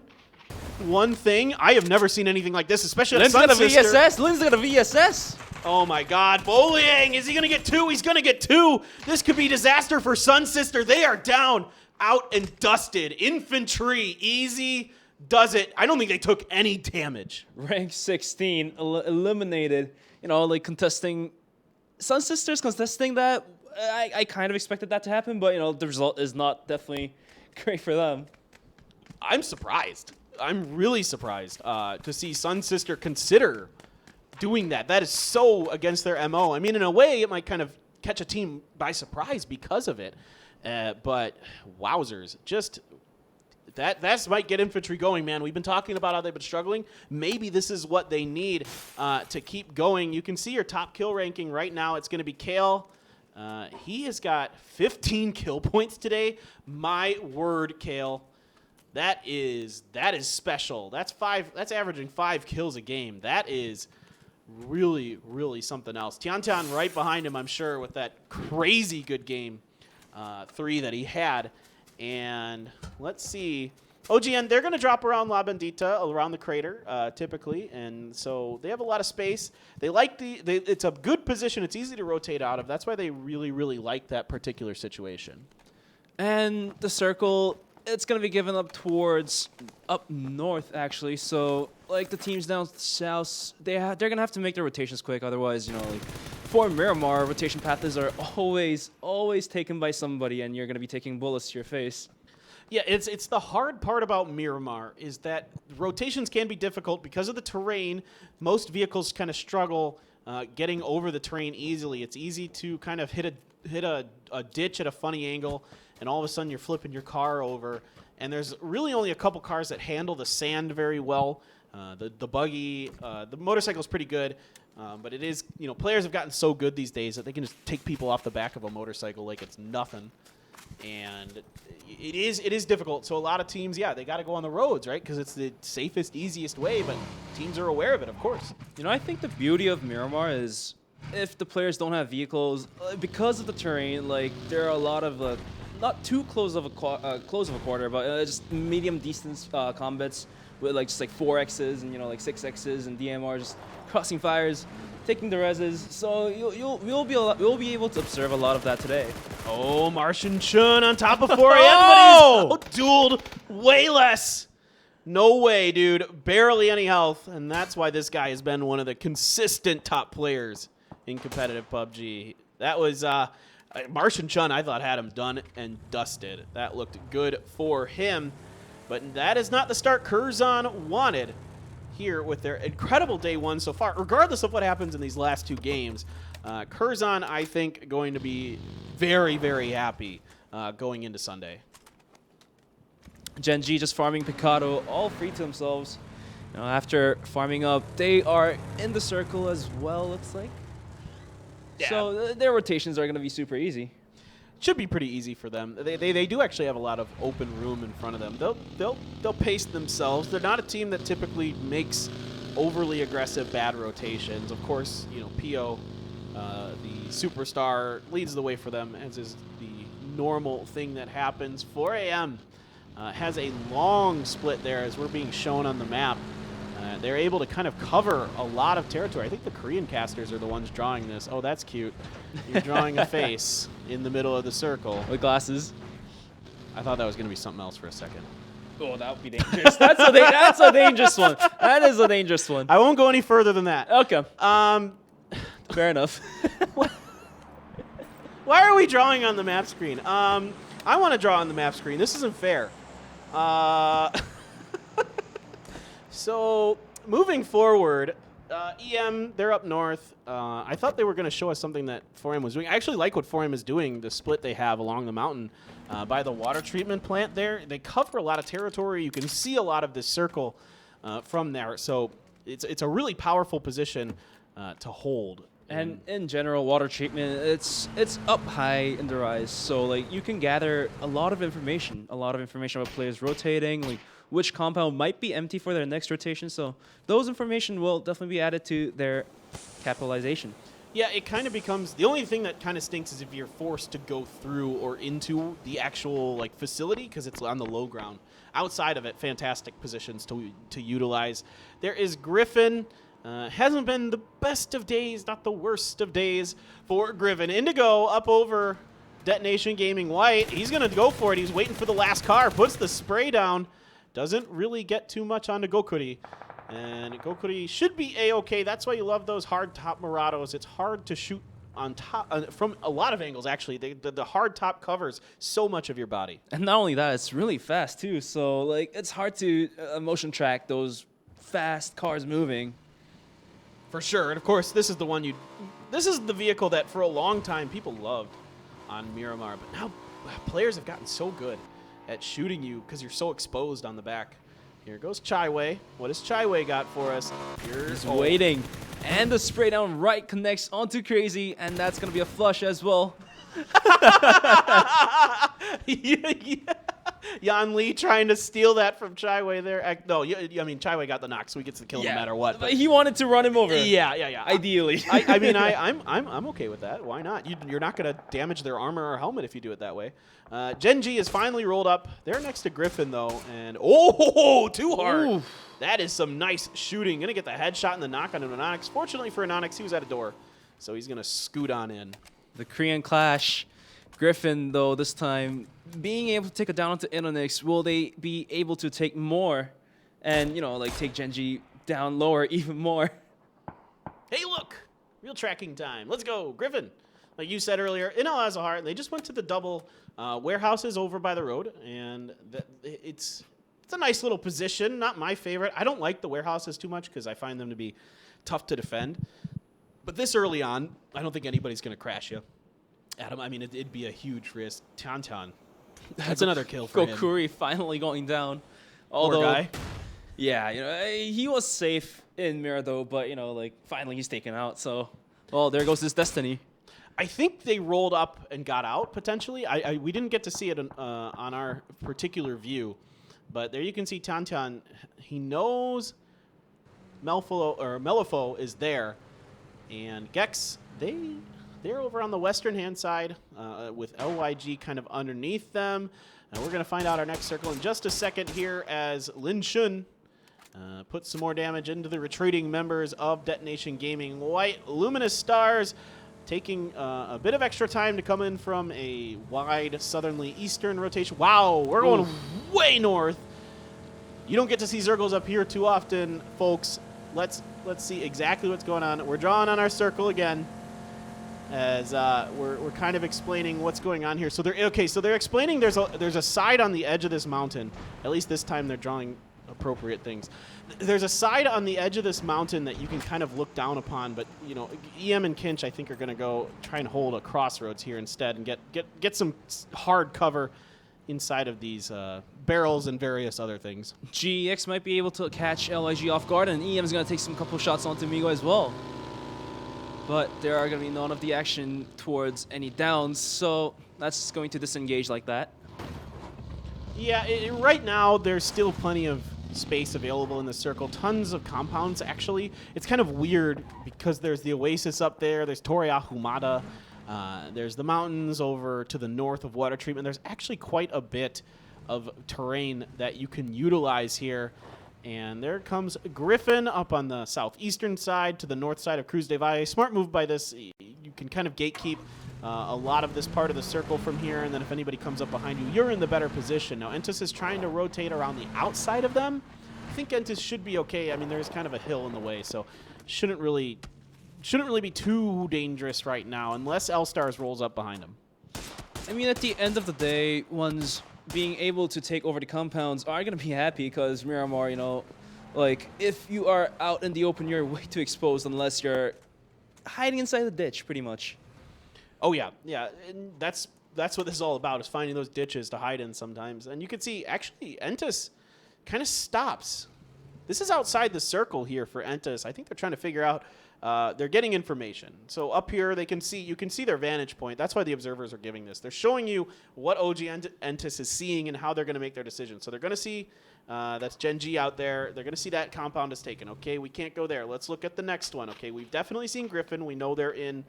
thing. I have never seen anything like this, especially on Sun Sister. Lynn's got a VSS. Oh my God. Boliang, is he going to get 2? He's going to get 2. This could be disaster for Sun Sister. They are down, out, and dusted. Infantry, easy does it. I don't think they took any damage. Rank 16 eliminated. You know, like contesting. Sun Sisters contesting that. I kind of expected that to happen, but you know the result is not definitely great for them. I'm surprised. I'm really surprised to see Sun Sister consider doing that. That is so against their MO. I mean, in a way, it might kind of catch a team by surprise because of it. But wowzers, just That might get infantry going, man. We've been talking about how they've been struggling. Maybe this is what they need to keep going. You can see your top kill ranking right now. It's going to be Kale. He has got 15 kill points today. My word, Kale. That is special. That's averaging 5 kills a game. That is really, really something else. Tian right behind him, I'm sure, with that crazy good game 3 that he had. And let's see. OGN, they're going to drop around La Bendita, around the crater, typically. And so they have a lot of space. They like it's a good position. It's easy to rotate out of. That's why they really, really like that particular situation. And the circle, it's going to be given up towards up north, actually. So, like, the teams down south, they're going to have to make their rotations quick. Otherwise, you know, like, for Miramar, rotation paths are always taken by somebody, and you're going to be taking bullets to your face. Yeah, it's the hard part about Miramar is that rotations can be difficult because of the terrain. Most vehicles kind of struggle getting over the terrain easily. It's easy to kind of hit a ditch at a funny angle, and all of a sudden you're flipping your car over. And there's really only a couple cars that handle the sand very well. The buggy, the motorcycle is pretty good, but it is, you know, players have gotten so good these days that they can just take people off the back of a motorcycle like it's nothing. And it is difficult. So a lot of teams, yeah, they got to go on the roads, right? Because it's the safest, easiest way, but teams are aware of it, of course. You know, I think the beauty of Miramar is if the players don't have vehicles, because of the terrain, like, there are a lot of, not too close of a quarter, but just medium distance combats with, like, just like 4Xs and, you know, like 6Xs and DMR just crossing fires, taking the reses. So we'll be able to observe a lot of that today. Oh, Martian Chun on top of 4 AM, but he's outdueled way less. No way, dude. Barely any health, and that's why this guy has been one of the consistent top players in competitive PUBG. That was Martian Chun, I thought, had him done and dusted. That looked good for him, but that is not the start Curzon wanted here with their incredible day 1 so far. Regardless of what happens in these last 2 games, Curzon, I think, going to be very, very happy going into Sunday. Gen G just farming Picado, all free to themselves. You know, after farming up, they are in the circle as well, looks like. Yeah. So their rotations are going to be super easy. Should be pretty easy for them. They do actually have a lot of open room in front of them. They'll pace themselves. They're not a team that typically makes overly aggressive bad rotations. Of course, you know, Pio, the superstar, leads the way for them, as is the normal thing that happens. 4 AM has a long split there, as we're being shown on the map. They're able to kind of cover a lot of territory. I think the Korean casters are the ones drawing this. Oh, that's cute. You're drawing a face in the middle of the circle. With glasses. I thought that was going to be something else for a second. Oh, that would be dangerous. That's a dangerous one. That is a dangerous one. I won't go any further than that. Okay. Fair enough. Why are we drawing on the map screen? I want to draw on the map screen. This isn't fair. So, moving forward, EM, they're up north. I thought they were going to show us something that 4M was doing. I actually like what 4M is doing, the split they have along the mountain by the water treatment plant there. They cover a lot of territory. You can see a lot of this circle from there. So, it's a really powerful position to hold. And in general, water treatment, it's up high in the rise. So, like, you can gather a lot of information about players rotating, like, which compound might be empty for their next rotation. So those information will definitely be added to their capitalization. Yeah, it kind of becomes, the only thing that kind of stinks is if you're forced to go through or into the actual, like, facility, because it's on the low ground. Outside of it, fantastic positions to utilize. There is Griffin. Hasn't been the best of days, not the worst of days for Griffin. Indigo up over Detonation Gaming White. He's going to go for it. He's waiting for the last car. Puts the spray down. Doesn't really get too much onto Gokuri. And Gokuri should be A-okay. That's why you love those hard top Murados. It's hard to shoot on top from a lot of angles, actually. The hard top covers so much of your body. And not only that, it's really fast, too. So, like, it's hard to motion track those fast cars moving. For sure. And, of course, this is the one this is the vehicle that for a long time people loved on Miramar. But now players have gotten so good at shooting you because you're so exposed on the back. Here goes Chaiwei. What has Chaiwei got for us? He's waiting. And the spray down right connects onto Crazy, and that's going to be a flush as well. Yan Lee trying to steal that from Chaiwei there. No, I mean, Chaiwei got the knock, so he gets the kill no matter what. But he wanted to run him over. Yeah. Ideally. I mean, I'm okay with that. Why not? You're not going to damage their armor or helmet if you do it that way. Gen.G is finally rolled up. They're next to Griffin, though, and too hard. Oof. That is some nice shooting. Going to get the headshot and the knock on Anonix. Fortunately for Anonix, he was at a door, so he's going to scoot on in. The Korean Clash. Griffin, though, this time, being able to take it down onto Inonix, will they be able to take more and, like take Gen.G down lower even more? Hey, look! Real tracking time. Let's go. Griffin, like you said earlier, in Al Azhar, they just went to the double warehouses over by the road, and it's a nice little position. Not my favorite. I don't like the warehouses too much because I find them to be tough to defend. But this early on, I don't think anybody's going to crash you. Adam, I mean, it'd be a huge risk. Tantan. That's another kill for him. Gokuri finally going down. Poor guy. Yeah, he was safe in Mirror, though, but, finally he's taken out. So, well, there goes his destiny. I think they rolled up and got out, potentially. We didn't get to see it on our particular view. But there you can see Tantan. He knows Melifo is there. And Gex, they're over on the western hand side with LYG kind of underneath them. And we're going to find out our next circle in just a second here as Lin Shun puts some more damage into the retreating members of Detonation Gaming. White Luminous Stars taking a bit of extra time to come in from a wide southerly eastern rotation. Wow, we're going way north. You don't get to see Zergles up here too often, folks. Let's see exactly what's going on. We're drawing on our circle again. As we're kind of explaining what's going on here. So they're explaining there's a side on the edge of this mountain. At least this time they're drawing appropriate things. There's a side on the edge of this mountain that you can kind of look down upon, but EM and Kinch I think are going to go try and hold a crossroads here instead and get some hard cover inside of these barrels and various other things. GX might be able to catch LIG off guard, and EM is going to take some couple shots onto Migo as well. But there are going to be none of the action towards any downs, so that's going to disengage like that. Yeah, right now there's still plenty of space available in the circle. Tons of compounds, actually. It's kind of weird because there's the Oasis up there. There's Toria Humada. There's the mountains over to the north of water treatment. There's actually quite a bit of terrain that you can utilize here. And there comes Griffin up on the southeastern side to the north side of Cruz de Valle. Smart move by this. You can kind of gatekeep a lot of this part of the circle from here, and then if anybody comes up behind you, you're in the better position. Now, Entus is trying to rotate around the outside of them. I think Entus should be okay. I mean, there's kind of a hill in the way, so shouldn't really be too dangerous right now unless L-Stars rolls up behind him. I mean, at the end of the day, one's being able to take over the compounds are going to be happy because Miramar, if you are out in the open, you're way too exposed unless you're hiding inside the ditch, pretty much. Oh, yeah. And that's what this is all about, is finding those ditches to hide in sometimes. And you can see, actually, Entus kind of stops. This is outside the circle here for Entus. I think they're trying to figure out, they're getting information. So up here, you can see their vantage point. That's why the observers are giving this. They're showing you what OG Entus is seeing and how they're going to make their decision. So they're going to see that's Gen.G out there. They're going to see that compound is taken. Okay, we can't go there. Let's look at the next one. Okay, we've definitely seen Griffin. We know they're in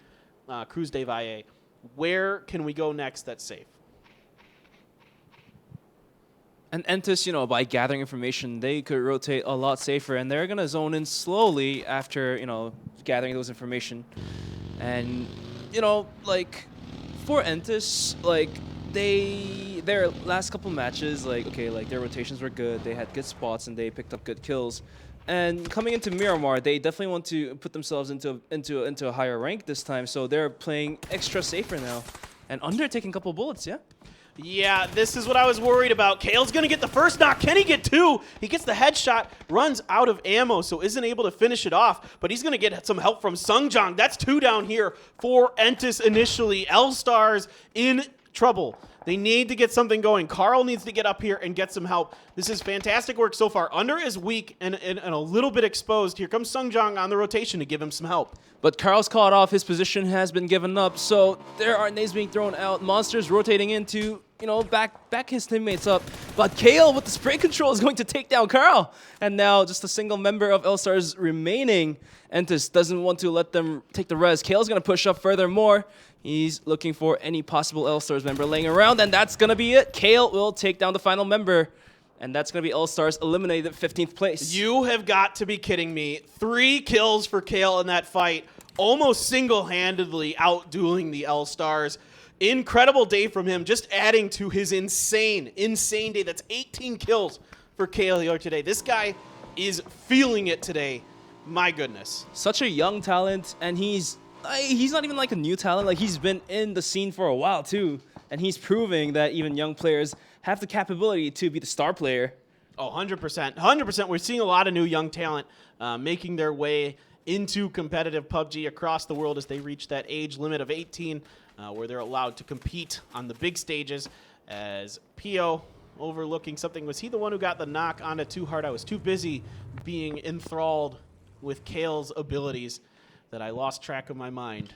Cruz de Valle. Where can we go next that's safe? And Entus, by gathering information, they could rotate a lot safer, and they're going to zone in slowly after, gathering those information. And, for Entus, their last couple matches, their rotations were good. They had good spots, and they picked up good kills. And coming into Miramar, they definitely want to put themselves into a higher rank this time, so they're playing extra safer now. And Under taking a couple bullets, yeah? Yeah, this is what I was worried about. Kale's going to get the first knock. Can he get two? He gets the headshot, runs out of ammo, so isn't able to finish it off. But he's going to get some help from Sungjong. That's two down here for Entus initially. L-Stars in trouble. They need to get something going. Carl needs to get up here and get some help. This is fantastic work so far. Under is weak and a little bit exposed. Here comes Sungjong on the rotation to give him some help. But Carl's caught off. His position has been given up. So there are nades being thrown out. Monsters rotating in to, back his teammates up. But Kale with the spray control is going to take down Carl. And now just a single member of L-Stars remaining. Entis doesn't want to let them take the res. Kale's going to push up furthermore. He's looking for any possible L-Stars member laying around, and that's going to be it. Kale will take down the final member, and that's going to be L-Stars eliminated at 15th place. You have got to be kidding me. 3 kills for Kale in that fight, almost single-handedly outdueling the L-Stars. Incredible day from him, just adding to his insane day. That's 18 kills for Kale here today. This guy is feeling it today. My goodness. Such a young talent, and he's not even like a new talent. Like, he's been in the scene for a while too, and he's proving that even young players have the capability to be the star player. Oh, 100%. 100%. We're seeing a lot of new young talent making their way into competitive PUBG across the world as they reach that age limit of 18 where they're allowed to compete on the big stages. As Pio overlooking something. Was he the one who got the knock onto Too Hard? I was too busy being enthralled with Kale's abilities that I lost track of my mind.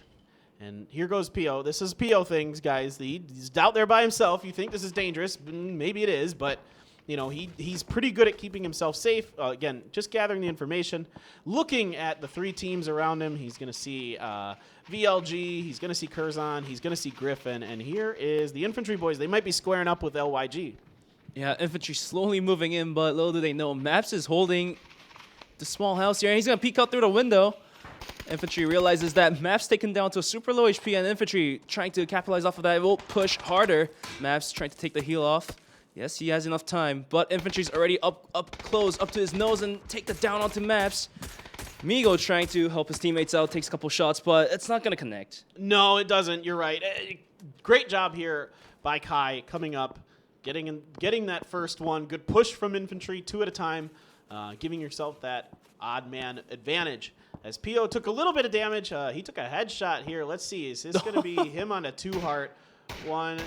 And here goes Pio. This is Pio things, guys. He's out there by himself. You think this is dangerous. Maybe it is, but he's pretty good at keeping himself safe. Again, just gathering the information. Looking at the 3 teams around him, he's going to see VLG, he's going to see Curzon, he's going to see Griffin, and here is the Infantry boys. They might be squaring up with LYG. Yeah, Infantry slowly moving in, but little do they know, Maps is holding the small house here, and he's going to peek out through the window. Infantry realizes that Maps taken down to a super low HP, and Infantry trying to capitalize off of that. It will push harder. Maps trying to take the heal off. Yes, he has enough time, but Infantry's already up close, up to his nose, and take the down onto Maps. Migo trying to help his teammates out, takes a couple shots, but it's not going to connect. No, it doesn't. You're right. Great job here by Kai coming up, getting that first one. Good push from Infantry, 2 at a time, giving yourself that odd man advantage. As Pio took a little bit of damage, he took a headshot here. Let's see. Is this going to be him on a 2 heart? 1,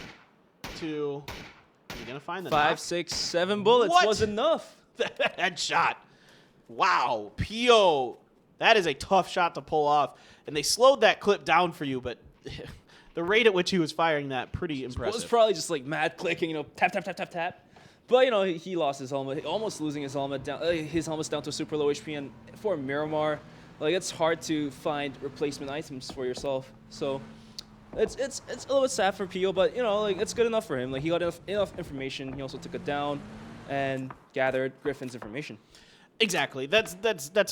2. Are you going to find the 5, knock? 6, 7 bullets was enough. Headshot. Wow. Pio. That is a tough shot to pull off. And they slowed that clip down for you, but the rate at which he was firing that, pretty impressive. It was probably just like mad clicking, tap, tap, tap, tap, tap. But, he lost his helmet, almost losing his helmet down. His helmet's down to a super low HP, and for Miramar, it's hard to find replacement items for yourself. So it's a little bit sad for Pio, but it's good enough for him. He got enough information. He also took it down and gathered Griffin's information. Exactly. That's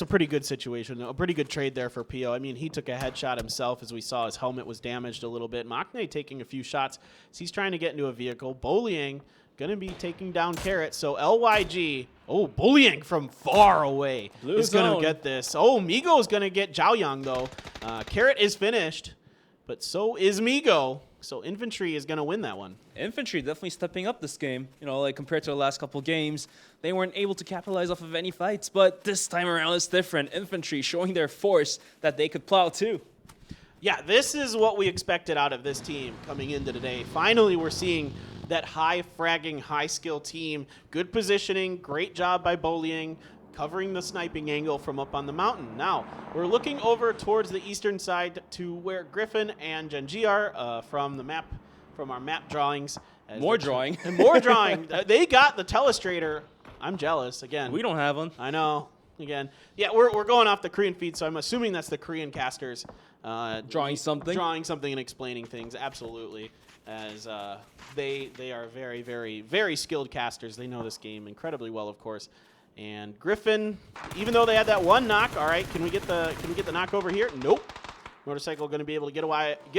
a pretty good situation. A pretty good trade there for Pio. I mean, he took a headshot himself, as we saw his helmet was damaged a little bit. Maknae taking a few shots as he's trying to get into a vehicle. Boliang going to be taking down Carrot. So LYG, Boliang from far away is going to get this. Migo is going to get Zhaoyang, though. Carrot is finished, but so is Migo. So Infantry is going to win that one. Infantry definitely stepping up this game. Compared to the last couple games, they weren't able to capitalize off of any fights. But this time around, it's different. Infantry showing their force that they could plow too. Yeah, this is what we expected out of this team coming into today. Finally, we're seeing that high-fragging, high-skill team. Good positioning, great job by Boliang, covering the sniping angle from up on the mountain. Now, we're looking over towards the eastern side to where Griffin and Genji are from our map drawings. More drawing. And more drawing. They got the Telestrator. I'm jealous, again. We don't have one. I know. Again. Yeah, we're going off the Korean feed, so I'm assuming that's the Korean casters. Drawing something? Drawing something and explaining things, absolutely. As they are very, very, very skilled casters. They know this game incredibly well, of course. And Griffin, even though they had that one knock, all right, can we get the knock over here? Nope. Motorcycle going to be able to get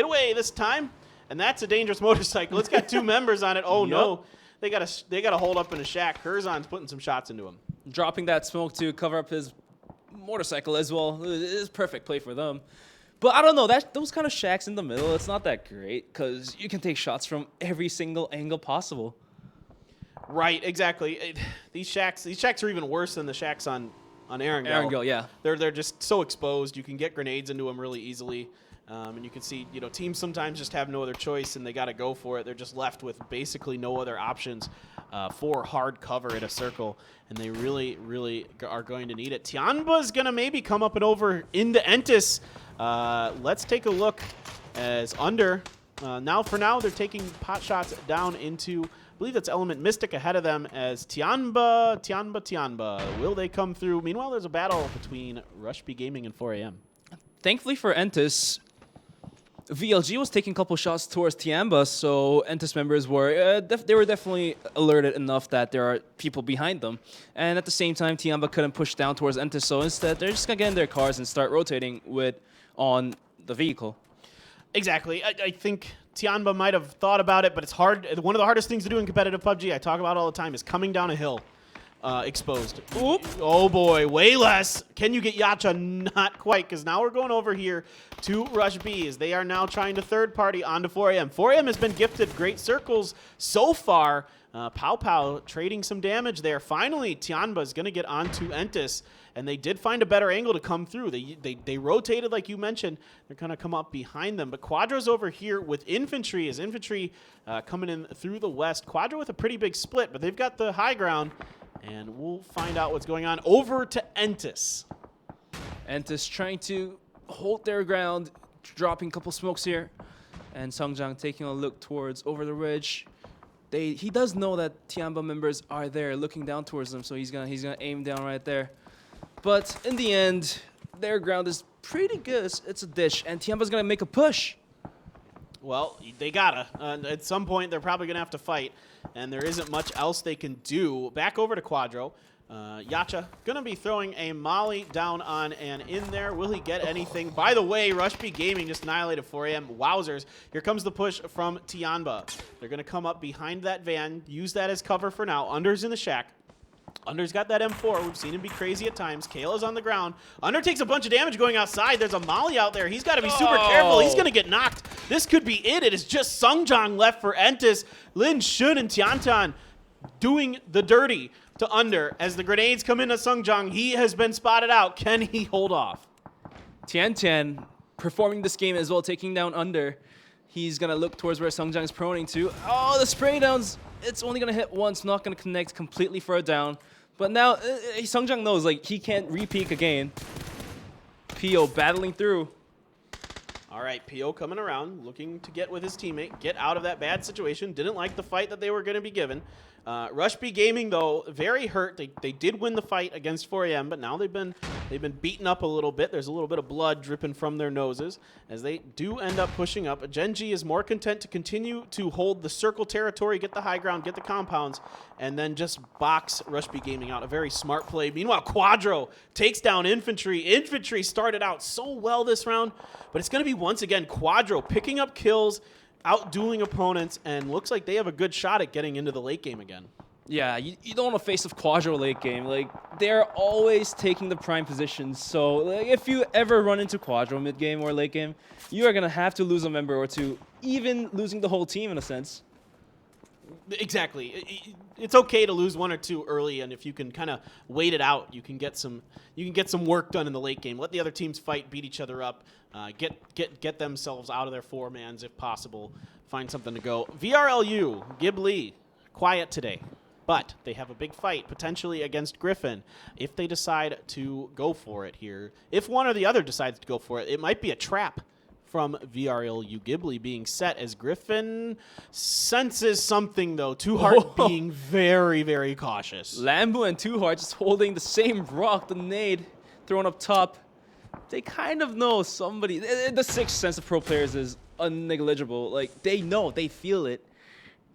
away this time, and that's a dangerous motorcycle. It's got 2 members on it. Oh no, they got to hold up in a shack. Curzon's putting some shots into him. Dropping that smoke to cover up his motorcycle as well. It is perfect play for them. But I don't know, those kind of shacks in the middle, it's not that great because you can take shots from every single angle possible. Right, exactly. These shacks are even worse than the shacks on on Erangel. Erangel, yeah. They're just so exposed. You can get grenades into them really easily. And you can see, teams sometimes just have no other choice, and they got to go for it. They're just left with basically no other options for hard cover in a circle, and they really, really are going to need it. Tianba's going to maybe come up and over into Entis. Let's take a look as Under. For now, they're taking pot shots down into, I believe that's Element Mystic ahead of them as Tianba. Will they come through? Meanwhile, there's a battle between Rush B Gaming and 4AM. Thankfully for Entis, VLG was taking a couple shots towards Tianba, so Entis members were definitely alerted enough that there are people behind them. And at the same time, Tianba couldn't push down towards Entis, so instead they're just gonna get in their cars and start rotating on the vehicle. Exactly. I think Tianba might have thought about it, but it's hard. One of the hardest things to do in competitive PUBG, I talk about all the time, is coming down a hill. Exposed. Oop. Oh boy, way less. Can you get Yacha? Not quite, because now we're going over here to Rush B as they are now trying to third party onto 4AM. 4AM has been gifted great circles so far. Pow trading some damage there. Finally, Tianba is going to get onto Entis, and they did find a better angle to come through. They rotated like you mentioned. They're going to come up behind them. But Quadra's over here with Infantry, as Infantry coming in through the west. Quadra with a pretty big split, but they've got the high ground. And we'll find out what's going on. Over to Entis. Entis trying to hold their ground, dropping a couple smokes here. And Sungjang taking a look towards over the ridge. He does know that Tianba members are there looking down towards them, so he's gonna aim down right there. But in the end, their ground is pretty good. It's a dish, and Tianba's gonna make a push. Well, they gotta. At some point, they're probably gonna have to fight, and there isn't much else they can do. Back over to Quadro. Yacha gonna be throwing a molly down on and in there. Will he get anything? By the way, Rush B Gaming just annihilated 4AM. Wowzers. Here comes the push from Tianba. They're gonna come up behind that van, use that as cover for now. Under's in the shack. Under's got that M4. We've seen him be crazy at times. Kayla's on the ground. Under takes a bunch of damage going outside. There's a molly out there. He's got to be super careful. He's going to get knocked. This could be it. It is just Sungjang left for Entis. Lin Shun and Tiantan doing the dirty to Under. As the grenades come into Sungjang, he has been spotted out. Can he hold off? Tiantan performing this game as well, taking down Under. He's going to look towards where Sungjang is proning to. Oh, the spray downs. It's only going to hit once, not going to connect completely for a down. But now, Sungjang knows, like, he can't re-peek again. PO battling through. All right, PO coming around, looking to get with his teammate, get out of that bad situation. Didn't like the fight that they were going to be given. Rush B Gaming, though, very hurt. They did win the fight against 4AM, but now they've been beaten up a little bit. There's a little bit of blood dripping from their noses as they do end up pushing up. Genji is more content to continue to hold the circle territory, get the high ground, get the compounds, and then just box Rush B Gaming out. A very smart play. Meanwhile, Quadro takes down Infantry. Infantry started out so well this round, but it's going to be once again Quadro picking up kills, outdueling opponents, and looks like they have a good shot at getting into the late game again. Yeah, you don't want to face of Quadro late game. Like, they're always taking the prime positions. So, like, if you ever run into Quadro mid game or late game, you are going to have to lose a member or two, even losing the whole team in a sense. Exactly. It's okay to lose one or two early, and if you can kind of wait it out, you can get some work done in the late game. Let the other teams fight, beat each other up, get themselves out of their four-mans if possible. Find something to go. VRLU, Ghibli, quiet today, but they have a big fight potentially against Griffin. If they decide to go for it here, if one or the other decides to go for it, it might be a trap from VRLU Ghibli being set as Griffin senses something, though. Two Heart being very, very cautious. Lambu and Two Heart just holding the same rock, the nade thrown up top. They kind of know somebody. The sixth sense of pro players is unnegligible. Like, they know, they feel it.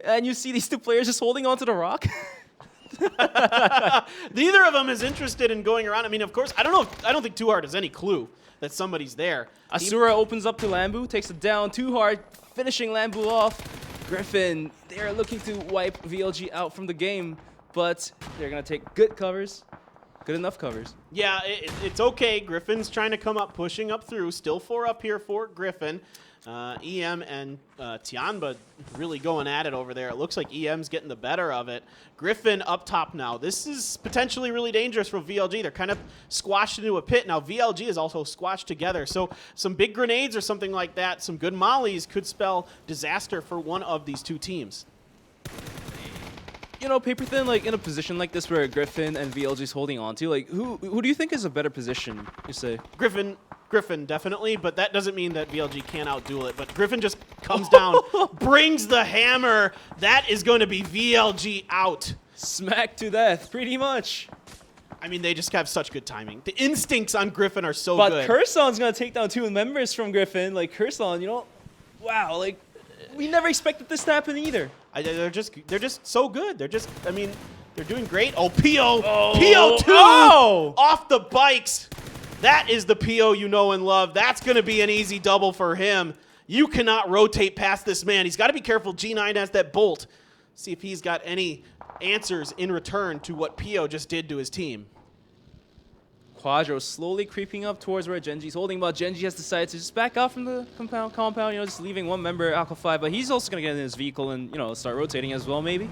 And you see these two players just holding onto the rock. Neither of them is interested in going around. I mean, of course, I don't think Two Heart has any clue that somebody's there. Asura opens up to Lambu, takes it down. Two Heart finishing Lambu off. Griffin, they're looking to wipe VLG out from the game, but they're going to take good covers. Good enough covers. Yeah, it's okay. Griffin's trying to come up, pushing up through. Still 4 up here for Griffin. EM and Tianba really going at it over there. It looks like EM's getting the better of it. Griffin up top now. This is potentially really dangerous for VLG. They're kind of squashed into a pit. Now VLG is also squashed together. So some big grenades or something like that, some good mollies could spell disaster for one of these two teams. You know, Paper Thin, like in a position like this where Griffin and VLG's holding on to, like who do you think is a better position, you say? Griffin definitely, but that doesn't mean that VLG can't outduel it. But Griffin just comes down, brings the hammer. That is going to be VLG out. Smack to death, pretty much. I mean, they just have such good timing. The instincts on Griffin are so But good. Kurson's going to take down 2 members from Griffin. Like, Kurson, you know, wow, like, we never expected this to happen either. They're just so good. They're just, I mean, they're doing great. Oh, PO! Oh. PO2! Oh. Off the bikes! That is the PO you know and love. That's going to be an easy double for him. You cannot rotate past this man. He's got to be careful. G9 has that bolt. See if he's got any answers in return to what PO just did to his team. Quadro slowly creeping up towards where Genji's holding, but Genji has decided to just back out from the compound, you know, just leaving one member, Alpha 5, but he's also going to get in his vehicle and, you know, start rotating as well, maybe.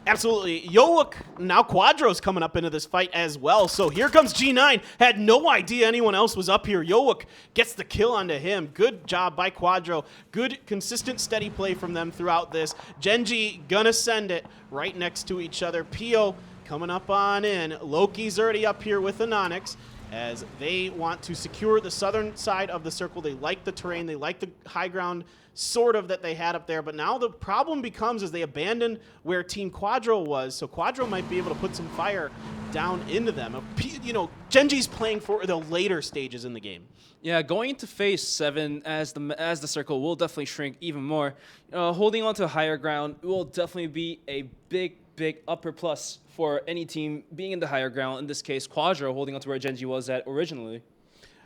Absolutely. Yowook, now Quadro's coming up into this fight as well. So here comes G9. Had no idea anyone else was up here. Yowook gets the kill onto him. Good job by Quadro. Good, consistent, steady play from them throughout this. Genji gonna send it right next to each other. Pio coming up on in. Loki's already up here with Anonix as they want to secure the southern side of the circle. They like the terrain. They like the high ground sort of that they had up there, but now the problem becomes is they abandoned where Team Quadro was, so Quadro might be able to put some fire down into them. You know, Genji's playing for the later stages in the game. Yeah, going into phase 7 as the circle will definitely shrink even more. Holding on to higher ground will definitely be a big upper plus for any team being in the higher ground. In this case, Quadro holding on to where Genji was at originally.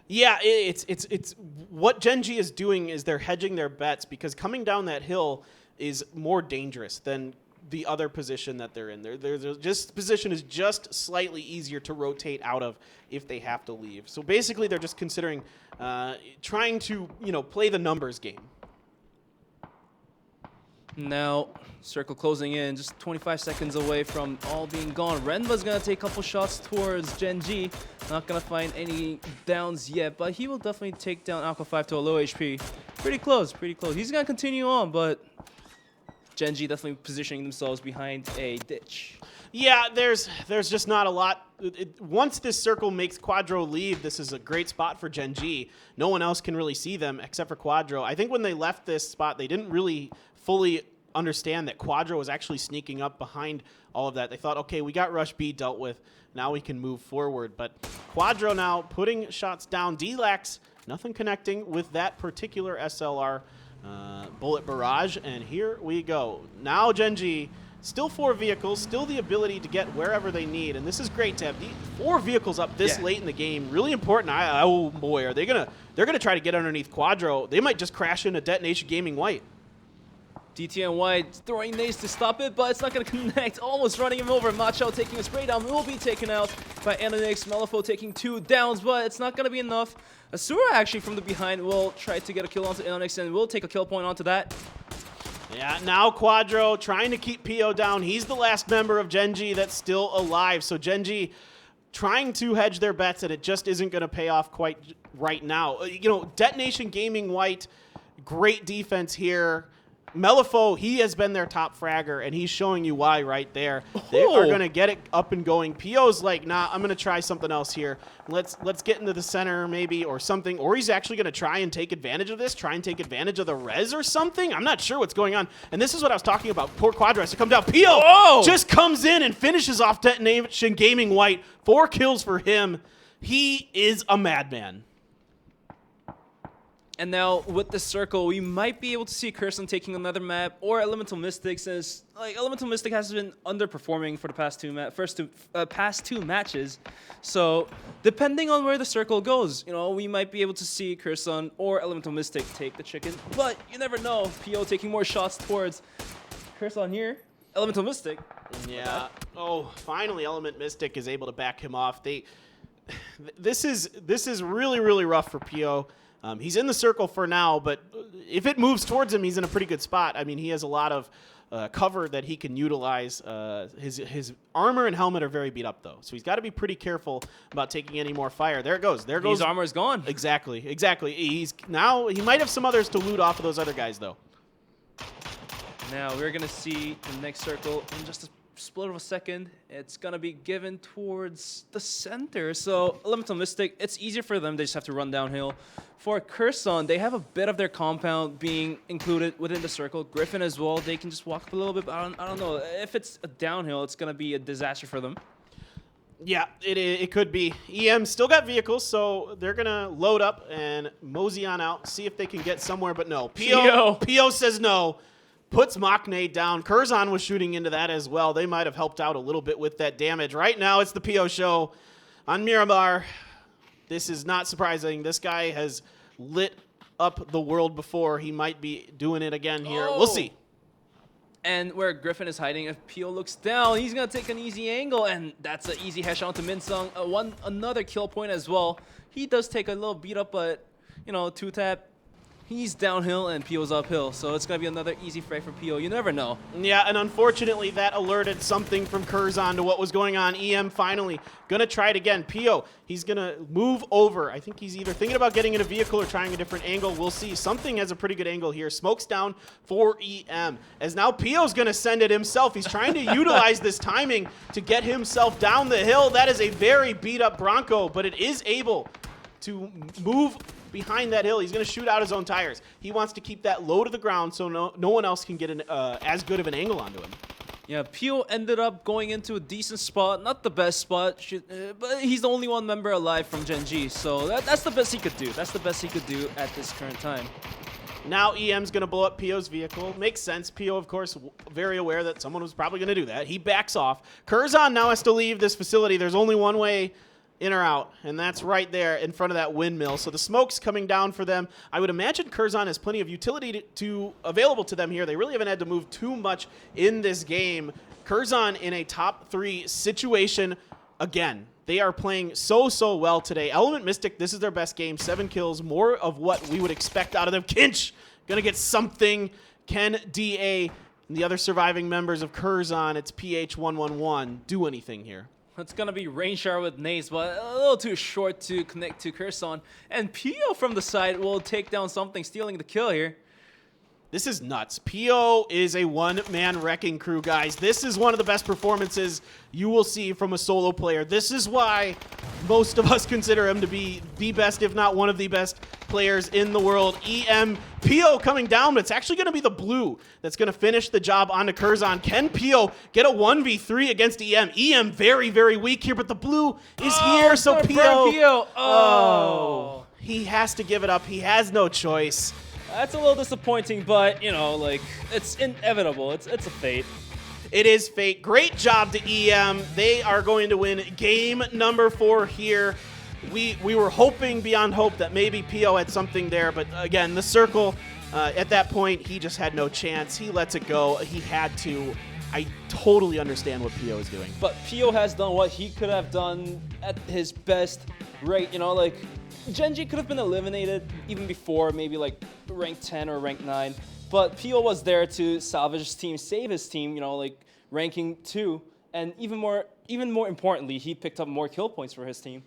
Yeah, it's what Genji is doing is they're hedging their bets because coming down that hill is more dangerous than the other position that they're in. This position is just slightly easier to rotate out of if they have to leave. So basically, they're just considering trying to play the numbers game. Now, circle closing in, just 25 seconds away from all being gone. Renba's going to take a couple shots towards Genji. Not going to find any downs yet, but he will definitely take down Alpha 5 to a low HP. Pretty close, pretty close. He's going to continue on, but Genji definitely positioning themselves behind a ditch. Yeah, there's just not a lot. Once this circle makes Quadro leave, this is a great spot for Genji. No one else can really see them except for Quadro. I think when they left this spot, they didn't really fully understand that Quadro was actually sneaking up behind all of that. They thought, okay, we got Rush B dealt with. Now we can move forward. But Quadro now putting shots down. D-Lax, nothing connecting with that particular SLR bullet barrage. And here we go. Now Genji, still 4 vehicles, still the ability to get wherever they need. And this is great to have 4 vehicles up this late in the game. Really important. Oh boy, they're gonna try to get underneath Quadro. They might just crash into Detonation Gaming White. DTN White throwing nades to stop it, but it's not going to connect. Almost running him over. Macho taking a spray down will be taken out by Anonix. Malifaux taking 2 downs, but it's not going to be enough. Asura actually from the behind will try to get a kill onto Anonix and will take a kill point onto that. Yeah, now Quadro trying to keep PO down. He's the last member of Genji that's still alive. So Genji trying to hedge their bets, and it just isn't going to pay off quite right now. Detonation Gaming White, great defense here. Malifaux, he has been their top fragger, and he's showing you why right there. They are going to get it up and going. PO's like, nah, I'm going to try something else here. Let's get into the center maybe or something. Or he's actually going to try and take advantage of this, try and take advantage of the res or something. I'm not sure what's going on. And this is what I was talking about. Poor Quadro has to come down. PO just comes in and finishes off Detonation Gaming White. 4 kills for him. He is a madman. And now with the circle, we might be able to see Kurson taking another map or Elemental Mystic, since Elemental Mystic has been underperforming for the past two matches. So depending on where the circle goes, we might be able to see Kurson or Elemental Mystic take the chicken. But you never know. PO taking more shots towards Kurson here. Elemental Mystic. Yeah. Oh, finally, Element Mystic is able to back him off. This is really, really rough for Pio. He's in the circle for now, but if it moves towards him, he's in a pretty good spot. I mean, he has a lot of cover that he can utilize. His armor and helmet are very beat up, though, so he's got to be pretty careful about taking any more fire. There it goes. There goes. His armor is gone. Exactly. He might have some others to loot off of those other guys, though. Now we're gonna see the next circle in just a split of a second. It's gonna be given towards the center. So Elemental Mystic, it's easier for them. They just have to run downhill. For Curson, they have a bit of their compound being included within the circle. Griffin as well. They can just walk up a little bit. But I don't know if it's a downhill. It's gonna be a disaster for them. Yeah, it could be. EM still got vehicles, so they're going to load up and mosey on out, see if they can get somewhere, but no. Pio says no, puts Machne down. Curzon was shooting into that as well. They might have helped out a little bit with that damage. Right now, it's the Pio show on Miramar. This is not surprising. This guy has lit up the world before. He might be doing it again here. We'll see. And where Griffin is hiding, if Pio looks down, he's going to take an easy angle, and that's an easy headshot onto Minsung. Another kill point as well. He does take a little beat up, but, two-tap. He's downhill and Pio's uphill, so it's going to be another easy frag for Pio. You never know. Yeah, and unfortunately, that alerted something from Curzon to what was going on. EM finally going to try it again. Pio, he's going to move over. I think he's either thinking about getting in a vehicle or trying a different angle. We'll see. Something has a pretty good angle here. Smokes down for EM. As now Pio's going to send it himself. He's trying to utilize this timing to get himself down the hill. That is a very beat-up Bronco, but it is able to move behind that hill. He's going to shoot out his own tires. He wants to keep that low to the ground so no one else can get as good of an angle onto him. Yeah, Pio ended up going into a decent spot. Not the best spot, but he's the only one member alive from Gen G, so that's the best he could do. That's the best he could do at this current time. Now EM's going to blow up Pio's vehicle. Makes sense. Pio, of course, very aware that someone was probably going to do that. He backs off. Curzon now has to leave this facility. There's only one way in or out, and that's right there in front of that windmill. So the smoke's coming down for them. I would imagine Curzon has plenty of utility available to them here. They really haven't had to move too much in this game. Curzon in a top 3 situation again. They are playing so well today. Element Mystic, this is their best game. 7 kills, more of what we would expect out of them. Kinch gonna get something. Ken DA and the other surviving members of Curzon, it's PH111. Do anything here. It's going to be rain shower with nades, but a little too short to connect to Curzon. And Pio from the side will take down something, stealing the kill here. This is nuts. Pio is a one-man wrecking crew, guys. This is one of the best performances you will see from a solo player. This is why most of us consider him to be the best, if not one of the best players in the world. Pio coming down, but it's actually going to be the blue that's going to finish the job onto Curzon. Can Pio get a 1v3 against EM? EM very, very weak here, but the blue is here, so Pio. Oh, he has to give it up. He has no choice. That's a little disappointing, but, it's inevitable. It's a fate. It is fate. Great job to EM. They are going to win game number 4 here. We were hoping beyond hope that maybe Pio had something there, but again, the circle, at that point, he just had no chance. He lets it go. He had to. I totally understand what Pio is doing. But Pio has done what he could have done at his best rate, Gen G could have been eliminated even before, maybe rank 10 or rank 9. But Pio was there to salvage his team, save his team, ranking 2. And even more importantly, he picked up more kill points for his team.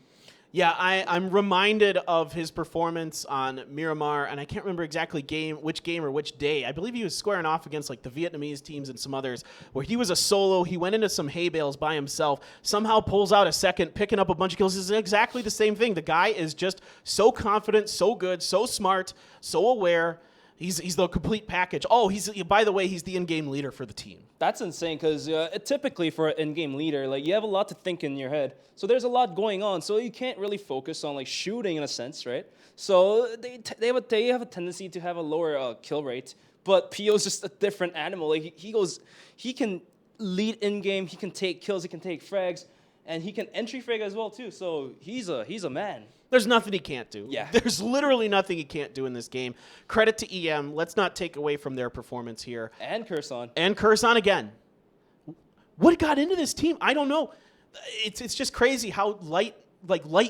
Yeah, I'm reminded of his performance on Miramar, and I can't remember exactly which game or which day. I believe he was squaring off against the Vietnamese teams and some others, where he was a solo. He went into some hay bales by himself, somehow pulls out a second, picking up a bunch of kills. This is exactly the same thing. The guy is just so confident, so good, so smart, so aware. He's the complete package. Oh, by the way, he's the in-game leader for the team. That's insane because typically for an in-game leader, you have a lot to think in your head. So there's a lot going on. So you can't really focus on shooting in a sense, right? So they have a tendency to have a lower kill rate. But Pio's just a different animal. He can lead in-game. He can take kills. He can take frags, and he can entry frag as well too. So he's a man. There's nothing he can't do. Yeah. There's literally nothing he can't do in this game. Credit to EM. Let's not take away from their performance here. And Curzon. And Curzon again. What got into this team? I don't know. It's just crazy how light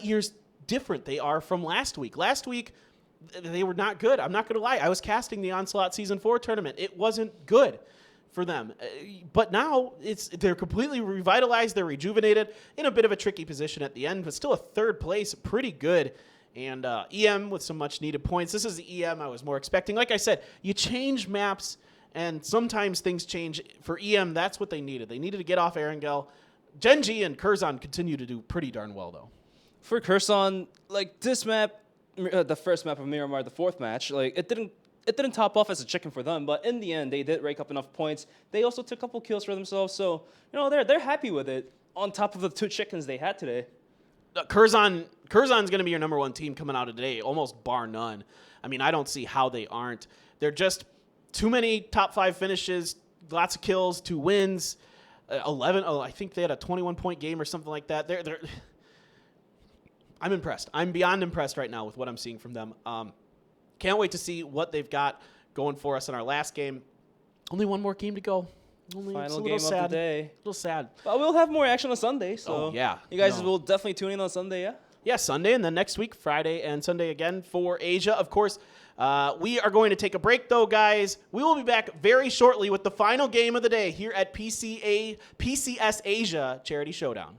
years different they are from last week. Last week, they were not good. I'm not going to lie. I was casting the Onslaught Season 4 tournament. It wasn't good for them. But now they're completely revitalized. They're rejuvenated, in a bit of a tricky position at the end, but still a third place. Pretty good. And EM with some much needed points. This is the EM I was more expecting. Like I said, you change maps, and sometimes things change. For EM, that's what they needed. They needed to get off Erangel. Genji and Curzon continue to do pretty darn well, though. For Curzon, like this map, the first map of Miramar, the fourth match, like it didn't top off as a chicken for them, but in the end, they did rake up enough points. They also took a couple kills for themselves, so they're happy with it. On top of the 2 chickens they had today. Curzon's going to be your number 1 team coming out of today, almost bar none. I mean, I don't see how they aren't. They're just too many top 5 finishes, lots of kills, 2 wins, 11. Oh, I think they had a 21-point game or something like that. I'm impressed. I'm beyond impressed right now with what I'm seeing from them. Can't wait to see what they've got going for us in our last game. Only 1 more game to go. Final game of the day. A little sad. But we'll have more action on Sunday, so yeah. You guys will definitely tune in on Sunday, yeah? Yeah, Sunday, and then next week, Friday and Sunday again for Asia. Of course, we are going to take a break, though, guys. We will be back very shortly with the final game of the day here at PCS Asia Charity Showdown.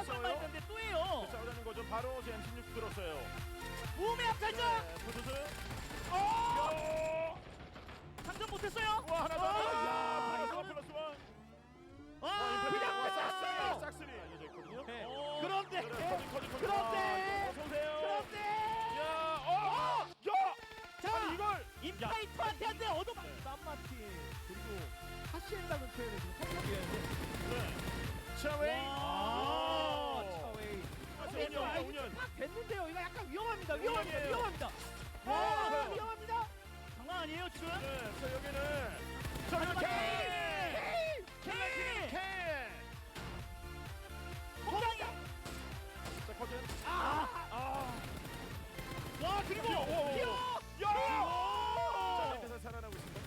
설마 했는데 또 해요. 싸우자는 거죠. 바로 제 M16 들었어요. 몸에 앞살자. 포토스. 상점 못했어요. 와 하나 더. 야, 플러스 원. 그냥 쐈어요. 싹쓸이 알려져 있거든요. 그런데. 야, 자, 아니, 이걸 임파이터한테 얻어. 쌈마틴 그리고 하시엔다는 표현을 지금 성공했는데. 차웨이. 차웨이. 운연. 됐는데요. 이거 약간 위험합니다. 위험합니다. 장난 아니에요 지금. 네, 자 여기는. 자 커튼. 와 그리고 자 밖에서 살아나고 있습니다.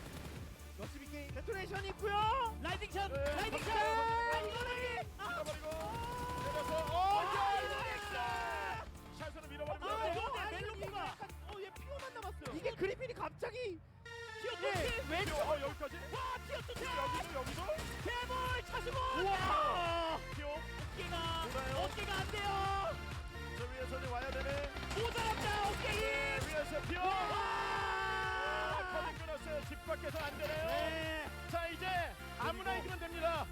열심히 게임 데토네이션이 있고요. 라이딩샷. 이거는 밀어버리고 내려서 샷으로 밀어버립니다. 멜로코가 얘 피어만 남았어요. 이게 그리핀이 갑자기 튀어tus지 왼쪽 여기까지. 와 튀어tus지 여기도 개볼 차수볼. 우와 피오 어깨가 안 돼요. 저 위에서는 와야 되네. 모자랍니다 어깨 위에서 피오. 커밍 끊었어요. 집 밖에서 안 되네요. 자 이제 아무나 이기면 됩니다.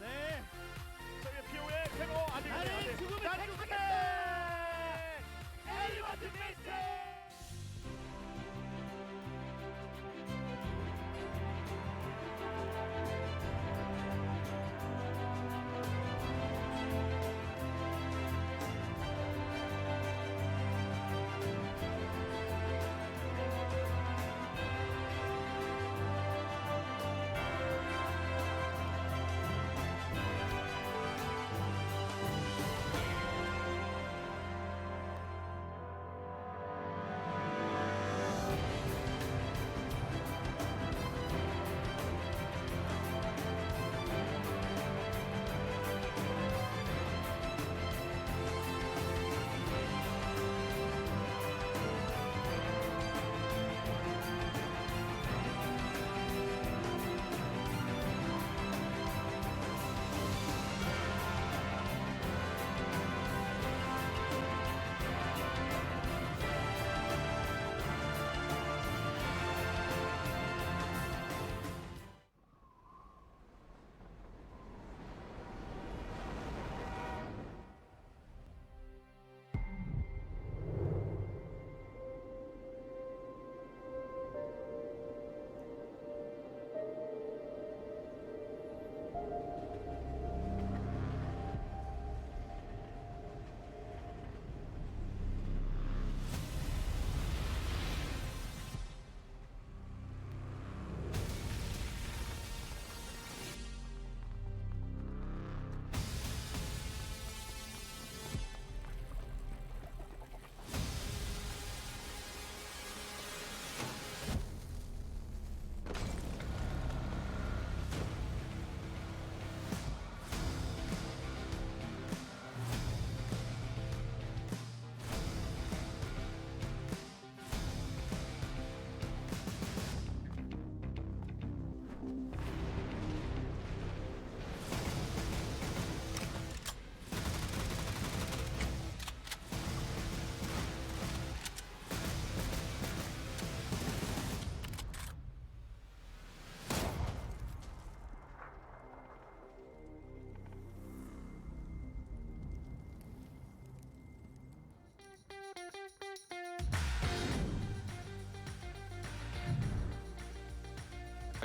저기 피오의 캐노 아직 나는 죽음을 택하겠다. 엘리먼트 베이스.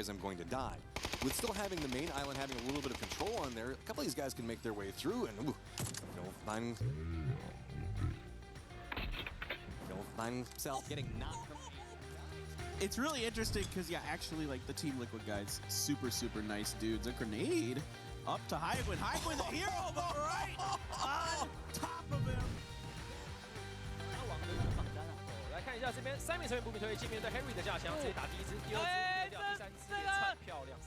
I'm going to die. With still having the main island having a little bit of control on there, a couple of these guys can make their way through and find himself getting knocked from. It's really interesting because, yeah, actually, like, the Team Liquid guys, super, super nice dudes. A grenade up to Haigwin. Haigwin, the hero, all right, on top of him. 来看一下这边三名成员不明推进面对 Henry 的架枪，直接打第一支、第二支、第三支，也超漂亮。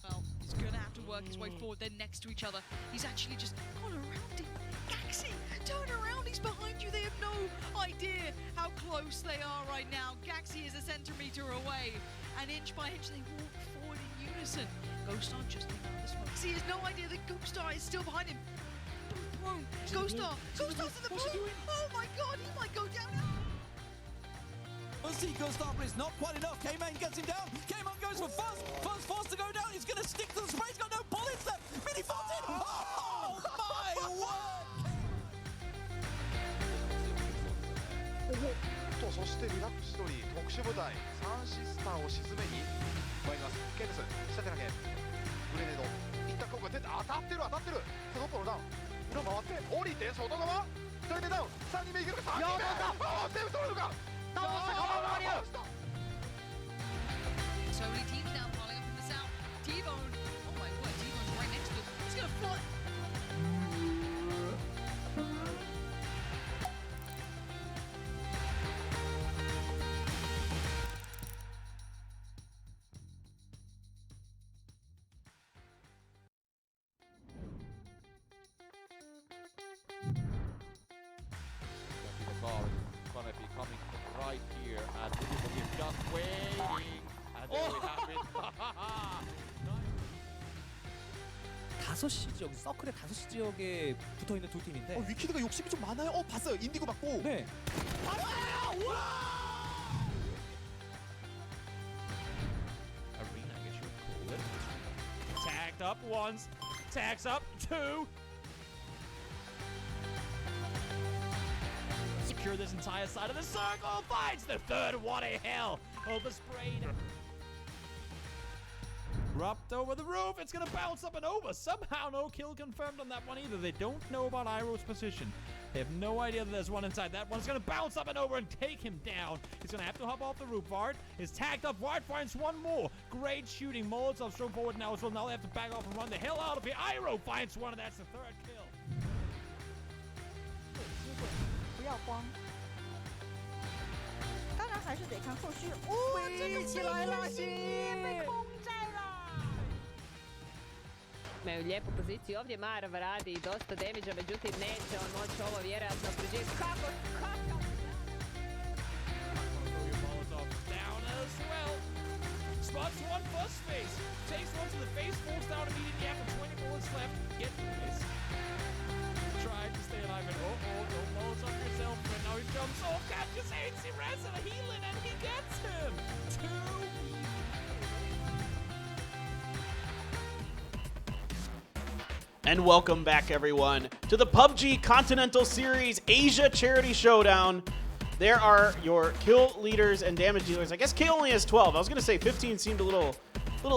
Well, he's gonna have to work his way forward. They're next to each other. He's actually just gone around him. Gaxi, turn around. He's behind you. They have no idea how close they are right now. Gaxi is a centimeter away, and inch by inch they walk forward in unison. Ghoststar just came out of the smoke. He has no idea that Ghoststar is still behind him. Boom, Ghoststar, Ghoststar's in the boom. Oh my God, he might go down. We'll see Ghoststar, but it's not quite enough. K-Man gets him down. K-Man goes for Fuzz. Fuzz forced to go down. He's going to stick to the spray. He's got no bullets left. Mini falls in. Oh my word! とそしてリラックス取り特殊部隊サンシスターを沈めに参ります。ケネス下手投げグレネード一択効果出て当たってるそのポロダウン裏回って降りて外側1人目ダウン3人目いけるか3人目ああセーフ取れるか倒したか倒した So many teams now piling up in the south. T-Bone. Oh my word, T-Bone's right next to him. He's gonna fly. The ball is gonna be coming right here, and he's just waiting, and there we have it. 5시 지역, 서클의 5시 지역에 붙어 있는 두 팀인데. 위키드가 욕심이 좀 많아요. 봤어요. 인디고 맞고. 네. Arena, I guess you would call it. Tagged up once, tags up two. Secure this entire side of the circle. Finds the third. What a hell! Oh, the spray. Dropped over the roof. It's gonna bounce up and over. Somehow no kill confirmed on that one either. They don't know about Iroh's position. They have no idea that there's one inside. That one's gonna bounce up and over and take him down. He's gonna have to hop off the roof. Vard is tagged up. Vard finds one more. Great shooting. Molotov's thrown forward now as well. Now they have to back off and run the hell out of here. Iroh finds one, and that's the third kill. 不要慌，当然还是得看后续。哦，飞起来了，被空战了。 Imaju lijepu poziciju ovdje, Marv radi dosta damage-a, međutim neće on moći ovo vjerojatno preživjeti. Kako? Down as well. Spots one bus face. Takes one to the face, falls down immediately after 20 bullets left. Get this. Tried to stay alive and no Molotov yourself, and now he jumps off. Catches AC Res and a healing, and he gets him. 2. And welcome back, everyone, to the PUBG Continental Series Asia Charity Showdown. There are your kill leaders and damage dealers. I guess K only has 12. I was gonna say 15 seemed a little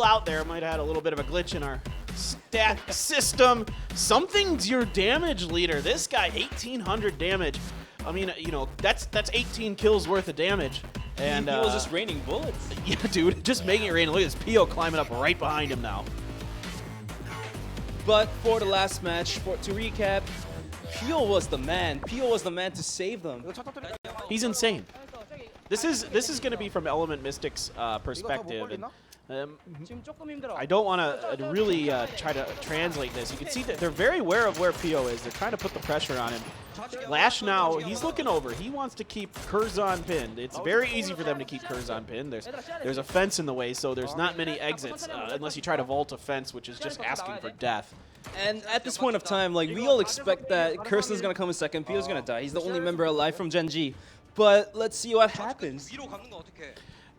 out there. Might have had a little bit of a glitch in our stat system. Something's your damage leader. This guy, 1,800 damage. I mean, you know, that's 18 kills worth of damage. And he was just raining bullets. Yeah, dude, just making it rain. Look at this PO climbing up right behind him now. But for the last match, to recap, Pio was the man. Pio was the man to save them. He's insane. This is going to be from Element Mystic's perspective. And, I don't want to really try to translate this. You can see that they're very aware of where Pio is. They're trying to put the pressure on him. Lash now, he's looking over. He wants to keep Curzon pinned. It's very easy for them to keep Curzon pinned. There's a fence in the way, so there's not many exits unless you try to vault a fence, which is just asking for death. And at this point of time, like, we all expect that Curzon's gonna come in second, Pio's gonna die. He's the only member alive from Gen G. But let's see what happens.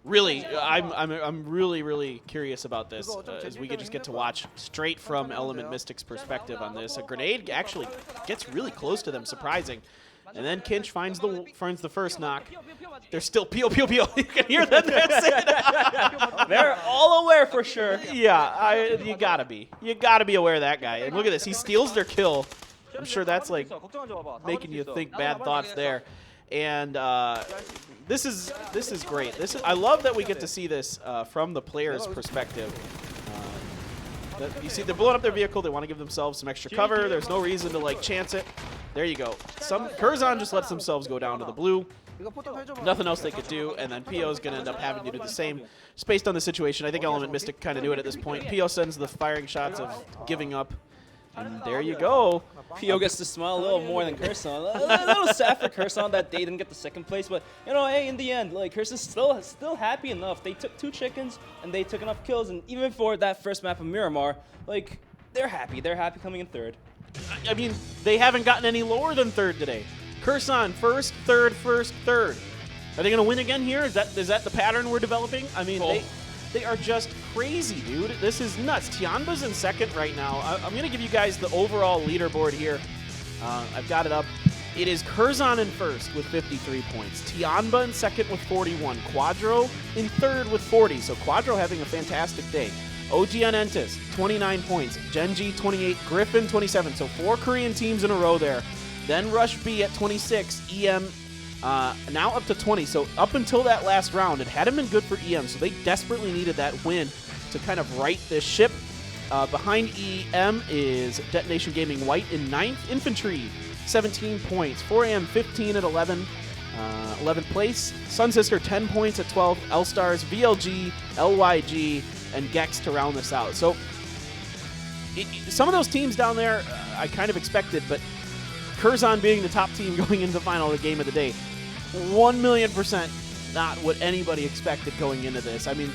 Really, I'm really curious about this, as we could just get to watch straight from Element Mystic's perspective on this. A grenade actually gets really close to them, surprising. And then Kinch finds the first knock. They're still peel, peel, peel. You can hear them dancing. They're all aware for sure. Yeah, you gotta be. You gotta be aware of that guy. And look at this. He steals their kill. I'm sure that's like making you think bad thoughts there. And this is great. I love that we get to see this from the player's perspective. You see, they're blowing up their vehicle. They want to give themselves some extra cover. There's no reason to like chance it. There you go. Curzon just lets themselves go down to the blue. Nothing else they could do, and then Pio's going to end up having to do the same. Just based on the situation, I think Element Mystic kind of knew it at this point. Pio sends the firing shots of giving up. And there you go. Pio gets to smile a little more than Curzon. A little sad for Curzon that they didn't get the second place, but you know, hey, in the end, like Curzon's still happy enough. They took 2 chickens and they took enough kills, and even for that first map of Miramar, like they're happy. They're happy coming in third. I mean, they haven't gotten any lower than third today. Curzon first, third, first, third. Are they going to win again here? Is that the pattern we're developing? I mean, they are just crazy, dude. This is nuts. Tianba's in second right now. I'm going to give you guys the overall leaderboard here. I've got it up. It is Curzon in first with 53 points. Tianba in second with 41. Quadro in third with 40. So Quadro having a fantastic day. OGN Entis, 29 points. Genji, 28. Griffin, 27. So 4 Korean teams in a row there. Then Rush B at 26. EM now up to 20. So up until that last round, it hadn't been good for EM. So they desperately needed that win to kind of right this ship. Behind EM is Detonation Gaming White in 9th. Infantry, 17 points. 4AM, 15 at 11. 11th place. Sun Sister, 10 points at 12th. L-Stars, VLG, LYG, and Gex to round this out. So some of those teams down there I kind of expected, but Curzon being the top team going into the final of the game of the day, 1,000,000% not what anybody expected going into this. I mean,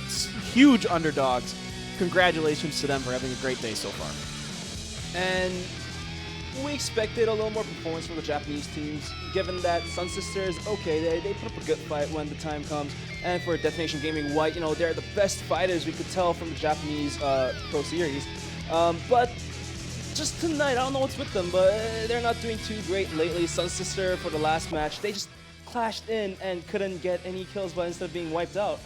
huge underdogs. Congratulations to them for having a great day so far. And we expected a little more performance from the Japanese teams, given that Sun Sisters, okay, they put up a good fight when the time comes. And for Detonation Gaming White, you know, they're the best fighters we could tell from the Japanese Pro Series. But just tonight, I don't know what's with them, but they're not doing too great lately. Sun Sister, for the last match, they just clashed in and couldn't get any kills, but instead of being wiped out.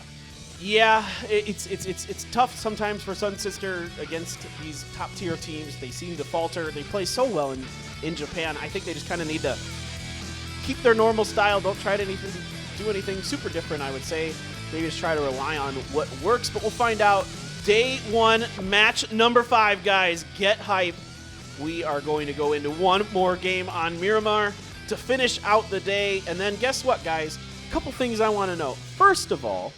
Yeah, it's tough sometimes for Sun Sister against these top-tier teams. They seem to falter. They play so well in Japan. I think they just kind of need to keep their normal style. Don't try to do anything super different, I would say. Maybe just try to rely on what works, but we'll find out. Day 1, match number 5, guys. Get hype. We are going to go into one more game on Miramar to finish out the day. And then guess what, guys? A couple things I want to know. First of all,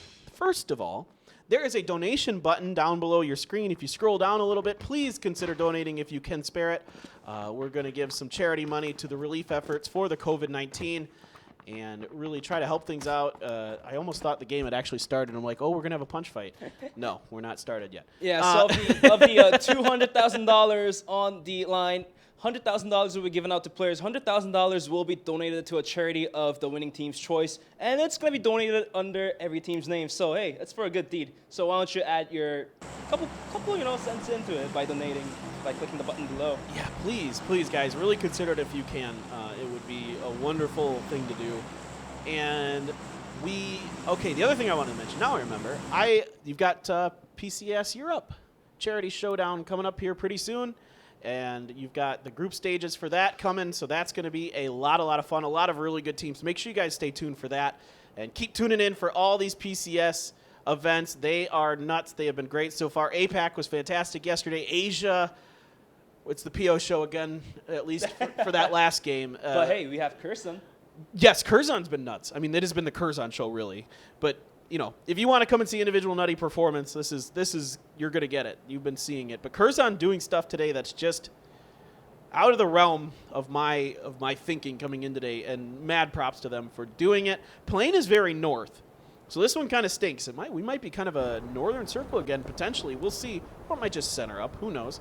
there is a donation button down below your screen. If you scroll down a little bit, please consider donating if you can spare it. We're going to give some charity money to the relief efforts for the COVID-19 and really try to help things out. I almost thought the game had actually started. I'm like, oh, we're going to have a punch fight. No, we're not started yet. Yeah, so of the $200,000 on the line, $100,000 will be given out to players. $100,000 will be donated to a charity of the winning team's choice, and it's going to be donated under every team's name. So hey, it's for a good deed. So why don't you add your couple cents into it by donating, by clicking the button below. Yeah, please, guys, really consider it if you can. It would be a wonderful thing to do. And the other thing I wanted to mention. Now I remember. You've got PCS Europe charity showdown coming up here pretty soon. And you've got the group stages for that coming, so that's going to be a lot of fun, a lot of really good teams. Make sure you guys stay tuned for that, and keep tuning in for all these PCS events. They are nuts. They have been great so far. Apac was fantastic yesterday. Asia, it's the PO show again, at least for that last game. But hey, we have Curzon. Yes, Curzon's been nuts. I mean, it has been the Curzon show, really. But you know, if you want to come and see individual nutty performance, this is you're gonna get it. You've been seeing it. But Curzon doing stuff today that's just out of the realm of my thinking coming in today, and mad props to them for doing it. Plane is very north, so this one kind of stinks. We might be kind of a northern circle again potentially. We'll see. Or it might just center up. Who knows?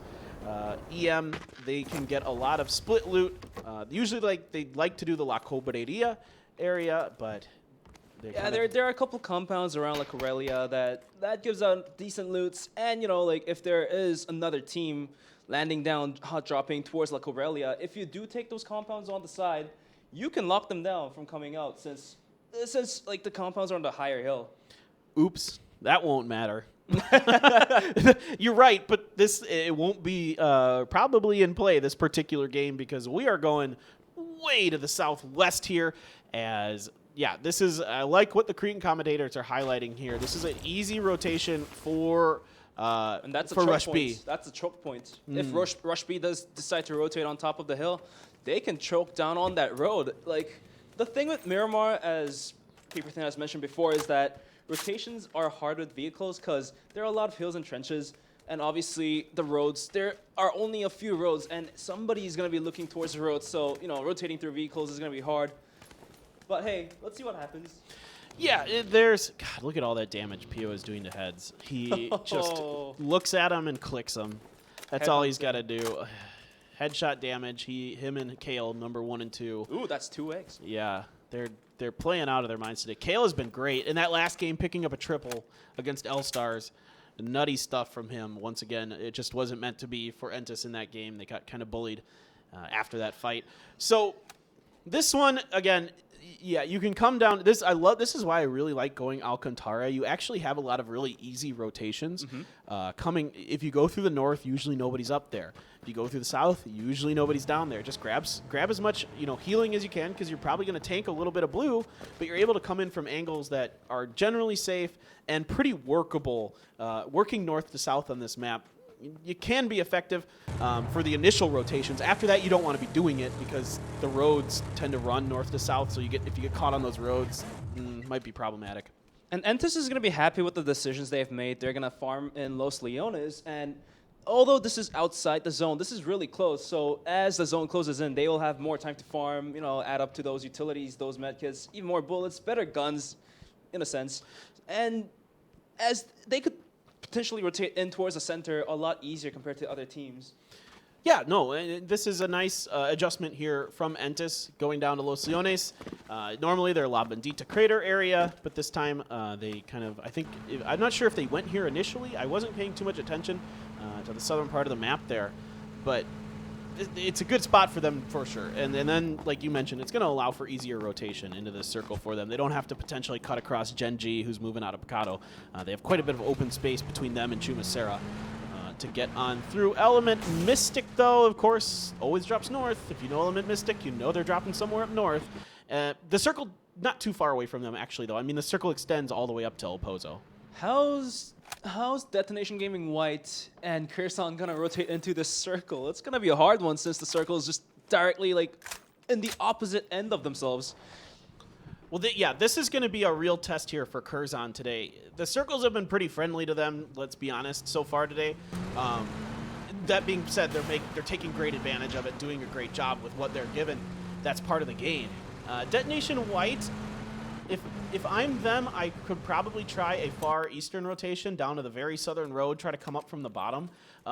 EM, they can get a lot of split loot. Usually, they like to do the La Cobreria area, but yeah, there are a couple compounds around La Corellia that gives out decent loots, and you know, like if there is another team landing down, hot dropping towards La Corellia, if you do take those compounds on the side, you can lock them down from coming out since like the compounds are on the higher hill. Oops, that won't matter. You're right, but it won't be probably in play this particular game because we are going way to the southwest here. This is I like what the Cretan commentators are highlighting here. This is an easy rotation for and that's for a Rush choke B. point. That's a choke point. If Rush B does decide to rotate on top of the hill, they can choke down on that road. Like the thing with Miramar, as Paperthin has mentioned before, is that rotations are hard with vehicles because there are a lot of hills and trenches, and obviously the roads, there are only a few roads, and somebody's going to be looking towards the road, so, rotating through vehicles is going to be hard. But hey, let's see what happens. Yeah, God, look at all that damage Pio is doing to heads. He just looks at them and clicks them. That's all he's got to do. Headshot damage, him and Kale, number 1 and 2. Ooh, that's 2 eggs. Yeah, they're playing out of their minds today. Kale has been great. In that last game, picking up a triple against L-Stars. Nutty stuff from him. Once again, it just wasn't meant to be for Entis in that game. They got kind of bullied after that fight. So this one, again, yeah, you can come down. This is why I really like going Alcantara. You actually have a lot of really easy rotations. If you go through the north, usually nobody's up there. If you go through the south, usually nobody's down there. Just grab as much healing as you can because you're probably going to tank a little bit of blue, but you're able to come in from angles that are generally safe and pretty workable. Working north to south on this map, you can be effective for the initial rotations. After that, you don't want to be doing it because the roads tend to run north to south. So if you get caught on those roads, might be problematic. And Entis is going to be happy with the decisions they've made. They're going to farm in Los Leones, and although this is outside the zone, this is really close. So as the zone closes in, they will have more time to farm, add up to those utilities, those medkits, even more bullets, better guns, in a sense. And as they could potentially rotate in towards the center a lot easier compared to other teams. Yeah, no, this is a nice adjustment here from Entis going down to Los Leones. Normally they're La Bendita Crater area, but this time they kind of, I'm not sure if they went here initially. I wasn't paying too much attention to the southern part of the map there, but it's a good spot for them for sure. And then, like you mentioned, it's going to allow for easier rotation into this circle for them. They don't have to potentially cut across Genji, who's moving out of Picado. They have quite a bit of open space between them and Chumacera to get on through. Element Mystic, though, of course, always drops north. If you know Element Mystic, you know they're dropping somewhere up north. The circle, not too far away from them, actually, though. I mean, the circle extends all the way up to El Pozo. How's Detonation Gaming White and Kherson gonna rotate into this circle? It's gonna be a hard one since the circle is just directly in the opposite end of themselves. Well, this is going to be a real test here for Curzon today. The circles have been pretty friendly to them, let's be honest, so far today. That being said, they're taking great advantage of it, doing a great job with what they're given. That's part of the game. Detonation White, if I'm them, I could probably try a far eastern rotation down to the very southern road, try to come up from the bottom.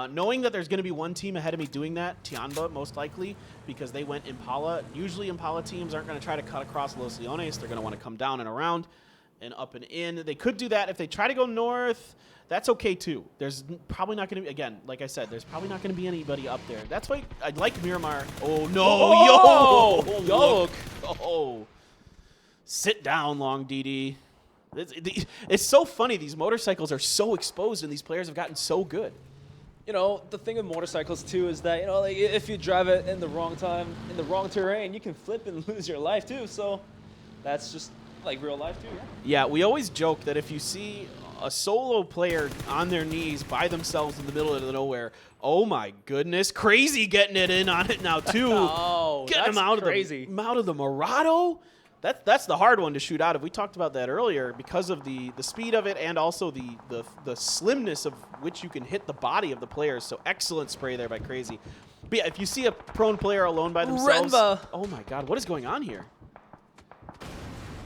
Knowing that there's going to be one team ahead of me doing that, Tianba most likely, because they went Impala. Usually Impala teams aren't going to try to cut across Los Leones. They're going to want to come down and around and up and in. They could do that. If they try to go north, that's okay too. There's probably not going to be, again, like I said, there's probably not going to be anybody up there. That's why I'd like Miramar. Oh, no. Yo! Oh. Sit down, Long DD. It's so funny. These motorcycles are so exposed, and these players have gotten so good. The thing with motorcycles too is that if you drive it in the wrong time, in the wrong terrain, you can flip and lose your life too. So that's just like real life too. Yeah, we always joke that if you see a solo player on their knees by themselves in the middle of nowhere, oh my goodness, Crazy getting it in on it now too. Oh, getting that's him out crazy. Of the Murado. That's the hard one to shoot out of. We talked about that earlier because of the speed of it and also the slimness of which you can hit the body of the players. So excellent spray there by Crazy. But yeah, if you see a prone player alone by themselves, Renva. Oh my God, what is going on here?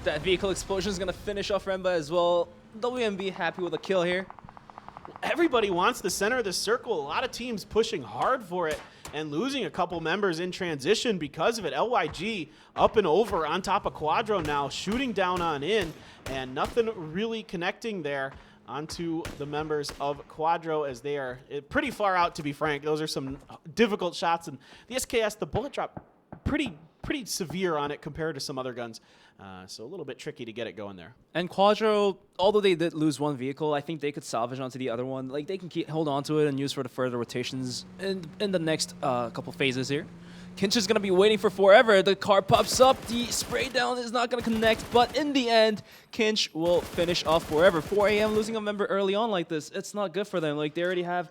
That vehicle explosion is gonna finish off Renva as well. WMB happy with a kill here. Everybody wants the center of the circle. A lot of teams pushing hard for it and losing a couple members in transition because of it. LYG up and over on top of Quadro now, shooting down on in, and nothing really connecting there onto the members of Quadro as they are pretty far out, to be frank. Those are some difficult shots, and the SKS, the bullet drop pretty severe on it compared to some other guns. So a little bit tricky to get it going there. And Quadro, although they did lose one vehicle, I think they could salvage onto the other one. Like, they can hold on to it and use for the further rotations in the next couple phases here. Kinch is going to be waiting for forever. The car pops up. The spray down is not going to connect. But in the end, Kinch will finish off forever. 4 a.m. losing a member early on like this, it's not good for them. Like, they already have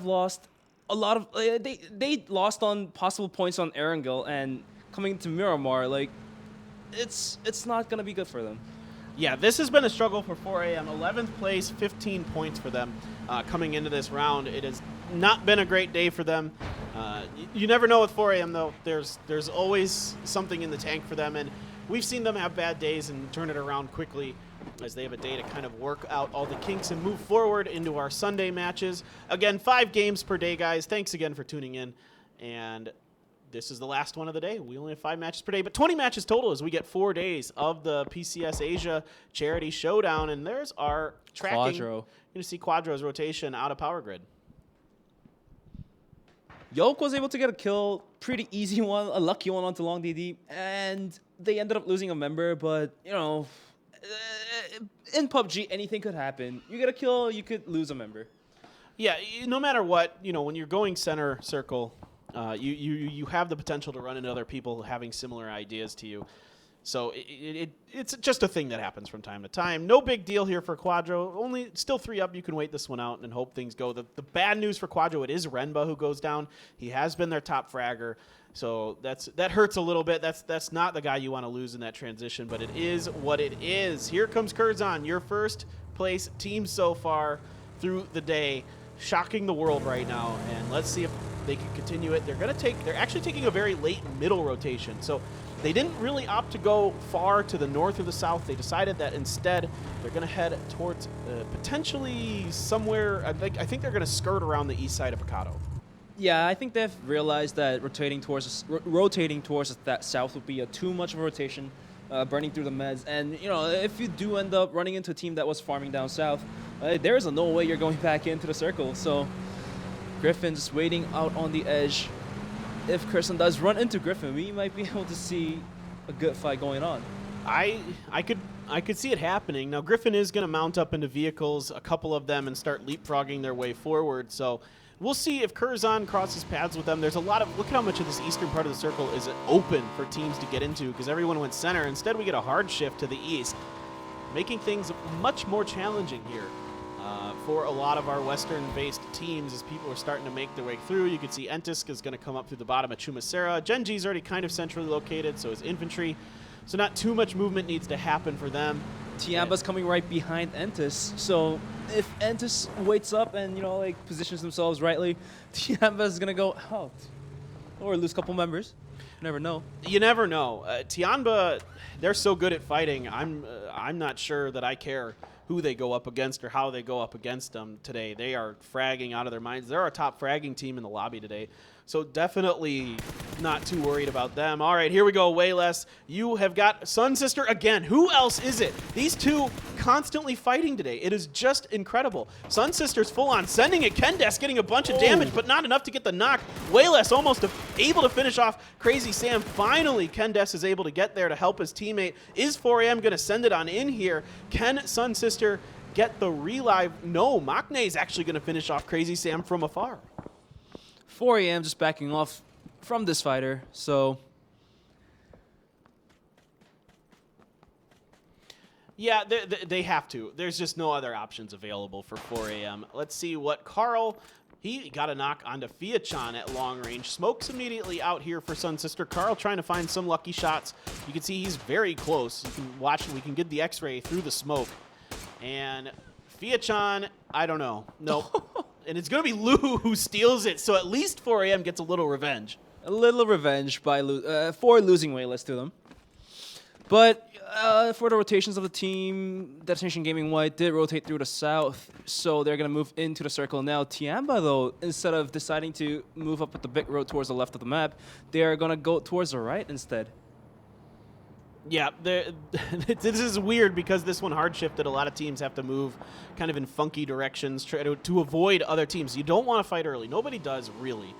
lost a lot of... They lost on possible points on Erangel, and coming to Miramar, like, it's not going to be good for them. Yeah, this has been a struggle for 4 a.m. 11th place, 15 points for them coming into this round. It has not been a great day for them. You never know with 4 a.m. though. There's always something in the tank for them, and we've seen them have bad days and turn it around quickly as they have a day to kind of work out all the kinks and move forward into our Sunday matches. Again, 5 games per day, guys. Thanks again for tuning in, and this is the last one of the day. We only have 5 matches per day, but 20 matches total as we get 4 days of the PCS Asia Charity Showdown, and there's our tracking. Quadro. You're going to see Quadro's rotation out of Power Grid. Yoke was able to get a kill, pretty easy one, a lucky one onto Long DD, and they ended up losing a member, but, you know, in PUBG, anything could happen. You get a kill, you could lose a member. Yeah, no matter what, you know, when you're going center circle, you have the potential to run into other people having similar ideas to you. So it's just a thing that happens from time to time. No big deal here for Quadro. Only still 3 up. You can wait this one out and hope things go. The bad news for Quadro, it is Renba who goes down. He has been their top fragger. So that hurts a little bit. That's not the guy you want to lose in that transition, but it is what it is. Here comes Curzon, your first place team so far through the day. Shocking the world right now, and let's see if they can continue it. They're actually taking a very late middle rotation. So they didn't really opt to go far to the north or the south. They decided that instead they're going to head towards potentially somewhere. I think they're going to skirt around the east side of Picado. Yeah, I think they've realized that rotating towards that south would be too much of a rotation, burning through the meds. And, you know, if you do end up running into a team that was farming down south, there is no way you're going back into the circle. So Griffin just waiting out on the edge. If Curzon does run into Griffin, we might be able to see a good fight going on. I could see it happening. Now, Griffin is going to mount up into vehicles, a couple of them, and start leapfrogging their way forward. So we'll see if Curzon crosses paths with them. There's a lot of, look at how much of this eastern part of the circle is open for teams to get into because everyone went center. Instead, we get a hard shift to the east, making things much more challenging here for a lot of our western-based teams as people are starting to make their way through. You can see Entisk is going to come up through the bottom of Chumacera. Genji's already kind of centrally located, so is infantry. So not too much movement needs to happen for them. Tiamba's coming right behind Entis, so if Entis waits up and, you know, like positions themselves rightly, Tiamba's gonna go out or lose a couple members. You never know. You never know. Tianba, they're so good at fighting. I'm not sure that I care who they go up against or how they go up against them today. They are fragging out of their minds. They're our top fragging team in the lobby today. So definitely not too worried about them. All right, here we go, way less. You have got Sun Sister again. Who else is it? These two constantly fighting today. It is just incredible. Sun Sister's full on sending it. Kendes getting a bunch of damage, but not enough to get the knock. Way less almost able to finish off Crazy Sam. Finally, Kendes is able to get there to help his teammate. Is 4am going to send it on in here? Can Sun Sister get the relive? No, Maknae is actually going to finish off Crazy Sam from afar. 4am just backing off from this fighter, so yeah, they have to. There's just no other options available for 4am. Let's see what Carl, he got a knock onto Fiachan at long range. Smokes immediately out here for Sun Sister. Carl trying to find some lucky shots. You can see he's very close. You can watch, we can get the x-ray through the smoke. And Fiachan, I don't know. Nope. And it's going to be Lou who steals it, so at least 4am gets a little revenge. A little revenge by for losing Wayless to them. But for the rotations of the team, Destination Gaming White did rotate through the south, so they're going to move into the circle now. Tiamba, though, instead of deciding to move up with the big road towards the left of the map, they are going to go towards the right instead. Yeah, this is weird because this one hard shifted. A lot of teams have to move kind of in funky directions to avoid other teams. You don't want to fight early. Nobody does, really.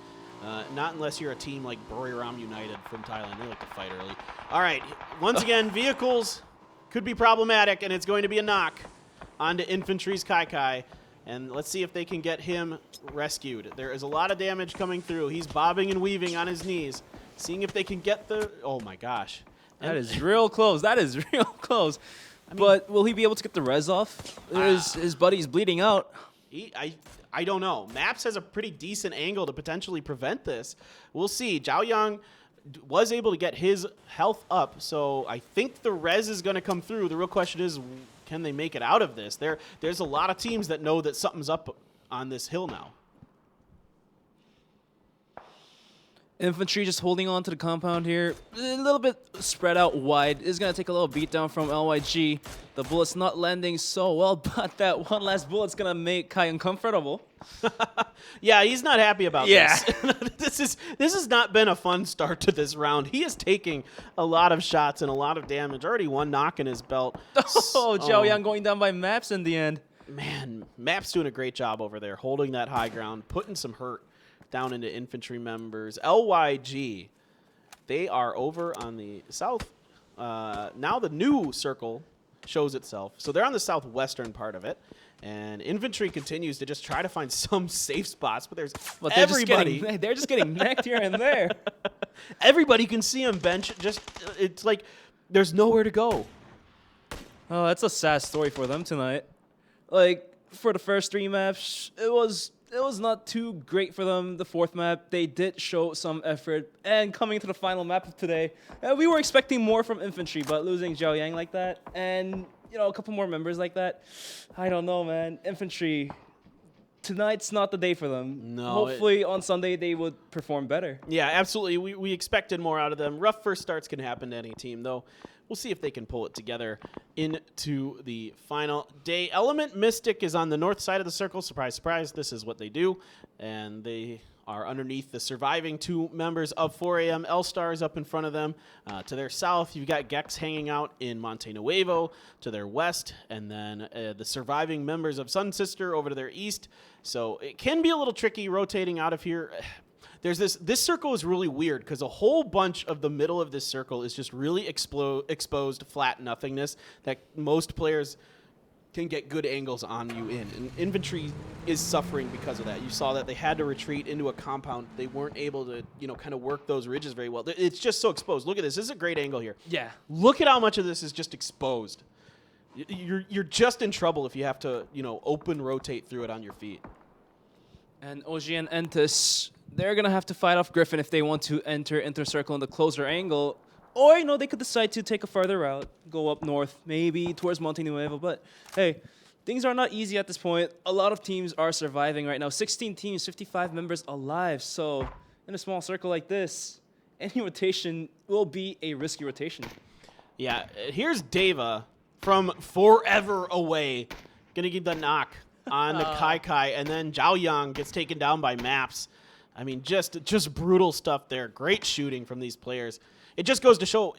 Not unless you're a team like Buriram United from Thailand. They like to fight early. All right, once again, vehicles could be problematic, and it's going to be a knock onto Infantry's Kai. And let's see if they can get him rescued. There is a lot of damage coming through. He's bobbing and weaving on his knees, seeing if they can get the... Oh, my gosh. That is real close. That is real close. But will he be able to get the res off? His buddy's bleeding out. I don't know. Maps has a pretty decent angle to potentially prevent this. We'll see. Zhao Yang was able to get his health up, so I think the res is going to come through. The real question is, can they make it out of this? There's a lot of teams that know that something's up on this hill now. Infantry just holding on to the compound here. A little bit spread out wide. It's going to take a little beat down from LYG. The bullet's not landing so well, but that one last bullet's going to make Kai uncomfortable. Yeah, he's not happy about this. This has not been a fun start to this round. He is taking a lot of shots and a lot of damage. Already one knock in his belt. Zhao Yang going down by Maps in the end. Man, Maps doing a great job over there, holding that high ground, putting some hurt down into infantry members. LYG, they are over on the south. Now the new circle shows itself. So they're on the southwestern part of it. And infantry continues to just try to find some safe spots, but there's everybody. They're just getting necked here and there. Everybody can see him bench. It's like there's nowhere to go. Oh, that's a sad story for them tonight. Like, for the first 3 maps, it was not too great for them. The 4th map, they did show some effort. And coming to the final map of today, we were expecting more from infantry, but losing Zhao Yang like that, and a couple more members like that, I don't know, man. Infantry, tonight's not the day for them. No. Hopefully on Sunday they would perform better. Yeah, absolutely. We expected more out of them. Rough first starts can happen to any team, though. We'll see if they can pull it together into the final day. Element Mystic is on the north side of the circle. Surprise, surprise. This is what they do. And they are underneath the surviving 2 members of 4 AM. L-Star is up in front of them. To their south, you've got Gex hanging out in Monte Nuevo. To their west, and then the surviving members of Sun Sister over to their east. So it can be a little tricky rotating out of here. There's this circle is really weird because a whole bunch of the middle of this circle is just really exposed flat nothingness that most players can get good angles on you in. And infantry is suffering because of that. You saw that they had to retreat into a compound. They weren't able to, kind of work those ridges very well. It's just so exposed. Look at this. This is a great angle here. Yeah. Look at how much of this is just exposed. You're just in trouble if you have to, open rotate through it on your feet. And OG and Entis, they're going to have to fight off Griffin if they want to enter Intercircle in the closer angle. Or, they could decide to take a further route, go up north, maybe towards Monte Nuevo. But, hey, things are not easy at this point. A lot of teams are surviving right now. 16 teams, 55 members alive. So, in a small circle like this, any rotation will be a risky rotation. Yeah, here's Deva from forever away. Going to give the knock on the Kai, and then Zhao Yang gets taken down by Maps. I mean, just brutal stuff there. Great shooting from these players. It just goes to show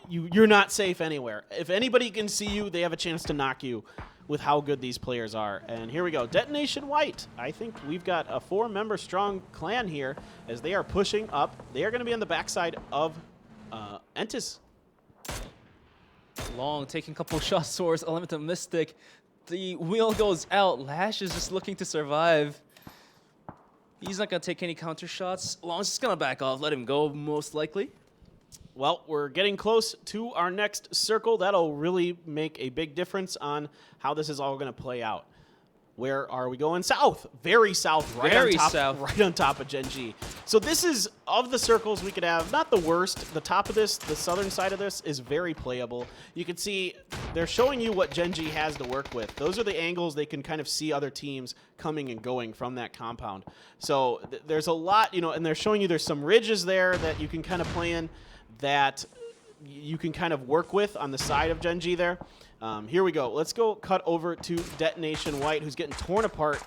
you're not safe anywhere. If anybody can see you, they have a chance to knock you with how good these players are. And here we go. Detonation White. I think we've got a 4-member strong clan here as they are pushing up. They are going to be on the backside of Entis. Long, taking a couple shots towards Element of Mystic. The wheel goes out. Lash is just looking to survive. He's not going to take any counter shots. Long's just going to back off, let him go, most likely. Well, we're getting close to our next circle. That'll really make a big difference on how this is all going to play out. Where are we going? South. Very south. Right on top of Gen G. So this is, of the circles we could have, not the worst. The top of this, the southern side of this, is very playable. You can see they're showing you what Gen G has to work with. Those are the angles they can kind of see other teams coming and going from that compound. So there's a lot, and they're showing you there's some ridges there that you can kind of play in that you can kind of work with on the side of Gen G there. Here we go. Let's go cut over to Detonation White, who's getting torn apart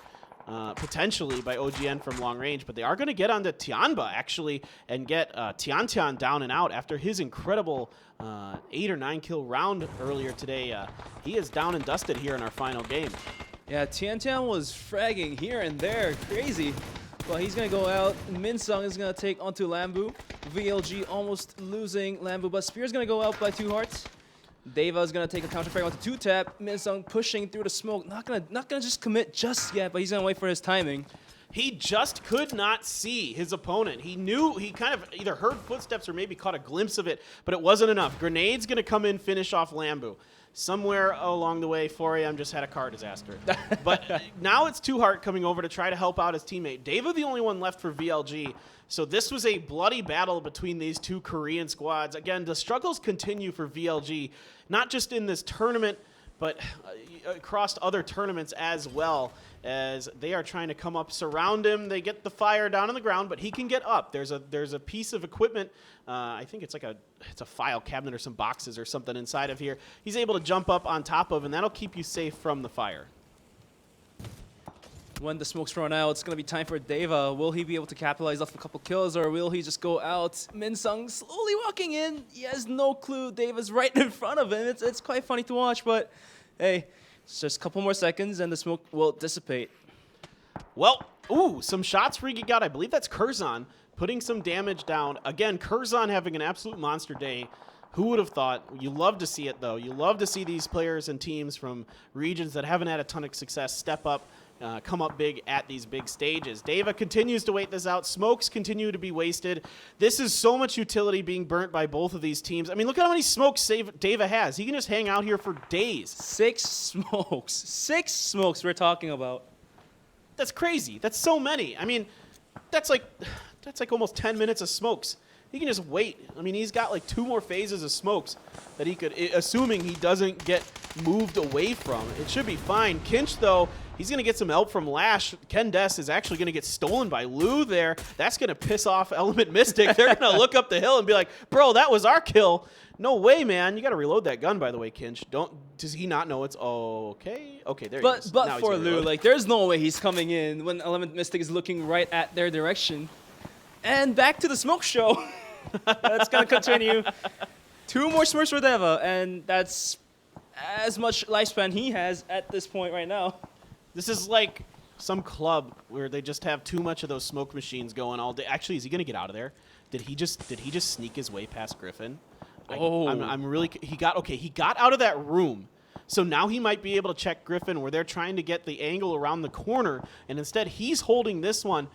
potentially by OGN from long range, but they are going to get onto Tianba, actually, and get Tian down and out after his incredible 8 or 9 kill round earlier today. He is down and dusted here in our final game. Yeah, Tian was fragging here and there. Crazy. But he's going to go out. Minsung is going to take onto Lambu. VLG almost losing Lambu, but Spear's going to go out by 2 hearts. Deva is going to take a counter frag onto 2-tap. Minsung pushing through the smoke. Not gonna just commit just yet, but he's going to wait for his timing. He just could not see his opponent. He knew, he kind of either heard footsteps or maybe caught a glimpse of it, but it wasn't enough. Grenade's going to come in, finish off Lambu. Somewhere along the way, 4 AM just had a car disaster. But now it's 2Heart coming over to try to help out his teammate. Deva the only one left for VLG. So this was a bloody battle between these 2 Korean squads. Again, the struggles continue for VLG, not just in this tournament, but across other tournaments as well, as they are trying to come up, surround him. They get the fire down on the ground, but he can get up. There's a piece of equipment. I think it's a file cabinet or some boxes or something inside of here. He's able to jump up on top of, and that'll keep you safe from the fire. When the smoke's run out, it's going to be time for Deva. Will he be able to capitalize off a couple kills, or will he just go out? Minsung slowly walking in. He has no clue. Deva's right in front of him. It's quite funny to watch, but hey, it's just a couple more seconds and the smoke will dissipate. Well, ooh, some shots Rigi got. I believe that's Curzon putting some damage down. Again, Curzon having an absolute monster day. Who would have thought? You love to see it, though. You love to see these players and teams from regions that haven't had a ton of success step up, come up big at these big stages. Deva continues to wait this out. Smokes continue to be wasted. This is so much utility being burnt by both of these teams. I mean, look at how many smokes Deva has. He can just hang out here for days. 6 smokes. 6 smokes we're talking about. That's crazy. That's so many. I mean, that's like almost 10 minutes of smokes. He can just wait. I mean, he's got like 2 more phases of smokes that he could, assuming he doesn't get moved away from. It should be fine. Kinch, though, he's going to get some help from Lash. Ken Des is actually going to get stolen by Lou there. That's going to piss off Element Mystic. They're going to look up the hill and be like, bro, that was our kill. No way, man. You got to reload that gun, by the way, Kinch. Does he not know it's okay? Okay, there he goes. But for Lou, like, there's no way he's coming in when Element Mystic is looking right at their direction. And back to the smoke show. That's going to continue. 2 more smokes for Deva, and that's as much lifespan he has at this point right now. This is like some club where they just have too much of those smoke machines going all day. Actually, is he going to get out of there? Did he just sneak his way past Griffin? I'm really he got out of that room. So now he might be able to check Griffin where they're trying to get the angle around the corner, and instead he's holding this one.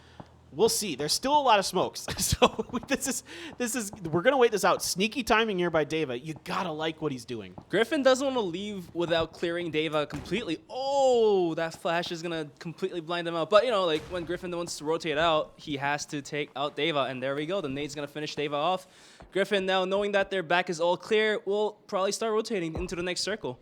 We'll see. There's still a lot of smokes. So we're going to wait this out. Sneaky timing here by Deva. You got to like what he's doing. Griffin doesn't want to leave without clearing Deva completely. Oh, that flash is going to completely blind him out. But, you know, like when Griffin wants to rotate out, he has to take out Deva. And there we go. The nade's going to finish Deva off. Griffin, now knowing that their back is all clear, will probably start rotating into the next circle.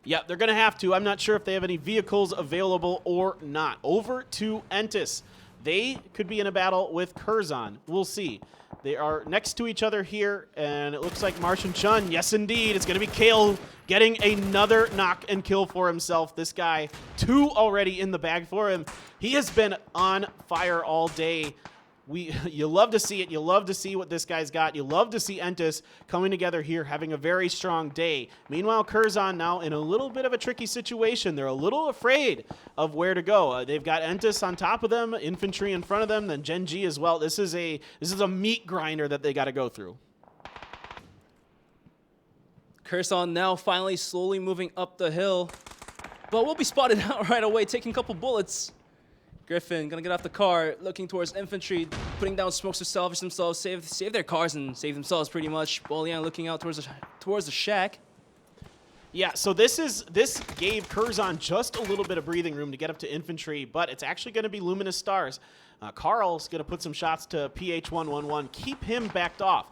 Yeah, they're going to have to. I'm not sure if they have any vehicles available or not. Over to Entis. They could be in a battle with Curzon. We'll see. They are next to each other here, and it looks like Martian Chun, yes indeed, it's going to be Kale getting another knock and kill for himself. This guy, 2 already in the bag for him. He has been on fire all day. You love to see it. You love to see what this guy's got. You love to see Entis coming together here, having a very strong day. Meanwhile, Curzon now in a little bit of a tricky situation. They're a little afraid of where to go. They've got Entis on top of them, infantry in front of them, then Gen G as well. This is a meat grinder that they got to go through. Curzon now finally slowly moving up the hill, but will be spotted out right away, taking a couple bullets. Griffin gonna get off the car, looking towards infantry, putting down smokes to salvage themselves, save their cars and save themselves pretty much. Bolian looking out towards the shack. Yeah, so this gave Curzon just a little bit of breathing room to get up to infantry, but it's actually going to be Luminous Stars. Carl's going to put some shots to PH111, keep him backed off.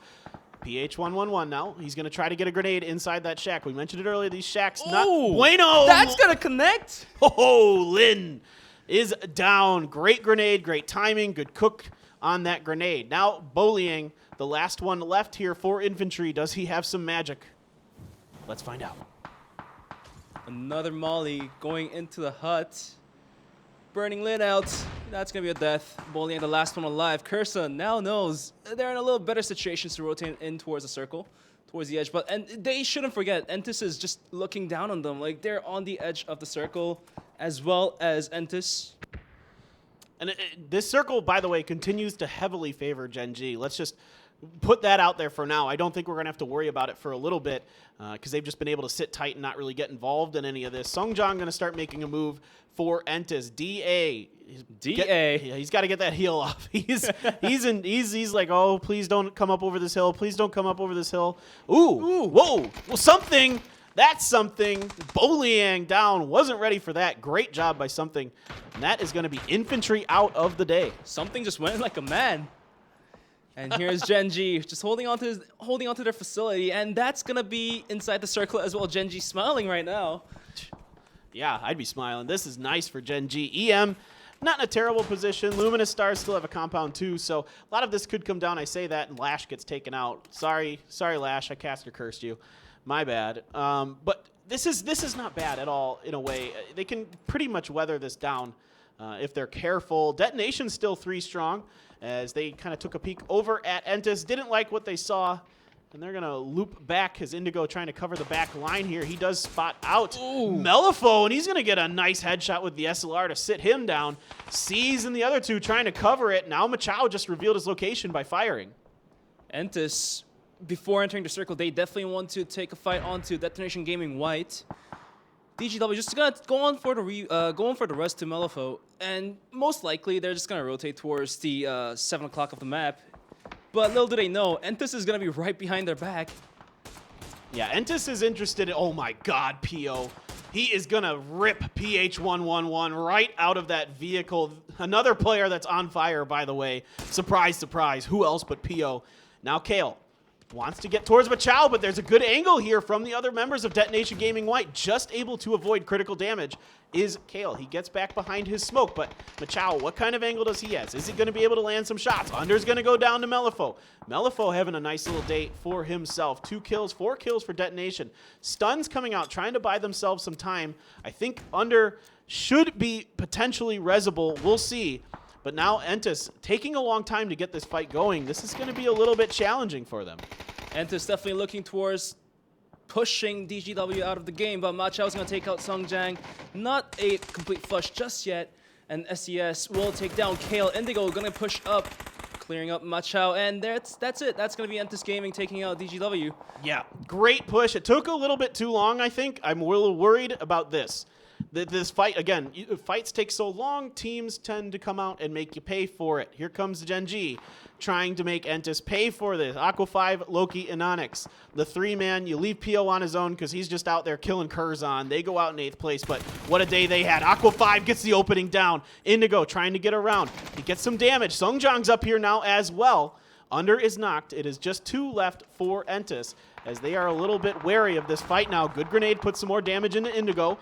PH111 now. He's going to try to get a grenade inside that shack. We mentioned it earlier. These shacks, not bueno. That's going to connect. Oh, Lin is down. Great grenade, great timing, good cook on that grenade. Now, Boliang, the last one left here for infantry. Does he have some magic? Let's find out. Another molly going into the hut. Burning Lin out. That's going to be a death. Boliang, the last one alive. Curzon now knows they're in a little better situation to rotate in towards the circle, towards the edge. And they shouldn't forget, Entis is just looking down on them. Like, they're on the edge of the circle, as well as Entis. And this circle, by the way, continues to heavily favor Gen G. Let's just put that out there for now. I don't think we're going to have to worry about it for a little bit because they've just been able to sit tight and not really get involved in any of this. Sungjang going to start making a move for Entis. DA. He's got to get that heel off. He's like, oh, please don't come up over this hill. Please don't come up over this hill. Ooh. Whoa. Well, something. That's something. Boliang down. Wasn't ready for that. Great job by something. And that is going to be infantry out of the day. Something just went like a man. And here's Gen G just holding on to their facility, and that's gonna be inside the circle as well. Gen G smiling right now. Yeah, I'd be smiling. This is nice for Gen G. EM, not in a terrible position. Luminous Stars still have a compound too, so a lot of this could come down. I say that, and Lash gets taken out. Sorry, Lash. I cast or cursed you. My bad. But this is not bad at all in a way. They can pretty much weather this down if they're careful. Detonation's still 3 strong. As they kind of took a peek over at Entis. Didn't like what they saw, and they're going to loop back as Indigo trying to cover the back line here. He does spot out Melifo, and he's going to get a nice headshot with the SLR to sit him down. Sees and the other two trying to cover it. Now Machao just revealed his location by firing. Entis, before entering the circle, they definitely want to take a fight onto Detonation Gaming White. DGW just gonna go on for the rest to Melifo, and most likely they're just gonna rotate towards the 7 o'clock of the map. But little do they know, Entis is gonna be right behind their back. Yeah, Entis is interested in, oh my god, PO. He is gonna rip PH111 right out of that vehicle. Another player that's on fire, by the way. Surprise, surprise. Who else but PO? Now Kale wants to get towards Machao, but there's a good angle here from the other members of Detonation Gaming White. Just able to avoid critical damage is Kale. He gets back behind his smoke, but Machao, what kind of angle does he have? Is he going to be able to land some shots? Under's going to go down to Melifo. Melifo having a nice little day for himself. 2 kills, 4 kills for Detonation. Stuns coming out, trying to buy themselves some time. I think Under should be potentially resable. We'll see. But now Entis taking a long time to get this fight going. This is going to be a little bit challenging for them. Entis definitely looking towards pushing DGW out of the game, but Machao's going to take out Sungjang. Not a complete flush just yet, and SES will take down Kale. Indigo going to push up, clearing up Machao, and that's it. That's going to be Entis Gaming taking out DGW. Yeah, great push. It took a little bit too long, I think. I'm a little worried about this. This fight, again, fights take so long, teams tend to come out and make you pay for it. Here comes Gen G trying to make Entis pay for this. Aqua 5, Loki, and Onyx. The 3-man, you leave PO on his own because he's just out there killing Curzon. They go out in 8th place, but what a day they had. Aqua 5 gets the opening down. Indigo trying to get around. He gets some damage. Sungjang's up here now as well. Under is knocked. It is just 2 left for Entis as they are a little bit wary of this fight now. Good grenade puts some more damage into Indigo.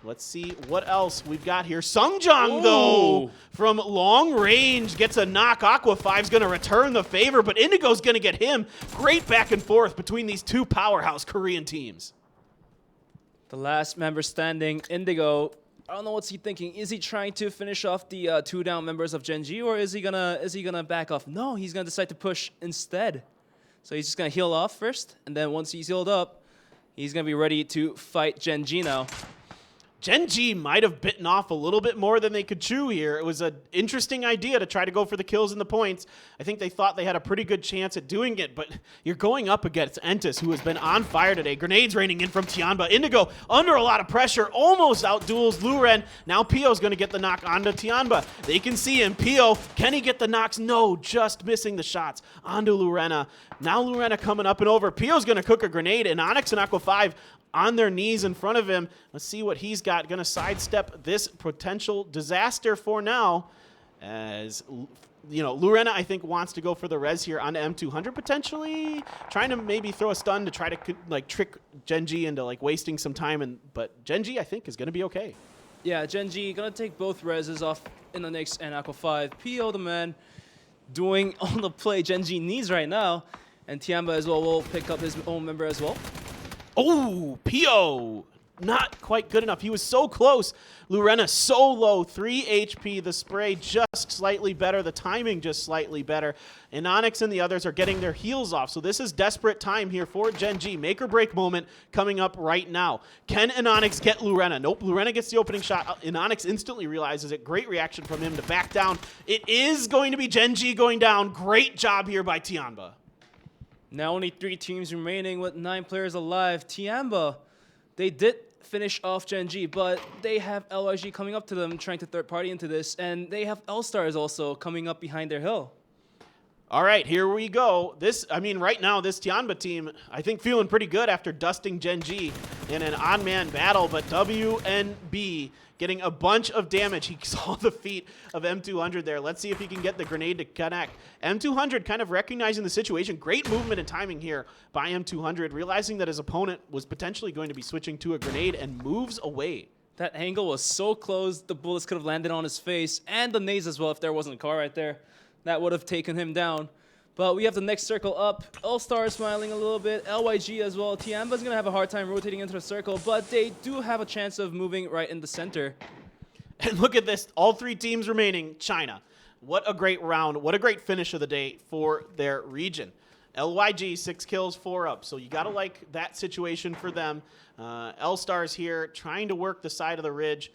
Let's see what else we've got here. Sungjang, though, from long range, gets a knock. Aqua 5's going to return the favor, but Indigo's going to get him. Great back and forth between these 2 powerhouse Korean teams. The last member standing, Indigo. I don't know what's he thinking. Is he trying to finish off the 2 down members of Gen G, or is he gonna back off? No, he's gonna decide to push instead. So he's just gonna heal off first, and then once he's healed up, he's gonna be ready to fight Gen G now. Gen G might have bitten off a little bit more than they could chew here. It was an interesting idea to try to go for the kills and the points. I think they thought they had a pretty good chance at doing it, but you're going up against Entis, who has been on fire today. Grenades raining in from Tianba. Indigo under a lot of pressure, almost outduels Luren. Now Pio's going to get the knock onto Tianba. They can see him. Pio, can he get the knocks? No, just missing the shots onto Lurena. Now Lurena coming up and over. Pio's going to cook a grenade, and Onyx and Aqua 5 on their knees in front of him. Let's see what he's got. Going to sidestep this potential disaster for now. As, you know, Lurena, I think, wants to go for the res here onto M200 potentially. Trying to maybe throw a stun to try to, like, trick Gen G into, like, wasting some time. But Gen G, I think, is going to be okay. Yeah, Gen G going to take both reses off in the Nyx and Aqua 5. PO, the man, doing all the play Gen G needs right now. And Tianba as well will pick up his own member as well. Oh, Pio not quite good enough. He was so close. Lurena so low, 3 HP. The spray just slightly better. The timing just slightly better. And Onyx and the others are getting their heels off. So this is desperate time here for Gen G. Make or break moment coming up right now. Can Onyx get Lurena? Nope, Lurena gets the opening shot. Onyx instantly realizes it. Great reaction from him to back down. It is going to be Gen G going down. Great job here by Tianba. Now only 3 teams remaining with 9 players alive. Tianba, they did finish off Gen G, but they have LYG coming up to them, trying to third party into this, and they have L-Stars also coming up behind their hill. All right, here we go. Right now, this Tianba team, I think feeling pretty good after dusting Gen G in an on-man battle, but WNB getting a bunch of damage. He saw the feet of M200 there. Let's see if he can get the grenade to connect. M200 kind of recognizing the situation. Great movement and timing here by M200, realizing that his opponent was potentially going to be switching to a grenade and moves away. That angle was so close, the bullets could have landed on his face, and the nades as well if there wasn't a car right there. That would have taken him down. But we have the next circle up. All-Star smiling a little bit. LYG as well. Tianba's going to have a hard time rotating into the circle, but they do have a chance of moving right in the center. And look at this. All 3 teams remaining. China. What a great round. What a great finish of the day for their region. LYG, 6 kills, 4 up. So you got to like that situation for them. L-Stars here trying to work the side of the ridge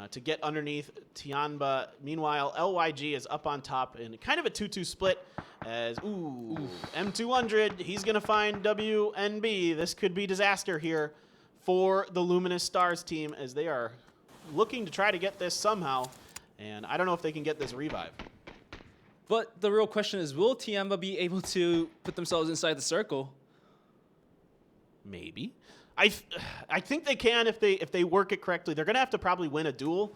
to get underneath Tianba. Meanwhile, LYG is up on top in kind of a 2-2 split as, M200, he's going to find WNB. This could be disaster here for the Luminous Stars team as they are looking to try to get this somehow, and I don't know if they can get this revive. But the real question is, will Tianba be able to put themselves inside the circle? Maybe. I think they can if they work it correctly. They're going to have to probably win a duel,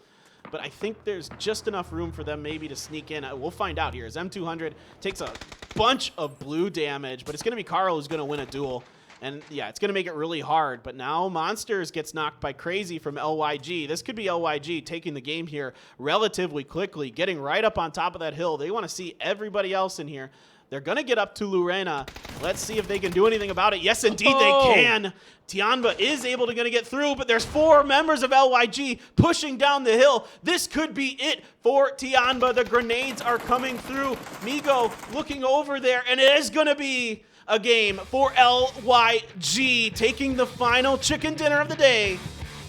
but I think there's just enough room for them maybe to sneak in. We'll find out here as M200 takes a bunch of blue damage, but it's going to be Carl who's going to win a duel. And yeah, it's going to make it really hard. But now Monsters gets knocked by Crazy from LYG. This could be LYG taking the game here relatively quickly, getting right up on top of that hill. They want to see everybody else in here. They're going to get up to Lurena. Let's see if they can do anything about it. Yes, indeed, they can. Tianba is able to get through, but there's 4 members of LYG pushing down the hill. This could be it for Tianba. The grenades are coming through. Migo looking over there, and it is going to be a game for LYG, taking the final chicken dinner of the day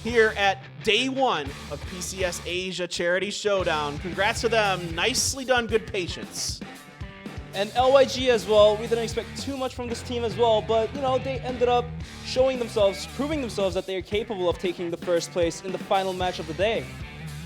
here at day 1 of PCS Asia Charity Showdown. Congrats to them. Nicely done, good patience. And LYG as well, we didn't expect too much from this team as well, but, you know, they ended up showing themselves, proving themselves that they are capable of taking the first place in the final match of the day.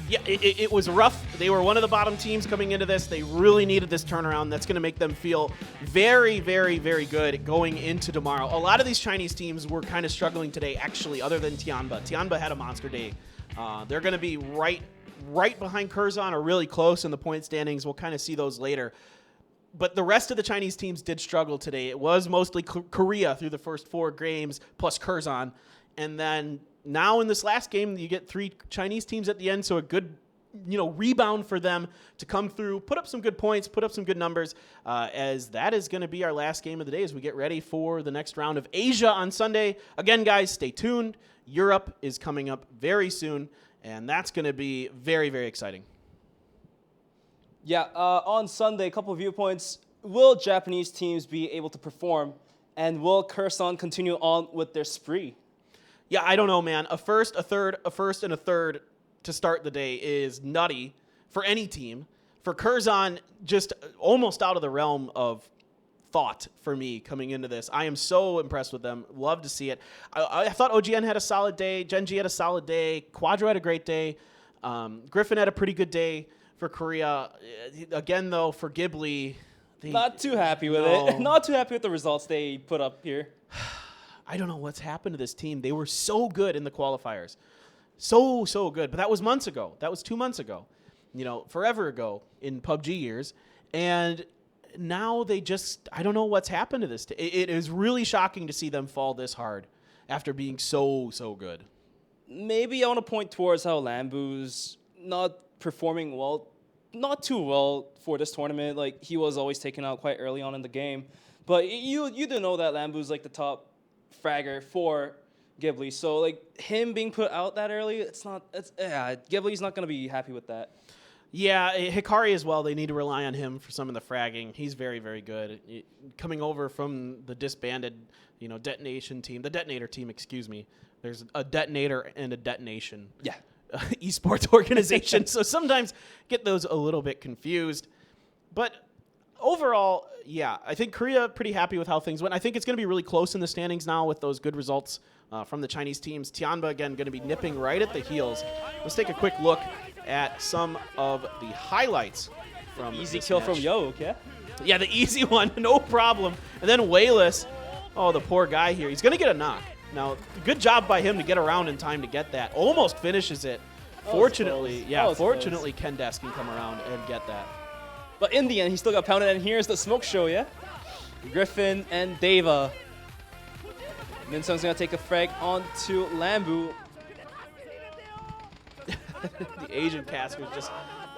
Yeah, it was rough. They were one of the bottom teams coming into this. They really needed this turnaround. That's going to make them feel very, very, very good going into tomorrow. A lot of these Chinese teams were kind of struggling today, actually, other than Tianba. Tianba had a monster day. They're going to be right behind Curzon or really close in the point standings. We'll kind of see those later. But the rest of the Chinese teams did struggle today. It was mostly Korea through the first 4 games, plus Curzon. And then now in this last game, you get 3 Chinese teams at the end, so a good rebound for them to come through, put up some good points, put up some good numbers, as that is going to be our last game of the day as we get ready for the next round of Asia on Sunday. Again, guys, stay tuned. Europe is coming up very soon, and that's going to be very, very exciting. Yeah, on Sunday, a couple of viewpoints. Will Japanese teams be able to perform, and will Curzon continue on with their spree? Yeah, I don't know, man. A first, a third, and a third to start the day is nutty for any team. For Curzon, just almost out of the realm of thought for me coming into this. I am so impressed with them. Love to see it. I thought OGN had a solid day. Gen G had a solid day. Quadro had a great day. Griffin had a pretty good day for Korea. Again, though, for Ghibli, not too happy with it. Not too happy with the results they put up here. I don't know what's happened to this team. They were so good in the qualifiers. So good. But that was months ago. That was 2 months ago. Forever ago in PUBG years. And now they just, I don't know what's happened to this. It is really shocking to see them fall this hard after being so good. Maybe I want to point towards how Lambu's not performing well, not too well for this tournament. Like, he was always taken out quite early on in the game. But you do know that Lambu's like the top fragger for Ghibli. So like him being put out that early, Ghibli's not gonna be happy with that. Yeah, Hikari as well. They need to rely on him for some of the fragging. He's very, very good. Coming over from the disbanded, detonation team, the detonator team, excuse me. There's a detonator and a detonation. Yeah. Esports organization. So sometimes get those a little bit confused. But overall, yeah, I think Korea pretty happy with how things went. I think it's going to be really close in the standings now with those good results from the Chinese teams. Tianba, again, going to be nipping right at the heels. Let's take a quick look at some of the highlights from Easy this kill match. from Yoke, yeah? Yeah, the easy one, no problem. And then Wayless, oh, the poor guy here. He's going to get a knock. Now, good job by him to get around in time to get that. Almost finishes it. Fortunately, fortunately, Kendes can come around and get that. But in the end, he still got pounded, and here's the smoke show, yeah? Griffin and Deva. Minsung's gonna take a frag onto Lambu. The Asian casters just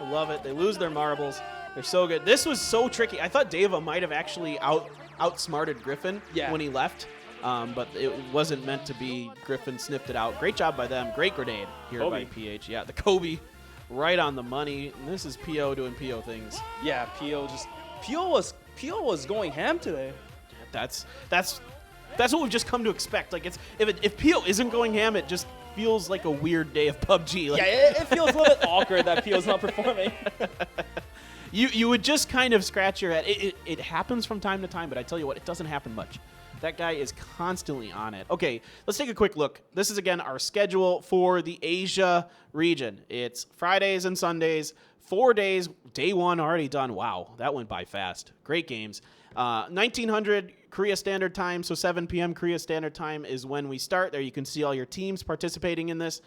love it. They lose their marbles. They're so good. This was so tricky. I thought Deva might have actually outsmarted Griffin when he left, but it wasn't meant to be. Griffin sniffed it out. Great job by them. Great grenade here by PH. Yeah, the Kobe right on the money. And this is PO doing PO things. Yeah, PO was going ham today. That's what we've just come to expect. Like if PO isn't going ham, it just feels like a weird day of PUBG. Like, yeah, it feels a little bit awkward that PO's not performing. You would just kind of scratch your head. It happens from time to time, but I tell you what, it doesn't happen much. That guy is constantly on it. Okay, let's take a quick look. This is, again, our schedule for the Asia region. It's Fridays and Sundays, 4 days. Day one already done. Wow, that went by fast. Great games. 1900 Korea Standard Time, so 7 p.m. Korea Standard Time is when we start. There you can see all your teams participating in this.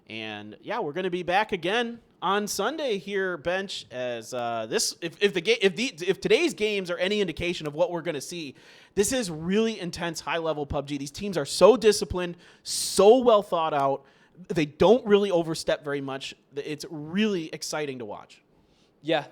And yeah, we're going to be back again on Sunday here, Bench. As if today's games are any indication of what we're going to see, this is really intense, high-level PUBG. These teams are so disciplined, so well thought out. They don't really overstep very much. It's really exciting to watch. Yeah,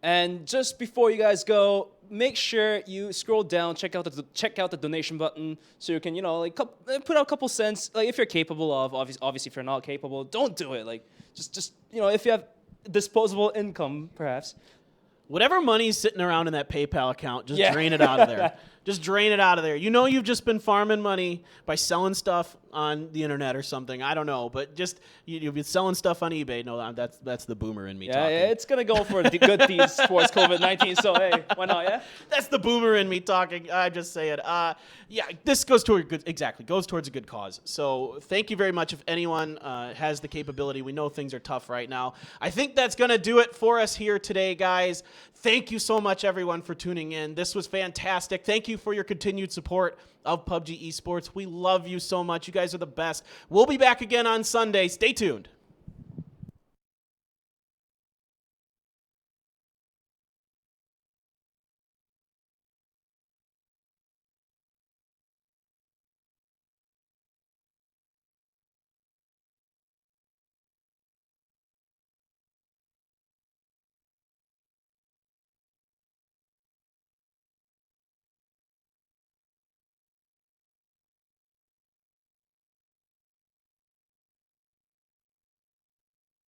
and just before you guys go, make sure you scroll down, check out the donation button, so you can put out a couple cents. Like if you're capable of, obviously if you're not capable, don't do it. Like just if you have disposable income, perhaps. Whatever money's sitting around in that PayPal account, just drain it out of there. Just drain it out of there. You've just been farming money by selling stuff on the internet or something. I don't know, but just you've been selling stuff on eBay. No, that's the boomer in me talking. Yeah, it's gonna go for good deeds towards COVID-19. So hey, why not? Yeah, that's the boomer in me talking. I just say it. Yeah, this goes towards a good cause. So thank you very much. If anyone has the capability, we know things are tough right now. I think that's gonna do it for us here today, guys. Thank you so much, everyone, for tuning in. This was fantastic. Thank you for your continued support of PUBG Esports. We love you so much. You guys are the best. We'll be back again on Sunday. Stay tuned.